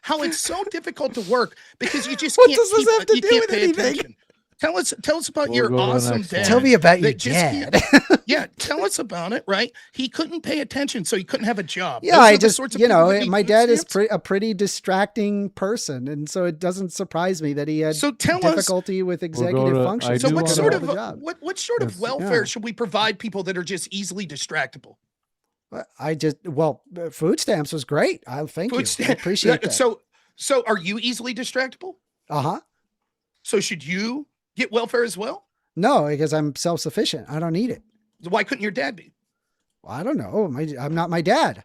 how it's so difficult to work because you just what can't. What does this have to do with anything? Attention. Tell us about your awesome dad. Tell me about your dad. Yeah, tell us about it, right? He couldn't pay attention, so he couldn't have a job. Yeah, I just, my dad is a pretty distracting person, and so it doesn't surprise me that he had difficulty with executive function. So what sort of welfare should we provide people that are just easily distractible? Food stamps was great. Thank you. I appreciate that. So are you easily distractible? Uh-huh. So should you get welfare as well? No, because I'm self-sufficient. I don't need it. Why couldn't your dad be? Well, I don't know. I'm not my dad.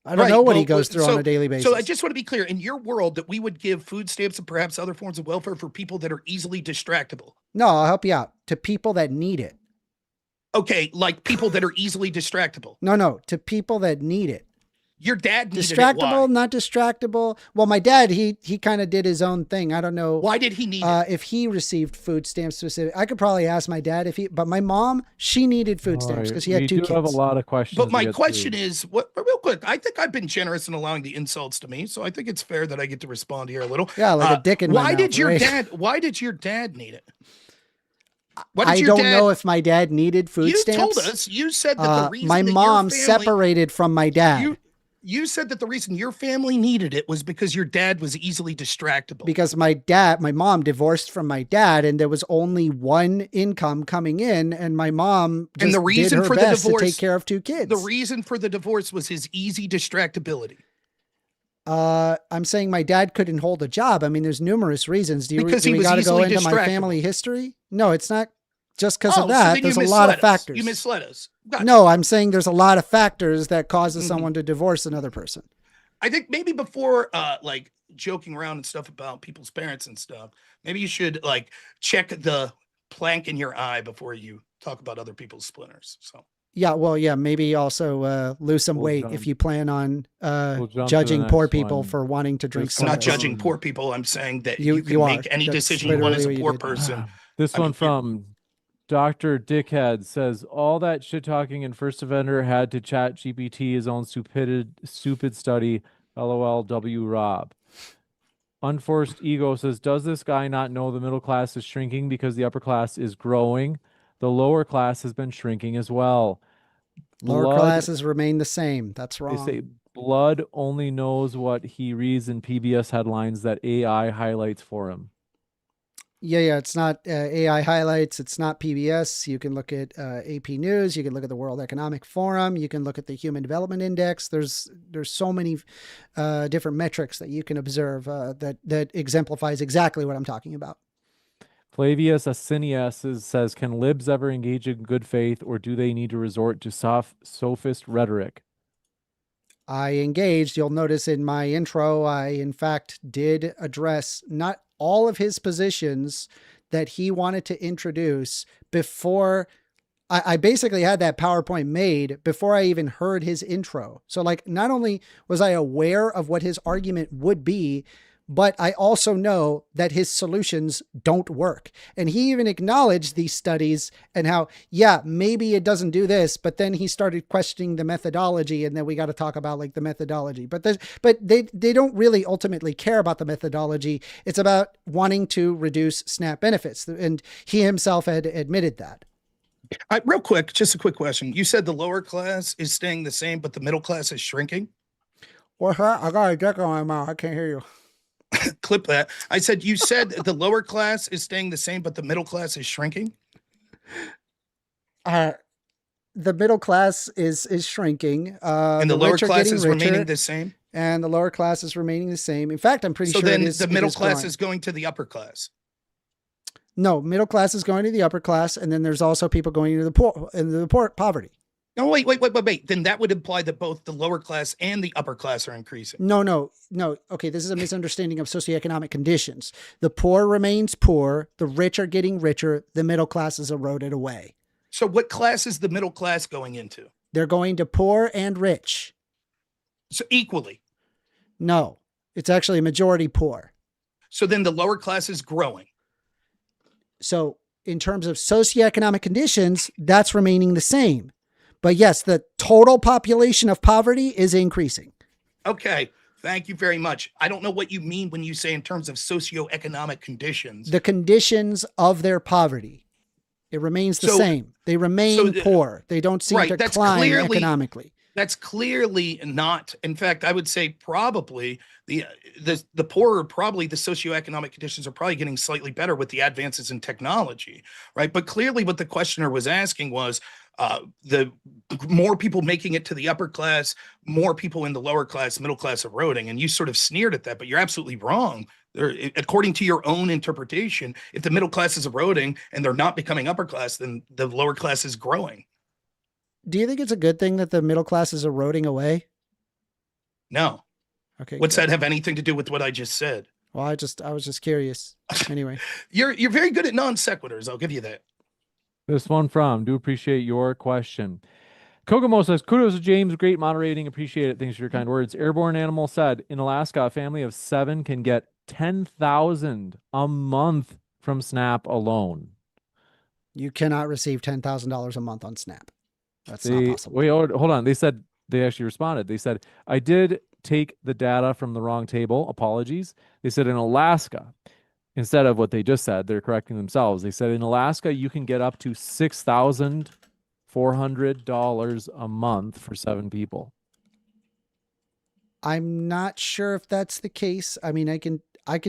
I don't know what he goes through on a daily basis. So I just want to be clear. In your world, that we would give food stamps and perhaps other forms of welfare for people that are easily distractible. No, I'll help you out. To people that need it. Okay, like people that are easily distractible. No, to people that need it. Your dad needed distractible, it. Why? Not distractible. Well, my dad, he kind of did his own thing. I don't know. Why did he need it? If he received food stamps specific, I could probably ask my dad but my mom, she needed food stamps because she had 2 kids. We have a lot of questions. But my question is, real quick, I think I've been generous in allowing the insults to me, so I think it's fair that I get to respond here a little. Yeah, like a dick in my mouth. Why did your dad need it? I don't know if my dad needed food stamps. You told us. You said that the reason my mom separated from my dad. You said that the reason your family needed it was because your dad was easily distractible. Because my mom divorced from my dad, and there was only one income coming in, and my mom just did her best to take care of 2 kids. The reason for the divorce was his easy distractibility. I'm saying my dad couldn't hold a job. I mean, there's numerous reasons. Do we got to go into my family history? No, it's not just because of that. So there's a lot of factors. You misled us. Gotcha. No, I'm saying there's a lot of factors that causes someone to divorce another person. I think maybe before like joking around and stuff about people's parents and stuff, maybe you should like check the plank in your eye before you talk about other people's splinters. So yeah, maybe also lose some weight if you plan on judging poor people for wanting to drink soda. I'm not judging poor people. I'm saying that you can make any decision you want as a poor person. This one from Dr. Dickhead says, all that shit talking in 1stAmender had to chat GPT his own stupid study. LOL Rob. Unforced Ego says, does this guy not know the middle class is shrinking because the upper class is growing? The lower class has been shrinking as well. Lower classes remain the same. That's wrong. They say Blood only knows what he reads in PBS headlines that AI highlights for him. Yeah. It's not AI highlights. It's not PBS. You can look at AP News. You can look at the World Economic Forum. You can look at the Human Development Index. There's so many different metrics that you can observe that exemplifies exactly what I'm talking about. Flavius Asinius says, can libs ever engage in good faith, or do they need to resort to sophist rhetoric? I engaged. You'll notice in my intro, I in fact did address not all of his positions that he wanted to introduce before I basically had that PowerPoint made before I even heard his intro. So like, not only was I aware of what his argument would be, but I also know that his solutions don't work. And he even acknowledged these studies and how, yeah, maybe it doesn't do this, but then he started questioning the methodology, and then we got to talk about like the methodology. But they don't really ultimately care about the methodology. It's about wanting to reduce SNAP benefits. And he himself had admitted that. Real quick, just a quick question. You said the lower class is staying the same, but the middle class is shrinking. What's that? I got a dick on my mouth. I can't hear you. Clip that. I said, you said the lower class is staying the same, but the middle class is shrinking. The middle class is shrinking. And the lower rich are class getting is richer, remaining the same. and the lower class is remaining the same. In fact, I'm pretty So sure then it is, the it middle is class growing. is going to the upper class. No, middle class is going to the upper class, and then there's also people going into the poor poverty. No, wait. Then that would imply that both the lower class and the upper class are increasing. No. Okay, this is a misunderstanding of socioeconomic conditions. The poor remains poor, the rich are getting richer, the middle class is eroded away. So what class is the middle class going into? They're going to poor and rich. So equally. No, it's actually a majority poor. So then the lower class is growing. So in terms of socioeconomic conditions, that's remaining the same. But yes, the total population of poverty is increasing. Okay. Thank you very much. I don't know what you mean when you say in terms of socioeconomic conditions. The conditions of their poverty, it remains the same. They remain poor. They don't seem to climb economically. That's clearly not. In fact, I would say probably the poorer, probably the socioeconomic conditions are probably getting slightly better with the advances in technology, right? But clearly what the questioner was asking was the more people making it to the upper class, more people in the lower class, middle class eroding. And you sort of sneered at that, but you're absolutely wrong. According to your own interpretation, if the middle class is eroding and they're not becoming upper class, then the lower class is growing. Do you think it's a good thing that the middle class is eroding away? No. Okay. What's that have anything to do with what I just said? Well, I was just curious. Anyway, you're very good at non sequiturs. I'll give you that. This one do appreciate your question. Kokomo says, kudos to James, great moderating, appreciate it. Thanks for your kind words. Airborne Animal said, in Alaska, a family of 7 can get $10,000 a month from SNAP alone. you cannot receive $10,000 a month on SNAP. That's not possible. Wait, hold on. They actually responded. They said, I did take the data from the wrong table. Apologies. They said in Alaska, instead of what they just said, they're correcting themselves. They said in Alaska, you can get up to $6,400 a month for 7 people. I'm not sure if that's the case. I mean, I can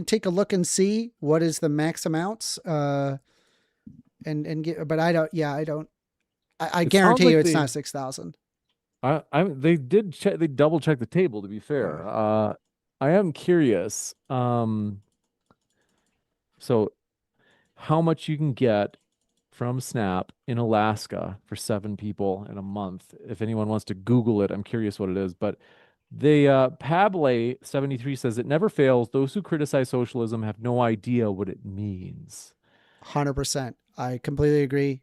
take a look and see what is the max amounts, and get, but I don't. I guarantee you, it's not 6,000. They did check. They double checked the table. To be fair, I am curious. So, how much you can get from SNAP in Alaska for 7 people in a month? If anyone wants to Google it, I'm curious what it is. But Pable 73 says it never fails. Those who criticize socialism have no idea what it means. 100%. I completely agree.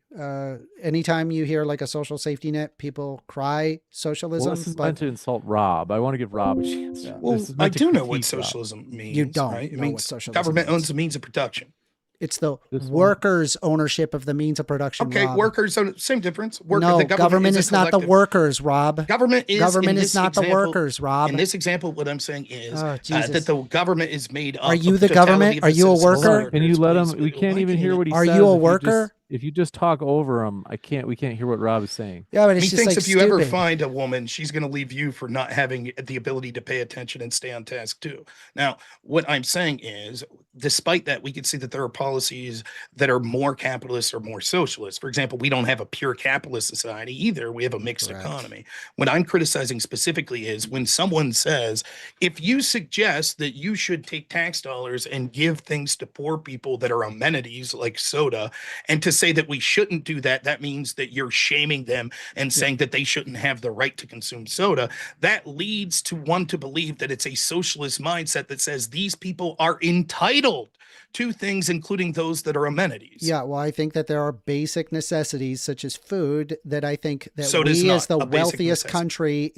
Anytime you hear like a social safety net, people cry socialism. Well, this is meant to insult Rob. I want to give Rob a chance. Yeah. Well, I do know what socialism means. You don't right? It know means what socialism government means. owns the means of production. It's the This one? workers' ownership of the means of production. Okay, Rob. workers, same difference. No, the government a is not the collective. workers, Rob. Government is not the workers, Rob. In this example, what I'm saying is Oh, Jesus. that the government is made up. Are you of the totality government? of Are the you a citizens. worker? Can you let him? Please, We can't even hear what he Are says. you a if worker? If you just talk over him, we can't hear what Rob is saying. Yeah, but it's He just thinks like if you ever stupid. find a woman, she's going to leave you for not having the ability to pay attention and stay on task too. Now, what I'm saying is, despite that, we can see that there are policies that are more capitalist or more socialist. For example, we don't have a pure capitalist society either. We have a mixed Correct. economy. What I'm criticizing specifically is when someone says, if you suggest that you should take tax dollars and give things to poor people that are amenities like soda, and to say that we shouldn't do that, that means that you're shaming them and saying that they shouldn't have the right to consume soda. That leads to one to believe that it's a socialist mindset that says these people are entitled to things, including those that are amenities. Yeah, well, I think that there are basic necessities such as food that I think that Soda is we as not the a basic wealthiest necessity.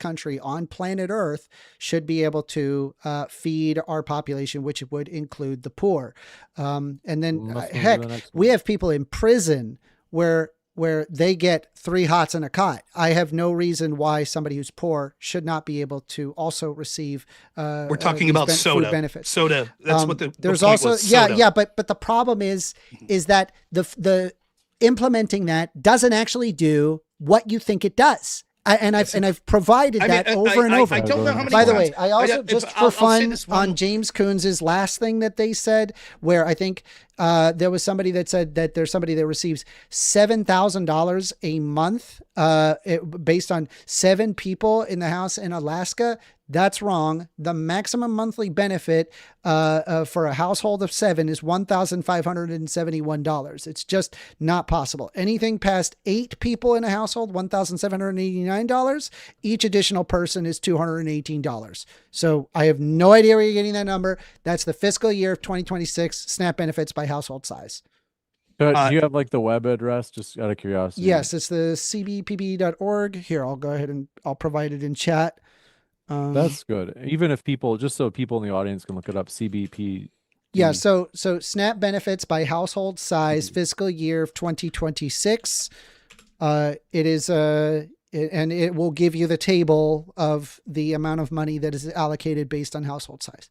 country on planet Earth should be able to feed our population, which would include the poor. And then Let's move to heck, the next we one. have people in prison where where they get 3 hots and a cot. I have no reason why somebody who's poor should not be able to also receive. We're talking these about food soda. benefits. Soda. That's what the there's point also was, soda. yeah. But the problem is that the implementing that doesn't actually do what you think it does. I've provided that over and over. I don't know how many By the times. way, I also I'll for say fun this one- on James Coons's last thing that they said, where I think there was somebody that said that there's somebody that receives $7,000 a month based on 7 people in the house in Alaska. That's wrong. The maximum monthly benefit for a household of 7 is $1,571. It's just not possible. Anything past 8 people in a household, $1,789. Each additional person is $218. So I have no idea where you're getting that number. That's the fiscal year of 2026 SNAP benefits by household size. Do you have like the web address, just out of curiosity? Yes, it's the cbpb.org. Here, I'll go ahead and I'll provide it in chat. That's good. Even if people, just so people in the audience can look it up, CBP. Yeah, so SNAP benefits by household size, fiscal year of 2026. It is and it will give you the table of the amount of money that is allocated based on household size.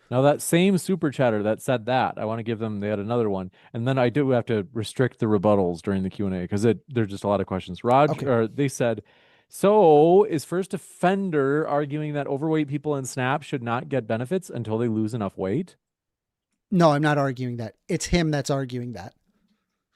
Now that same super chatter that said that, I want to give them, they had another one. And then I do have to restrict the rebuttals during the Q&A because there's just a lot of questions. Or they said, so is 1stAmender arguing that overweight people in SNAP should not get benefits until they lose enough weight? No, I'm not arguing that. It's him that's arguing that.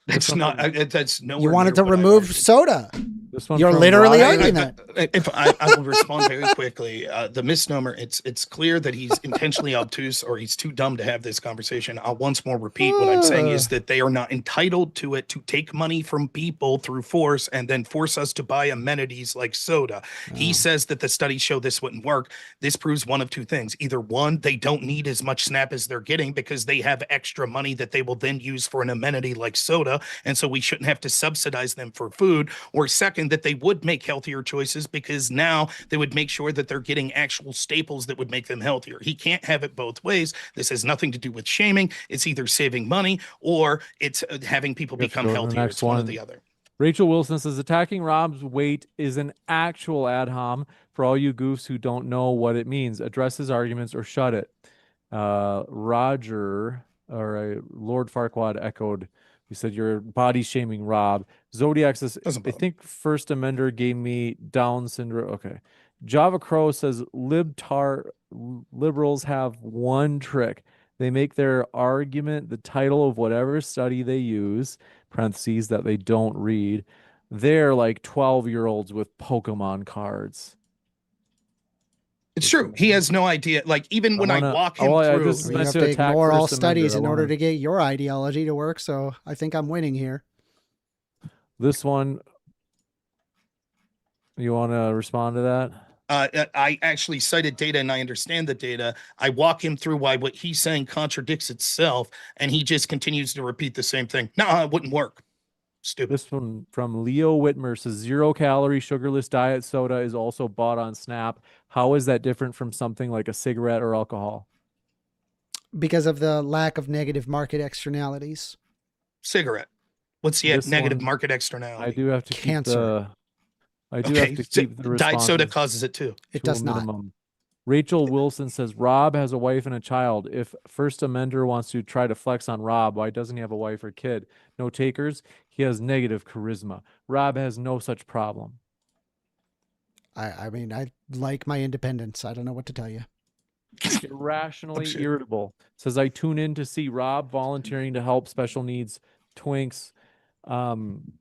That's not. That's nowhere. You wanted near to what I remove argued. soda. This one You're from literally Rod- arguing that. If I will respond very quickly. The misnomer, it's clear that he's intentionally obtuse or he's too dumb to have this conversation. I'll once more repeat what I'm saying is that they are not entitled to it to take money from people through force and then force us to buy amenities like soda. He says that the studies show this wouldn't work. This proves one of 2 things. Either one, they don't need as much SNAP as they're getting because they have extra money that they will then use for an amenity like soda. And so we shouldn't have to subsidize them for food. Or second, that they would make healthier choices because now they would make sure that they're getting actual staples that would make them healthier. He can't have it both ways. This has nothing to do with shaming. It's either saving money or it's having people become healthier. It's one or the other. Rachel Wilson says, attacking Rob's weight is an actual ad hom for all you goofs who don't know what it means. Address his arguments or shut it. Roger, or Lord Farquaad echoed, he said, you're body shaming Rob. Zodiac says, I think 1stAmender gave me Down syndrome. Okay. Java Crow says, liberals have one trick. They make their argument the title of whatever study they use, parentheses, that they don't read. They're like 12-year-olds with Pokemon cards. It's true. He has no idea. Like, even when I walk him through. You have to ignore all studies in order to get your ideology to work. So I think I'm winning here. This one, you want to respond to that? I actually cited data and I understand the data. I walk him through why what he's saying contradicts itself, and he just continues to repeat the same thing. No, it wouldn't work. Stupid. This one from Leo Whitmer says 0-calorie sugarless diet soda is also bought on SNAP. How is that different from something like a cigarette or alcohol? Because of the lack of negative market externalities. Cigarette. What's the negative market externality? I do have to Cancer. have to keep the diet soda causes it too. It does not. Rachel Wilson says Rob has a wife and a child. If 1stAmender wants to try to flex on Rob, why doesn't he have a wife or kid? No takers. He has negative charisma. Rob has no such problem. I mean, I like my independence. I don't know what to tell you. Irrationally irritable says I tune in to see Rob volunteering to help special needs twinks. I'm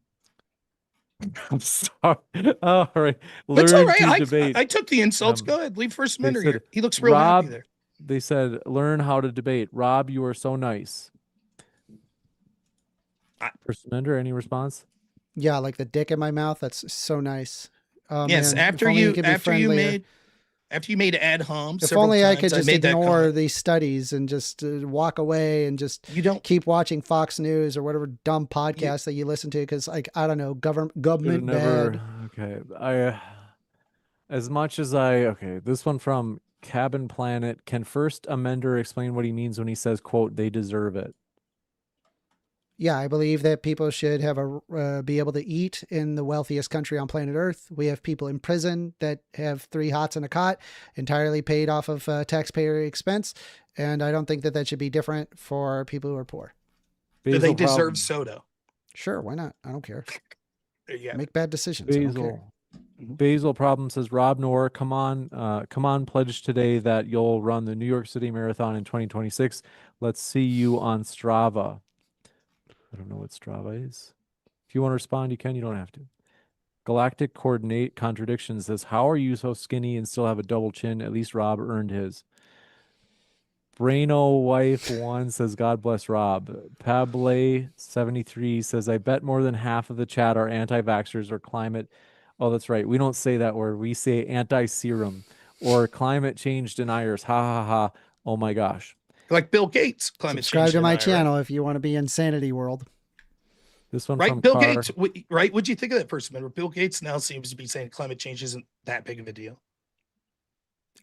sorry. All right. That's all right. Debate. I took the insults. Go ahead. Leave 1stAmender here. He looks real happy there. They said, learn how to debate. Rob, you are so nice. 1stAmender, any response? Yeah, like the dick in my mouth. That's so nice. Yes, man, after you made ad homs. If only I could just ignore these studies and just walk away and just keep watching Fox News or whatever dumb podcast that you listen to, because like I don't know, government bad. Okay, this one from Cabin Planet. Can 1stAmender explain what he means when he says, quote, they deserve it? Yeah, I believe that people should have be able to eat in the wealthiest country on planet Earth. We have people in prison that have 3 hots and a cot, entirely paid off of taxpayer expense, and I don't think that should be different for people who are poor. Do they Basil deserve problem. soda? Sure, why not? I don't care. Yeah. Make bad decisions. I don't care. Basil. Basil problem says, Rob Noor, come on, pledge today that you'll run the New York City Marathon in 2026. Let's see you on Strava. I don't know what Strava is. If you want to respond, you can. You don't have to. Galactic Coordinate Contradiction says, how are you so skinny and still have a double chin? At least Rob earned his. Braino Wife 1 says, God bless Rob. Pable73 says, I bet more than half of the chat are anti-vaxxers or climate. Oh, that's right. We don't say that word. We say anti-serum or climate change deniers. Ha ha ha. Oh my gosh. Like Bill Gates, climate Subscribe change to my denier, channel if you want to be insanity world. This one right? from Bill Car. Gates, right? What'd you think of that first amendment? Bill Gates now seems to be saying climate change isn't that big of a deal.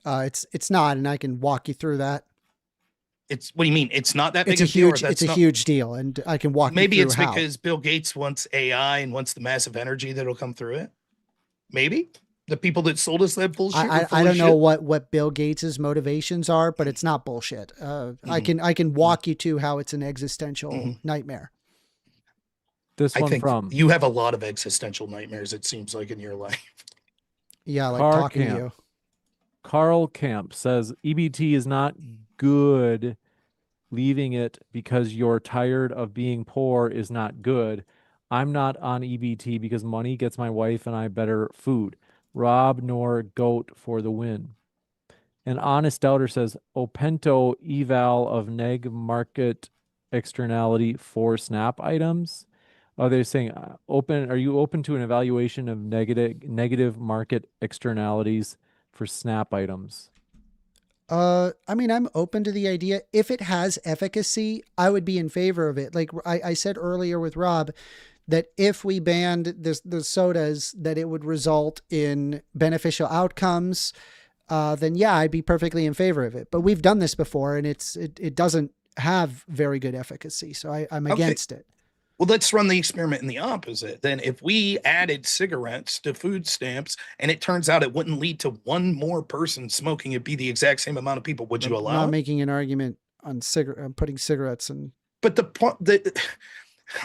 It's not, and I can walk you through that. It's what do you mean? It's not that big It's a a deal. huge. It's a huge deal, and I can walk. Maybe you through it's how. because Bill Gates wants AI and wants the massive energy that'll come through it. Maybe the people that sold us that bullshit. I don't know what Bill Gates's motivations are, but it's not bullshit. I can walk you to how it's an existential nightmare. This I one think from you have a lot of existential nightmares. It seems like in your life. Yeah, like Car talking Camp. to you. Carl Camp says EBT is not good. Leaving it because you're tired of being poor is not good. I'm not on EBT because money gets my wife and I better food. Rob nor goat for the win. An honest doubter says Opento eval of neg market externality for snap items. Oh, they're saying open. Are you open to an evaluation of negative market externalities for snap items? I mean, I'm open to the idea. If it has efficacy, I would be in favor of it. Like I said earlier with Rob, that if we banned the sodas, that it would result in beneficial outcomes. Then yeah, I'd be perfectly in favor of it. But we've done this before, and it doesn't have very good efficacy, so I'm against it. Well, let's run the experiment in the opposite. Then if we added cigarettes to food stamps and it turns out it wouldn't lead to one more person smoking, it'd be the exact same amount of people. Would you allow I'm not it? making an argument on putting cigarettes in. But the point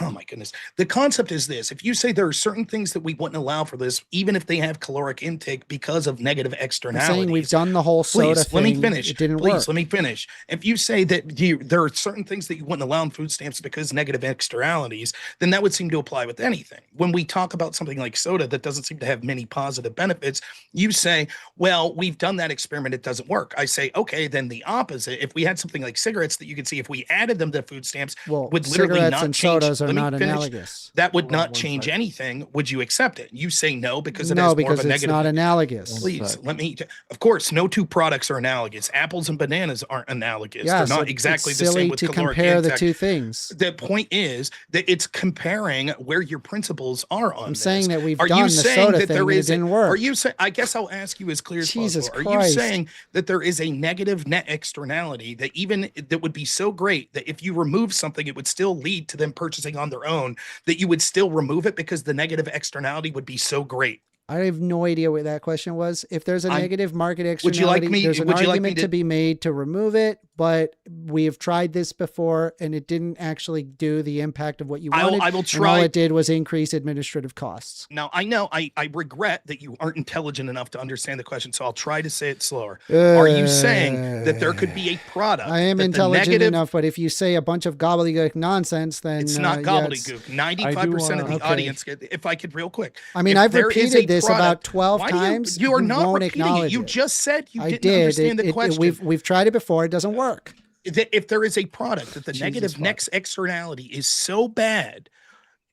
oh my goodness. The concept is this. If you say there are certain things that we wouldn't allow for this, even if they have caloric intake because of negative I'm externalities. saying we've done the whole soda thing. Let me finish. It didn't Please, work. let me finish. If you say that there are certain things that you wouldn't allow in food stamps because negative externalities, then that would seem to apply with anything. When we talk about something like soda that doesn't seem to have many positive benefits, you say, well, we've done that experiment. It doesn't work. I say, okay, then the opposite. If we had something like cigarettes that you could see if we added them to food stamps, Well, would literally cigarettes not and change. sodas are Let me not finish. analogous. That would Hold on not one change second. anything. Would you accept it? You say no because it No, has more because of a it's negative. not analogous. Please let me. Of course, no two products are analogous. Apples and bananas aren't analogous. Yeah, They're so not exactly it's the same silly with to caloric compare the intake. two things. The point is that it's comparing where your principles are on. I'm this. saying that we've Are done you the saying soda that thing there and it is? didn't work. Are you saying? I guess I'll ask you as clear as Jesus possible. Are Christ. you saying that there is a negative net externality that even that would be so great that if you remove something, it would still lead to them purchasing on their own? That you would still remove it because the negative externality would be so great. I have no idea what that question was. If there's a negative market Would you like externality, me- there's an would you like me argument to- to be made to remove it, but we have tried this before and it didn't actually do the impact of what you wanted. I will And try. all it did was increase administrative costs. Now, I know I regret that you aren't intelligent enough to understand the question, so I'll try to say it slower. Are you saying that there could be a product? I am that the intelligent negative- enough, but if you say a bunch of gobbledygook nonsense, then It's not yeah, gobbledygook. 95% of the Okay. audience, if I could real quick. I mean, if I've there is repeated a this product- about 12 why times. You are not won't repeating it. acknowledge You it. just said you I didn't did. understand the question. We've tried it before. It doesn't work. That if there is a product that the Jesus negative fuck. next externality is so bad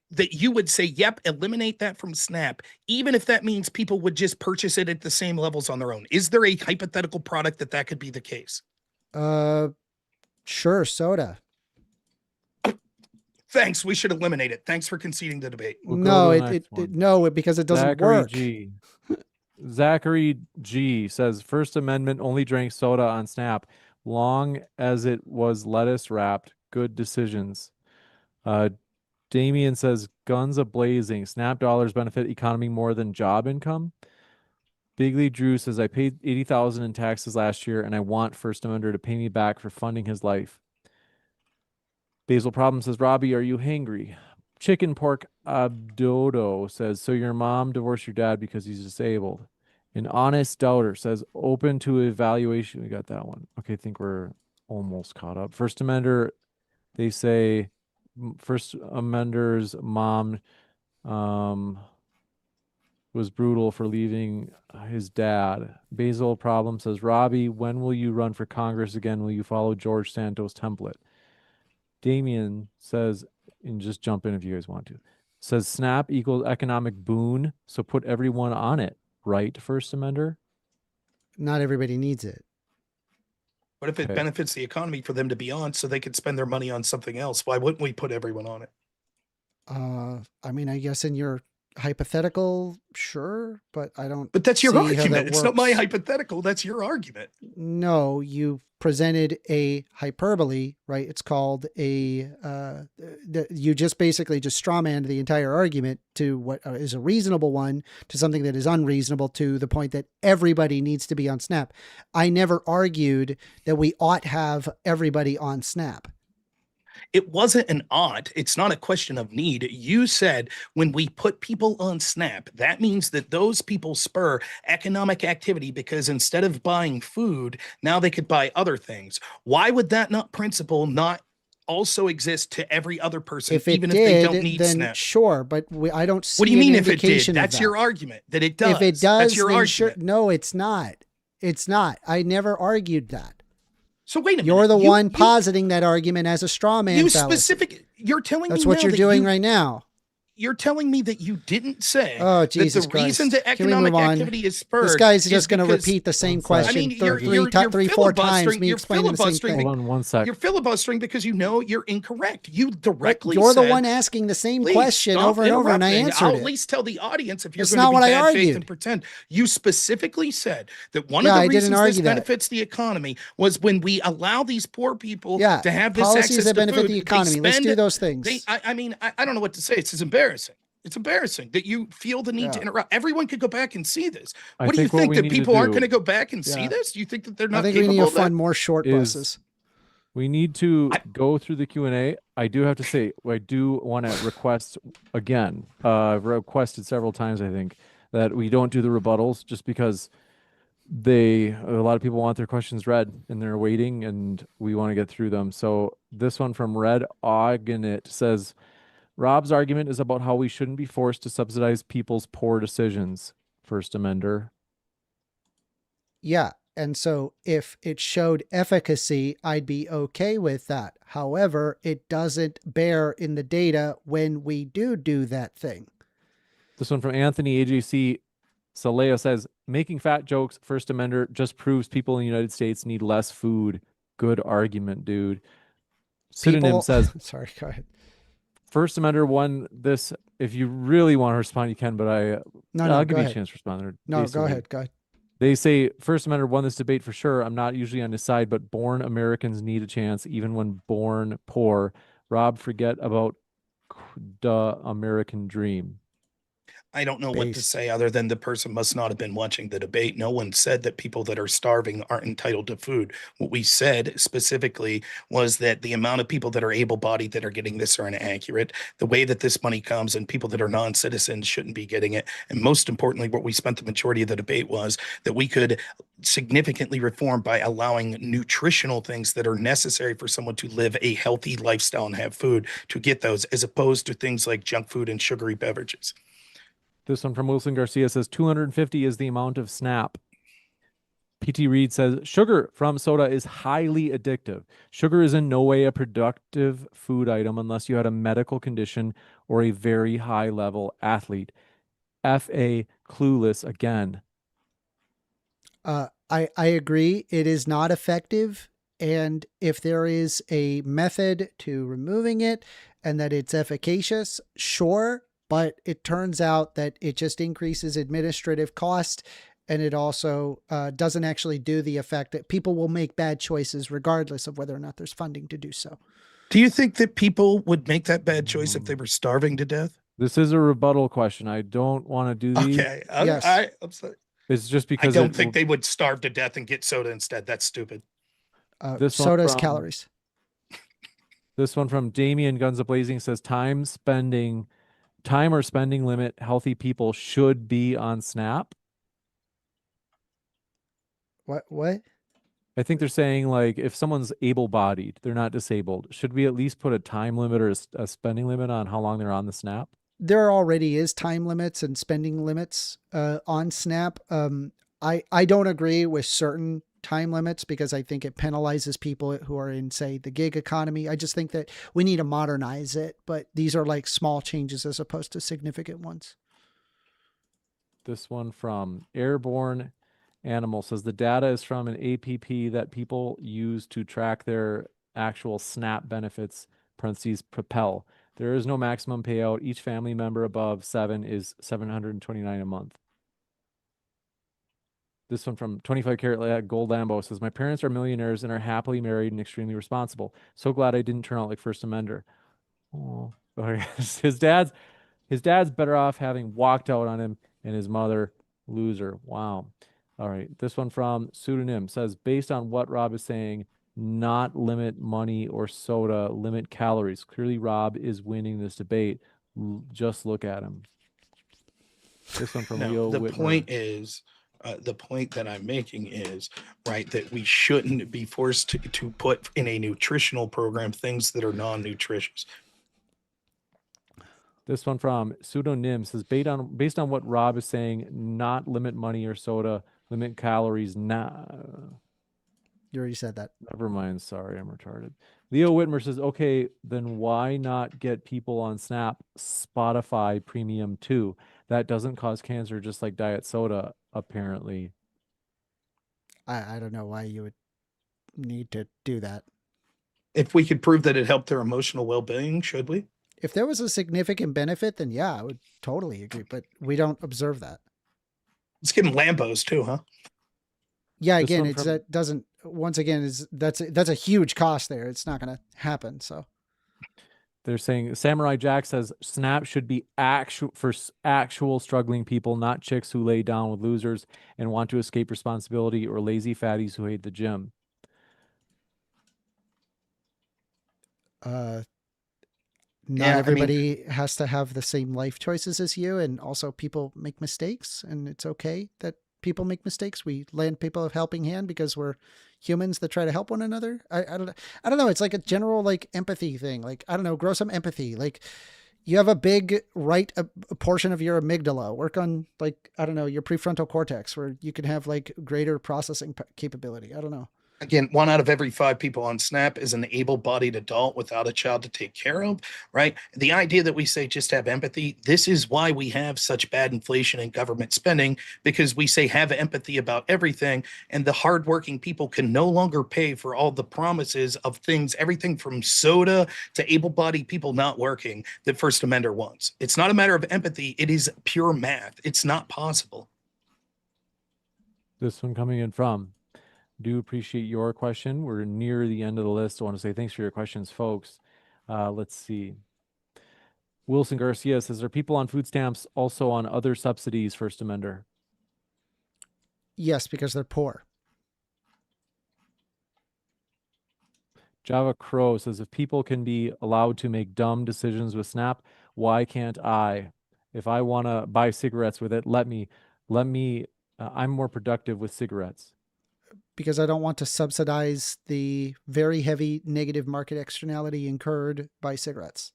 that you would say, yep, eliminate that from Snap, even if that means people would just purchase it at the same levels on their own. Is there a hypothetical product that could be the case? Sure, soda. Thanks. We should eliminate it. Thanks for conceding the debate. We'll go No, to the next one. no, because it doesn't Zachary work. G. Zachary G says First Amendment only drank soda on Snap, long as it was lettuce wrapped. Good decisions. Damien says guns a blazing. SNAP dollars benefit economy more than job income. Bigly Drew says I paid $80,000 in taxes last year, and I want 1stAmender to pay me back for funding his life. Basil Problem says, Robbie, are you hangry? Chicken Pork Abdodo says, so your mom divorced your dad because he's disabled. An Honest Doubter says, open to evaluation. We got that one. Okay, I think we're almost caught up. 1stAmender, they say, 1stAmender's mom was brutal for leaving his dad. Basil Problem says, Robbie, when will you run for Congress again? Will you follow George Santos' template? Damien says, and just jump in if you guys want to, says SNAP equals economic boon, so put everyone on it, right, 1stAmender? Not everybody needs it. What if it Okay. benefits the economy for them to be on so they could spend their money on something else? Why wouldn't we put everyone on it? I mean, I guess in your hypothetical, sure, but I don't. But that's your see how argument. that It's not my works. hypothetical. That's your argument. No, you presented a hyperbole, right? It's called a, you just basically just strawmanned the entire argument to what is a reasonable one to something that is unreasonable, to the point that everybody needs to be on SNAP. I never argued that we ought have everybody on SNAP. It wasn't an ought. It's not a question of need. You said when we put people on SNAP, that means that those people spur economic activity because instead of buying food, now they could buy other things. Why would that principle not also exist to every other person, If it even did, if they don't need then SNAP? sure, but I don't see What do you an mean if it did? indication of That's that. your argument, that it does. If it does, that's your then argument. sure. No, it's not. It's not. I never argued that. So wait a minute. You're the one positing that argument as a straw man fallacy. You're telling That's me what now you're that doing right now. You're telling me that you didn't say Oh, Jesus that the reason Christ. that Can we economic move on? activity is spurred. This guy's is just going to because- repeat the same I question mean, you're three, four times, filibustering- me you're explaining the same filibustering thing. Hold on one sec. You're filibustering because you know you're incorrect. You directly You're the said, one asking the same "Please question stop over and over, and I interrupting. answered I'll it. at least tell the audience if you're It's going to not be what I bad faith argued. and pretend. You specifically said that one Yeah, of I the didn't reasons this argue that. benefits the economy was when we allow these poor people Yeah, to have this policies access that to benefit food. the They economy. Let's spend- do those things. I mean, I don't know what to say. It's embarrassing. It's embarrassing that you feel the need to Yeah. interrupt. Everyone could go back and see this. I What do you think what think we that need to people aren't do going to go back and see Yeah. this? Do you think that they're I not think we need capable to of that? fund more short is- buses. We need to go through the Q&A. I do have to say, I do want to request again, I've requested several times, I think, that we don't do the rebuttals just because a lot of people want their questions read and they're waiting and we want to get through them. So this one from Red Oggenit says, Rob's argument is about how we shouldn't be forced to subsidize people's poor decisions. 1stAmender. Yeah. And so if it showed efficacy, I'd be okay with that. However, it doesn't bear in the data when we do that thing. This one from Anthony AJC Saleo says, making fat jokes, 1stAmender just proves people in the United States need less food. Good argument, dude. Pseudonym says, sorry, go ahead. 1stAmender won this. If you really want to respond, you can, but I'll give you a chance to respond. They're No, go basically- ahead. Go ahead. They say 1stAmender won this debate for sure. I'm not usually on his side, but born Americans need a chance, even when born poor. Rob, forget about the American dream. I don't know what to Based. say other than the person must not have been watching the debate. No one said that people that are starving aren't entitled to food. What we said specifically was that the amount of people that are able-bodied that are getting this are inaccurate. The way that this money comes and people that are non-citizens shouldn't be getting it. And most importantly, what we spent the majority of the debate was that we could significantly reform by allowing nutritional things that are necessary for someone to live a healthy lifestyle and have food to get those, as opposed to things like junk food and sugary beverages. This one from Wilson Garcia says 250 is the amount of SNAP. PT Reed says sugar from soda is highly addictive. Sugar is in no way a productive food item unless you had a medical condition or a very high level athlete. FA clueless again. I agree. It is not effective. And if there is a method to removing it and that it's efficacious, sure. But it turns out that it just increases administrative cost, and it also doesn't actually do the effect that people will make bad choices regardless of whether or not there's funding to do so. Do you think that people would make that bad choice if they were starving to death? This is a rebuttal question. I don't want to do these. Okay. Yes. I'm sorry. It's just I because don't think they would starve to death and get soda instead. That's stupid. This one Soda's from- calories. This one from Damien Guns A Blazing says time or spending limit healthy people should be on SNAP. What? I think they're saying like if someone's able-bodied, they're not disabled. Should we at least put a time limit or a spending limit on how long they're on the SNAP? There already is time limits and spending limits on SNAP. I don't agree with certain time limits because I think it penalizes people who are in, say, the gig economy. I just think that we need to modernize it, but these are like small changes as opposed to significant ones. This one from Airborne Animal says the data is from an APP that people use to track their actual SNAP benefits, parentheses, Propel. There is no maximum payout. Each family member above 7 is $729 a month. This one from 25 Carat Gold Lambo says, my parents are millionaires and are happily married and extremely responsible. So glad I didn't turn out like 1stAmender. Oh, his dad's better off having walked out on him and his mother loser. Wow. All right. This one from Pseudonym says, based on what Rob is saying, not limit money or soda, limit calories. Clearly Rob is winning this debate. Just look at him. This one from Leo The Whitmer. point is, the point that I'm making is, right, that we shouldn't be forced to put in a nutritional program things that are non-nutritious. This one from Pseudonym says, based on what Rob is saying, not limit money or soda, limit calories. You already said that. Never mind. Sorry, I'm retarded. Leo Whitmer says, okay, then why not get people on Snap Spotify Premium too? That doesn't cause cancer just like diet soda, apparently. I don't know why you would need to do that. If we could prove that it helped their emotional well-being, should we? If there was a significant benefit, then yeah, I would totally agree. But we don't observe that. Let's give them Lambos too, huh? Yeah, This again, one it's from- that doesn't. Once again, that's a huge cost there. It's not going to happen. So They're saying Samurai Jack says Snap should be actual struggling people, not chicks who lay down with losers and want to escape responsibility or lazy fatties who hate the gym. not Yeah, everybody has to have the same life choices as you, and also people make mistakes, and it's okay that people make mistakes. We lend people a helping hand because we're humans that try to help one another. I don't know. It's like a general like empathy thing. Like, I don't know, grow some empathy. Like, you have a big a portion of your amygdala. Work on, like, I don't know, your prefrontal cortex where you can have like greater processing capability. I don't know. Again, 1 out of every 5 people on SNAP is an able-bodied adult without a child to take care of, right? The idea that we say just have empathy, this is why we have such bad inflation and government spending, because we say have empathy about everything, and the hardworking people can no longer pay for all the promises of things, everything from soda to able-bodied people not working that 1stAmender wants. It's not a matter of empathy. It is pure math. It's not possible. This one coming in from, do appreciate your question. We're near the end of the list. I want to say thanks for your questions, folks. Let's see. Wilson Garcia says, are people on food stamps also on other subsidies, 1stAmender? Yes, because they're poor. Java Crow says, if people can be allowed to make dumb decisions with Snap, why can't I? If I want to buy cigarettes with it, let me, I'm more productive with cigarettes. Because I don't want to subsidize the very heavy negative market externality incurred by cigarettes.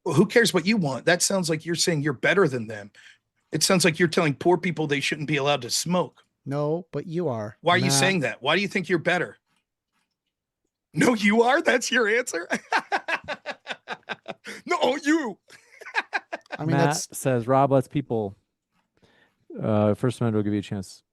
Well, who cares what you want? That sounds like you're saying you're better than them. It sounds like you're telling poor people they shouldn't be allowed to smoke. No, but you are. Why are you saying that? Why do you think you're better? No, you are? That's your answer? No, you. I mean, Matt says, Rob lets people, 1stAmender will give you a chance.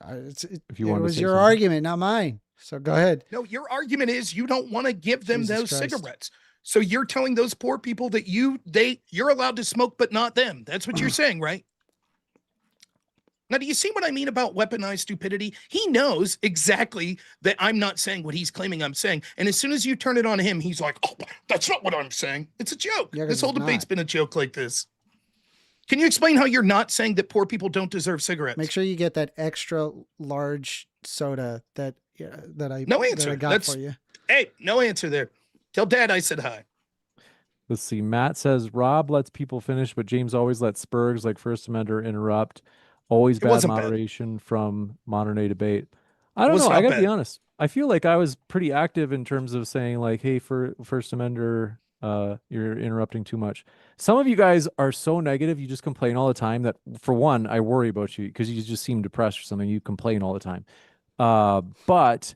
If you it want to was say your something. argument, not mine. So go ahead. No, your argument is you don't want to give them Jesus those Christ. cigarettes. So you're telling those poor people that you're allowed to smoke, but not them. That's what you're saying, right? Now, do you see what I mean about weaponized stupidity? He knows exactly that I'm not saying what he's claiming I'm saying. And as soon as you turn it on him, he's like, oh, that's not what I'm saying. It's a joke. Yeah, 'cause This whole it's debate's not. been a joke like this. Can you explain how you're not saying that poor people don't deserve cigarettes? Make sure you get that extra large soda that I No answer. that I got for you. Hey, no answer there. Tell Dad I said hi. Let's see. Matt says Rob lets people finish, but James always lets Spurgs like First Amender interrupt. Always It bad wasn't bad. moderation from modern day debate. I don't was know. I not gotta be bad. honest. I feel like I was pretty active in terms of saying like, hey, for First Amender, you're interrupting too much. Some of you guys are so negative, you just complain all the time that for one, I worry about you because you just seem depressed or something. You complain all the time. But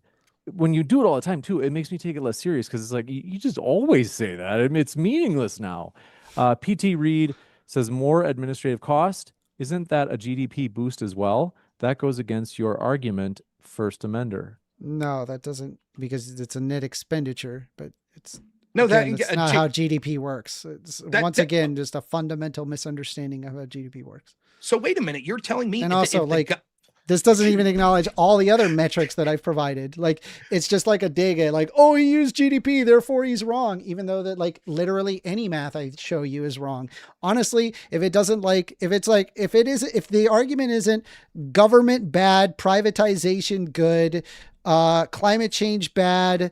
when you do it all the time too, it makes me take it less serious because it's like you just always say that. I mean, it's meaningless now. PT Reed says more administrative cost. Isn't that a GDP boost as well? That goes against your argument, First Amender. No, that doesn't, because it's a net expenditure, but it's No, again, that that's not how GDP works. It's once again just a fundamental misunderstanding of how GDP works. So wait a minute. You're telling me And if also, the like, guy- this doesn't even acknowledge all the other metrics that I've provided. Like, it's just like a dig at like, oh, he used GDP, therefore he's wrong. Even though that like literally any math I show you is wrong. Honestly, if it doesn't like, if the argument isn't government bad, privatization good, climate change bad,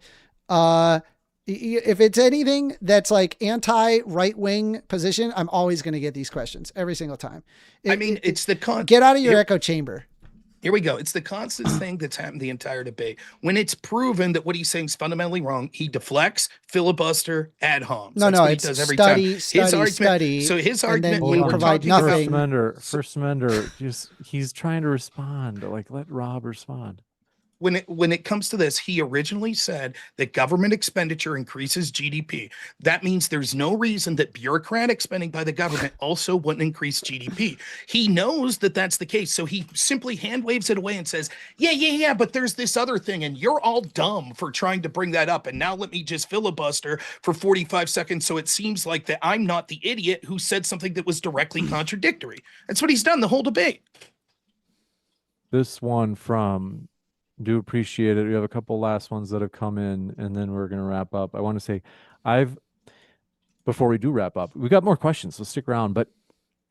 if it's anything that's like anti right wing position, I'm always going to get these questions every single time. It's the get out of your echo chamber. Here we go. It's the constant thing that's happened the entire debate. When it's proven that what he's saying is fundamentally wrong, he deflects, filibuster, ad homs. No, That's no, what he it's does every study, time. study. So his and then argument when you we're provide talking nothing. First Amender, just he's trying to respond. Like, let Rob respond. when it comes to this, he originally said that government expenditure increases GDP. That means there's no reason that bureaucratic spending by the government also wouldn't increase GDP. He knows that that's the case. So he simply hand waves it away and says, yeah, but there's this other thing. And you're all dumb for trying to bring that up. And now let me just filibuster for 45 seconds. So it seems like that I'm not the idiot who said something that was directly contradictory. That's what he's done the whole debate. This one from... Do appreciate it. We have a couple last ones that have come in, and then we're going to wrap up. I want to say, before we do wrap up, we got more questions, so stick around. But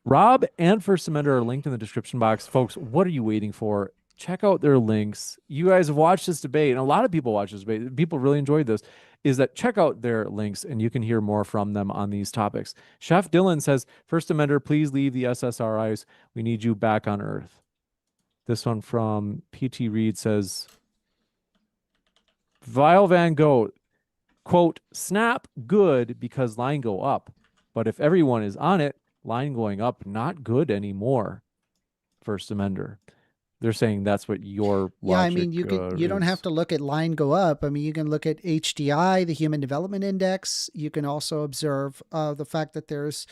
Rob and First Amender are linked in the description box. Folks, what are you waiting for? Check out their links. You guys have watched this debate, and a lot of people watch this debate. People really enjoyed this. Is that check out their links, and you can hear more from them on these topics. Chef Dylan says, First Amender, please leave the SSRIs. We need you back on Earth. This one from PT Reed says, Vile Van Gogh, quote, snap good because line go up. But if everyone is on it, line going up, not good anymore. First Amender. They're saying that's what your yeah, I logic, mean, you don't have to look at line go up. I mean, you can look at HDI, the Human Development Index. You can also observe the fact that there's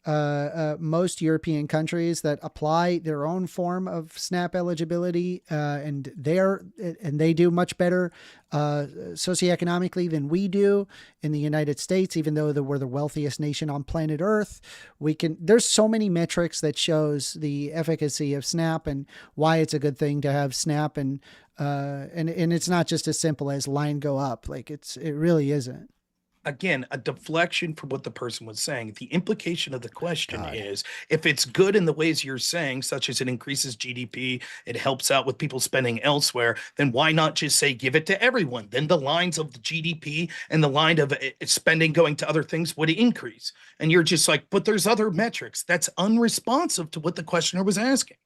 most European countries that apply their own form of SNAP eligibility, and they do much better socioeconomically than we do in the United States. Even though we're the wealthiest nation on planet Earth, there's so many metrics that shows the efficacy of SNAP and why it's a good thing to have SNAP, and it's not just as simple as line go up. Like it really isn't. Again, a deflection from what the person was saying. The implication of the question is, if it's good in the ways you're saying, such as it increases GDP, it helps out with people spending elsewhere, then why not just say, give it to everyone? Then the lines of the GDP and the line of spending going to other things would increase. And you're just like, but there's other metrics. That's unresponsive to what the questioner was asking.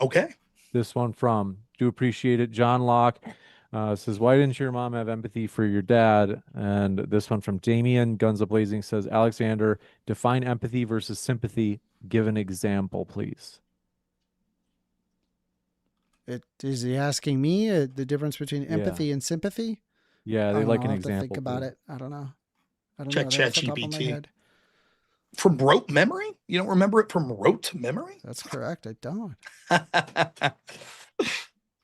Okay. This one from, do appreciate it, John Locke. Says, why didn't your mom have empathy for your dad? And this one from Damien, Guns A-Blazing, says, Alexander, define empathy versus sympathy. Give an example, please. Is he asking me the difference between empathy and sympathy? Yeah, they like an example. Think about it. I don't know. Check ChatGPT. From rote memory? You don't remember it from rote memory? That's correct. I don't.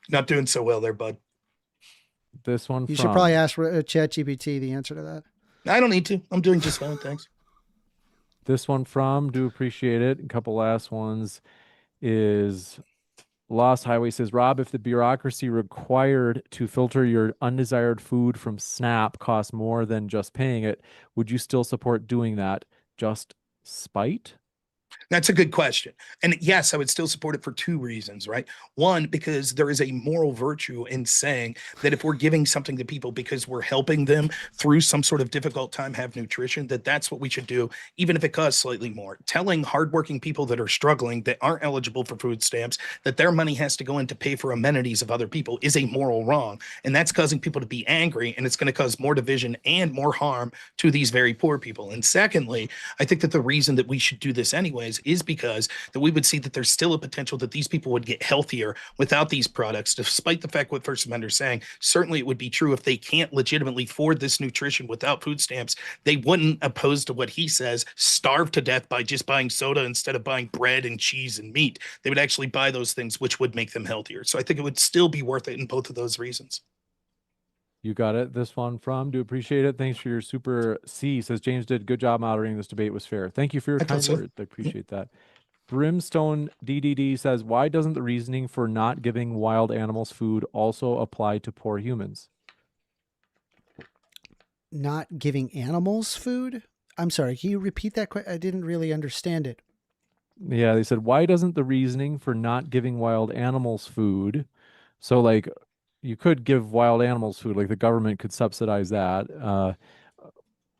Not doing so well there, bud. This one You should probably ask ChatGPT the answer to that. I don't need to. I'm doing just fine, thanks. This one from, do appreciate it. A couple last ones is Lost Highway says, Rob, if the bureaucracy required to filter your undesired food from SNAP costs more than just paying it, would you still support doing that? Just spite? That's a good question. And yes, I would still support it for two reasons, right? One, because there is a moral virtue in saying that if we're giving something to people because we're helping them through some sort of difficult time have nutrition, that's what we should do, even if it costs slightly more. Telling hardworking people that are struggling, that aren't eligible for food stamps, that their money has to go in to pay for amenities of other people is a moral wrong. And that's causing people to be angry, and it's going to cause more division and more harm to these very poor people. And secondly, I think that the reason that we should do this anyways is because that we would see that there's still a potential that these people would get healthier without these products, despite the fact what 1stAmender is saying. Certainly it would be true if they can't legitimately afford this nutrition without food stamps. They wouldn't, opposed to what he says, starve to death by just buying soda instead of buying bread and cheese and meat. They would actually buy those things, which would make them healthier. So I think it would still be worth it in both of those reasons. You got it. This one from, do appreciate it. Thanks for your super C. Says, James did good job moderating this debate, was fair. Thank you for your I thought kind so. words. I appreciate that. Brimstone DDD says, why doesn't the reasoning for not giving wild animals food also apply to poor humans? Not giving animals food? I'm sorry, can you repeat that? I didn't really understand it. Yeah, they said, why doesn't the reasoning for not giving wild animals food? So, like, you could give wild animals food, like the government could subsidize that.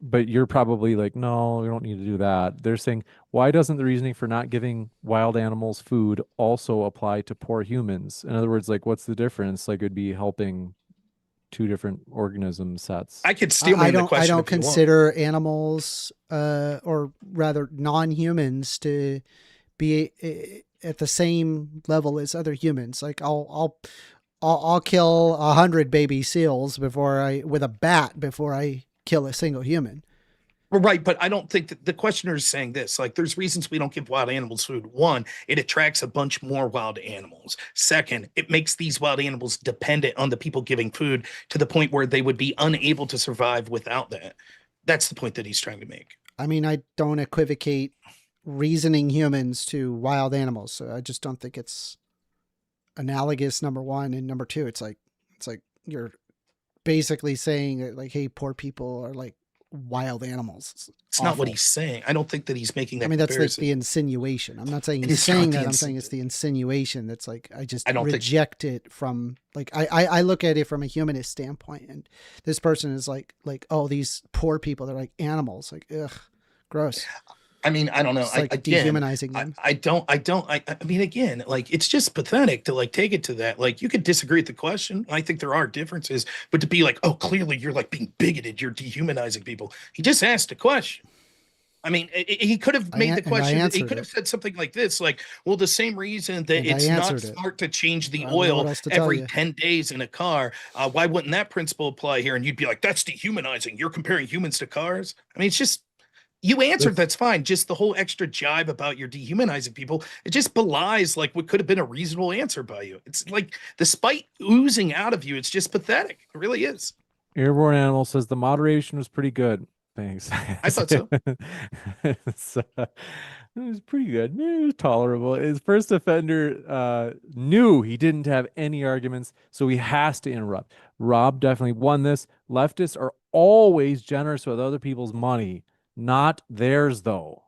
But you're probably like, no, we don't need to do that. They're saying, why doesn't the reasoning for not giving wild animals food also apply to poor humans? In other words, like, what's the difference? Like, it'd be helping two different organism sets. I could steal the question. I don't if you want. consider animals, or rather non-humans, to be at the same level as other humans. Like I'll kill 100 baby seals with a bat before I kill a single human. Right, but I don't think that the questioner is saying this. Like, there's reasons we don't give wild animals food. One, it attracts a bunch more wild animals. Second, it makes these wild animals dependent on the people giving food to the point where they would be unable to survive without that. That's the point that he's trying to make. I mean, I don't equivocate reasoning humans to wild animals. So I just don't think it's analogous, number one. And number two, it's like you're basically saying that, like, hey, poor people are like wild animals. It's not what he's saying. I don't think that he's making that. I mean, that's comparison. like the insinuation. I'm not saying It he's is not saying the that. I'm saying it's the insinuation. That's like, I don't reject it from, like, I look at it from a humanist standpoint, and this person is like, oh, these poor people, they're like animals. Like, ugh, gross. I mean, I don't know. It's like dehumanizing them. I mean, again, like, it's just pathetic to like take it to that. Like, you could disagree with the question. I think there are differences, but to be like, oh, clearly you're like being bigoted, you're dehumanizing people. He just asked a question. I mean, he could have made the question. He could have said something like this, like, well, the same reason that it's not smart to change the oil every 10 days in a car, why wouldn't that principle apply here? And you'd be like, that's dehumanizing. You're comparing humans to cars. I mean, it's just, you answered, that's fine. Just the whole extra jive about you're dehumanizing people, it just belies like what could have been a reasonable answer by you. It's like the spite oozing out of you. It's just pathetic. It really is. Airborne Animal says the moderation was pretty good. Thanks. I thought so. It was pretty good. It was tolerable. His first offender knew he didn't have any arguments, so he has to interrupt. Rob definitely won this. Leftists are always generous with other people's money. Not theirs, though.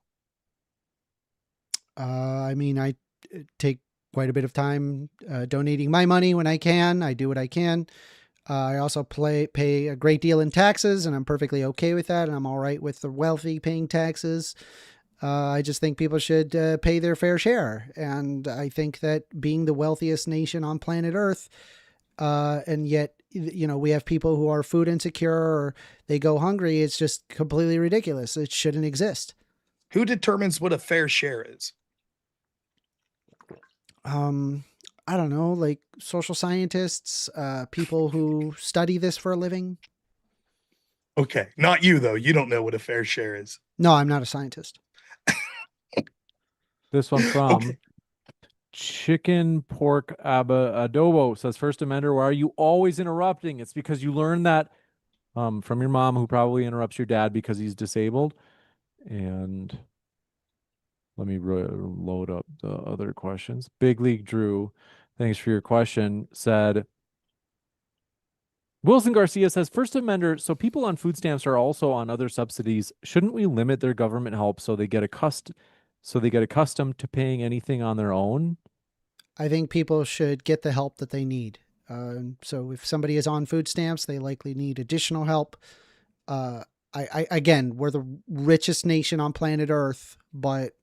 I mean, I take quite a bit of time donating my money when I can. I do what I can. I also pay a great deal in taxes, and I'm perfectly okay with that. And I'm all right with the wealthy paying taxes. I just think people should pay their fair share. And I think that being the wealthiest nation on planet Earth, and yet, you know, we have people who are food insecure or they go hungry. It's just completely ridiculous. It shouldn't exist. Who determines what a fair share is? I don't know, like social scientists, people who study this for a living. Okay. Not you, though. You don't know what a fair share is. No, I'm not a scientist. This one from Chicken Pork Adobo says, 1stAmender, why are you always interrupting? It's because you learned that from your mom, who probably interrupts your dad because he's disabled. And Let me load up the other questions. Big League Drew, thanks for your question, said, Wilson Garcia says, First Amender, so people on food stamps are also on other subsidies. Shouldn't we limit their government help so they get accustomed to paying anything on their own? I think people should get the help that they need. So if somebody is on food stamps, they likely need additional help. Again, we're the richest nation on planet Earth, but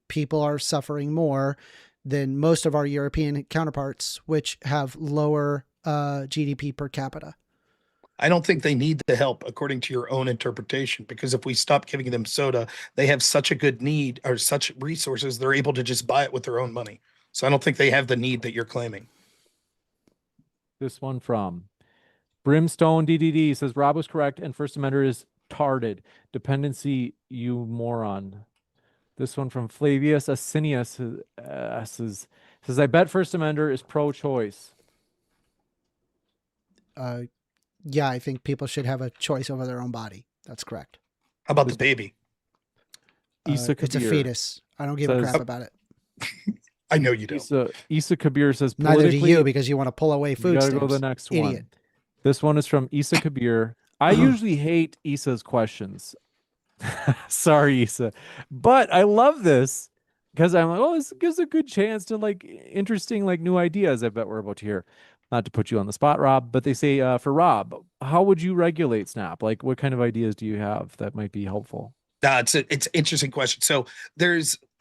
people are suffering more than most of our European counterparts, which have lower GDP per capita. I don't think they need the help according to your own interpretation, because if we stop giving them soda, they have such a good need or such resources, they're able to just buy it with their own money. So I don't think they have the need that you're claiming. This one from Brimstone DDD says, Rob was correct, and First Amender is tarded. Dependency, you moron. This one from Flavius Asinius says, I bet First Amender is pro-choice. Yeah, I think people should have a choice over their own body. That's correct. How about the baby? Isa It's a Kabir fetus. I don't give a says- crap about it. I know you don't. Isa Kabir says, Neither do politically, you, because you want to pull away you food gotta stamps. go to the next Idiot. one. This one is from Isa Kabir. I usually hate Isa's questions. Sorry, Isa. But I love this because I'm like, oh, this gives a good chance to like interesting, like new ideas. I bet we're about to hear. Not to put you on the spot, Rob, but they say for Rob, how would you regulate SNAP? Like, what kind of ideas do you have that might be helpful? It's an interesting question. So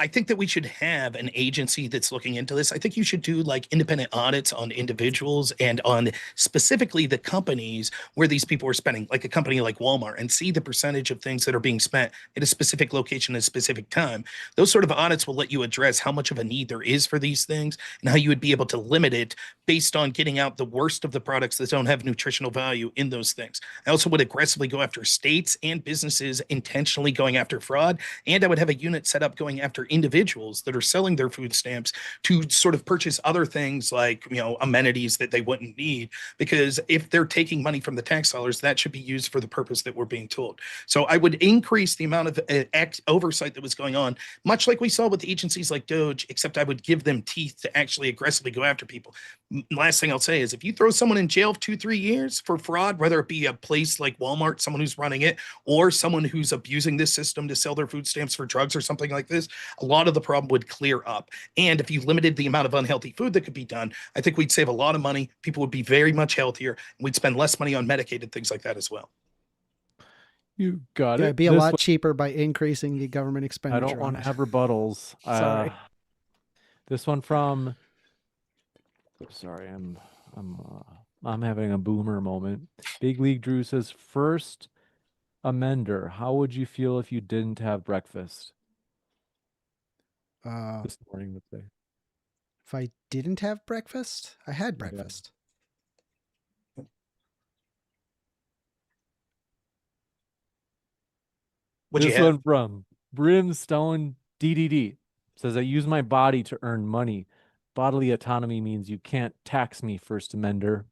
I think that we should have an agency that's looking into this. I think you should do like independent audits on individuals and on specifically the companies where these people are spending, like a company like Walmart, and see the percentage of things that are being spent at a specific location at a specific time. Those sort of audits will let you address how much of a need there is for these things and how you would be able to limit it based on getting out the worst of the products that don't have nutritional value in those things. I also would aggressively go after states and businesses intentionally going after fraud, and I would have a unit set up going after individuals that are selling their food stamps to sort of purchase other things like, amenities that they wouldn't need, because if they're taking money from the tax dollars, that should be used for the purpose that we're being told. So I would increase the amount of oversight that was going on, much like we saw with agencies like Doge, except I would give them teeth to actually aggressively go after people. Last thing I'll say is, if you throw someone in jail for 2-3 years for fraud, whether it be a place like Walmart, someone who's running it, or someone who's abusing this system to sell their food stamps for drugs or something like this, a lot of the problem would clear up. And if you limited the amount of unhealthy food that could be done, I think we'd save a lot of money. People would be very much healthier, and we'd spend less money on medicated things like that as well. You got it. It'd be a lot cheaper by increasing the government expenditure. I don't want to have rebuttals. Sorry. This one from. Sorry, I'm having a boomer moment. Big League Drew says, First Amender, how would you feel if you didn't have breakfast? This morning, let's say. If I didn't have breakfast, I had breakfast. This one from Brimstone DDD says, I use my body to earn money. Bodily autonomy means you can't tax me, First Amender.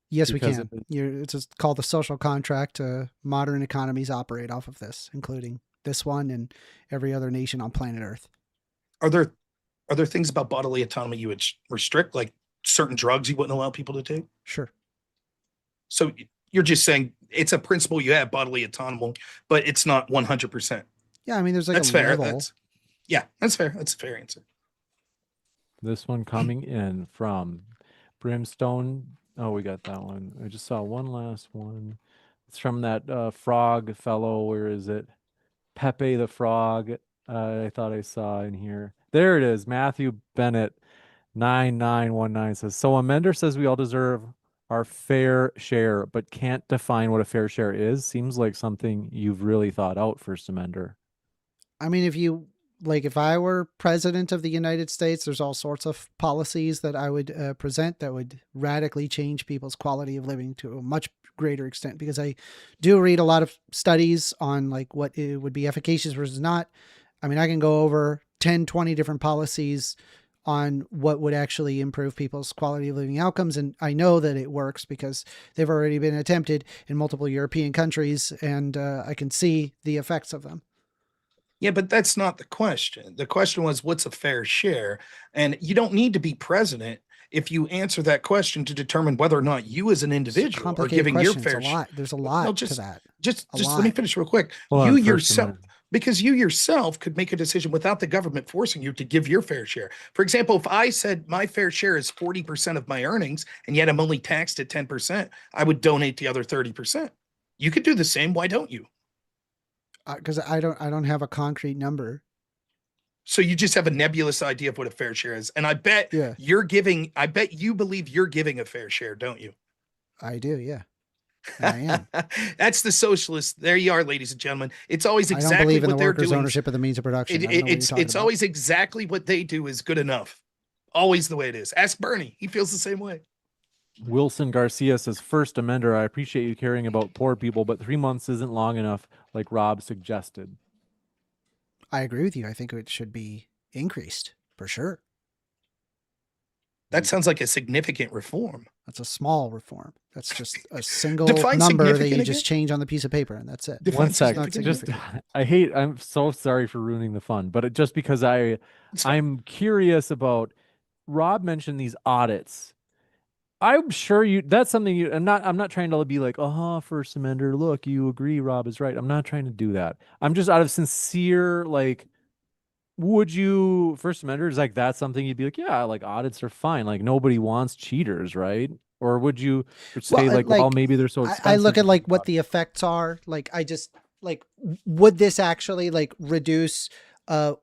Yes, we Because can. It's just called the social contract. Modern economies operate off of this, including this one and every other nation on planet Earth. Are there things about bodily autonomy you would restrict, like certain drugs you wouldn't allow people to take? Sure. So you're just saying it's a principle you have bodily autonomy, but it's not 100%. Yeah, I mean, there's like That's a fair. level. That's fair. That's a fair answer. This one coming in from Brimstone. Oh, we got that one. I just saw one last one. It's from that frog fellow. Where is it? Pepe the Frog. I thought I saw in here. There it is. Matthew Bennett 9919 says, so Amender says we all deserve our fair share, but can't define what a fair share is. Seems like something you've really thought out, First Amender. I mean, if I were president of the United States, there's all sorts of policies that I would present that would radically change people's quality of living to a much greater extent, because I do read a lot of studies on like what it would be efficacious versus not. I mean, I can go over 10, 20 different policies on what would actually improve people's quality of living outcomes. And I know that it works because they've already been attempted in multiple European countries, and I can see the effects of them. Yeah, but that's not the question. The question was, what's a fair share? And you don't need to be president if you answer that question to determine whether or not you as an It's a individual are complicated giving your question. It's a fair share. lot. There's a No, lot to just that. just A just let me lot. finish real quick. Hold You on, First yourself, Amendment. because you yourself could make a decision without the government forcing you to give your fair share. For example, if I said my fair share is 40% of my earnings and yet I'm only taxed at 10%, I would donate the other 30%. You could do the same. Why don't you? Because I don't have a concrete number. So you just have a nebulous idea of what a fair share is. And I bet Yeah. I bet you believe you're giving a fair share, don't you? I do. Yeah. And I am. That's the socialist. There you are, ladies and gentlemen. It's always I don't exactly believe in what the they're workers' doing. ownership of the means of production. I don't know what It's you're talking about. always exactly what they do is good enough. Always the way it is. Ask Bernie. He feels the same way. Wilson Garcia says, First Amender, I appreciate you caring about poor people, but 3 months isn't long enough, like Rob suggested. I agree with you. I think it should be increased for sure. That sounds like a significant reform. That's a small reform. That's just a single Define number that significant you again? just change on the piece of paper, and that's it. Define One sec. not Just, significant. I'm so sorry for ruining the fun, but just because It's fine. I'm curious about, Rob mentioned these audits. I'm sure that's something I'm not trying to be like, First Amender, look, you agree Rob is right. I'm not trying to do that. I'm just out of sincere, like, would you, First Amender, is like, that's something you'd be like, yeah, like audits are fine. Like nobody wants cheaters, right? Or would you say well, maybe they're so expensive? I look at like what the effects are. Like I just like, would this actually like reduce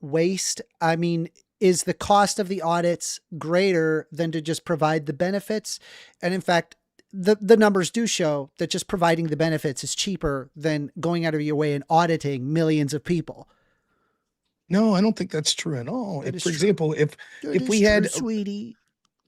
waste? I mean, is the cost of the audits greater than to just provide the benefits? And in fact, the numbers do show that just providing the benefits is cheaper than going out of your way and auditing millions of people. No, I don't think that's true at all. That If, is for true. example, if That we is had true, sweetie.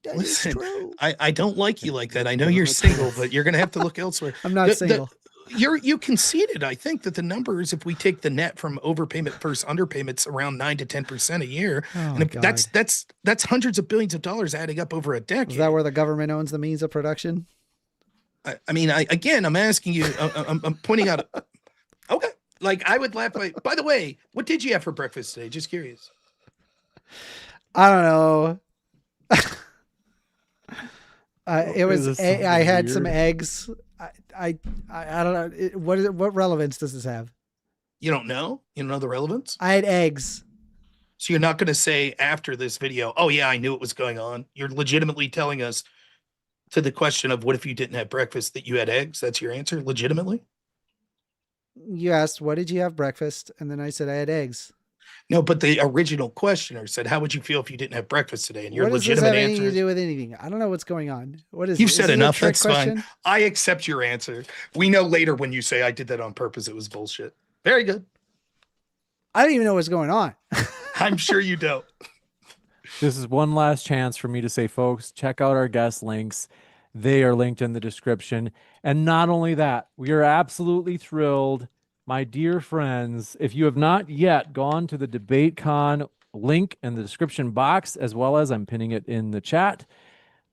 That listen, is true. I don't like you like that. I know you're single, but you're gonna have to look elsewhere. I'm not single. You conceded, I think, that the numbers, if we take the net from overpayment versus underpayments, around 9 to 10% a year, Oh, and if God. that's hundreds of billions of dollars adding up over a decade. Is that where the government owns the means of production? I mean, I'm asking you. I'm pointing out. Okay, like I would laugh. By the way, what did you have for breakfast today? Just curious. I don't know. It was. This is I had some weird. eggs. I don't know. What is it? What relevance does this have? You don't know? You don't know the relevance? I had eggs. So you're not going to say after this video, oh yeah, I knew it was going on. You're legitimately telling us to the question of what if you didn't have breakfast that you had eggs? That's your answer, legitimately? You asked, what did you have breakfast? And then I said, I had eggs. No, but the original questioner said, how would you feel if you didn't have breakfast today? And your What does this legitimate have anything answer to is, do with anything? I don't know what's going on. What is you've is said this a enough. trick That's question? fine. I accept your answer. We know later when you say I did that on purpose, it was bullshit. Very good. I don't even know what's going on. I'm sure you don't. This is one last chance for me to say, folks, check out our guest links. They are linked in the description. And not only that, we are absolutely thrilled, my dear friends, if you have not yet gone to the DebateCon link in the description box, as well as I'm pinning it in the chat,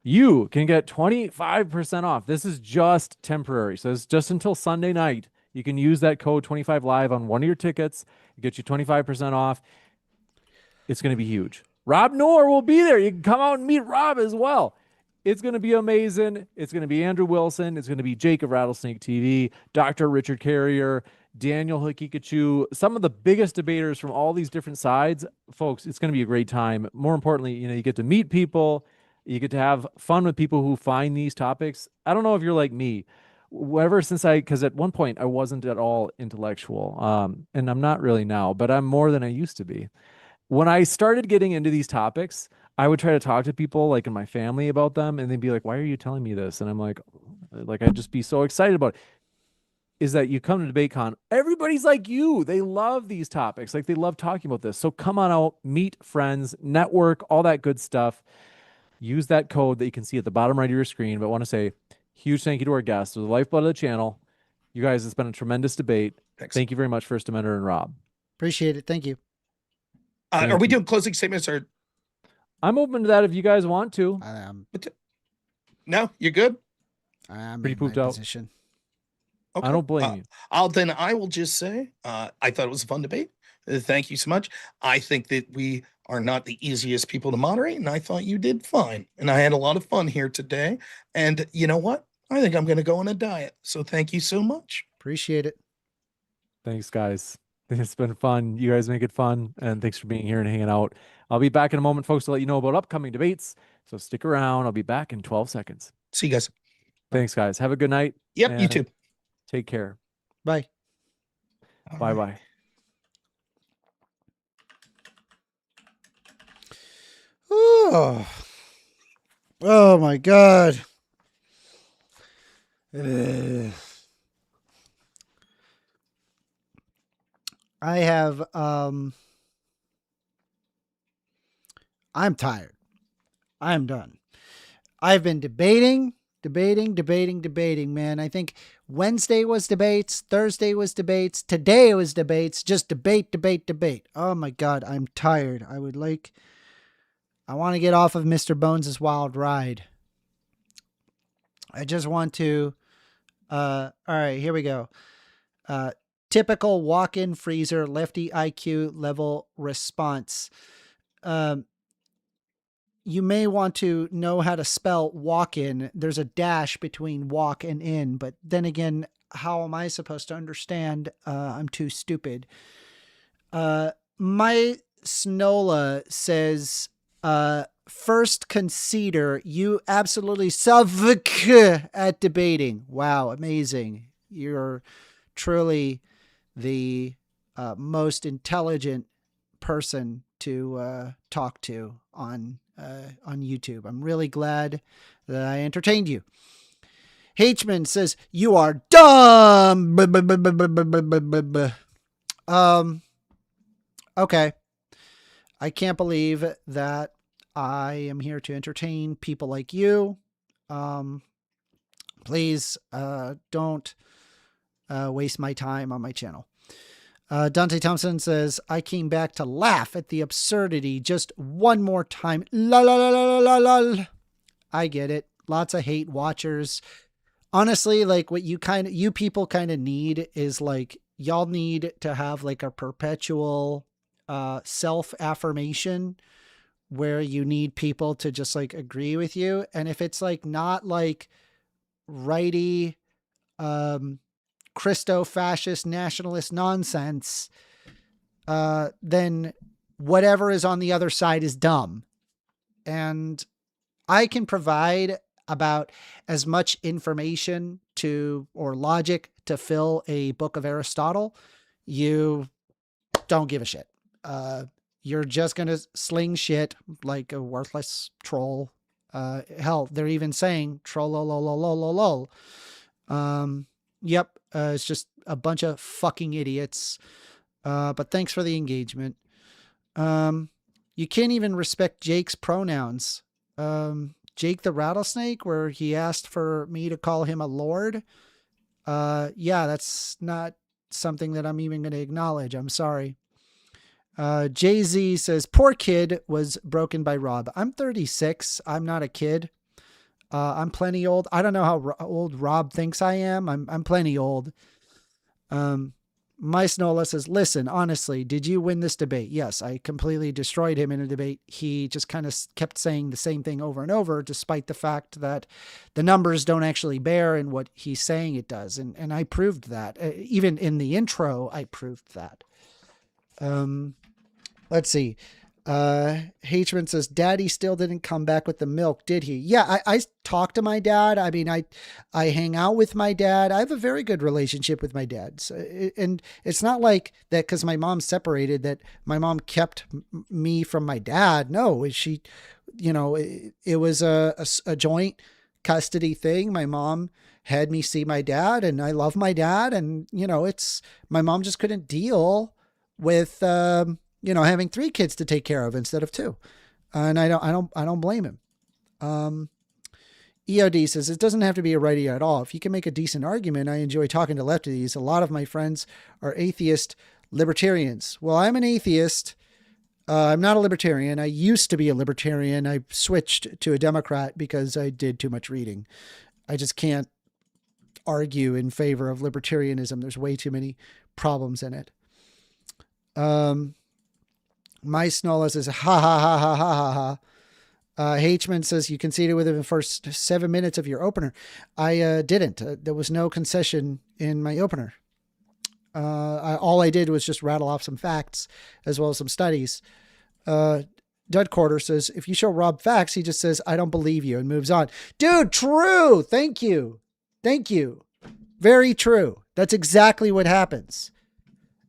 you can get 25% off. This is just temporary. So it's just until Sunday night. You can use that code 25live on one of your tickets. It gets you 25% off. It's going to be huge. Rob Noor will be there. You can come out and meet Rob as well. It's going to be amazing. It's going to be Andrew Wilson. It's going to be Jake of Rattlesnake TV, Dr. Richard Carrier, Daniel Hikikachu, some of the biggest debaters from all these different sides. Folks, it's going to be a great time. More importantly, you get to meet people. You get to have fun with people who find these topics. I don't know if you're like me. Because at one point I wasn't at all intellectual, and I'm not really now, but I'm more than I used to be. When I started getting into these topics, I would try to talk to people like in my family about them, and they'd be like, why are you telling me this? And I'm like I'd just be so excited about it. Is that you come to DebateCon, everybody's like you. They love these topics. Like they love talking about this. So come on out, meet friends, network, all that good stuff. Use that code that you can see at the bottom right of your screen. But I want to say huge thank you to our guests. The lifeblood of the channel. You guys, it's been a tremendous debate. Thanks. Thank you very much, First Amender and Rob. Appreciate it. Thank you. Are we doing closing statements or? I'm open to that if you guys want to. No, you're good? I'm Pretty in pooped my out. position. Okay. I don't blame you. I will just say, I thought it was a fun debate. Thank you so much. I think that we are not the easiest people to moderate, and I thought you did fine. And I had a lot of fun here today. And you know what? I think I'm going to go on a diet. So thank you so much. Appreciate it. Thanks, guys. It's been fun. You guys make it fun. And thanks for being here and hanging out. I'll be back in a moment, folks, to let you know about upcoming debates. So stick around. I'll be back in 12 seconds. See you guys. Thanks, guys. Have a good night. Yep, you and too. Take care. Bye. All Bye right. bye. Oh my God. I have, I'm tired. I'm done. I've been debating, man. I think Wednesday was debates. Thursday was debates. Today was debates. Just debate. Oh my God. I'm tired. I want to get off of Mr. Bones' wild ride. I just want to, all right, here we go. Typical walk-in freezer, lefty IQ level response. You may want to know how to spell walk-in. There's a dash between walk and in, but then again, how am I supposed to understand? I'm too stupid. My Snola says, first conceder, you absolutely suck at debating. Wow, amazing. You're truly the most intelligent person to talk to on YouTube. I'm really glad that I entertained you. Hman says, you are dumb. Okay. I can't believe that I am here to entertain people like you. Please don't waste my time on my channel. Dante Thompson says, I came back to laugh at the absurdity just one more time. La la la la la la la. I get it. Lots of hate watchers. Honestly, like what you people kind of need is like, y'all need to have like a perpetual self-affirmation where you need people to just like agree with you. And if it's like not like righty, Christo-fascist nationalist nonsense, then whatever is on the other side is dumb. And I can provide about as much information or logic to fill a book of Aristotle. You don't give a shit. You're just going to sling shit like a worthless troll. Hell, they're even saying troll. Yep. It's just a bunch of fucking idiots. But thanks for the engagement. You can't even respect Jake's pronouns. Jake the Rattlesnake, where he asked for me to call him a lord. Yeah, that's not something that I'm even going to acknowledge. I'm sorry. Jay-Z says, poor kid was broken by Rob. I'm 36. I'm not a kid. I'm plenty old. I don't know how old Rob thinks I am. I'm plenty old. My Snola says, listen, honestly, did you win this debate? Yes, I completely destroyed him in a debate. He just kind of kept saying the same thing over and over, despite the fact that the numbers don't actually bear in what he's saying it does. And I proved that. Even in the intro, I proved that. Let's see. Hman says, Daddy still didn't come back with the milk, did he? Yeah, I talk to my dad. I mean, I hang out with my dad. I have a very good relationship with my dad. So, and it's not like that because my mom separated that my mom kept me from my dad. No, she, it was a joint custody thing. My mom had me see my dad and I love my dad. And, my mom just couldn't deal with, having 3 kids to take care of instead of 2. And I don't blame him. EOD says, it doesn't have to be a righty at all. If you can make a decent argument, I enjoy talking to lefties. A lot of my friends are atheist libertarians. Well, I'm an atheist. I'm not a libertarian. I used to be a libertarian. I switched to a Democrat because I did too much reading. I just can't argue in favor of libertarianism. There's way too many problems in it. Mice Nola says, ha ha ha ha ha ha ha. Hman says, you conceded within the first 7 minutes of your opener. I didn't. There was no concession in my opener. All I did was just rattle off some facts as well as some studies. Dud Quarter says, if you show Rob facts, he just says, I don't believe you, and moves on. Dude, true. Thank you. Thank you. Very true. That's exactly what happens.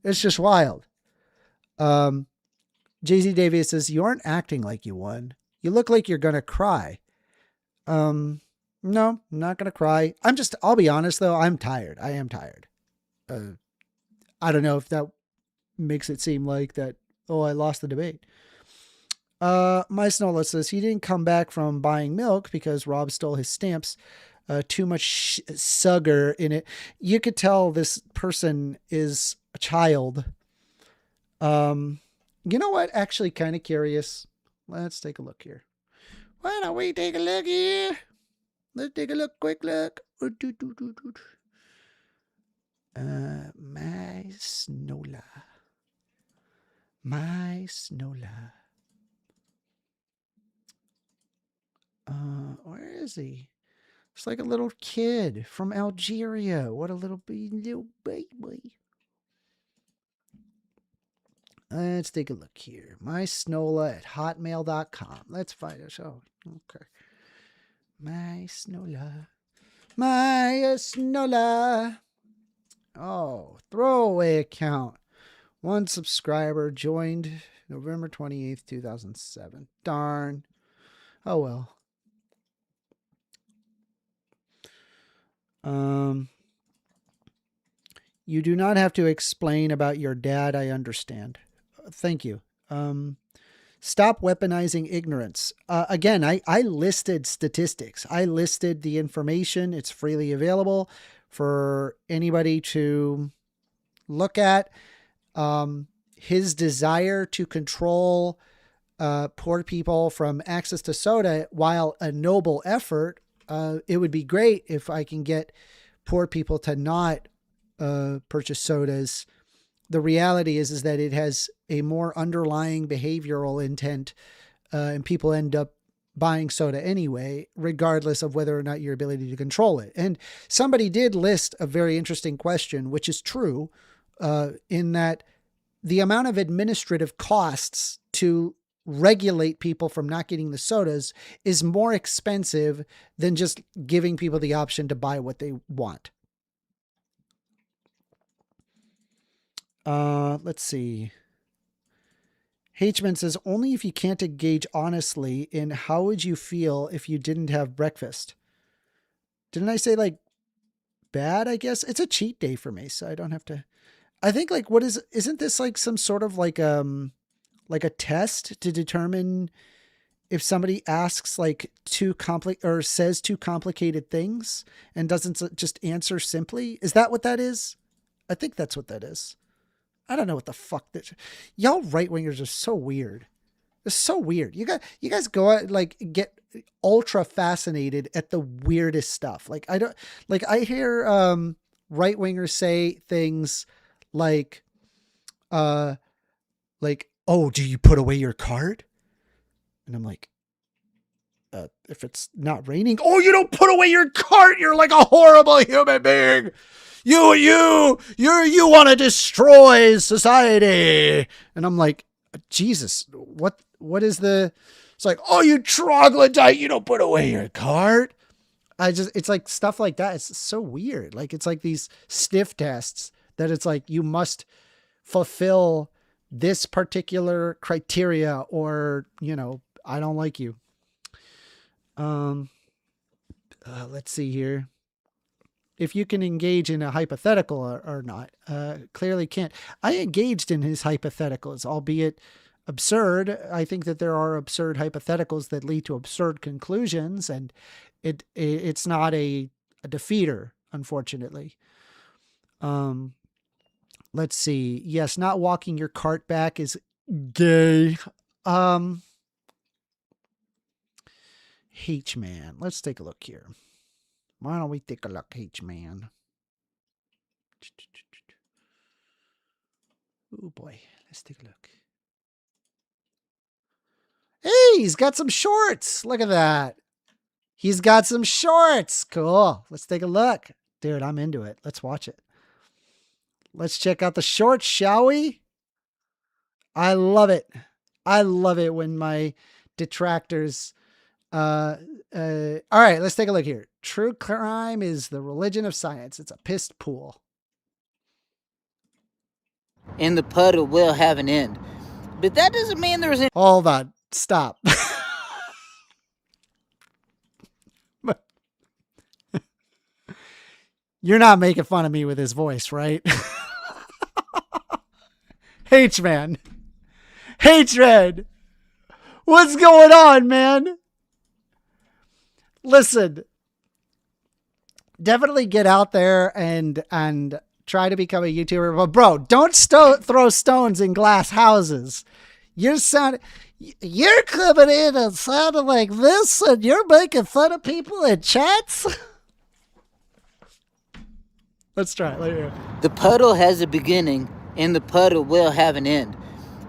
It's just wild. Jay-Z Davies says, you aren't acting like you won. You look like you're going to cry. No, I'm not going to cry. I'll be honest though. I'm tired. I am tired. I don't know if that makes it seem like that, oh, I lost the debate. My Snola says he didn't come back from buying milk because Rob stole his stamps. Too much sugar in it. You could tell this person is a child. You know what? Actually, kind of curious. Let's take a look here. Why don't we take a look here? Let's take a look, quick look. My Snola. My Snola. Where is he? It's like a little kid from Algeria. What a little baby. Let's take a look here. mysnola@hotmail.com. Let's find a show. Okay. My Snola. My Snola. Oh, throwaway account. 1 subscriber joined November 28th, 2007. Darn. Oh, well. You do not have to explain about your dad. I understand. Thank you. Stop weaponizing ignorance. Again, I listed statistics. I listed the information. It's freely available for anybody to look at. His desire to control poor people from access to soda, while a noble effort, it would be great if I can get poor people to not purchase sodas. The reality is that it has a more underlying behavioral intent, and people end up buying soda anyway, regardless of whether or not your ability to control it. And somebody did list a very interesting question, which is true, in that the amount of administrative costs to regulate people from not getting the sodas is more expensive than just giving people the option to buy what they want. Let's see. Hman says, only if you can't engage honestly in how would you feel if you didn't have breakfast. Didn't I say like bad? I guess it's a cheat day for me, so I don't have to. I think like isn't this like some sort of like a test to determine if somebody asks like says too complicated things and doesn't just answer simply? Is that what that is? I think that's what that is. I don't know what the fuck that y'all right wingers are so weird. It's so weird. You guys go out like get ultra fascinated at the weirdest stuff. Like I hear right wingers say things like oh, do you put away your card? And I'm like, if it's not raining, oh, you don't put away your cart. You're like a horrible human being. You want to destroy society. And I'm like, Jesus, what is it's like, oh, you troglodyte, you don't put away your cart. It's like stuff like that. It's so weird. Like, it's like these sniff tests that it's like, you must fulfill this particular criteria or, I don't like you. Let's see here. If you can engage in a hypothetical or not, clearly can't. I engaged in his hypotheticals, albeit absurd. I think that there are absurd hypotheticals that lead to absurd conclusions, and it's not a defeater, unfortunately. Let's see. Yes, not walking your cart back is gay. H-Man. Let's take a look here. Why don't we take a look, H-Man? Oh boy, let's take a look. Hey, he's got some shorts. Look at that. He's got some shorts. Cool. Let's take a look. Dude, I'm into it. Let's watch it. Let's check out the shorts, shall we? I love it. I love it when my detractors. All right, let's take a look here. True crime is the religion of science. It's a pissed pool. And the puddle will have an end. But that doesn't mean there's any. Hold on. Stop. You're not making fun of me with his voice, right? H-Man. Hatred. What's going on, man? Listen. Definitely get out there and try to become a YouTuber. But bro, don't throw stones in glass houses. You're coming in and sounding like this, and you're making fun of people in chats? Let's try it later. The puddle has a beginning, and the puddle will have an end.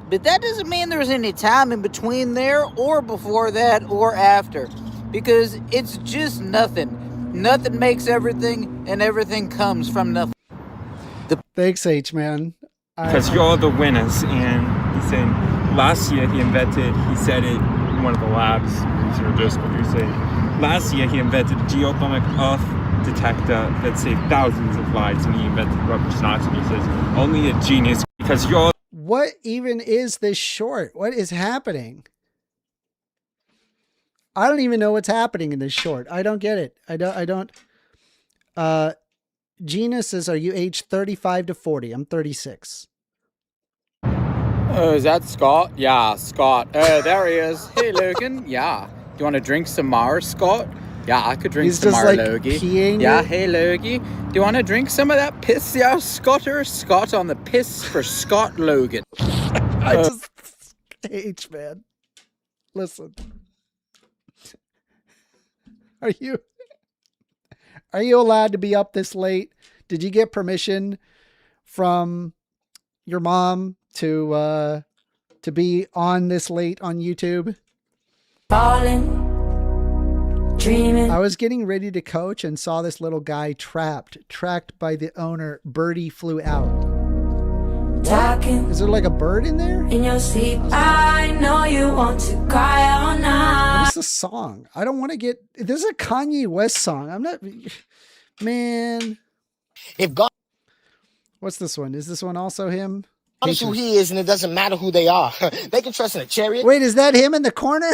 But that doesn't mean there's any time in between there, or before that, or after. Because it's just nothing. Nothing makes everything, and everything comes from nothing. Thanks, H-Man. Because you're the winners, and he said last year he said it in one of the labs, researchers, but he said last year he invented a geothermal earth detector that saved thousands of lives, and he invented rubber socks, and he says only a genius, because you're. What even is this short? What is happening? I don't even know what's happening in this short. I don't get it. I don't. Gina says, are you aged 35 to 40? I'm 36. Is that Scott? Yeah, Scott. There he is. Hey, Logan. Yeah. Do you want to drink some more, Scott? Yeah, I could drink He's some just more, like Logie. peeing Yeah, it. hey, Logie. Do you want to drink some of that piss there, Scotter? Scott on the piss for Scott Logan. I just H-Man. Listen. Are you allowed to be up this late? Did you get permission from your mom to be on this late on YouTube? Falling, dreaming. I was getting ready to coach and saw this little guy tracked by the owner. Birdie flew out. Talking Is there like a bird in there? in your sleep. I know you want to cry all night. What's the song? I don't want to get. This is a Kanye West song. I'm not. Man. If God What's this one? Is this one also him? is who he is, and it doesn't matter who they are, they can trust in a chariot. Wait, is that him in the corner?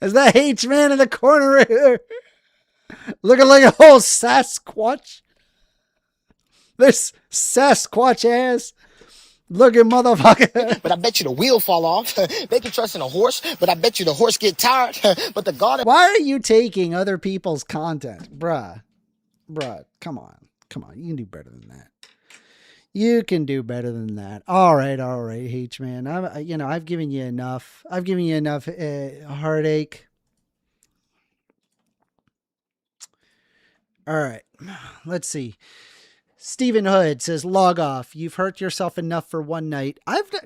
Is that H-Man in the corner right here? Looking like a whole Sasquatch. This Sasquatch ass looking motherfucker. But I bet you the wheel fall off. They can trust in a horse, but I bet you the horse get tired. But the God of Why are you taking other people's content? Bruh, come on. You can do better than that. You can do better than that. All right, H-Man. I've given you enough. I've given you enough heartache. All right, let's see. Stephen Hood says, log off. You've hurt yourself enough for one night.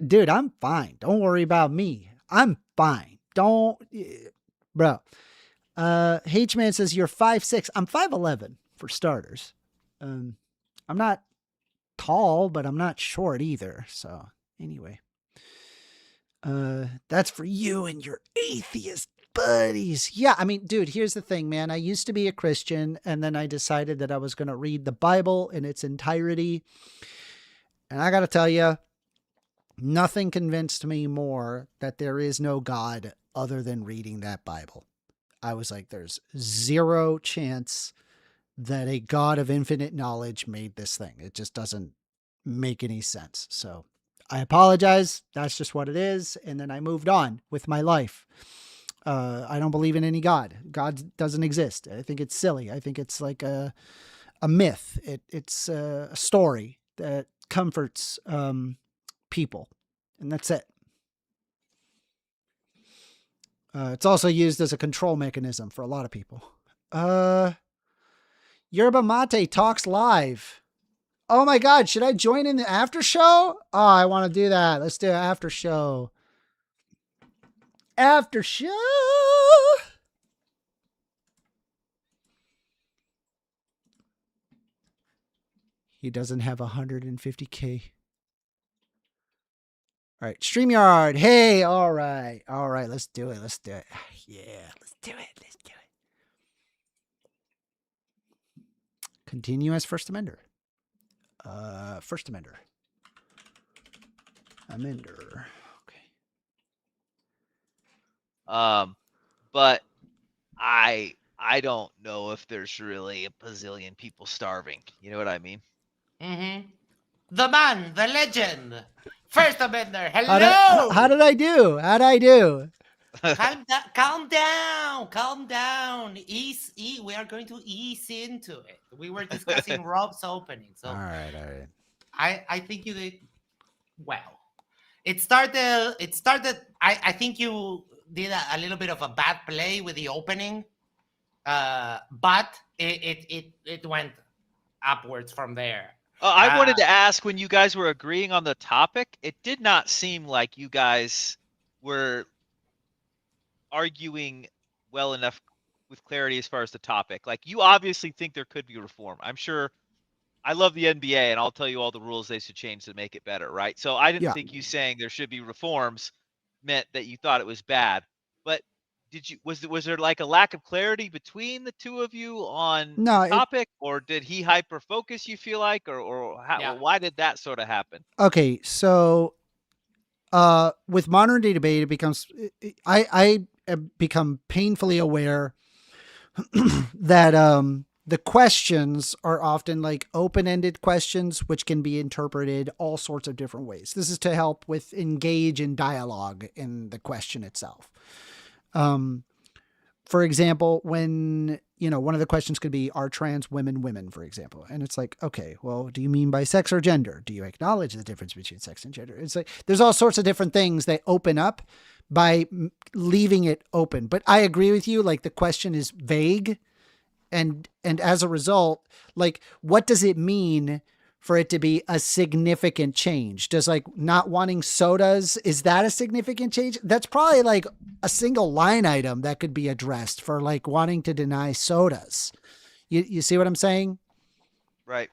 Dude, I'm fine. Don't worry about me. I'm fine. Bro. H-Man says, you're 5'6". I'm 5'11", for starters. I'm not tall, but I'm not short either. So anyway, that's for you and your atheist buddies. Yeah, I mean, dude, here's the thing, man. I used to be a Christian, and then I decided that I was going to read the Bible in its entirety. And I got to tell you, nothing convinced me more that there is no God other than reading that Bible. I was like, there's zero chance that a God of infinite knowledge made this thing. It just doesn't make any sense. So I apologize. That's just what it is. And then I moved on with my life. I don't believe in any God. God doesn't exist. I think it's silly. I think it's like a myth. It's a story that comforts people. And that's it. It's also used as a control mechanism for a lot of people. Yerba Mate talks live. Oh my God, should I join in the after show? Oh, I want to do that. Let's do an after show. After show. He doesn't have 150K. All right, StreamYard. Hey, all right. Let's do it. Yeah, let's do it. Continue as First Amender. First Amender. Amender. Okay. But I don't know if there's really a bazillion people starving. You know what I mean? Mm-hmm. The man, the legend, 1stAmender. Hello. How did I do? How'd I do? Calm down. We are going to ease into it. We were discussing Rob's opening, so All right. I think you did well. It started. I think you did a little bit of a bad play with the opening, but it went upwards from there. I wanted to ask, when you guys were agreeing on the topic, it did not seem like you guys were arguing well enough with clarity as far as the topic. Like, you obviously think there could be reform. I'm sure. I love the NBA, and I'll tell you all the rules they should change to make it better, right? So I didn't think you saying there should be reforms meant that you thought it was bad. But was there like a lack of clarity between the two of you on the topic, or did he hyper focus, you feel like, or how, why did that sort of happen? Okay, so with modern day debate, it becomes I have become painfully aware that the questions are often like open-ended questions, which can be interpreted all sorts of different ways. This is to help with engage in dialogue in the question itself. For example, when, one of the questions could be, are trans women, for example? And it's like, okay, well, do you mean by sex or gender? Do you acknowledge the difference between sex and gender? It's like, there's all sorts of different things that open up by leaving it open. But I agree with you. Like, the question is vague. And as a result, like, what does it mean for it to be a significant change? Does like not wanting sodas, is that a significant change? That's probably like a single line item that could be addressed for like wanting to deny sodas. You see what I'm saying? Right.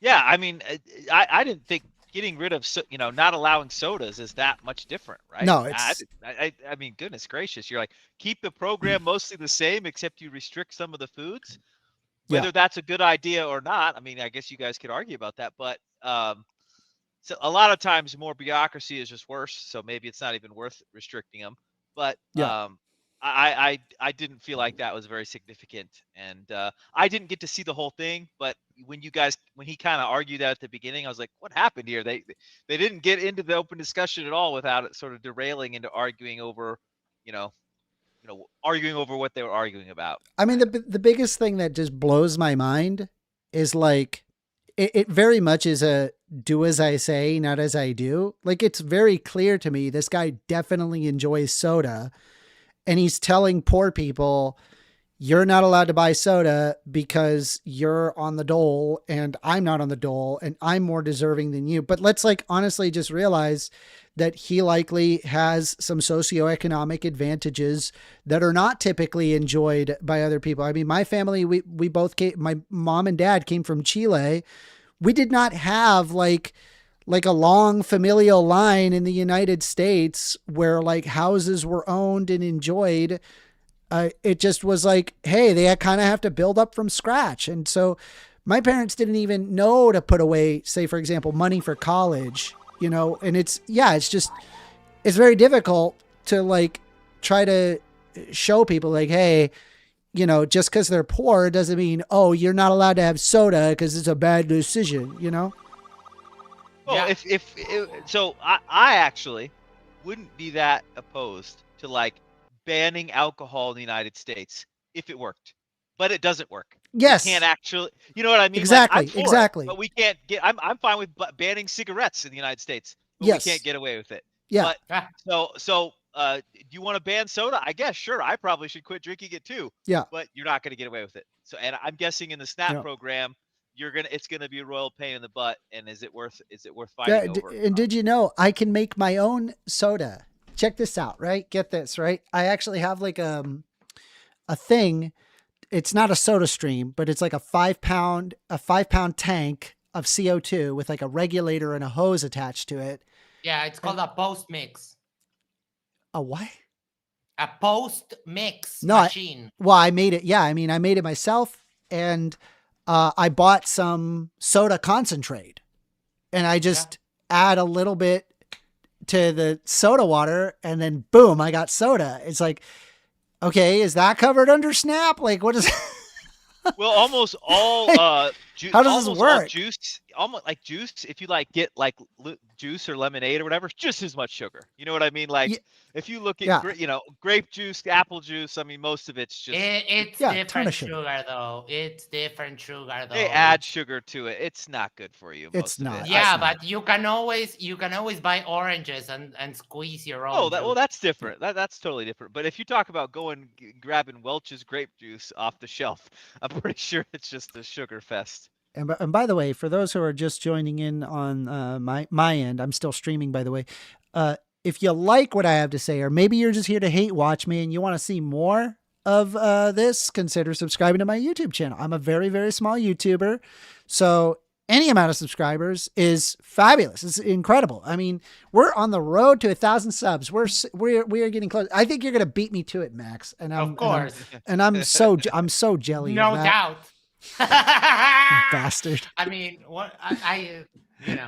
Yeah. I mean, I didn't think getting rid of, not allowing sodas is that much different, right? No, it's, I mean, goodness gracious. You're like, keep the program mostly the same, except you restrict some of the foods. Whether that's a good idea or not, I mean, I guess you guys could argue about that, but so a lot of times more bureaucracy is just worse. So maybe it's not even worth restricting them. But I didn't feel like that was very significant, and I didn't get to see the whole thing. But when he kind of argued that at the beginning, I was like, what happened here? They didn't get into the open discussion at all without it sort of derailing into arguing over, arguing over what they were arguing about. I mean, the biggest thing that just blows my mind is like, it very much is a do as I say, not as I do. Like, it's very clear to me, this guy definitely enjoys soda, and he's telling poor people, you're not allowed to buy soda because you're on the dole and I'm not on the dole and I'm more deserving than you. But let's like honestly just realize that he likely has some socioeconomic advantages that are not typically enjoyed by other people. I mean, my family, we both came, my mom and dad came from Chile. We did not have like a long familial line in the United States where like houses were owned and enjoyed. It just was like, hey, they kind of have to build up from scratch. And so my parents didn't even know to put away, say, for example, money for college, and it's very difficult to like try to show people like, hey, just because they're poor doesn't mean, oh, you're not allowed to have soda because it's a bad decision, Well, so I actually wouldn't be that opposed to like banning alcohol in the United States if it worked, but it doesn't work. Yes. You can't actually, you know what I mean? Exactly. Like, exactly. but we can't get, I'm fine with banning cigarettes in the United States, but yes. we can't get away with it. Yeah. But, do you want to ban soda? I guess, sure. I probably should quit drinking it too. Yeah. But you're not going to get away with it. So, and I'm guessing in the SNAP program, it's gonna be a royal pain in the butt. And is it worth Yeah, fighting over? and did you know I can make my own soda? Check this out, right? Get this, right? I actually have like a thing. It's not a soda stream, but it's like a 5-pound tank of CO2 with like a regulator and a hose attached to it. Yeah, it's called a post mix. A what? A post mix No, machine. I made it. Yeah, I mean, I made it myself, and I bought some soda concentrate, and I just add a little bit to the soda water, and then boom, I got soda. It's like, okay, is that covered under Snap? Like, what is? Well, almost all How does this work? Juice, almost like juice. If you like get like juice or lemonade or whatever, it's just as much sugar. You know what I mean? Like if you look at grape juice, apple juice. I mean, most of it's just it's different sugar though. It's different sugar though. They add sugar to it. It's not good for you. It's not. Yeah, but you can always buy oranges and squeeze your own. Oh, that's different. That's totally different. But if you talk about grabbing Welch's grape juice off the shelf, I'm pretty sure it's just a sugar fest. And by the way, for those who are just joining in on my end, I'm still streaming, by the way. If you like what I have to say, or maybe you're just here to hate watch me and you want to see more of this, consider subscribing to my YouTube channel. I'm a very, very small YouTuber. So any amount of subscribers is fabulous. It's incredible. I mean, we're on the road to 1,000 subs. We are getting close. I think you're going to beat me to it, Max. And of course. I'm so jelly. No doubt. Bastard. I mean, what I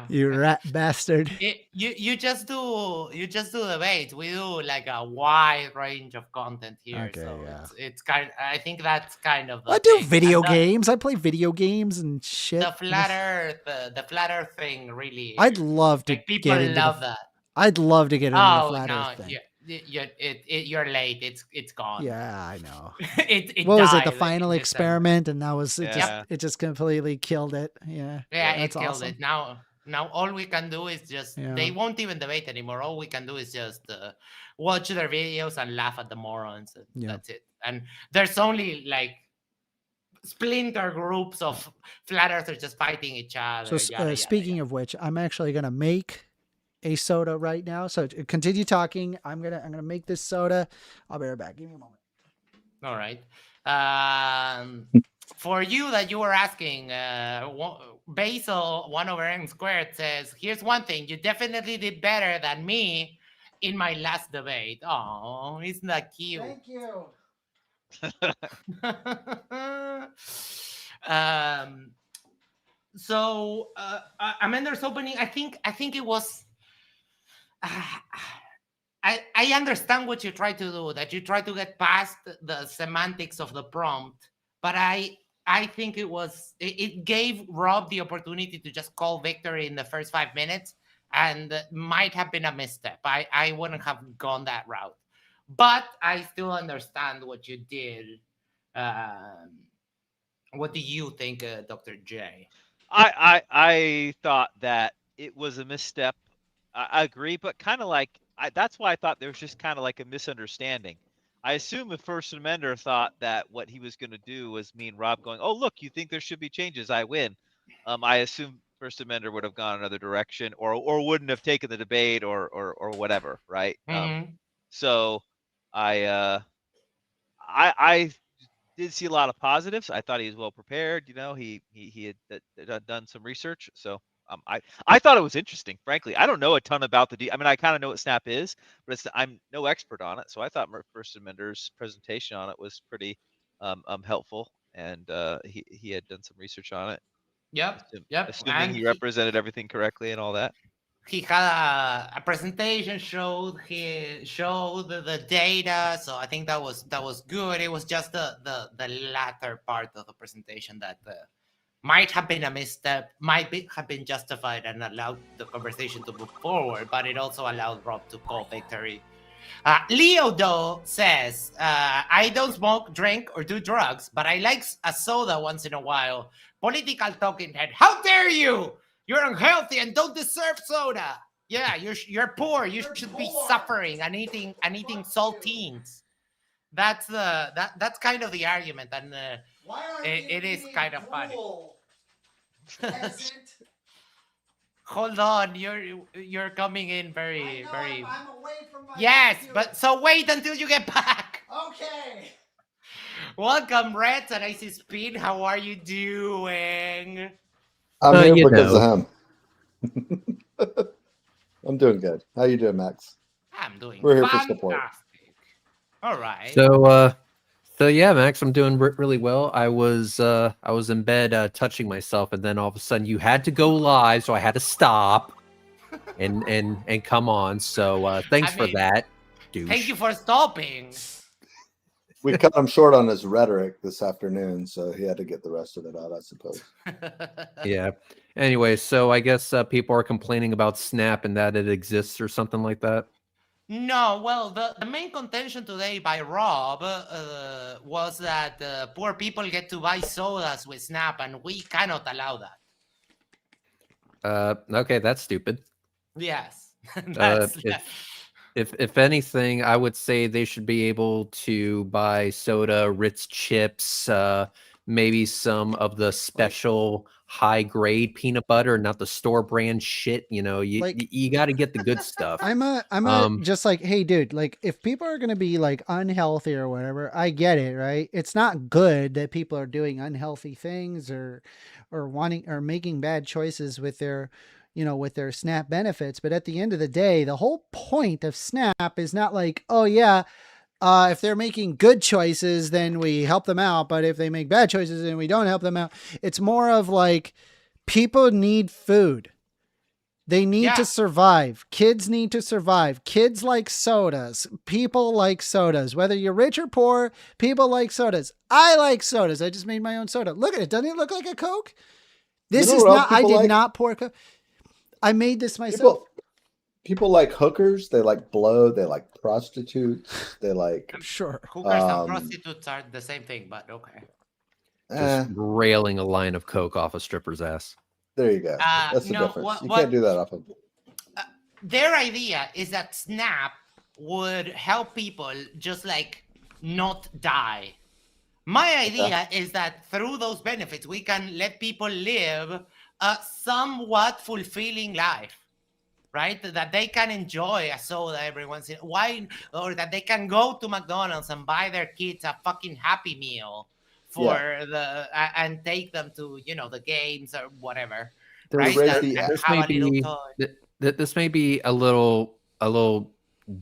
you rat bastard. You just do debate. We do like a wide range of content here. Okay, so yeah. it's kind. I think that's kind of. I do video games. I play video games and shit. The flat Earth thing really. I'd love to. People love that. I'd love to get into the flat Earth thing. You're late. It's gone. Yeah, I know. it what was died it? The final experiment, and that was it. Yeah. It just completely killed it. Yeah. Yeah, it that's killed awesome. it. Now all we can do is just. Yeah. They won't even debate anymore. All we can do is just watch their videos and laugh at the morons. And that's it. And there's only like splinter groups of flat earthers just fighting each other. So speaking of which, I'm actually gonna make a soda right now. So continue talking. I'm gonna make this soda. I'll be right back. Give me a moment. All right. For you that you were asking, Basil 1/n² says, "Here's one thing: you definitely did better than me in my last debate." Oh, isn't that cute? Thank you. So Amender's opening. I think it was. I understand what you try to do, that you try to get past the semantics of the prompt, but I think it gave Rob the opportunity to just call victory in the first 5 minutes, and might have been a misstep. I wouldn't have gone that route, but I still understand what you did. What do you think, Dr. J? I thought that it was a misstep. I agree, but kind of like that's why I thought there was just kind of like a misunderstanding. I assume the 1stAmender thought that what he was going to do was mean Rob going, "Oh, look, you think there should be changes? I win." I assume 1stAmender would have gone another direction, or wouldn't have taken the debate, or whatever, right? So I did see a lot of positives. I thought he was well prepared. You know, he had done some research, so. I thought it was interesting, frankly. I don't know a ton about I mean, I kind of know what Snap is, but I'm no expert on it. So I thought 1stAmender's presentation on it was pretty helpful, and he had done some research on it. Yep. Assuming he represented everything correctly and all that. He had a presentation, he showed the data, so I think that was good. It was just the latter part of the presentation that might have been a misstep, have been justified and allowed the conversation to move forward, but it also allowed Rob to call victory. Leo, though, says, I don't smoke, drink, or do drugs, but I like a soda once in a while. Political talking head, how dare you? You're unhealthy and don't deserve soda. Yeah, you're poor. You should be suffering and eating saltines. That's kind of the argument, and it is kind of funny. Hold on, you're coming in very. I'm away from my Yes, computer. but so wait until you get back. Okay. Welcome, Reds and Icy Speed. How are you doing? I'm here because of him. I'm doing good. How you doing, Max? I'm doing We're here fantastic. for support. All right. So yeah, Max, I'm doing really well. I was in bed touching myself, and then all of a sudden you had to go live, so I had to stop and come on. So thanks for that, douche. Thank you for stopping. We cut him short on his rhetoric this afternoon, so he had to get the rest of it out, I suppose. Yeah. Anyway, so I guess people are complaining about Snap and that it exists or something like that. No, well, the main contention today by Rob was that poor people get to buy sodas with Snap, and we cannot allow that. Okay, that's stupid. Yes. That's, If anything, I would say they should be able to buy soda, Ritz chips, maybe some of the special high grade peanut butter, not the store brand shit. You know, you got to get the good stuff. I'm just like, hey, dude, like if people are gonna be like unhealthy or whatever, I get it, right? It's not good that people are doing unhealthy things or wanting or making bad choices with their, with their SNAP benefits. But at the end of the day, the whole point of SNAP is not like, oh yeah, if they're making good choices, then we help them out. But if they make bad choices, then we don't help them out. It's more of like people need food. They need to survive. Kids need to survive. Kids like sodas. People like sodas. Whether you're rich or poor, people like sodas. I like sodas. I just made my own soda. Look at it. Doesn't it look like a Coke? This is not, I did not pour Coke. I made this myself. People like hookers. They like blow. They like prostitutes. They like. I'm sure. Hookers and prostitutes are the same thing, but okay. Just railing a line of Coke off a stripper's ass. There you go. That's the difference. You can't do that off of. Their idea is that SNAP would help people just like not die. My idea is that through those benefits, we can let people live a somewhat fulfilling life, right? That they can enjoy a soda every once in a while, or that they can go to McDonald's and buy their kids a fucking Happy Meal for and take them to, the games or whatever. Right? This may be a little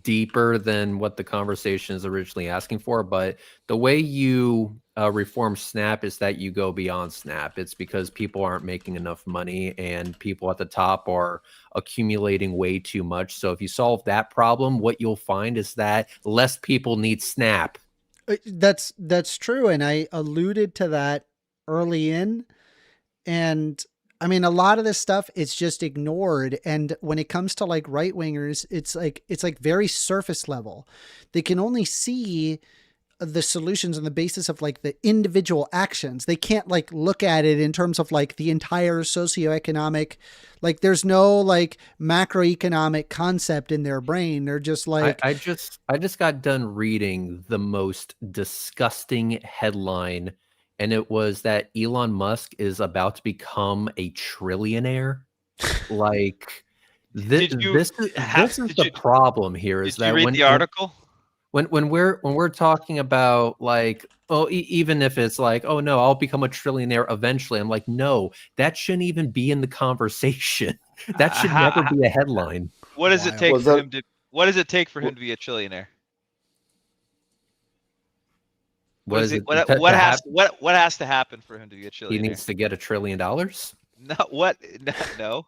deeper than what the conversation is originally asking for, but the way you reform SNAP is that you go beyond SNAP. It's because people aren't making enough money and people at the top are accumulating way too much. So if you solve that problem, what you'll find is that less people need SNAP. That's true. And I alluded to that early in. And I mean, a lot of this stuff is just ignored. And when it comes to like right wingers, it's like very surface level. They can only see the solutions on the basis of like the individual actions. They can't like look at it in terms of like the entire socioeconomic, like there's no like macroeconomic concept in their brain. They're just like, I just got done reading the most disgusting headline, and it was that Elon Musk is about to become a trillionaire. Like this is the problem here. Is that did you read the article? When we're talking about like, even if it's like, oh no, I'll become a trillionaire eventually. I'm like, no, that shouldn't even be in the conversation. That should never be a headline. What does it take for him to? What does it take for him to be a trillionaire? What has to happen for him to be a trillionaire? He needs to get $1 trillion. No.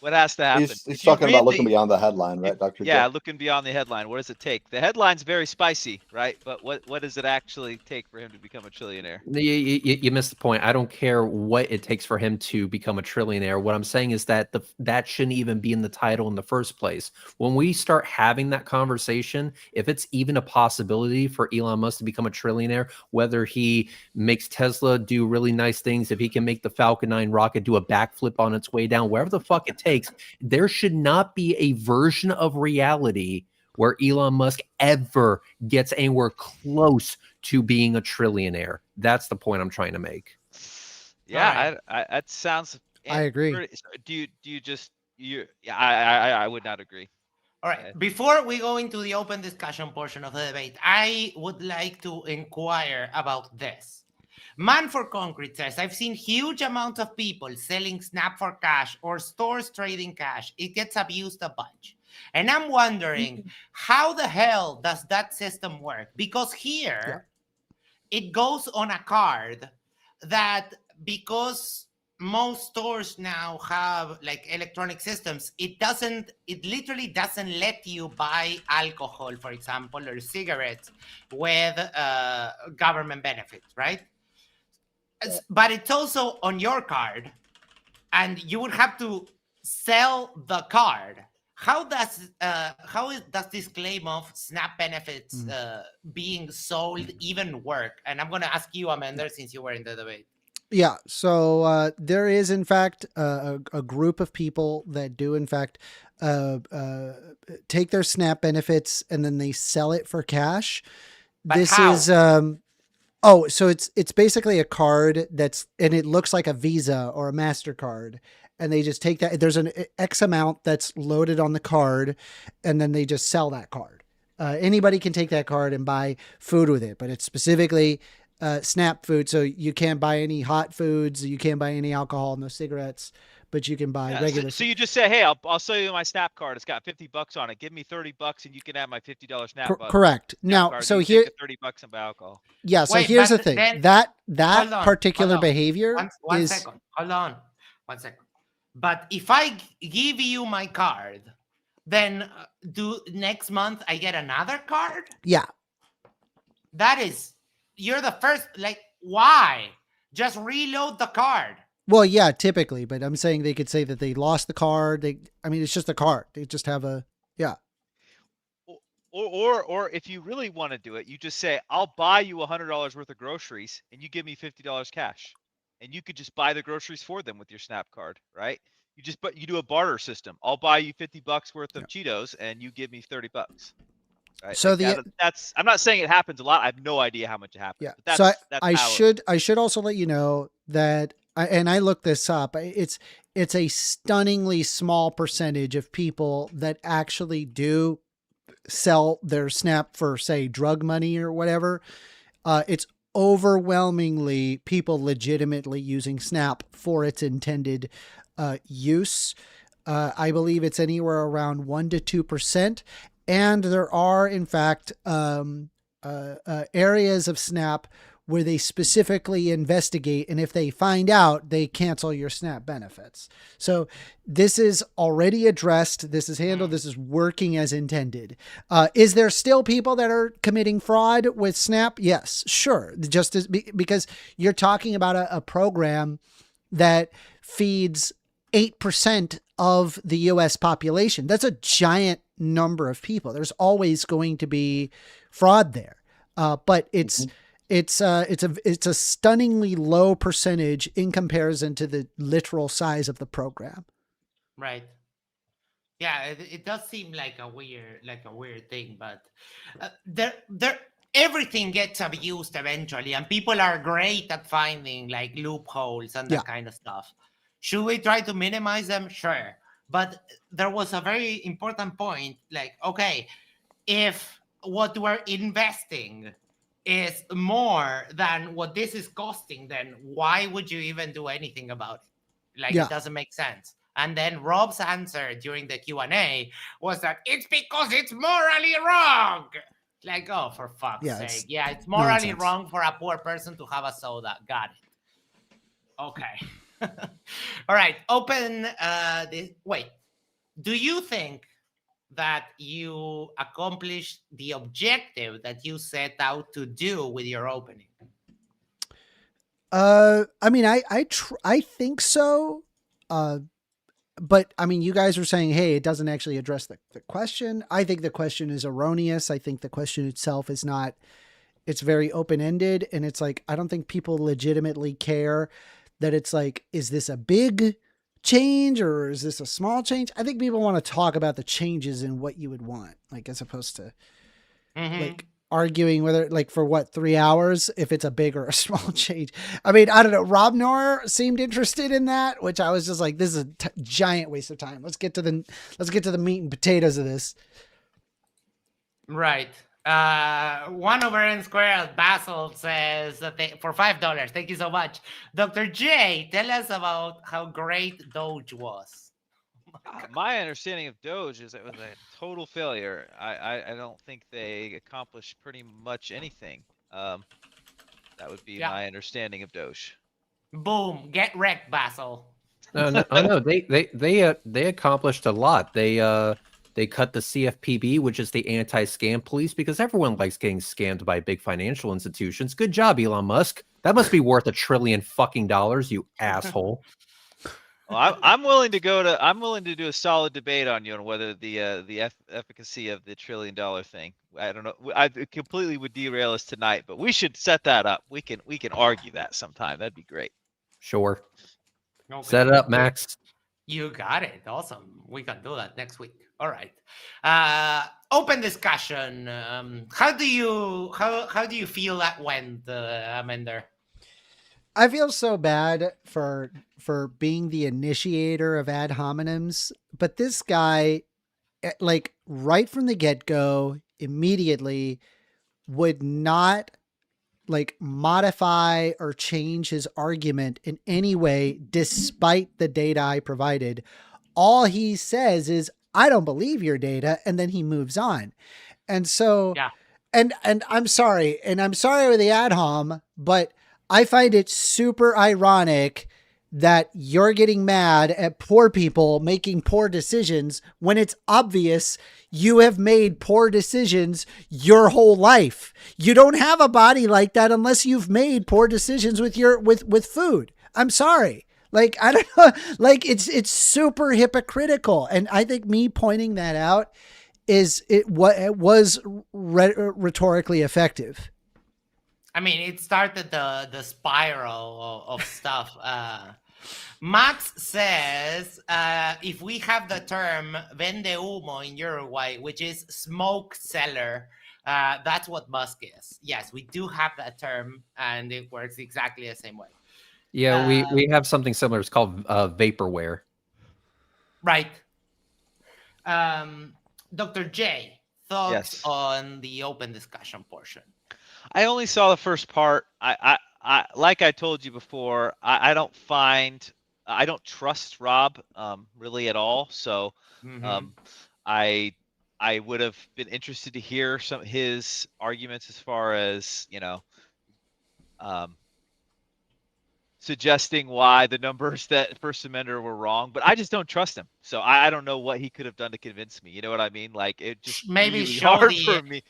What has to happen? He's talking about looking beyond the headline, right, Dr. Yeah, looking beyond the headline. What does it take? The headline's very spicy, right? But what does it actually take for him to become a trillionaire? You missed the point. I don't care what it takes for him to become a trillionaire. What I'm saying is that that shouldn't even be in the title in the first place. When we start having that conversation, if it's even a possibility for Elon Musk to become a trillionaire, whether he makes Tesla do really nice things, if he can make the Falcon 9 rocket do a backflip on its way down, wherever the fuck it takes, there should not be a version of reality where Elon Musk ever gets anywhere close to being a trillionaire. That's the point I'm trying to make. Yeah, that sounds. I agree. Do you just Yeah, I would not agree. All right. Before we go into the open discussion portion of the debate, I would like to inquire about this. Man for Concrete says, I've seen huge amounts of people selling Snap for cash or stores trading cash. It gets abused a bunch. And I'm wondering, how the hell does that system work? Because here, it goes on a card that, because most stores now have like electronic systems, it literally doesn't let you buy alcohol, for example, or cigarettes with government benefits, right? But it's also on your card, and you would have to sell the card. How does this claim of SNAP benefits being sold even work? And I'm going to ask you, Amender, since you were in the debate. Yeah. So there is, in fact, a group of people that do, in fact, take their SNAP benefits and then they sell it for cash. But this how? is so it's basically a card and it looks like a Visa or a MasterCard. And they just take that. There's an X amount that's loaded on the card, and then they just sell that card. Anybody can take that card and buy food with it, but it's specifically SNAP food. So you can't buy any hot foods. You can't buy any alcohol, no cigarettes, but you can buy regular. So you just say, hey, I'll sell you my SNAP card. It's got $50 on it. Give me $30 and you can have my $50 SNAP. Correct. Now, card. so you here, take $30 and buy alcohol. Yeah. So Wait, here's the but thing. then- That Hold on, particular hold on. behavior One is. second. Hold on. 1 second. But if I give you my card, then next month I get another card? Yeah. You're the first, like, why? Just reload the card. Well, yeah, typically, but I'm saying they could say that they lost the card. It's just a card. They just have Or if you really want to do it, you just say, I'll buy you $100 worth of groceries and you give me $50 cash. And you could just buy the groceries for them with your SNAP card, right? You do a barter system. I'll buy you $50 worth of Cheetos and you give me $30. Right? So that's I'm not saying it happens a lot. I have no idea how much it happens. Yeah. But So that's I should also let you know that I looked this up. It's a stunningly small percentage of people that actually do sell their SNAP for, say, drug money or whatever. It's overwhelmingly people legitimately using SNAP for its intended use. I believe it's anywhere around 1 to 2%. And there are, in fact, areas of SNAP where they specifically investigate, and if they find out, they cancel your SNAP benefits. So this is already addressed. This is handled. This is working as intended. Is there still people that are committing fraud with SNAP? Yes, sure. Just because you're talking about a program that feeds 8% of the U.S. population. That's a giant number of people. There's always going to be fraud there, but it's a stunningly low percentage in comparison to the literal size of the program. Right. Yeah, it does seem like a weird thing, but everything gets abused eventually, and people are great at finding like loopholes and that kind of stuff. Should we try to minimize them? Sure. But there was a very important point, like, okay, if what we're investing is more than what this is costing, then why would you even do anything about it? Like, it doesn't make sense. And then Rob's answer during the Q&A was that it's because it's morally wrong. Like, oh, for fuck's sake. Yeah, it's morally wrong for a poor person to have a soda. Got it. Okay. All right. Open this. Wait. Do you think that you accomplished the objective that you set out to do with your opening? I think so. But I mean, you guys are saying, hey, it doesn't actually address the question. I think the question is erroneous. I think the question itself is not, it's very open-ended. And it's like, I don't think people legitimately care that it's like, is this a big change or is this a small change? I think people want to talk about the changes in what you would want, like, as opposed to like, arguing whether, like, for what, 3 hours, if it's a big or a small change. I mean, I don't know. Rob Noor seemed interested in that, which I was just like, this is a giant waste of time. Let's get to the meat and potatoes of this. Right. 1/n² Basil says that for $5. Thank you so much. Dr. J, tell us about how great Doge was. My understanding of Doge is it was a total failure. I don't think they accomplished pretty much anything. That would be my understanding of Doge. Boom! Get wrecked, Basil. No, they accomplished a lot. They cut the CFPB, which is the anti-scam police, because everyone likes getting scammed by big financial institutions. Good job, Elon Musk. That must be worth $1 trillion fucking dollars, you asshole. Well, I'm willing to do a solid debate on you on whether the efficacy of the $1 trillion thing. I don't know. It completely would derail us tonight, but we should set that up. We can argue that sometime. That'd be great. Sure. Okay. Set it up, Max. You got it. Awesome. We can do that next week. All right. Open discussion. How do you feel that went, Amender? I feel so bad for being the initiator of ad hominems, but this guy, like, right from the get-go, immediately would not, like, modify or change his argument in any way, despite the data I provided. All he says is, I don't believe your data, and then he moves on. And so, and I'm sorry with the ad hom, but I find it super ironic that you're getting mad at poor people making poor decisions when it's obvious you have made poor decisions your whole life. You don't have a body like that unless you've made poor decisions with with food. I'm sorry. Like, I don't know, like it's super hypocritical. And I think me pointing that out it was rhetorically effective. I mean, it started the spiral of stuff. Max says, if we have the term vende humo in Uruguay, which is smoke seller, that's what Musk is. Yes, we do have that term, and it works exactly the same way. Yeah, we have something similar. It's called vaporware. Right. Dr. J, thoughts on the open discussion portion? I only saw the first part. I like I told you before, I don't trust Rob really at all. So I would have been interested to hear some of his arguments as far as, suggesting why the numbers that 1stAmender were wrong, but I just don't trust him. So I don't know what he could have done to convince me. You know what I mean? Like, it just maybe really hard for me.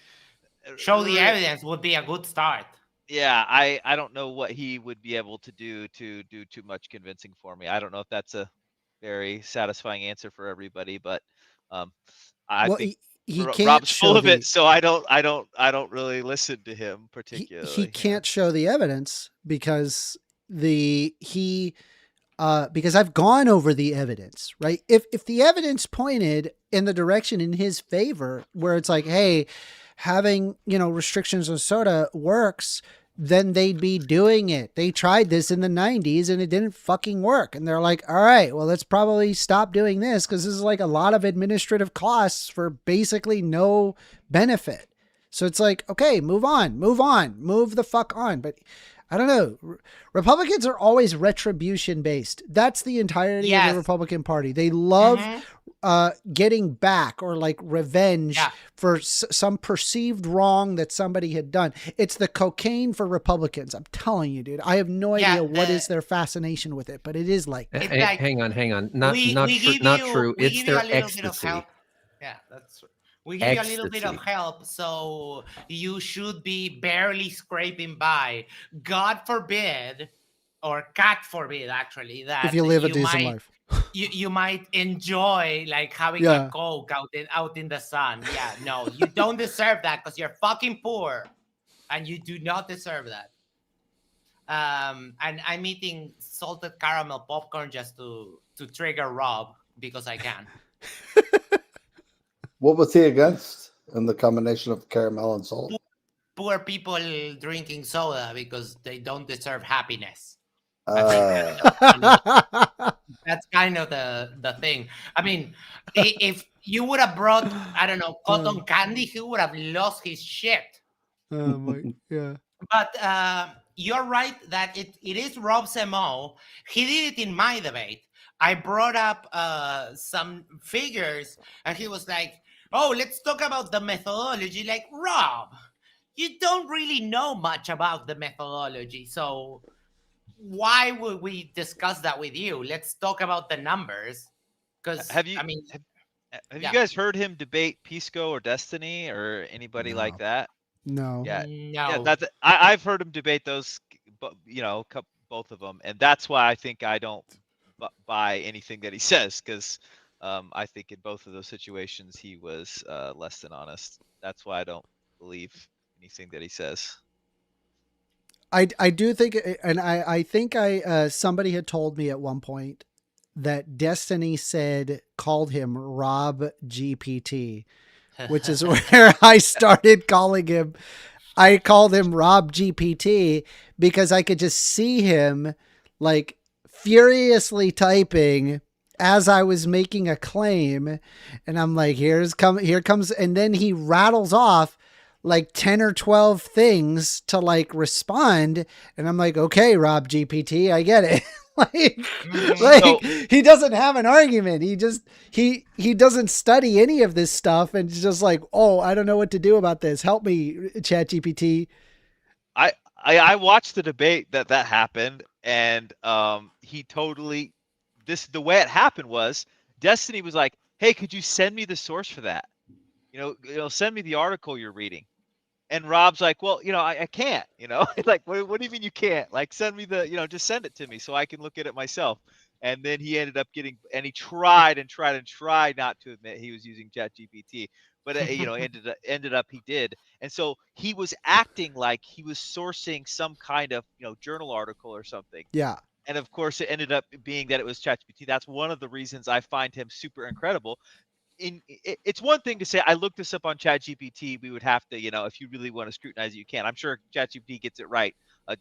Show the evidence would be a good start. Yeah, I don't know what he would be able to do too much convincing for me. I don't know if that's a very satisfying answer for everybody, but I think he can't Rob's show full of it, so I don't really listen to him particularly. He can't show the evidence because because I've gone over the evidence, right? If the evidence pointed in the direction in his favor, where it's like, hey, having, restrictions on soda works, then they'd be doing it. They tried this in the 90s and it didn't fucking work. And they're like, all right, well, let's probably stop doing this because this is like a lot of administrative costs for basically no benefit. So it's like, okay, move the fuck on. But I don't know. Republicans are always retribution based. That's the entirety of the Republican Party. They love getting back or like revenge for some perceived wrong that somebody had done. It's the cocaine for Republicans. I'm telling you, dude. I have no idea what is their fascination with it, but it is like, hang on. Not true. It's their ecstasy. Yeah, that's true. We give you a little bit of help, so you should be barely scraping by. God forbid, or God forbid, actually, that if you live a decent life. You might enjoy like having a Coke out in the sun. Yeah, no, you don't deserve that because you're fucking poor, and you do not deserve that. And I'm eating salted caramel popcorn just to trigger Rob because I can. What was he against in the combination of caramel and salt? poor people drinking soda because they don't deserve happiness. That's kind of the thing. I mean, if you would have brought, I don't know, cotton candy, he would have lost his shit. Yeah. But you're right that it is Rob's MO. He did it in my debate. I brought up some figures, and he was like, "Oh, let's talk about the methodology." Like, Rob, you don't really know much about the methodology, so why would we discuss that with you? Let's talk about the numbers. Because have you yeah. you guys heard him debate Pisco or Destiny or anybody like that? No. Yeah, No. that's I've heard him debate those, both of them, and that's why I think I don't buy anything that he says, because I think in both of those situations he was less than honest. That's why I don't believe anything that he says. I do think, and I think somebody had told me at one point that Destiny called him Rob GPT, which is where I started calling him. I called him Rob GPT because I could just see him like furiously typing as I was making a claim. And I'm like, here comes. And then he rattles off like 10 or 12 things to like respond. And I'm like, okay, Rob GPT, I get it. He doesn't have an argument. He doesn't study any of this stuff. And it's just like, oh, I don't know what to do about this. Help me, ChatGPT. I watched the debate that happened, and he totally, the way it happened was Destiny was like, hey, could you send me the source for that? Send me the article you're reading. And Rob's like, well, I can't, like, what do you mean you can't? Like, send me just send it to me so I can look at it myself. And then he ended up and he tried not to admit he was using ChatGPT, but ended up he did. And so he was acting like he was sourcing some kind of, journal article or something. Yeah. And of course it ended up being that it was ChatGPT. That's one of the reasons I find him super incredible. It's one thing to say, I looked this up on ChatGPT. We would have to, if you really want to scrutinize it, you can. I'm sure ChatGPT gets it right a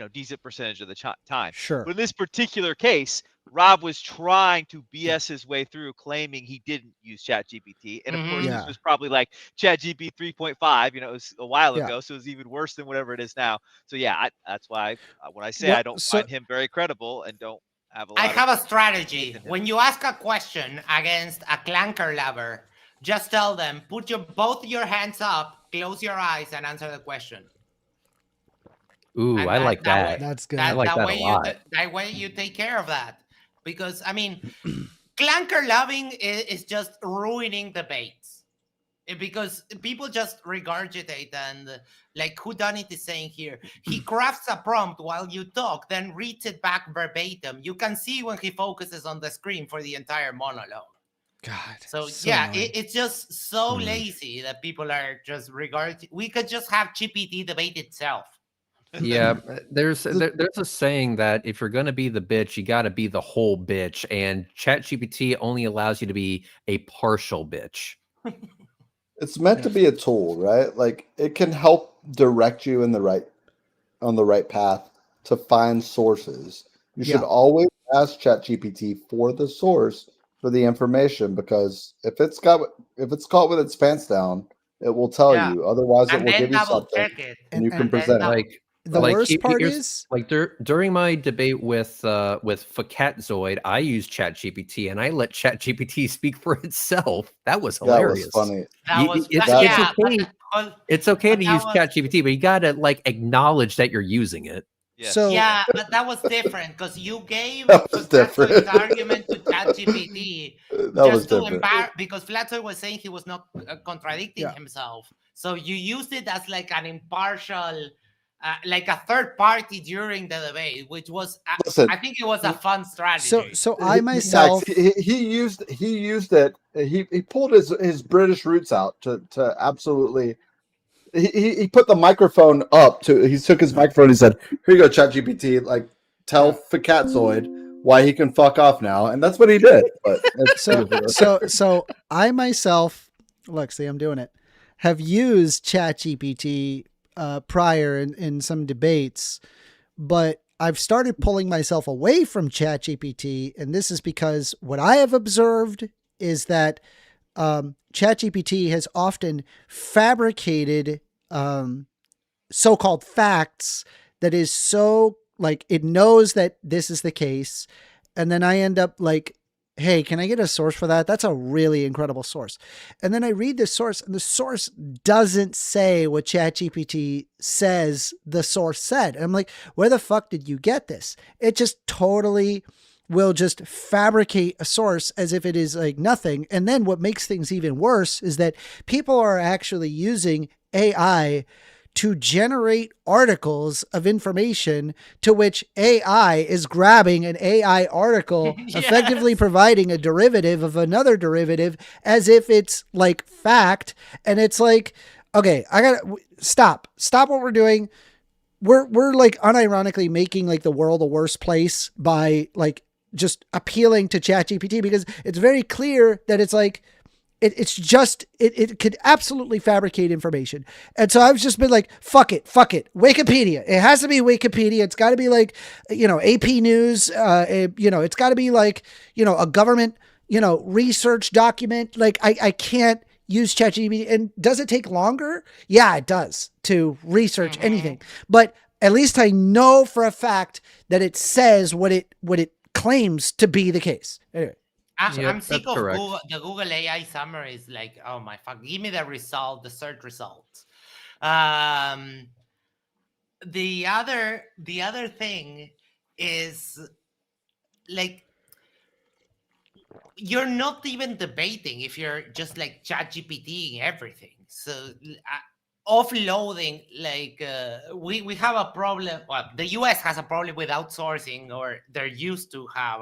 decent percentage of the time. Sure. But in this particular case, Rob was trying to BS his way through, claiming he didn't use ChatGPT. And of course, this was probably like ChatGPT 3.5. It was a while ago, so it was even worse than whatever it is now. So yeah, that's why when I say I don't find him very credible and don't have a lot. I have a strategy. When you ask a question against a clanker lover, just tell them, put both your hands up, close your eyes, and answer the question. Ooh, I like that. That's good. I like that a lot. That way you take care of that. Because, I mean, clanker loving is just ruining debates. Because people just regurgitate and like whodunit is saying here. He crafts a prompt while you talk, then reads it back verbatim. You can see when he focuses on the screen for the entire monologue. God. So yeah, it's just so lazy that people are just regarding. We could just have GPT debate itself. Yeah, there's a saying that if you're going to be the bitch, you got to be the whole bitch. And ChatGPT only allows you to be a partial bitch. It's meant to be a tool, right? Like it can help direct you on the right path to find sources. You should always ask ChatGPT for the source for the information, because if it's caught with its pants down, it will tell you. Otherwise, it will give you something, and you can present it. The worst part is, like during my debate with Facatzoid, I used ChatGPT and I let ChatGPT speak for itself. That was hilarious. That was funny. It's okay to use ChatGPT, but you gotta like acknowledge that you're using it. Yeah. So but that was different because you gave Flatzoid's argument to ChatGPT just to embarrass, because Flatzoid was saying he was not contradicting himself. So you used it as like an impartial. Like a third party during the debate, which was, I think it was a fun strategy. So I myself, he used it. He pulled his British roots out to absolutely. He put the microphone up to. He took his microphone. He said, "Here you go, ChatGPT. Like, tell Facatzoid why he can fuck off now," and that's what he did. But so I myself, look, see, I'm doing it. Have used ChatGPT prior in some debates, but I've started pulling myself away from ChatGPT, and this is because what I have observed is that ChatGPT has often fabricated so-called facts that is so like it knows that this is the case, and then I end up like, hey, can I get a source for that? That's a really incredible source. And then I read the source, and the source doesn't say what ChatGPT says the source said. And I'm like, where the fuck did you get this? It just totally will just fabricate a source as if it is like nothing. And then what makes things even worse is that people are actually using AI to generate articles of information to which AI is grabbing an AI article, effectively providing a derivative of another derivative as if it's like fact. And it's like, okay, I gotta stop what we're doing. We're like unironically making like the world a worse place by like just appealing to ChatGPT, because it's very clear that it's like, it could absolutely fabricate information. And so I've just been like, fuck it. Wikipedia. It has to be Wikipedia. It's got to be like, AP News. It's got to be like, a government, research document. Like I can't use ChatGPT. And does it take longer? Yeah, it does to research anything. But at least I know for a fact that it says what it claims to be the case. Anyway. I'm sick of Google, the Google AI summary is like, oh my fuck, give me the search results. The other thing is like, you're not even debating if you're just like ChatGPT everything. So offloading, like we have a problem. Well, the US has a problem with outsourcing, or they're used to have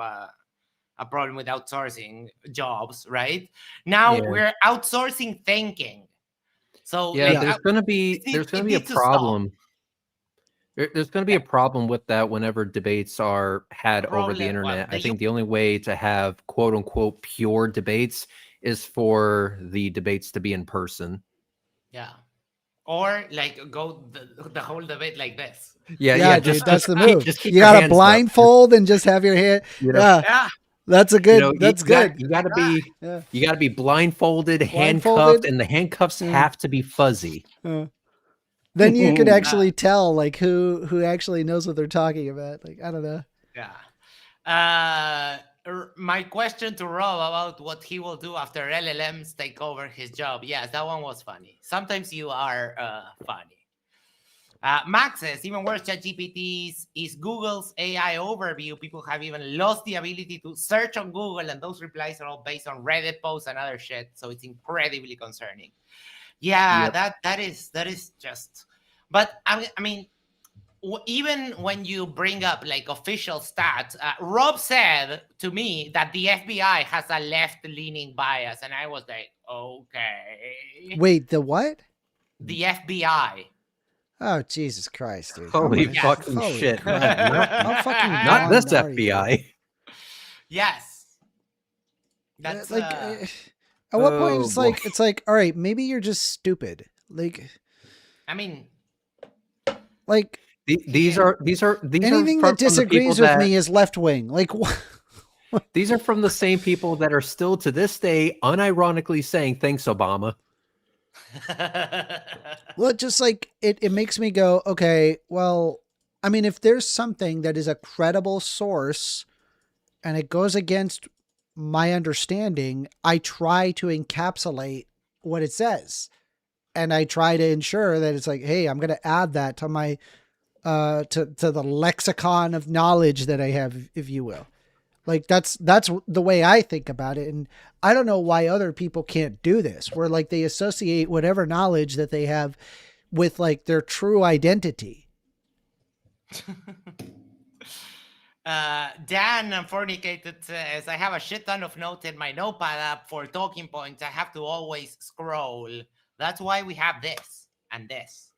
a problem with outsourcing jobs, right? Now we're outsourcing thinking. So there's going to be a problem. There's going to be a problem with that whenever debates are had over the internet. I think the only way to have quote unquote pure debates is for the debates to be in person. Yeah. Or like go the whole debate like this. Yeah, dude, that's the move. You got to blindfold and just have your hand. Yeah. That's a good. That's good. You got to be blindfolded, handcuffed, and the handcuffs have to be fuzzy. Then you could actually tell like who actually knows what they're talking about. Like I don't know. Yeah. My question to Rob about what he will do after LLMs take over his job. Yes, that one was funny. Sometimes you are funny. Max says, even worse, ChatGPT is Google's AI overview. People have even lost the ability to search on Google, and those replies are all based on Reddit posts and other shit. So it's incredibly concerning. Yeah, that is just. But I mean, even when you bring up like official stats, Rob said to me that the FBI has a left-leaning bias, and I was like, okay. Wait, the what? The FBI. Oh, Jesus Christ, dude. Holy fucking shit. Not this FBI. Yes. That's like at what point it's like, all right, maybe you're just stupid. Like I mean, like these are anything that disagrees with me is left wing. Like what? These are from the same people that are still to this day unironically saying thanks, Obama. Well, just like it makes me go, okay, well, I mean, if there's something that is a credible source and it goes against my understanding, I try to encapsulate what it says. And I try to ensure that it's like, hey, I'm going to add that to my, to the lexicon of knowledge that I have, if you will. Like that's the way I think about it. And I don't know why other people can't do this, where like they associate whatever knowledge that they have with like their true identity. Dan Fornicated says, I have a shit ton of notes in my notepad app for talking points. I have to always scroll. That's why we have this and this.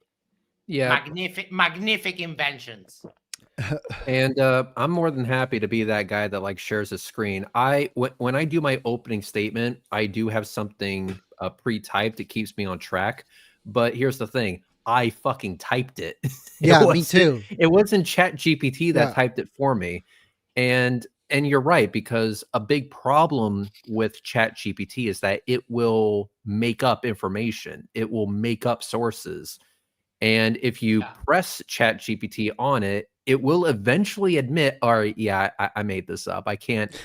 Yeah. Magnific inventions. And I'm more than happy to be that guy that like shares a screen. When I do my opening statement, I do have something pre-typed. It keeps me on track. But here's the thing. I fucking typed it. Yeah, me too. It wasn't Chat GPT that Yeah. typed it for me. And you're right, because a big problem with Chat GPT is that it will make up information. It will make up sources. And if you press Chat GPT on it, it will eventually admit, all right, yeah, I made this up. I can't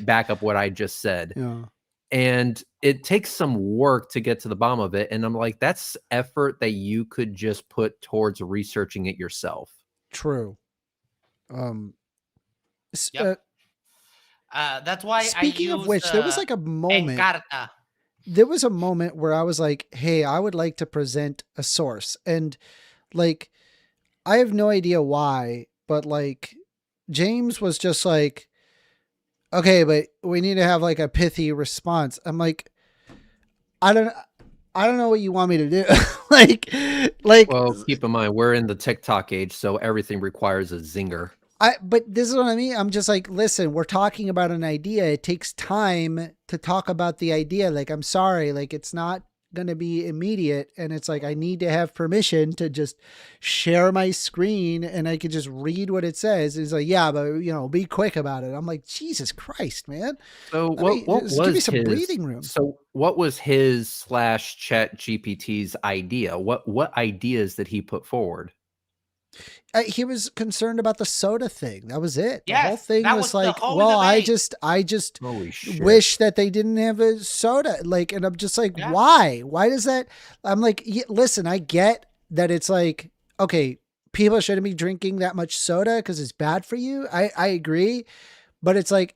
back up what I just said. Yeah. And it takes some work to get to the bottom of it. And I'm like, that's effort that you could just put towards researching it yourself. True. That's why speaking I of which, there was like a moment. Encarta. There was a moment where I was like, hey, I would like to present a source. And like, I have no idea why, but like James was just like, okay, but we need to have like a pithy response. I'm like, I don't know what you want me to do. like, well, keep in mind, we're in the TikTok age, so everything requires a zinger. But this is what I mean. I'm just like, listen, we're talking about an idea. It takes time to talk about the idea. Like, I'm sorry, like it's not going to be immediate. And it's like, I need to have permission to just share my screen and I could just read what it says. It's like, yeah, but you know, be quick about it. I'm like, Jesus Christ, man. So what was give me some his breathing room. So what was his /Chat GPT's idea? What ideas did he put forward? He was concerned about the soda thing. That was it. The Yes, whole thing that was was the like, whole well, I debate. just Holy shit. wish that they didn't have a soda. Like, and I'm just like, why? Why does that? I'm like, listen, I get that it's like, okay, people shouldn't be drinking that much soda because it's bad for you. I agree. But it's like,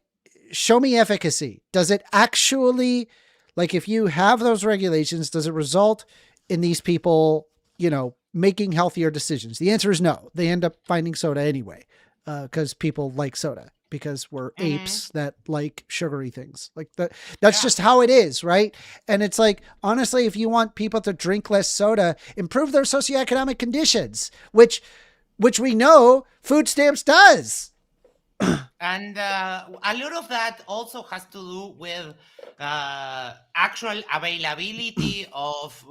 show me efficacy. Does it actually, like, if you have those regulations, does it result in these people, you know, making healthier decisions? The answer is no. They end up finding soda anyway, because people like soda, because we're apes that like sugary things. Like that's just how it is, right? And it's like, honestly, if you want people to drink less soda, improve their socioeconomic conditions, which we know food stamps does. And a lot of that also has to do with actual availability of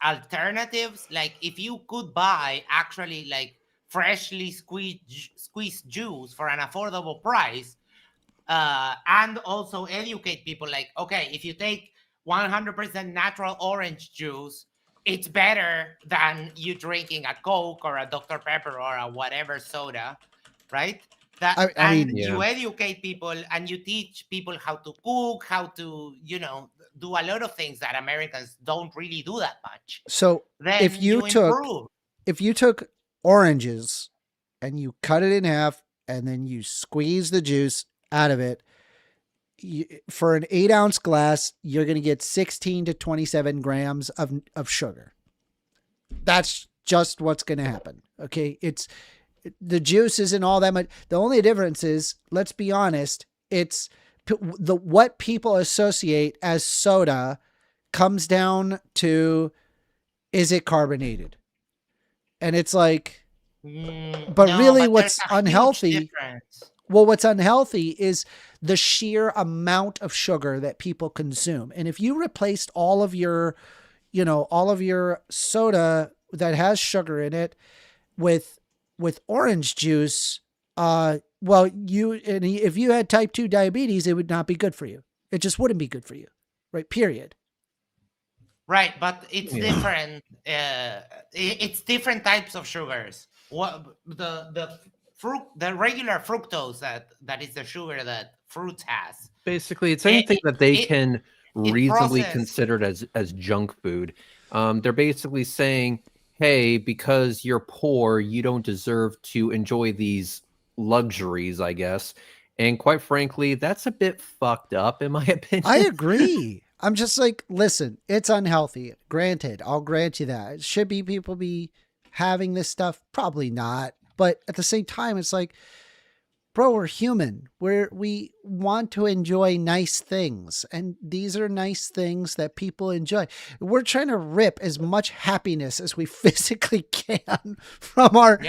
alternatives. Like if you could buy actually like freshly squeezed juice for an affordable price, and also educate people like, okay, if you take 100% natural orange juice, it's better than you drinking a Coke or a Dr. Pepper or a whatever soda, right? I mean, you educate people and you teach people how to cook, how to, you know, do a lot of things that Americans don't really do that much. So Then if you took oranges and you cut it in half and then you squeeze the juice out of it, for an 8-ounce glass, you're going to get 16 to 27 grams of sugar. That's just what's going to happen. Okay. The juice isn't all that much. The only difference is, let's be honest, it's what people associate as soda comes down to, is it carbonated? And it's like, but really what's unhealthy, what's unhealthy is the sheer amount of sugar that people consume. And if you replaced all of your soda that has sugar in it with orange juice, if you had type 2 diabetes, it would not be good for you. It just wouldn't be good for you. Right. Period. Right. But it's different. It's different types of sugars. What the regular fructose that is the sugar that fruits has. Basically, it's anything that they can reasonably consider as junk food. They're basically saying, hey, because you're poor, you don't deserve to enjoy these luxuries, I guess. And quite frankly, that's a bit fucked up, in my opinion. I agree. I'm just like, listen, it's unhealthy. Granted, I'll grant you that. Should people be having this stuff? Probably not. But at the same time, it's like, bro, we're human. We want to enjoy nice things. And these are nice things that people enjoy. We're trying to rip as much happiness as we physically can from our,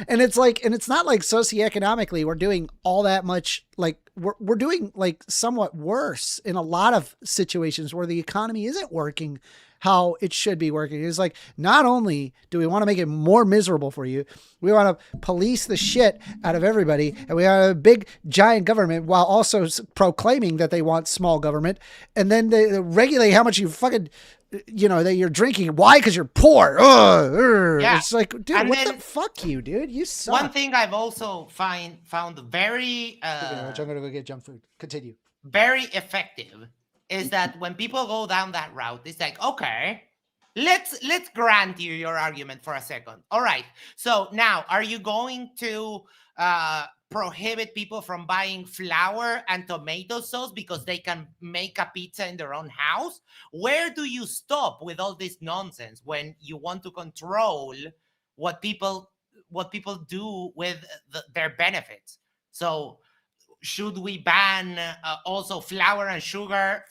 and it's like, and it's not like socioeconomically we're doing all that much. Like we're doing like somewhat worse in a lot of situations where the economy isn't working how it should be working. It's like, not only do we want to make it more miserable for you, we want to police the shit out of everybody, and we have a big giant government while also proclaiming that they want small government, and then they regulate how much you fucking, that you're drinking. Why? Because you're poor. Yeah. It's like, dude, And what then- the fuck you, dude? You suck. One thing I've also found very I'm gonna go get junk food. Continue. very effective is that when people go down that route, it's like, okay, let's grant you your argument for a second. All right. So now, are you going to prohibit people from buying flour and tomato sauce because they can make a pizza in their own house? Where do you stop with all this nonsense when you want to control what people do with their benefits? So should we ban also flour and sugar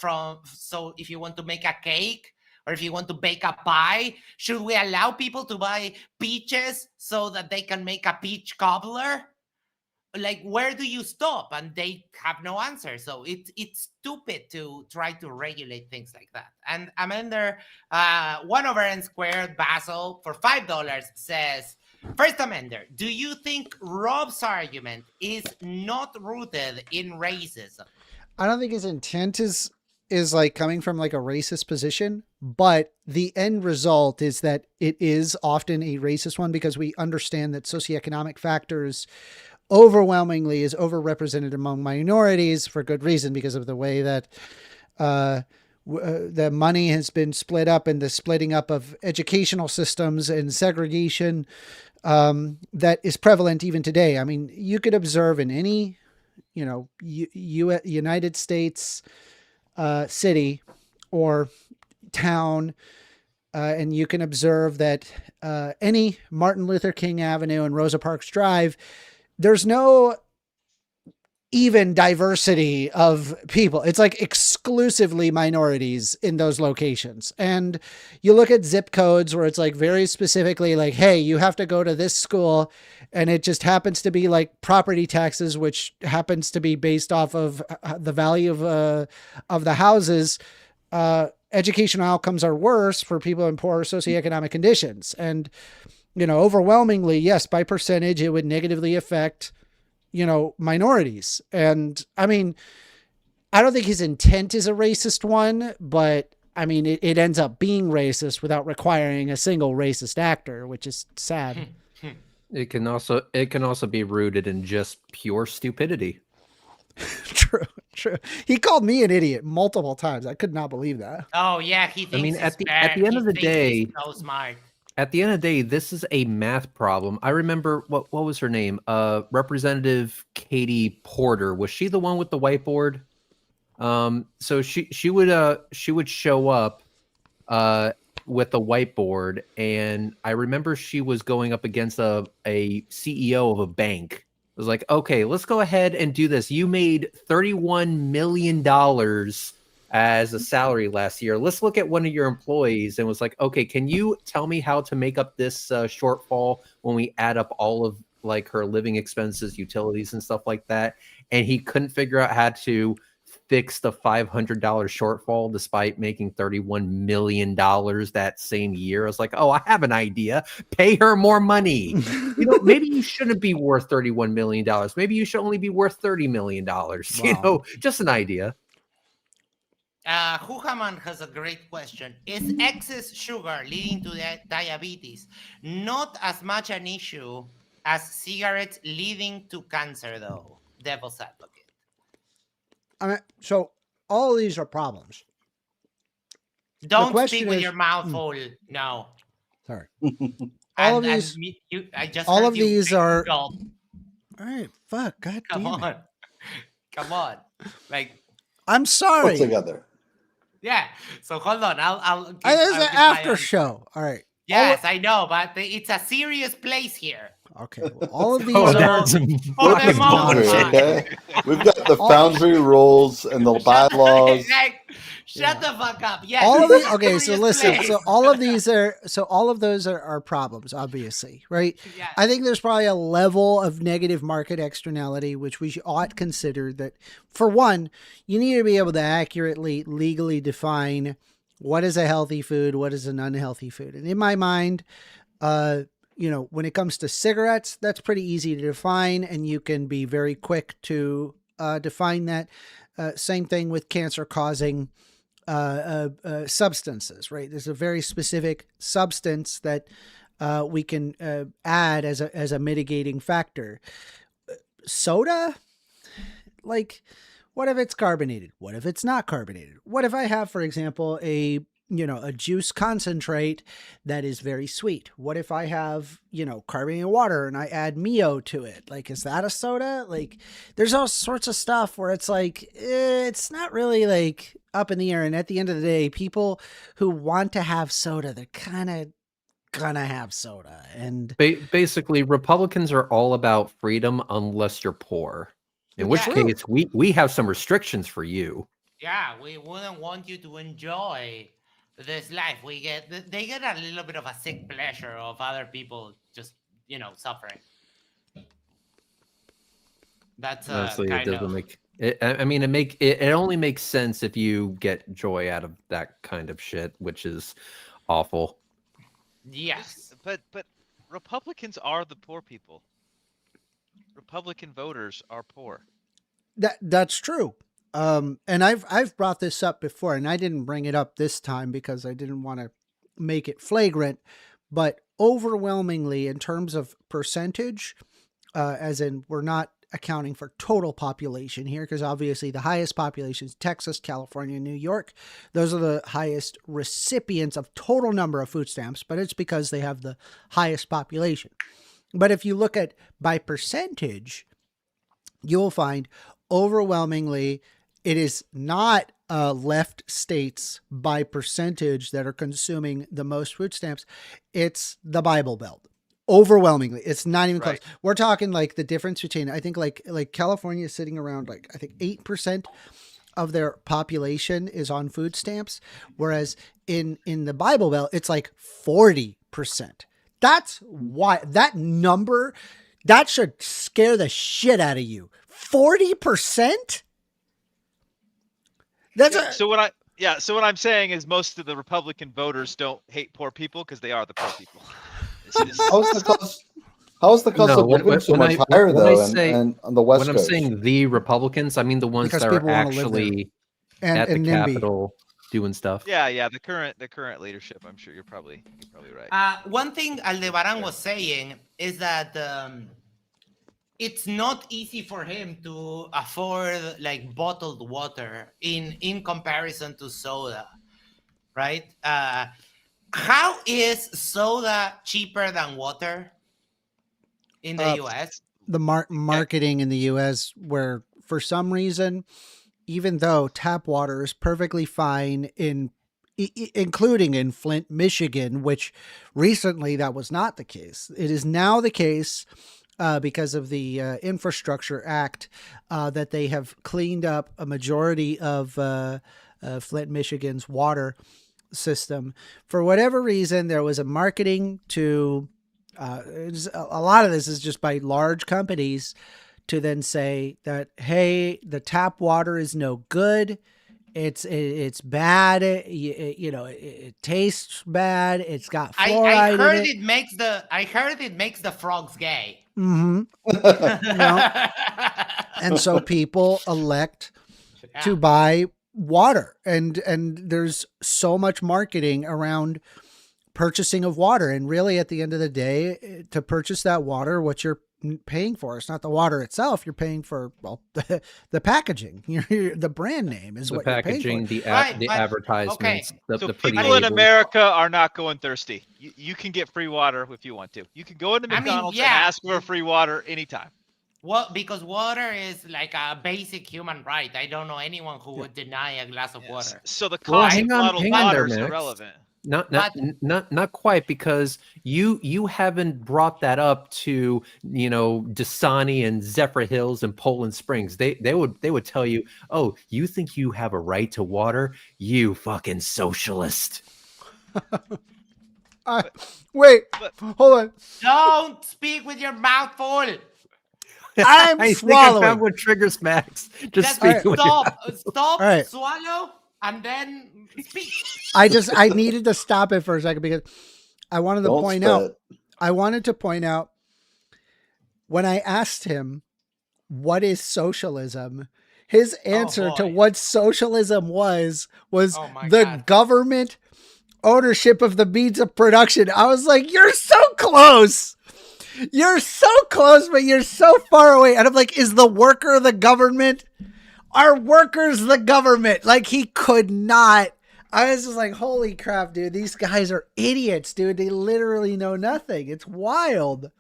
so if you want to make a cake or if you want to bake a pie, should we allow people to buy peaches so that they can make a peach cobbler? Like, where do you stop? And they have no answer. So it's stupid to try to regulate things like that. And Amender, 1/n², Basil, for $5 says, 1stAmender, do you think Rob's argument is not rooted in racism? I don't think his intent is like coming from like a racist position, but the end result is that it is often a racist one because we understand that socioeconomic factors overwhelmingly is overrepresented among minorities for good reason, because of the way that the money has been split up and the splitting up of educational systems and segregation that is prevalent even today. I mean, you could observe in any, United States city or town, and you can observe that any Martin Luther King Avenue and Rosa Parks Drive, there's no even diversity of people. It's like exclusively minorities in those locations. And you look at zip codes where it's like very specifically like, hey, you have to go to this school, and it just happens to be like property taxes, which happens to be based off of the value of the houses. Educational outcomes are worse for people in poor socioeconomic conditions. And, overwhelmingly, yes, by percentage, it would negatively affect minorities. And I mean, I don't think his intent is a racist one, but I mean, it ends up being racist without requiring a single racist actor, which is sad. It can also be rooted in just pure stupidity. True. He called me an idiot multiple times. I could not believe that. Oh yeah, he thinks at the end of the day, he's so smart. At the end of the day, this is a math problem. I remember what was her name? Representative Katie Porter. Was she the one with the whiteboard? So she would show up with a whiteboard, and I remember she was going up against a CEO of a bank. It was like, okay, let's go ahead and do this. You made $31 million as a salary last year. Let's look at one of your employees, and was like, okay, can you tell me how to make up this shortfall when we add up all of like her living expenses, utilities, and stuff like that? And he couldn't figure out how to fix the $500 shortfall despite making $31 million that same year. I was like, oh, I have an idea. Pay her more money. Maybe you shouldn't be worth $31 million. Maybe you should only be worth $30 million. Wow. Just an idea. Huhaman has a great question. Is excess sugar leading to diabetes not as much an issue as cigarettes leading to cancer, though? Devil's advocate. I mean, so all of these are problems. Don't speak with your mouth full. No. Sorry. All of these. All of these are. All right. Fuck. God damn it. Come on. Like. I'm sorry. Put together. Yeah. So hold on. I'll. There's an after show. All right. Yes, I know, but it's a serious place here. Okay. Well, all of these are. We've got the foundry rules and the bylaws. Shut the fuck up. Yes. All of these, okay, so listen. Place. So all of those are problems, obviously, right? Yes. I think there's probably a level of negative market externality which we ought consider. That, for one, you need to be able to accurately, legally define What is a healthy food? What is an unhealthy food? And in my mind, when it comes to cigarettes, that's pretty easy to define, and you can be very quick to define that. Same thing with cancer-causing substances, right? There's a very specific substance that we can add as a mitigating factor. Soda, like, what if it's carbonated? What if it's not carbonated? What if I have, for example, a juice concentrate that is very sweet? What if I have, carbonated water and I add Mio to it? Like, is that a soda? Like, there's all sorts of stuff where it's like, it's not really like up in the air. And at the end of the day, people who want to have soda, they're kind of gonna have soda. And basically, Republicans are all about freedom unless you're poor. In which case, we have some restrictions for you. Yeah, we wouldn't want you to enjoy this life. They get a little bit of a sick pleasure of other people just suffering. That's honestly, it doesn't make it. I mean, it only makes sense if you get joy out of that kind of shit, which is awful. Yes, but Republicans are the poor people. Republican voters are poor. That's true. And I've brought this up before, and I didn't bring it up this time because I didn't want to make it flagrant, but overwhelmingly in terms of percentage, as in we're not accounting for total population here, because obviously the highest population is Texas, California, New York. Those are the highest recipients of total number of food stamps, but it's because they have the highest population. But if you look at by percentage, you'll find overwhelmingly it is not left states by percentage that are consuming the most food stamps. It's the Bible Belt. Overwhelmingly, it's not even close. We're talking like the difference between, I think like California is sitting around like, I think 8% of their population is on food stamps. Whereas in the Bible Belt, it's like 40%. That's why that number, that should scare the shit out of you. 40%? So what I'm saying is most of the Republican voters don't hate poor people because they are the poor people. How is the cost of living so much higher though? And on the West Coast, when I'm saying the Republicans, I mean the ones that are actually at the Capitol doing stuff. Yeah, the current leadership. I'm sure you're probably right. One thing Aldebaran was saying is that it's not easy for him to afford like bottled water in comparison to soda, right? How is soda cheaper than water in the U.S.? The marketing in the U.S. where for some reason, even though tap water is perfectly fine including in Flint, Michigan, which recently that was not the case. It is now the case because of the Infrastructure Act that they have cleaned up a majority of Flint, Michigan's water system. For whatever reason, there was a marketing to a lot of this is just by large companies to then say that, hey, the tap water is no good. It's bad. It tastes bad. It's got fluoride I heard in it. I heard it makes the frogs gay. Mm-hmm. And so people elect to buy water, and there's so much marketing around purchasing of water, and really at the end of the day, to purchase that water, what you're paying for, it's not the water itself. You're paying for the packaging. The brand name is what you're paying for. The advertisements. Okay. So people in America are not going thirsty. You can get free water if you want to. You can go into McDonald's and ask for free water anytime. Well, because water is like a basic human right. I don't know anyone who would deny a glass of water. So the cost of bottled water is irrelevant. Not quite, because you haven't brought that up to Dasani and Zephyr Hills and Poland Springs. They would tell you, oh, you think you have a right to water, you fucking socialist. Wait, hold on. Don't speak with your mouth full. I'm swallowing. I found what triggers Max. Just speak. Stop. Right. Swallow. and then speak. I needed to stop it for a second because I wanted to point out. I wanted to point out when I asked him what is socialism, his answer to what socialism was the government ownership of the means of production. I was like, you're so close. You're so close, but you're so far away. And I'm like, is the worker the government? Are workers the government? Like, he could not. I was just like, holy crap, dude. These guys are idiots, dude. They literally know nothing. It's wild.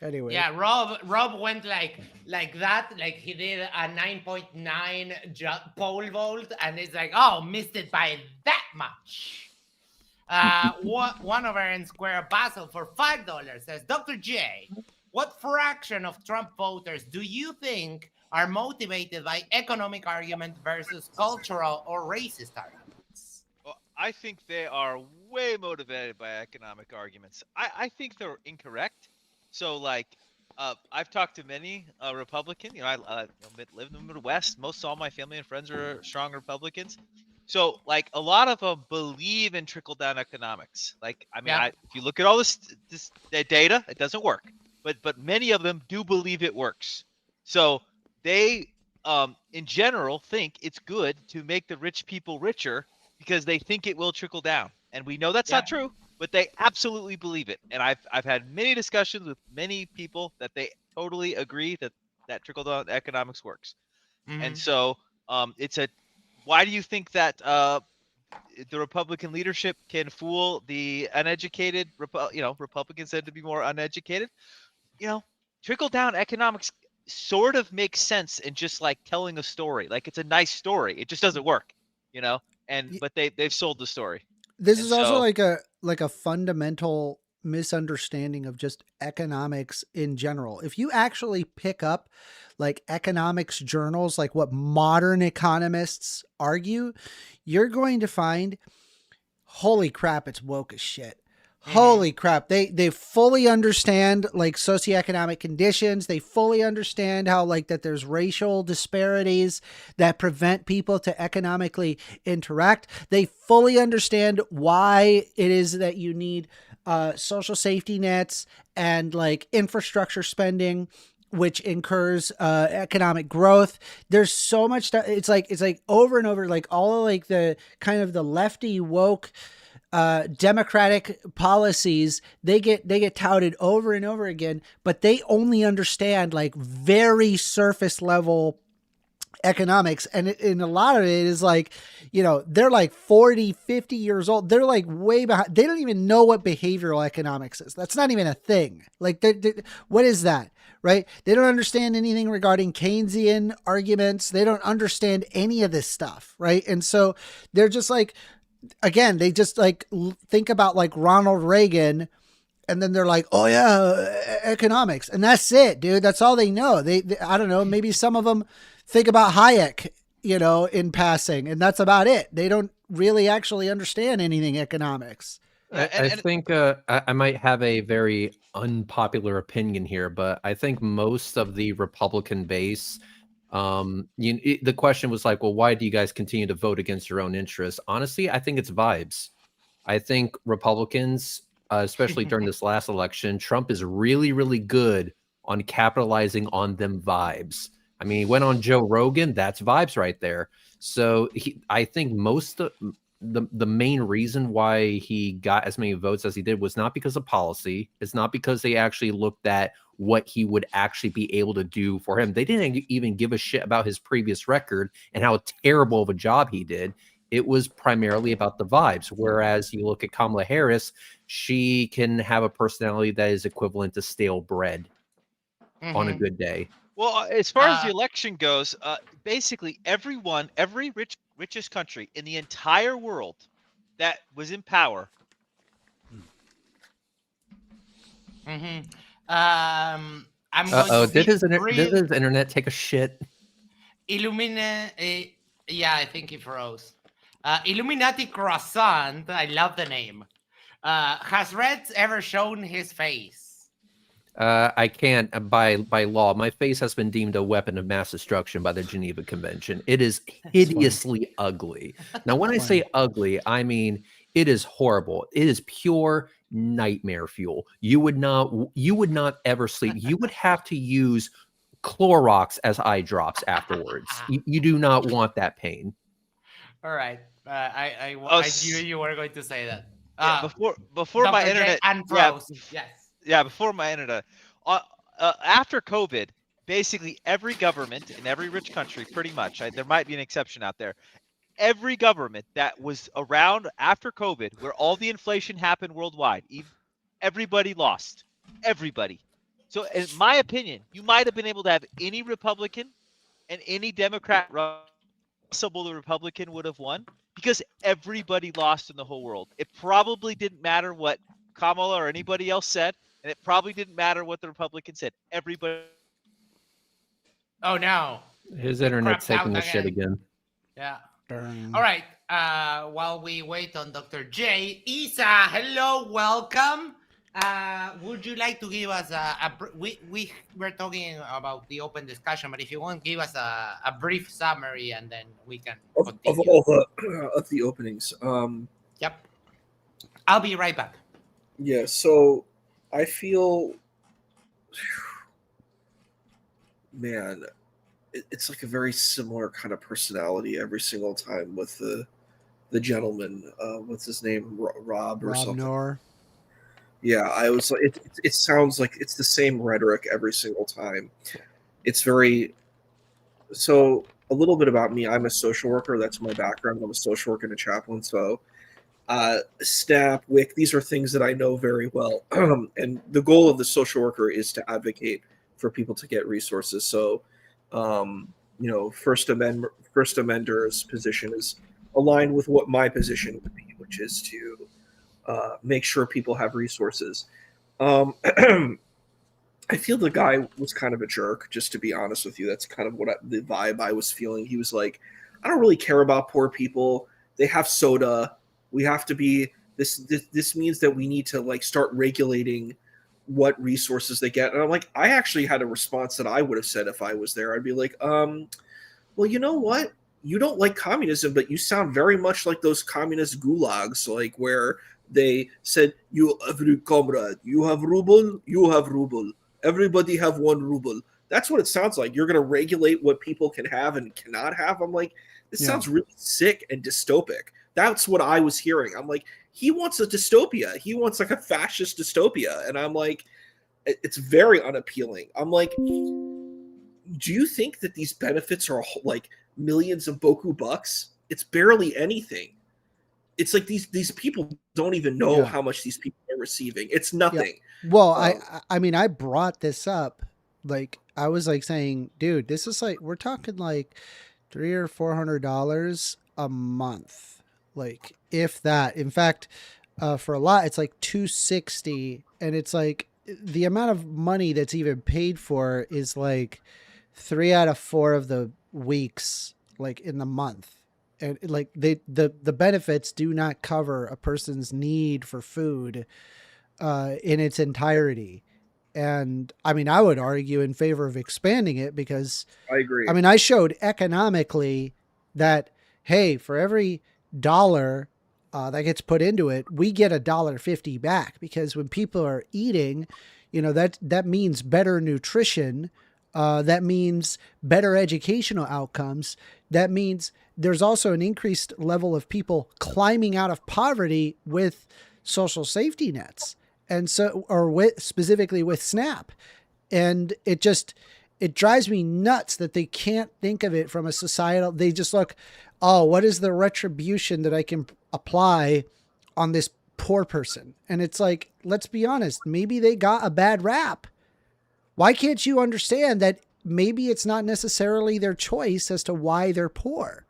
Anyway. Yeah, Rob went like that. Like, he did a 9.9 pole vault, and it's like, oh, missed it by that much. One over N Square Basel for $5 says, Dr. J, what fraction of Trump voters do you think are motivated by economic argument versus cultural or racist arguments? Well, I think they are way motivated by economic arguments. I think they're incorrect. So, like, I've talked to many Republican. I live in the Midwest. Most all my family and friends are strong Republicans. So, like, a lot of them believe in trickle-down economics. Like, I mean, if you look at all this data, it doesn't work. But many of them do believe it works. So they, in general, think it's good to make the rich people richer because they think it will trickle down. And we know that's not true, but they absolutely believe it. And I've had many discussions with many people that they totally agree that trickle-down economics works. And so why do you think that the Republican leadership can fool the uneducated? Republicans said to be more uneducated. Trickle-down economics sort of makes sense in just like telling a story. Like, it's a nice story. It just doesn't work, but they've sold the story. This is also like a fundamental misunderstanding of just economics in general. If you actually pick up like economics journals, like what modern economists argue, you're going to find, holy crap, it's woke as shit. Holy crap. They fully understand like socioeconomic conditions. They fully understand how like that there's racial disparities that prevent people to economically interact. They fully understand why it is that you need social safety nets and like infrastructure spending, which incurs economic growth. There's so much stuff. It's like over and over, like all of like the kind of the lefty woke democratic policies, they get touted over and over again, but they only understand like very surface level economics. And a lot of it is like, they're like 40, 50 years old. They're like way behind. They don't even know what behavioral economics is. That's not even a thing. Like, what is that? Right? They don't understand anything regarding Keynesian arguments. They don't understand any of this stuff. Right. And so they're just like, again, they just like think about like Ronald Reagan, and then they're like, oh yeah, economics. And that's it, dude. That's all they know. They I don't know, maybe some of them think about Hayek, in passing, and that's about it. They don't really actually understand anything economics. I think I might have a very unpopular opinion here, but I think most of the Republican base, the question was like, well, why do you guys continue to vote against your own interests? Honestly, I think it's vibes. I think Republicans, especially during this last election, Trump is really, really good on capitalizing on them vibes. I mean, he went on Joe Rogan. That's vibes right there. So I think most of the main reason why he got as many votes as he did was not because of policy. It's not because they actually looked at what he would actually be able to do for him. They didn't even give a shit about his previous record and how terrible of a job he did. It was primarily about the vibes. Whereas you look at Kamala Harris, she can have a personality that is equivalent to stale bread on a good day. Well, as far as the election goes, basically every richest country in the entire world that was in power. I'm going did his internet take a shit? Yeah, I think he froze. Illuminati Croissant, I love the name. Has Reds ever shown his face? I can't by law. My face has been deemed a weapon of mass destruction by the Geneva Convention. It is hideously ugly. Now, when I say ugly, I mean it is horrible. It is pure nightmare fuel. You would not ever sleep. You would have to use Clorox as eye drops afterwards. You do not want that pain. All right. I knew you were going to say that. Yeah, before my Dr. J internet unfroze. Yes. Yeah, before my internet. After COVID, basically every government in every rich country, pretty much, there might be an exception out there, every government that was around after COVID, where all the inflation happened worldwide, everybody lost. Everybody. So in my opinion, you might have been able to have any Republican and any Democrat, possible the Republican would have won, because everybody lost in the whole world. It probably didn't matter what Kamala or anybody else said, and it probably didn't matter what the Republican said. Everybody. Oh no. His internet's taking a shit again. Yeah. All right. While we wait on Dr. J, Isa, hello, welcome. Would you like to give us we were talking about the open discussion, but if you want, give us a brief summary, and then we can of all the openings. Yep. I'll be right back. Yeah. So I feel, man, it's like a very similar kind of personality every single time with the gentleman. What's his name? Rob or something. Noor. Yeah, I was like, it sounds like it's the same rhetoric every single time. It's very, so a little bit about me. I'm a social worker. That's my background. I'm a social worker and a chaplain. So SNAP, WIC, these are things that I know very well. And the goal of the social worker is to advocate for people to get resources. So, 1stAmender's position is aligned with what my position would be, which is to make sure people have resources. I feel the guy was kind of a jerk, just to be honest with you. That's kind of the vibe I was feeling. He was like, I don't really care about poor people. They have soda. We have to be this means that we need to like start regulating what resources they get. And I'm like, I actually had a response that I would have said if I was there. I'd be like, well, you know what? You don't like communism, but you sound very much like those communist gulags, like where they said, you every comrade, you have ruble, everybody have 1 ruble. That's what it sounds like. You're going to regulate what people can have and cannot have. I'm like, this sounds really sick and dystopic. That's what I was hearing. I'm like, he wants a dystopia. He wants like a fascist dystopia. And I'm like, it's very unappealing. I'm like, do you think that these benefits are like millions of boku bucks? It's barely anything. It's like these people don't even know how much these people are receiving. It's nothing. Yeah. Well, I mean, I brought this up. Like, I was like saying, dude, this is like, we're talking like $300 or $400 a month. Like, if that. In fact, for a lot, it's like $260, and it's like the amount of money that's even paid for is like 3 out of 4 of the weeks, like in the month. And like the benefits do not cover a person's need for food in its entirety. And I mean, I would argue in favor of expanding it, because I agree. I mean, I showed economically that, hey, for every dollar that gets put into it, we get $1.50 back, because when people are eating, that means better nutrition. That means better educational outcomes. That means there's also an increased level of people climbing out of poverty with social safety nets. And so, or specifically with SNAP. And it drives me nuts that they can't think of it from a societal, they just look, oh, what is the retribution that I can apply on this poor person? And it's like, let's be honest, maybe they got a bad rap. Why can't you understand that maybe it's not necessarily their choice as to why they're poor?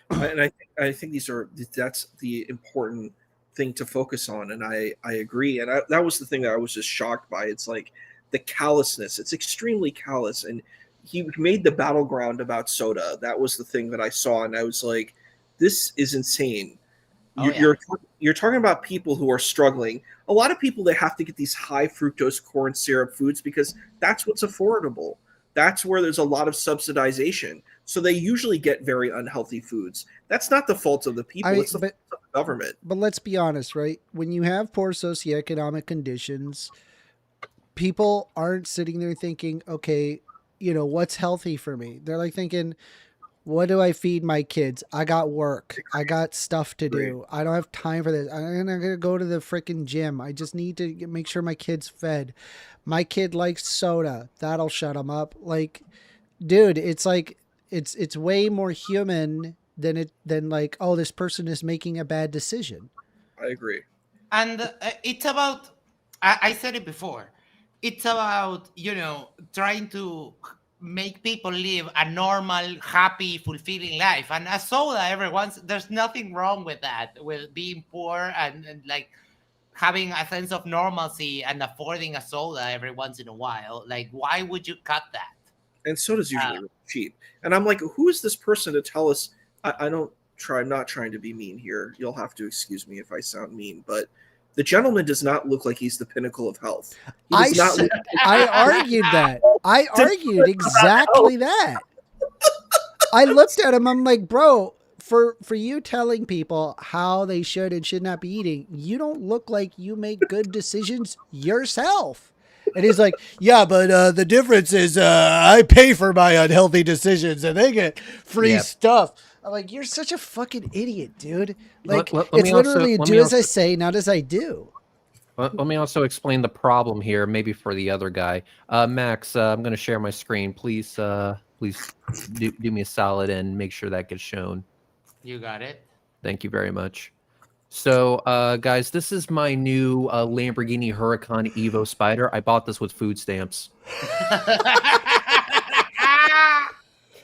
And I think that's the important thing to focus on. And I agree. And that was the thing that I was just shocked by. It's like the callousness. It's extremely callous. And he made the battleground about soda. That was the thing that I saw. And I was like, this is insane. You're talking about people who are struggling. A lot of people, they have to get these high fructose corn syrup foods because that's what's affordable. That's where there's a lot of subsidization. So they usually get very unhealthy foods. That's not the fault of the people. It's the fault of the government. But let's be honest, right? When you have poor socioeconomic conditions, people aren't sitting there thinking, okay, what's healthy for me? They're like thinking, what do I feed my kids? I got work. I got stuff to do. I don't have time for this. I'm going to go to the freaking gym. I just need to make sure my kid's fed. My kid likes soda. That'll shut him up. Like, dude, it's like, it's way more human than like, oh, this person is making a bad decision. I agree. And it's about, I said it before, it's about, trying to make people live a normal, happy, fulfilling life. And a soda, there's nothing wrong with that, with being poor and like having a sense of normalcy and affording a soda every once in a while. Like, why would you cut that? And soda's usually really cheap. And I'm like, who is this person to tell us? I'm not trying to be mean here. You'll have to excuse me if I sound mean, but the gentleman does not look like he's the pinnacle of health. I argued that. I argued exactly that. I looked at him. I'm like, bro, for you telling people how they should and should not be eating, you don't look like you make good decisions yourself. And he's like, yeah, but the difference is I pay for my unhealthy decisions and they get free stuff. I'm like, you're such a fucking idiot, dude. Like, it's literally do as I say, not as I do. Let me also explain the problem here, maybe for the other guy. Max, I'm going to share my screen. Please do me a solid and make sure that gets shown. You got it. Thank you very much. So, guys, this is my new Lamborghini Huracan Evo Spider. I bought this with food stamps.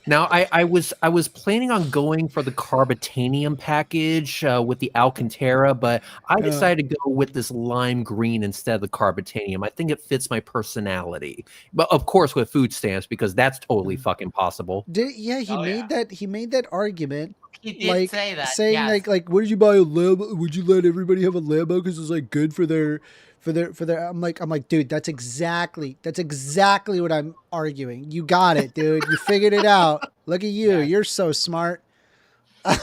Now, I was planning on going for the Carbitanium package with the Alcantara, but I decided to go with this lime green instead of the Carbitanium. I think it fits my personality, but of course with food stamps because that's totally fucking possible. He made that argument. He did say that, saying yes. like, what did you buy a Lambo? Would you let everybody have a Lambo because it's like good for their? I'm like, dude, that's exactly what I'm arguing. You got it, dude. You figured it out. Look at you. You're so smart.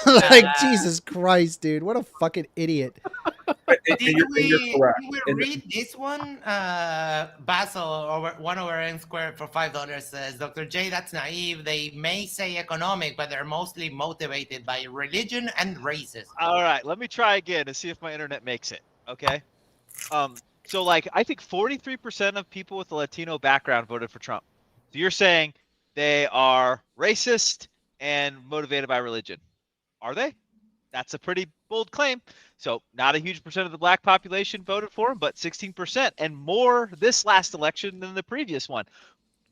Like, Jesus Christ, dude. What a fucking idiot. Did we read this one? Basil, one over N squared for $5 says, Dr. J, that's naive. They may say economic, but they're mostly motivated by religion and racism. All right, let me try again to see if my internet makes it. Okay. So like, I think 43% of people with a Latino background voted for Trump. So you're saying they are racist and motivated by religion. Are they? That's a pretty bold claim. So not a huge percent of the black population voted for him, but 16% and more this last election than the previous one.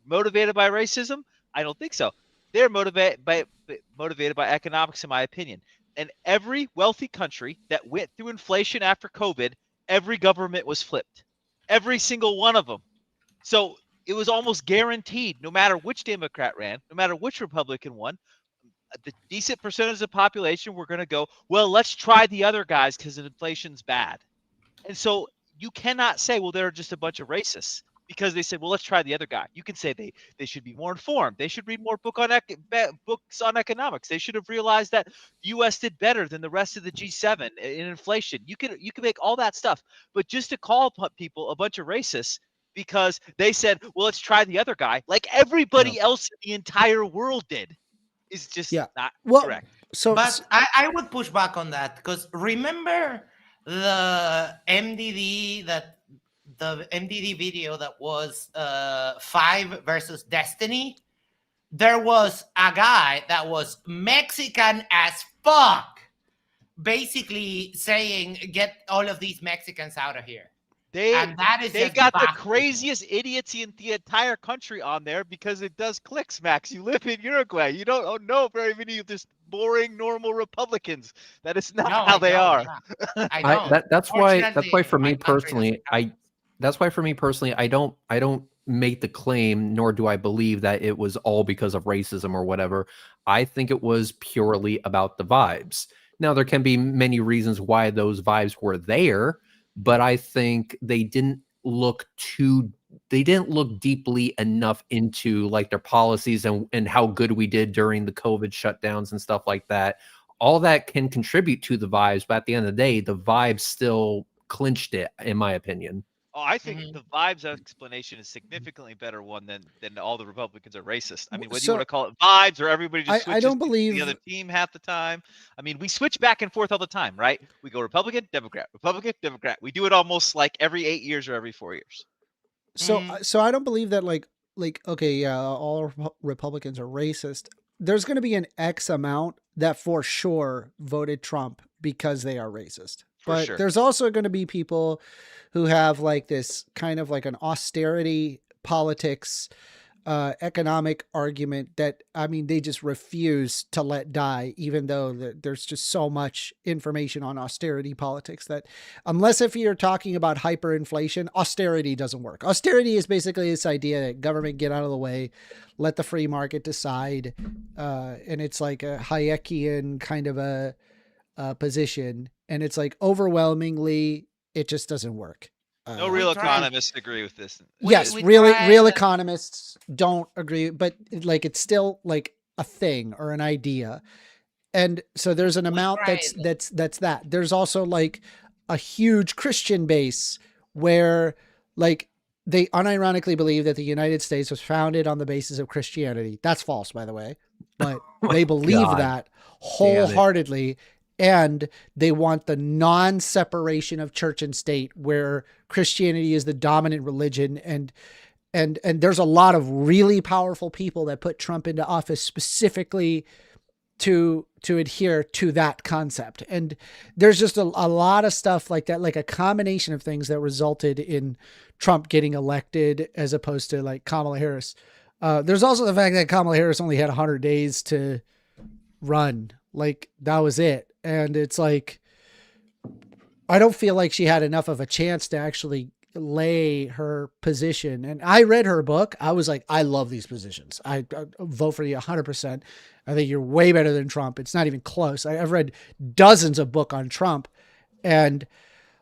Motivated by racism? I don't think so. They're motivated by economics, in my opinion. And every wealthy country that went through inflation after COVID, every government was flipped. Every single one of them. So it was almost guaranteed, no matter which Democrat ran, no matter which Republican won, the decent percentage of the population were going to go, well, let's try the other guys because inflation's bad. And so you cannot say, well, they're just a bunch of racists because they said, well, let's try the other guy. You can say they should be more informed. They should read more books on economics. They should have realized that the U.S. did better than the rest of the G7 in inflation. You can make all that stuff. But just to call people a bunch of racists because they said, well, let's try the other guy, like everybody else in the entire world did, is just not correct. But I would push back on that because remember the MDD video that was 5 versus Destiny? There was a guy that was Mexican as fuck, basically saying, get all of these Mexicans out of here. They got the craziest idiots in the entire country on there because it does clicks, Max. You live in Uruguay. You don't know very many of this boring, normal Republicans. That is not how they are. That's why for me personally, I don't make the claim, nor do I believe that it was all because of racism or whatever. I think it was purely about the vibes. Now, there can be many reasons why those vibes were there, but I think they didn't look deeply enough into like their policies and how good we did during the COVID shutdowns and stuff like that. All that can contribute to the vibes, but at the end of the day, the vibes still clinched it, in my opinion. Oh, I think the vibes explanation is significantly better one than all the Republicans are racist. I mean, whether you want to call it vibes or everybody just switches I don't to believe the other team half the time. I mean, we switch back and forth all the time, right? We go Republican, Democrat, Republican, Democrat. We do it almost like every 8 years or every 4 years. So I don't believe that like okay, yeah, all Republicans are racist. There's going to be an X amount that for sure voted Trump because they are racist. But sure. There's also going to be people who have like this kind of like an austerity politics, economic argument that, I mean, they just refuse to let die, even though there's just so much information on austerity politics that unless if you're talking about hyperinflation, austerity doesn't work. Austerity is basically this idea that government get out of the way, let the free market decide. And it's like a Hayekian kind of a position. And it's like overwhelmingly, it just doesn't work. No real economists agree with this. Yes, real economists don't agree, but like it's still like a thing or an idea. And so there's an amount that's that. There's also like a huge Christian base where like they unironically believe that the United States was founded on the basis of Christianity. That's false, by the way, but they believe that wholeheartedly. And they want the non-separation of church and state, where Christianity is the dominant religion. And there's a lot of really powerful people that put Trump into office specifically to adhere to that concept. And there's just a lot of stuff like that, like a combination of things that resulted in Trump getting elected as opposed to like Kamala Harris. There's also the fact that Kamala Harris only had 100 days to run. Like that was it. And it's like, I don't feel like she had enough of a chance to actually lay her position. And I read her book. I was like, I love these positions. I vote for you 100%. I think you're way better than Trump. It's not even close. I've read dozens of books on Trump, and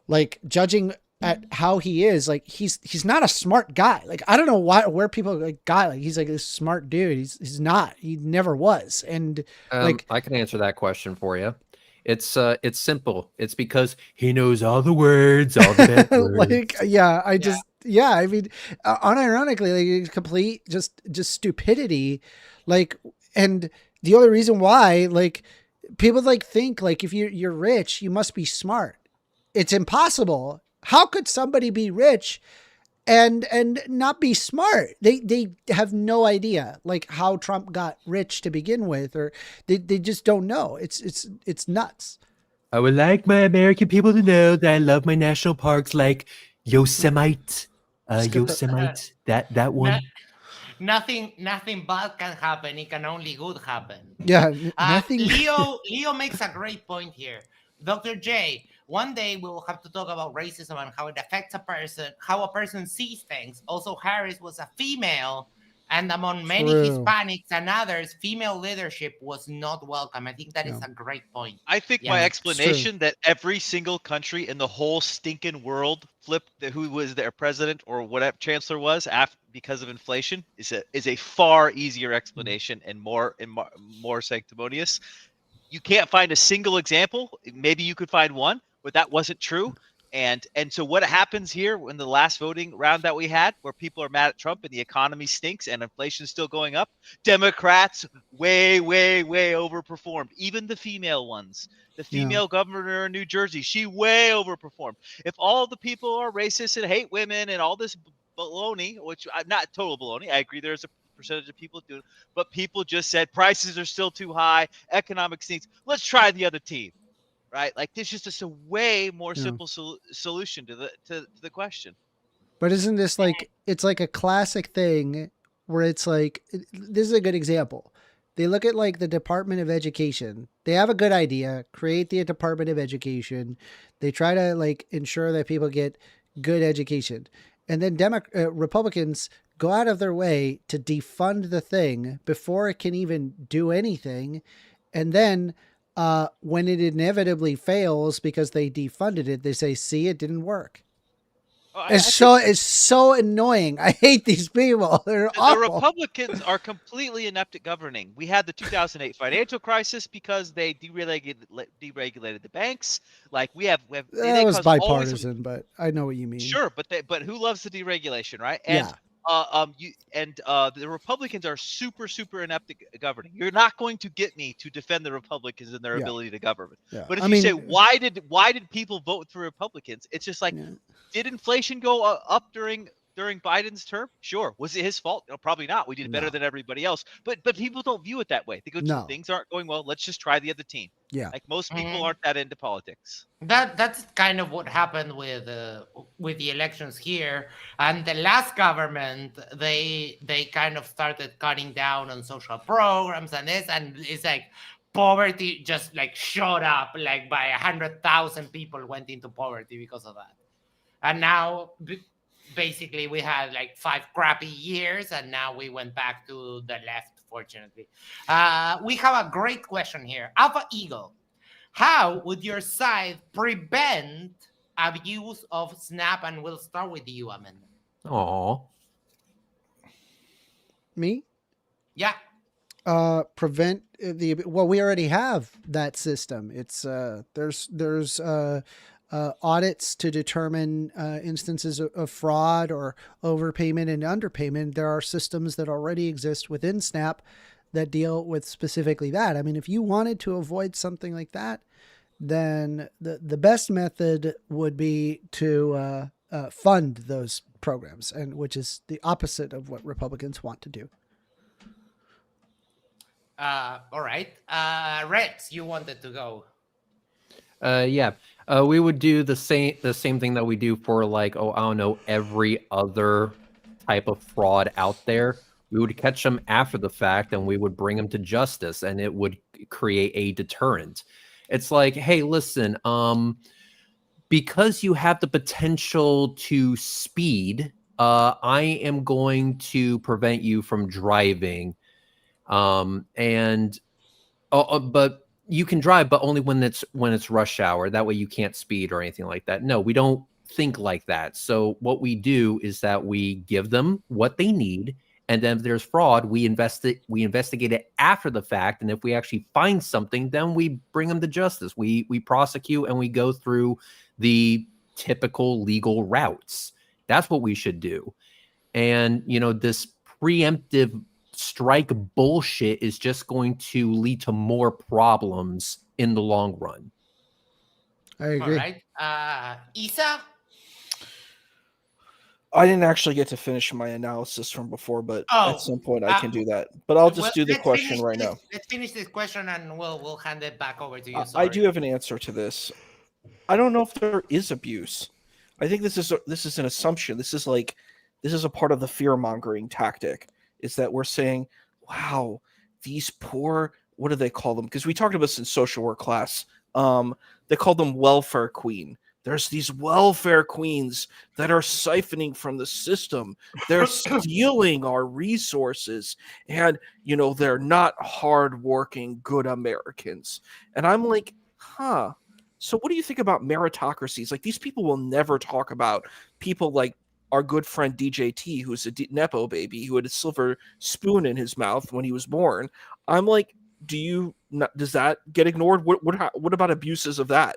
like judging at how he is, like he's not a smart guy. Like, I don't know where people like guy, like he's like a smart dude. He's not, he never was. And like, I can answer that question for you. It's simple. It's because he knows all the words, all the bad words. Like, yeah, I mean, unironically, like complete just stupidity. Like, and the only reason why, like, people like think like if you're rich, you must be smart. It's impossible. How could somebody be rich and not be smart? They have no idea like how Trump got rich to begin with, or they just don't know. It's nuts. I would like my American people to know that I love my national parks like Yosemite. Yosemite. That one. Nothing bad can happen. It can only good happen. Yeah, nothing. Leo makes a great point here. Dr. J, one day we will have to talk about racism and how it affects a person, how a person sees things. Also, Harris was a female, and among many Hispanics and others, female leadership was not welcome. I think that is a great point. I think my explanation that every single country in the whole stinking world flipped who was their president or whatever chancellor was because of inflation is a far easier explanation and more sanctimonious. You can't find a single example. Maybe you could find one, but that wasn't true. And so what happens here in the last voting round that we had, where people are mad at Trump and the economy stinks and inflation's still going up, Democrats way overperformed. Even the female ones. The female governor in New Jersey, she way overperformed. If all the people are racist and hate women and all this baloney, which I'm not total baloney, I agree there's a percentage of people doing it, but people just said prices are still too high, economic stinks, let's try the other team. Right, like this is just a way more simple solution to the question. But isn't this like, it's like a classic thing where it's like, this is a good example. They look at like the Department of Education. They have a good idea, create the Department of Education. They try to like ensure that people get good education, and then Republicans go out of their way to defund the thing before it can even do anything, and then when it inevitably fails because they defunded it, they say, "See, it didn't work." It's so annoying. I hate these people. They're awful. The Republicans are completely inept at governing. We had the 2008 financial crisis because they deregulated the banks. Like we have That was bipartisan, but I know what you mean. Sure, but who loves the deregulation, right? Yeah. The Republicans are super inept at governing. You're not going to get me to defend the Republicans and their ability to govern. Yeah. But if you say why did people vote for Republicans? It's just like, did inflation go up during Biden's term? Sure. Was it his fault? No, probably not. We did better than everybody else. But people don't view it that way. They go, things aren't going well. Let's just try the other team. Yeah. Like most people aren't that into politics. That's kind of what happened with the elections here. And the last government, they kind of started cutting down on social programs and this, and it's like poverty just like shot up, like by 100,000 people went into poverty because of that. And now basically we had like 5 crappy years, and now we went back to the left, fortunately. We have a great question here. Alpha Eagle, how would your side prevent abuse of SNAP? And we'll start with you, Amanda. Aw. Me? Yeah. Prevent we already have that system. It's there's audits to determine instances of fraud or overpayment and underpayment. There are systems that already exist within SNAP that deal with specifically that. I mean, if you wanted to avoid something like that, then the best method would be to fund those programs, and which is the opposite of what Republicans want to do. All right. Rex, you wanted to go. Yeah. We would do the same thing that we do for like, I don't know, every other type of fraud out there. We would catch them after the fact and we would bring them to justice, and it would create a deterrent. It's like, hey, listen, because you have the potential to speed, I am going to prevent you from driving. But you can drive, but only when it's rush hour. That way you can't speed or anything like that. No, we don't think like that. So what we do is that we give them what they need, and then if there's fraud, we investigate it after the fact. And if we actually find something, then we bring them to justice. We prosecute, and we go through the typical legal routes. That's what we should do. And this preemptive strike bullshit is just going to lead to more problems in the long run. I agree. All right. Isa? I didn't actually get to finish my analysis from before, but at some point I can do that. But I'll just do the question right now. Let's finish this question and we'll hand it back over to you. I do have an answer to this. I don't know if there is abuse. I think this is an assumption. This is a part of the fear-mongering tactic. Is that we're saying, wow, these poor, what do they call them? Because we talked about this in social work class. They call them welfare queen. There's these welfare queens that are siphoning from the system. They're stealing our resources, and they're not hardworking, good Americans. And I'm like, huh. So what do you think about meritocracies? Like, these people will never talk about people like our good friend DJT, who's a Nepo baby, who had a silver spoon in his mouth when he was born. I'm like, does that get ignored? What about abuses of that?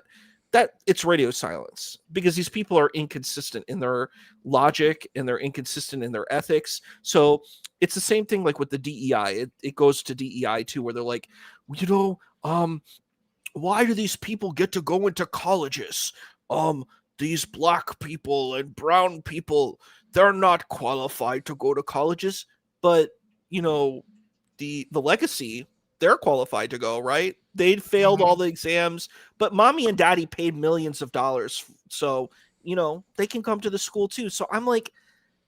That it's radio silence, because these people are inconsistent in their logic and they're inconsistent in their ethics. So it's the same thing like with the DEI. It goes to DEI too, where they're like, why do these people get to go into colleges? These black people and brown people, they're not qualified to go to colleges, but the legacy, they're qualified to go, right? They'd failed all the exams, but mommy and daddy paid millions of dollars. So, they can come to the school too. So I'm like,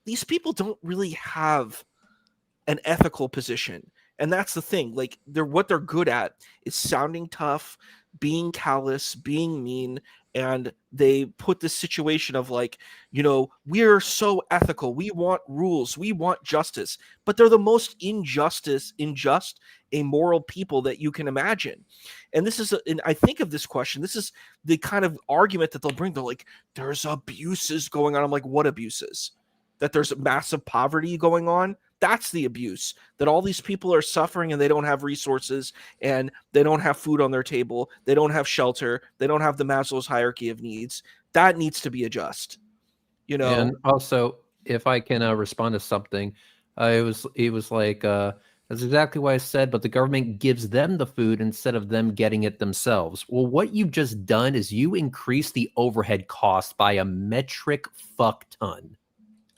these people don't really have an ethical position. And that's the thing. Like, what they're good at is sounding tough, being callous, being mean, and they put this situation of like, you know, we're so ethical, we want rules, we want justice, but they're the most unjust, amoral people that you can imagine. And this is, and I think of this question, this is the kind of argument that they'll bring. They're like, there's abuses going on. I'm like, what abuses? That there's massive poverty going on? That's the abuse, that all these people are suffering and they don't have resources and they don't have food on their table. They don't have shelter. They don't have the Maslow's hierarchy of needs. That needs to be addressed. You know, And also, if I can respond to something, it was like, that's exactly what I said, but the government gives them the food instead of them getting it themselves. Well, what you've just done is you increase the overhead cost by a metric fuck ton.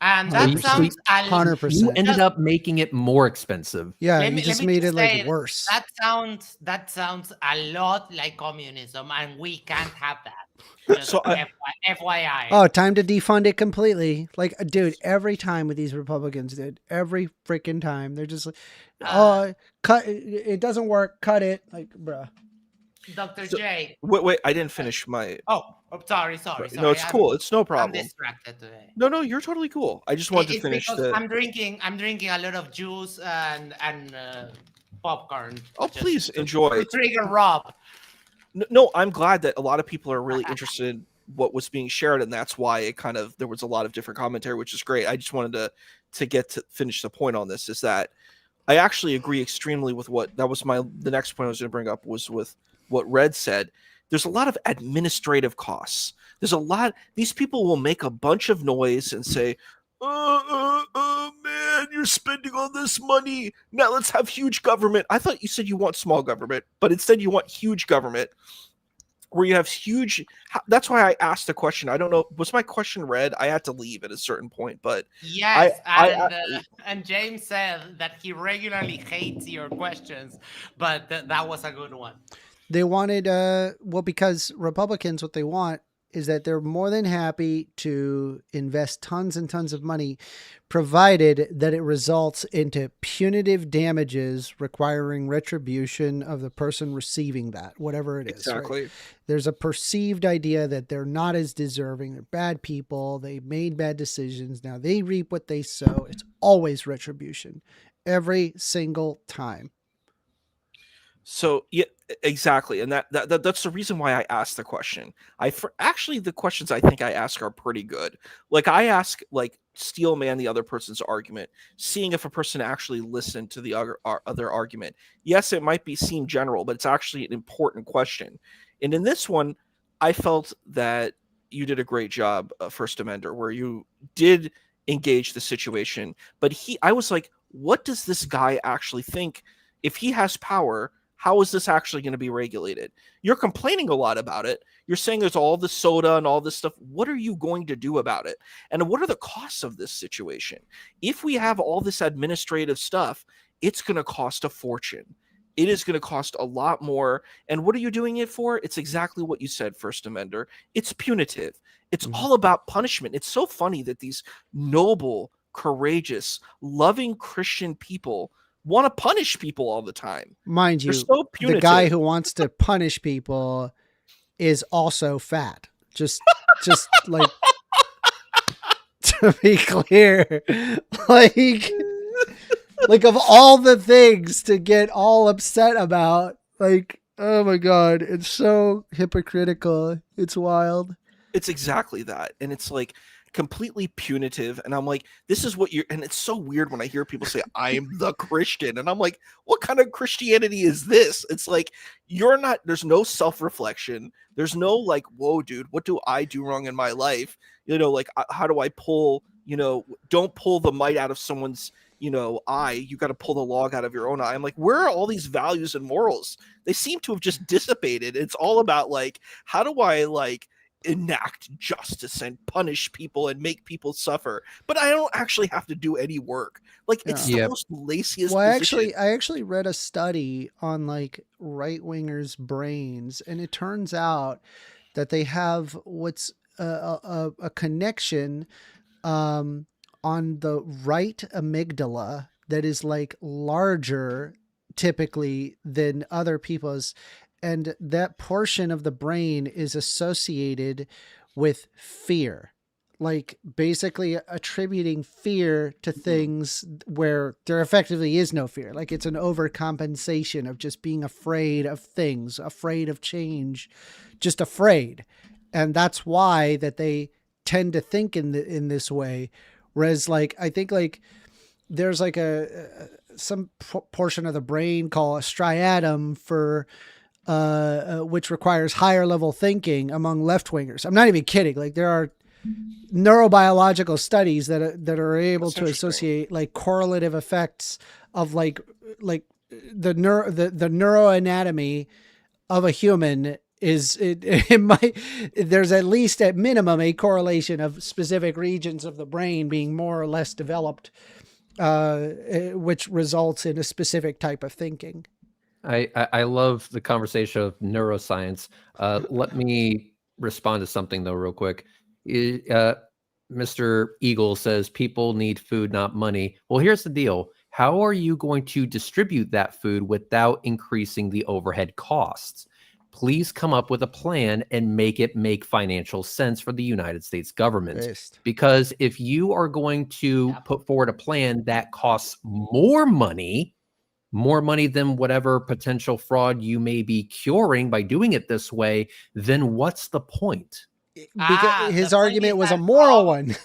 And that sounds 100%. You ended up making it more expensive. Yeah, you just made it like say, worse. That sounds a lot like communism, and we can't have that. Just So FYI. Oh, time to defund it completely. Like, dude, every time with these Republicans, dude, every freaking time, they're just like, oh, cut it doesn't work, cut it. Like, bruh. Dr. J. Wait, I didn't finish my. Oh, sorry. No, it's cool. It's no problem. I'm distracted today. No, you're totally cool. I just wanted to finish the. I'm drinking a lot of juice and popcorn. Oh, please enjoy. To trigger Rob. No, I'm glad that a lot of people are really interested in what was being shared, and that's why it kind of, there was a lot of different commentary, which is great. I just wanted to finish the point on this, is that I actually agree extremely with the next point I was going to bring up was with what Red said. There's a lot of administrative costs. There's a lot. These people will make a bunch of noise and say, man, you're spending all this money. Now let's have huge government. I thought you said you want small government, but instead you want huge government where you have huge. That's why I asked the question. I don't know. Was my question read? I had to leave at a certain point, but yes. And James said that he regularly hates your questions, but that was a good one. They wanted, because Republicans, what they want is that they're more than happy to invest tons and tons of money, provided that it results into punitive damages requiring retribution of the person receiving that, whatever it is. Exactly. Right? There's a perceived idea that they're not as deserving. They're bad people. They made bad decisions. Now they reap what they sow. It's always retribution every single time. So yeah, exactly, and that's the reason why I asked the question. Actually, the questions I think I ask are pretty good. Like I ask, like, steel man the other person's argument, seeing if a person actually listened to the other argument. Yes, it might seem general, but it's actually an important question. And in this one, I felt that you did a great job, 1stAmender, where you did engage the situation. But I was like, what does this guy actually think? If he has power, how is this actually going to be regulated? You're complaining a lot about it. You're saying there's all the soda and all this stuff. What are you going to do about it? And what are the costs of this situation? If we have all this administrative stuff, it's going to cost a fortune. It is going to cost a lot more. And what are you doing it for? It's exactly what you said, 1stAmender. It's punitive. It's all about punishment. It's so funny that these noble, courageous, loving Christian people want to punish people all the time. Mind you, so the guy who wants to punish people is also fat. Just like, to be clear, like of all the things to get all upset about, like, oh my God, it's so hypocritical. It's wild. It's exactly that. And it's like completely punitive, and I'm like, this is what you're, and it's so weird when I hear people say I'm the Christian, and I'm like, what kind of Christianity is this? It's like, you're not, there's no self-reflection, there's no like, whoa dude, what do I do wrong in my life, like, how do I pull, don't pull the mite out of someone's eye, you got to pull the log out of your own eye. I'm like, where are all these values and morals? They seem to have just dissipated. It's all about like, how do I like enact justice and punish people and make people suffer, but I don't actually have to do any work. Like, it's the most laziest position. I actually read a study on like right-wingers' brains, and it turns out that they have what's a connection on the right amygdala that is like larger typically than other people's. and that portion of the brain is associated with fear, like basically attributing fear to things where there effectively is no fear. Like it's an overcompensation of just being afraid of things, afraid of change, just afraid. And that's why that they tend to think in this way. Whereas like, I think like there's like some portion of the brain called a striatum for, which requires higher level thinking among left-wingers. I'm not even kidding. Like there are neurobiological studies that are able to associate like correlative effects of like the neuroanatomy of a human is it might, there's at least at minimum a correlation of specific regions of the brain being more or less developed, which results in a specific type of thinking. I love the conversation of neuroscience. Let me respond to something though real quick. Mr. Eagle says people need food, not money. Well, here's the deal. How are you going to distribute that food without increasing the overhead costs? Please come up with a plan and make it make financial sense for the United States government. Because if you are going to put forward a plan that costs more money than whatever potential fraud you may be curing by doing it this way, then what's the point? Because his argument was a moral one.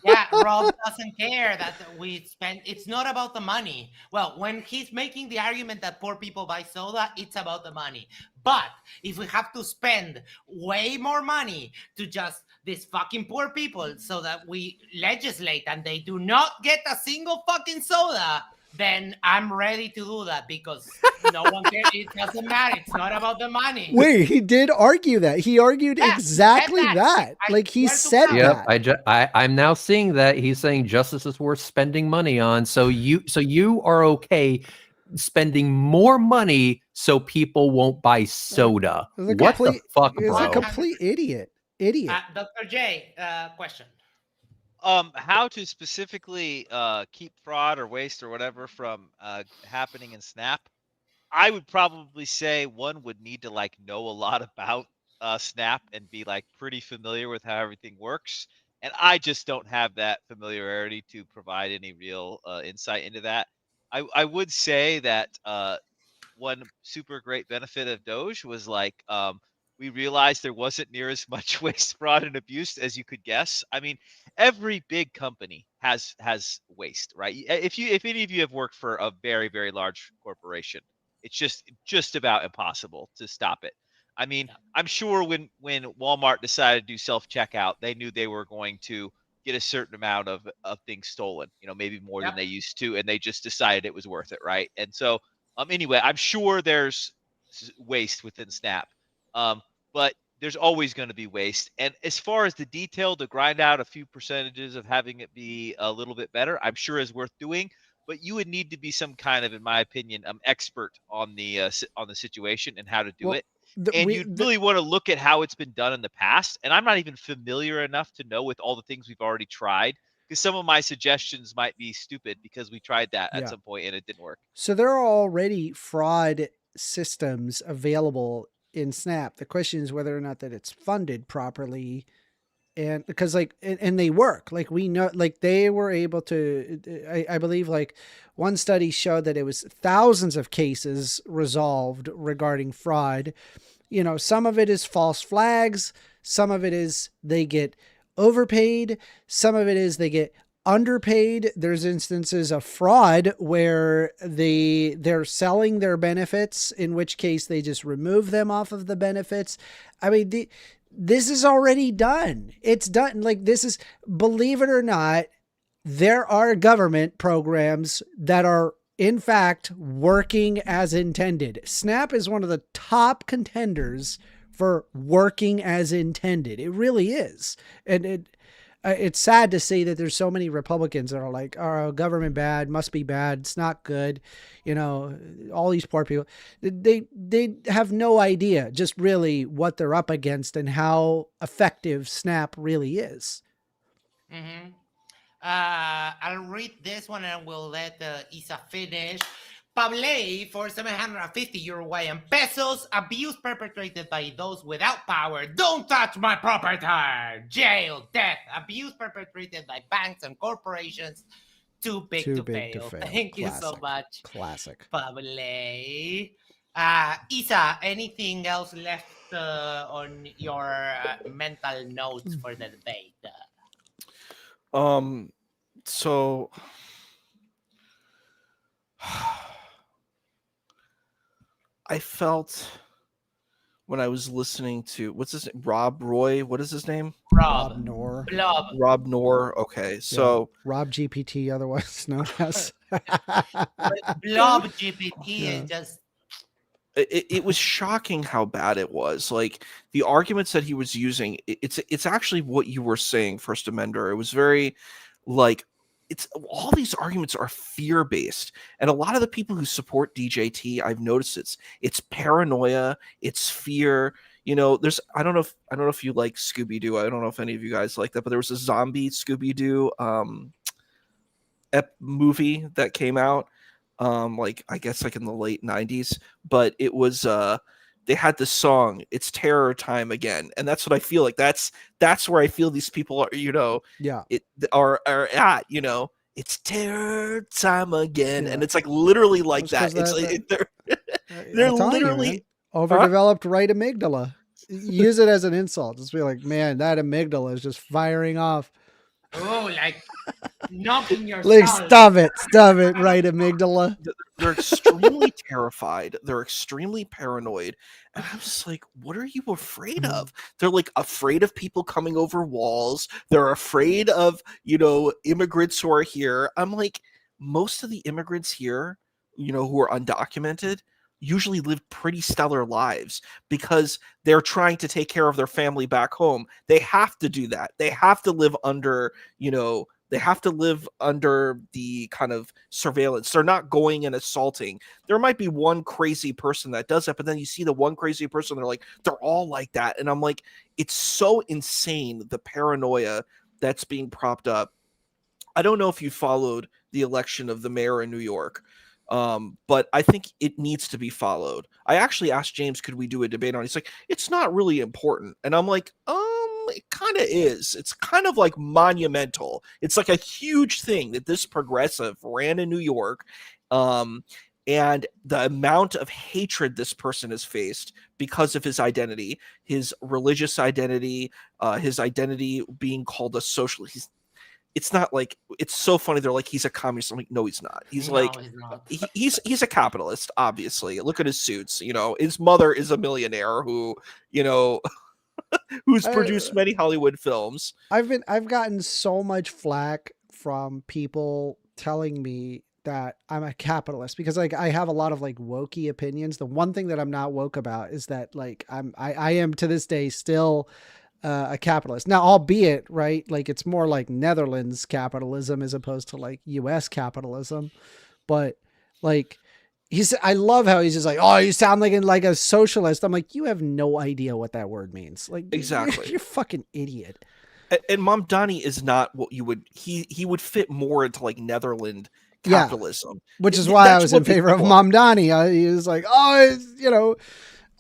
Yeah, Rob doesn't care that we spend. It's not about the money. Well, when he's making the argument that poor people buy soda, it's about the money. But if we have to spend way more money to just these fucking poor people so that we legislate and they do not get a single fucking soda, then I'm ready to do that because no one cares. It doesn't matter. It's not about the money. Wait, he did argue that. He argued exactly that. Like he said that. I'm now seeing that he's saying justice is worth spending money on. So you are okay spending more money so people won't buy soda. What the fuck, bro? He's a complete idiot. Dr. J, question. How to specifically keep fraud or waste or whatever from happening in Snap? I would probably say one would need to like know a lot about Snap and be like pretty familiar with how everything works. And I just don't have that familiarity to provide any real insight into that. I would say that one super great benefit of Doge was like we realized there wasn't near as much waste, fraud, and abuse as you could guess. I mean, every big company has waste, right? If any of you have worked for a very, very large corporation, it's just about impossible to stop it. I mean, I'm sure when Walmart decided to do self-checkout, they knew they were going to get a certain amount of things stolen, maybe more than they used to, and they just decided it was worth it, right? And so anyway, I'm sure there's waste within Snap. But there's always going to be waste. And as far as the detail to grind out a few percentages of having it be a little bit better, I'm sure is worth doing. But you would need to be some kind of, in my opinion, expert on the situation and how to do it. And you'd really want to look at how it's been done in the past. And I'm not even familiar enough to know with all the things we've already tried, because some of my suggestions might be stupid because we tried that at some point and it didn't work. So there are already fraud systems available in Snap. The question is whether or not that it's funded properly, and because like and they work. Like we know, like they were able to. I believe like one study showed that it was thousands of cases resolved regarding fraud. Some of it is false flags. Some of it is they get overpaid. Some of it is they get underpaid. There's instances of fraud where they're selling their benefits, in which case they just remove them off of the benefits. I mean, this is already done. It's done. Like this is, believe it or not, there are government programs that are in fact working as intended. Snap is one of the top contenders for working as intended. It really is. And it's sad to see that there's so many Republicans that are like, oh, government bad, must be bad, it's not good. All these poor people, they have no idea just really what they're up against and how effective Snap really is. I'll read this one and we'll let Isa finish. Pablé for 750 Uruguayan pesos. Abuse perpetrated by those without power. Don't touch my property. Jail, death. Abuse perpetrated by banks and corporations. Too big to fail. Thank you so much. Classic. Pablé. Isa, anything else left on your mental notes for the debate? So I felt when I was listening to what's his name? Rob Roy. What is his name? Rob Noor. Rob Noor. Okay, so Rob GPT, otherwise known as Blob GPT is just. It was shocking how bad it was. Like the arguments that he was using, it's actually what you were saying, First Amender. It was very like it's all these arguments are fear based, and a lot of the people who support DJT, I've noticed it's paranoia, it's fear. You know, there's I don't know if you like Scooby Doo. I don't know if any of you guys like that, but there was a zombie Scooby Doo movie that came out. Like I guess like in the late 90s, but it was they had this song, It's Terror Time Again, and that's what I feel like. That's where I feel these people are, you know, are at, you know, it's terror time again, and it's like literally like that. It's like they're literally overdeveloped right amygdala. Use it as an insult. Just be like, man, that amygdala is just firing off. Oh, like knocking your Like, stop it, right amygdala. They're extremely terrified. They're extremely paranoid. And I'm just like, what are you afraid of? They're like afraid of people coming over walls. They're afraid of, you know, immigrants who are here. I'm like, most of the immigrants here, you know, who are undocumented, usually live pretty stellar lives because they're trying to take care of their family back home. They have to do that. They have to live under, you know, they have to live under the kind of surveillance. They're not going and assaulting. There might be one crazy person that does that, but then you see the one crazy person, they're all like that. And I'm like, it's so insane, the paranoia that's being propped up. I don't know if you followed the election of the mayor in New York. But I think it needs to be followed. I actually asked James, could we do a debate on it? He's like, it's not really important. And I'm like, it kind of is. It's kind of like monumental. It's like a huge thing that this progressive ran in New York. And the amount of hatred this person has faced because of his identity, his religious identity, his identity being called a socialist. It's not like, it's so funny. They're like, he's a communist. I'm like, no, he's not. He's he's a capitalist, obviously. Look at his suits. You know, his mother is a millionaire who, you know, who's produced many Hollywood films. I've gotten so much flack from people telling me that I'm a capitalist because like I have a lot of like wokey opinions. The one thing that I'm not woke about is that like I am to this day still a capitalist. Now, albeit, right, like it's more like Netherlands capitalism as opposed to like US capitalism. But like I love how he's just like, oh, you sound like a socialist. I'm like, you have no idea what that word means. Like, exactly, you're a fucking idiot. And Mamdani is not what you would. He would fit more into like Netherlands capitalism, which is why I was in favor of Mamdani. He was like, oh, you know.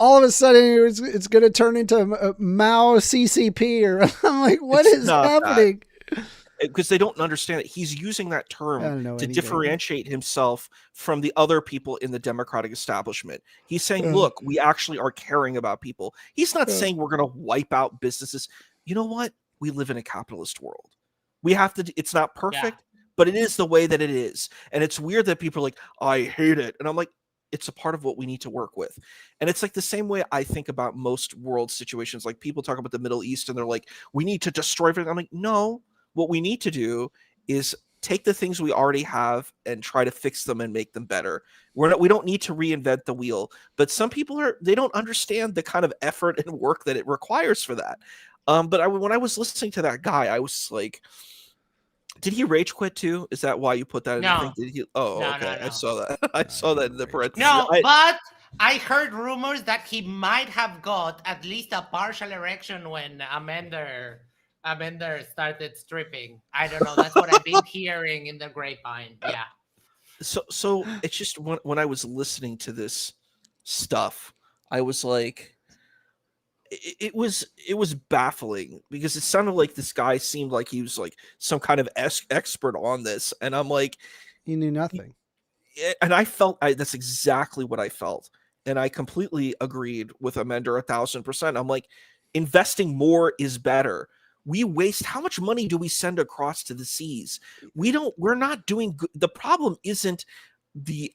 All of a sudden, it's going to turn into Mao CCP, or I'm like, what is happening? Because they don't understand it. He's using that term to differentiate himself from the other people in the democratic establishment. He's saying, look, we actually are caring about people. He's not saying we're going to wipe out businesses. You know what? We live in a capitalist world. We have to, it's not perfect, but it is the way that it is. And it's weird that people are like, I hate it. And I'm like, it's a part of what we need to work with. And it's like the same way I think about most world situations. Like people talk about the Middle East and they're like, we need to destroy everything. I'm like, no, what we need to do is take the things we already have and try to fix them and make them better. We don't need to reinvent the wheel, but some people they don't understand the kind of effort and work that it requires for that. But when I was listening to that guy, I was like, did he rage quit too? Is that why you put that in the thing? Did he? Oh, No, okay. no. I saw that. I saw that in the parentheses. No, but I heard rumors that he might have got at least a partial erection when Amender started stripping. I don't know. That's what I've been hearing in the grapevine. Yeah. So it's just when I was listening to this stuff, I was like, it was baffling because it sounded like this guy seemed like he was like some kind of expert on this, and I'm like, he knew nothing. And I felt that's exactly what I felt, and I completely agreed with Amender 1,000%. I'm like, investing more is better. We waste, how much money do we send across to the seas? We're not doing good. The problem isn't the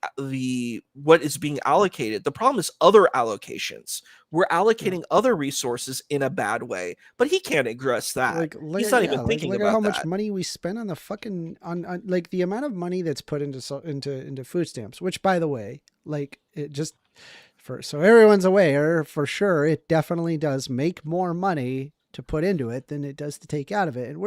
what is being allocated. The problem is other allocations. We're allocating other resources in a bad way, but he can't address that. He's not even thinking look about at how that. much money we spend on the fucking on like the amount of money that's put into food stamps, which by the way, like it just so everyone's aware, for sure, it definitely does make more money to put into it than it does to take out of it. And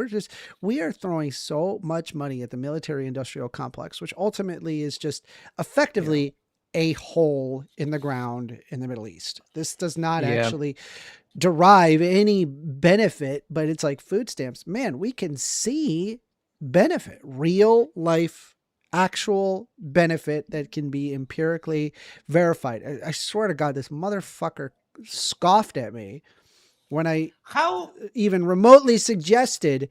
we are throwing so much money at the military industrial complex, which ultimately is just effectively a hole in the ground in the Middle East. This does not actually derive any benefit, but it's like food stamps. Man, we can see benefit, real life, actual benefit that can be empirically verified. I swear to God, this motherfucker scoffed at me when I even remotely suggested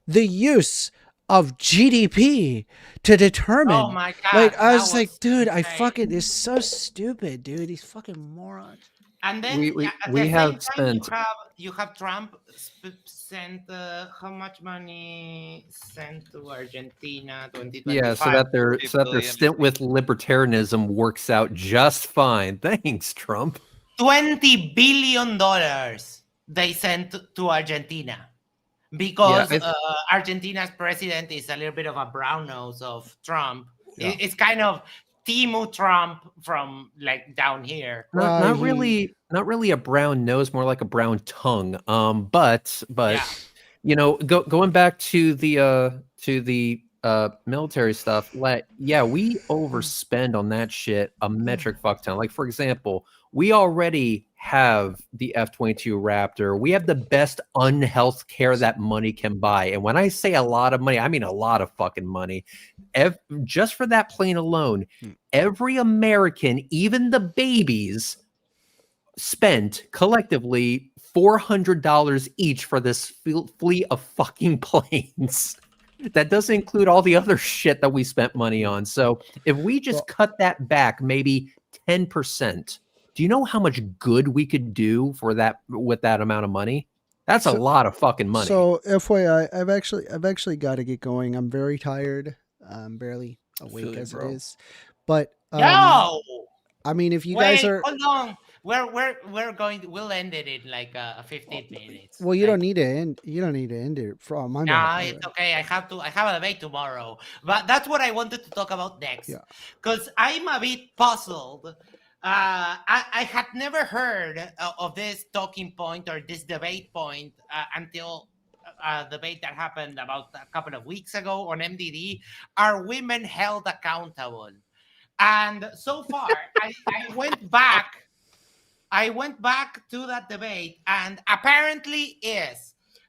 the use of GDP to determine. Oh my God, like I was that like, was dude, I insane. fucking is so stupid, dude. These fucking morons. And then at we the have same time, spent you have Trump sent how much money sent to Argentina 2025? yeah, so that their stint with libertarianism works out just fine. Thanks, Trump. $20 billion they sent to Argentina because Argentina's president is a little bit of a brown nose of Trump. Yeah. It's kind of Timu Trump from like down here. Not really a brown nose, more like a brown tongue. But you know, going back to the military stuff, we overspend on that shit a metric fuck ton. Like, for example, we already have the F-22 Raptor. We have the best unhealth care that money can buy. And when I say a lot of money, I mean a lot of fucking money. Just for that plane alone, every American, even the babies, spent collectively $400 each for this fleet of fucking planes. That doesn't include all the other shit that we spent money on. So if we just cut that back maybe 10%, do you know how much good we could do for that with that amount of money? That's a lot of fucking money. So FYI, I've actually got to get going. I'm very tired. I'm barely awake as it is. But I mean, if you guys are, hold on. We'll end it in like 15 minutes. well, you don't need to end. You don't need to end it from my. Nah, it's okay. I have a debate tomorrow, but that's what I wanted to talk about next. Because I'm a bit puzzled. I had never heard of this talking point or this debate point until a debate that happened about a couple of weeks ago on MDD. Are women held accountable? And so far, I went back to that debate, and apparently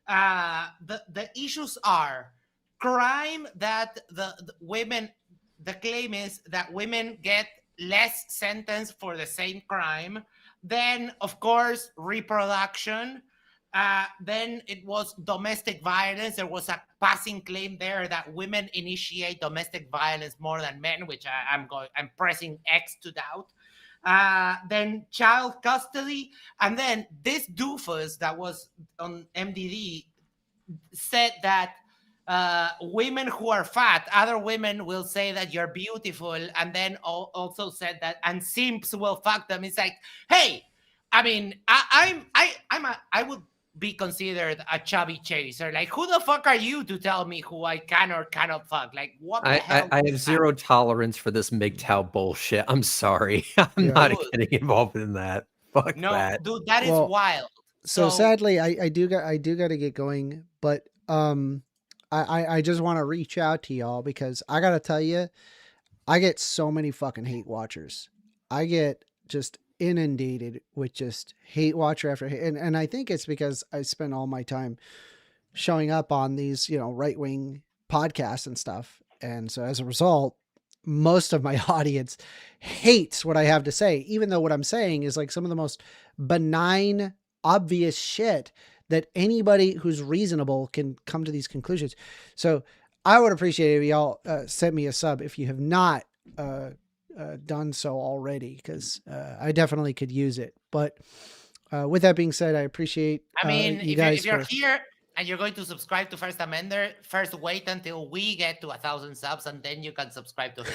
the issues are crime that the women. The claim is that women get less sentence for the same crime. Then, of course, reproduction. Then it was domestic violence. There was a passing claim there that women initiate domestic violence more than men, which I'm pressing X to doubt. Then child custody, and then this doofus that was on MDD said that women who are fat, other women will say that you're beautiful, and then also said that, and simps will fuck them. It's like, hey, I mean, I would be considered a chubby chaser. Like, who the fuck are you to tell me who I can or cannot fuck? Like, what the hell? I have zero tolerance for this MGTOW bullshit. I'm sorry. I'm not getting involved in that. Fuck that. Dude, that is wild. So sadly, I do got to get going, but I just want to reach out to y'all because I gotta tell you, I get so many fucking hate watchers. I get just inundated with just hate watcher after hate. And I think it's because I spend all my time showing up on these, right-wing podcasts and stuff. And so as a result, most of my audience hates what I have to say, even though what I'm saying is like some of the most benign, obvious shit that anybody who's reasonable can come to these conclusions. So I would appreciate it if y'all send me a sub if you have not done so already, because I definitely could use it. But with that being said, I appreciate I mean, you guys. If you're here and you're going to subscribe to 1stAmender, first wait until we get to 1,000 subs, and then you can subscribe to him.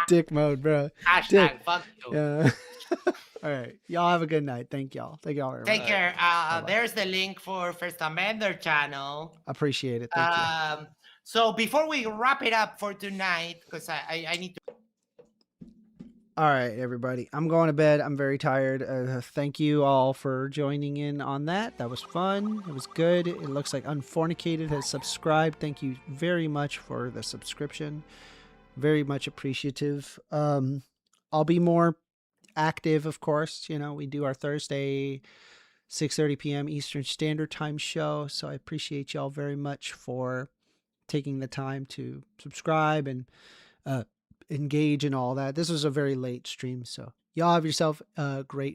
Dick mode, bro. Hashtag Dick. fuck you. Yeah. All right. Y'all have a good night. Thank y'all. Thank y'all very Take much. care. There's the link for 1stAmender channel. Appreciate it. Thank you. So before we wrap it up for tonight, because I need to. All right, everybody. I'm going to bed. I'm very tired. Thank you all for joining in on that. That was fun. It was good. It looks like Unfornicated has subscribed. Thank you very much for the subscription. Very much appreciative. I'll be more active, of course. You know, we do our Thursday 6:30 p.m. Eastern Standard Time show. So I appreciate y'all very much for taking the time to subscribe and engage in all that. This was a very late stream, so y'all have yourself a great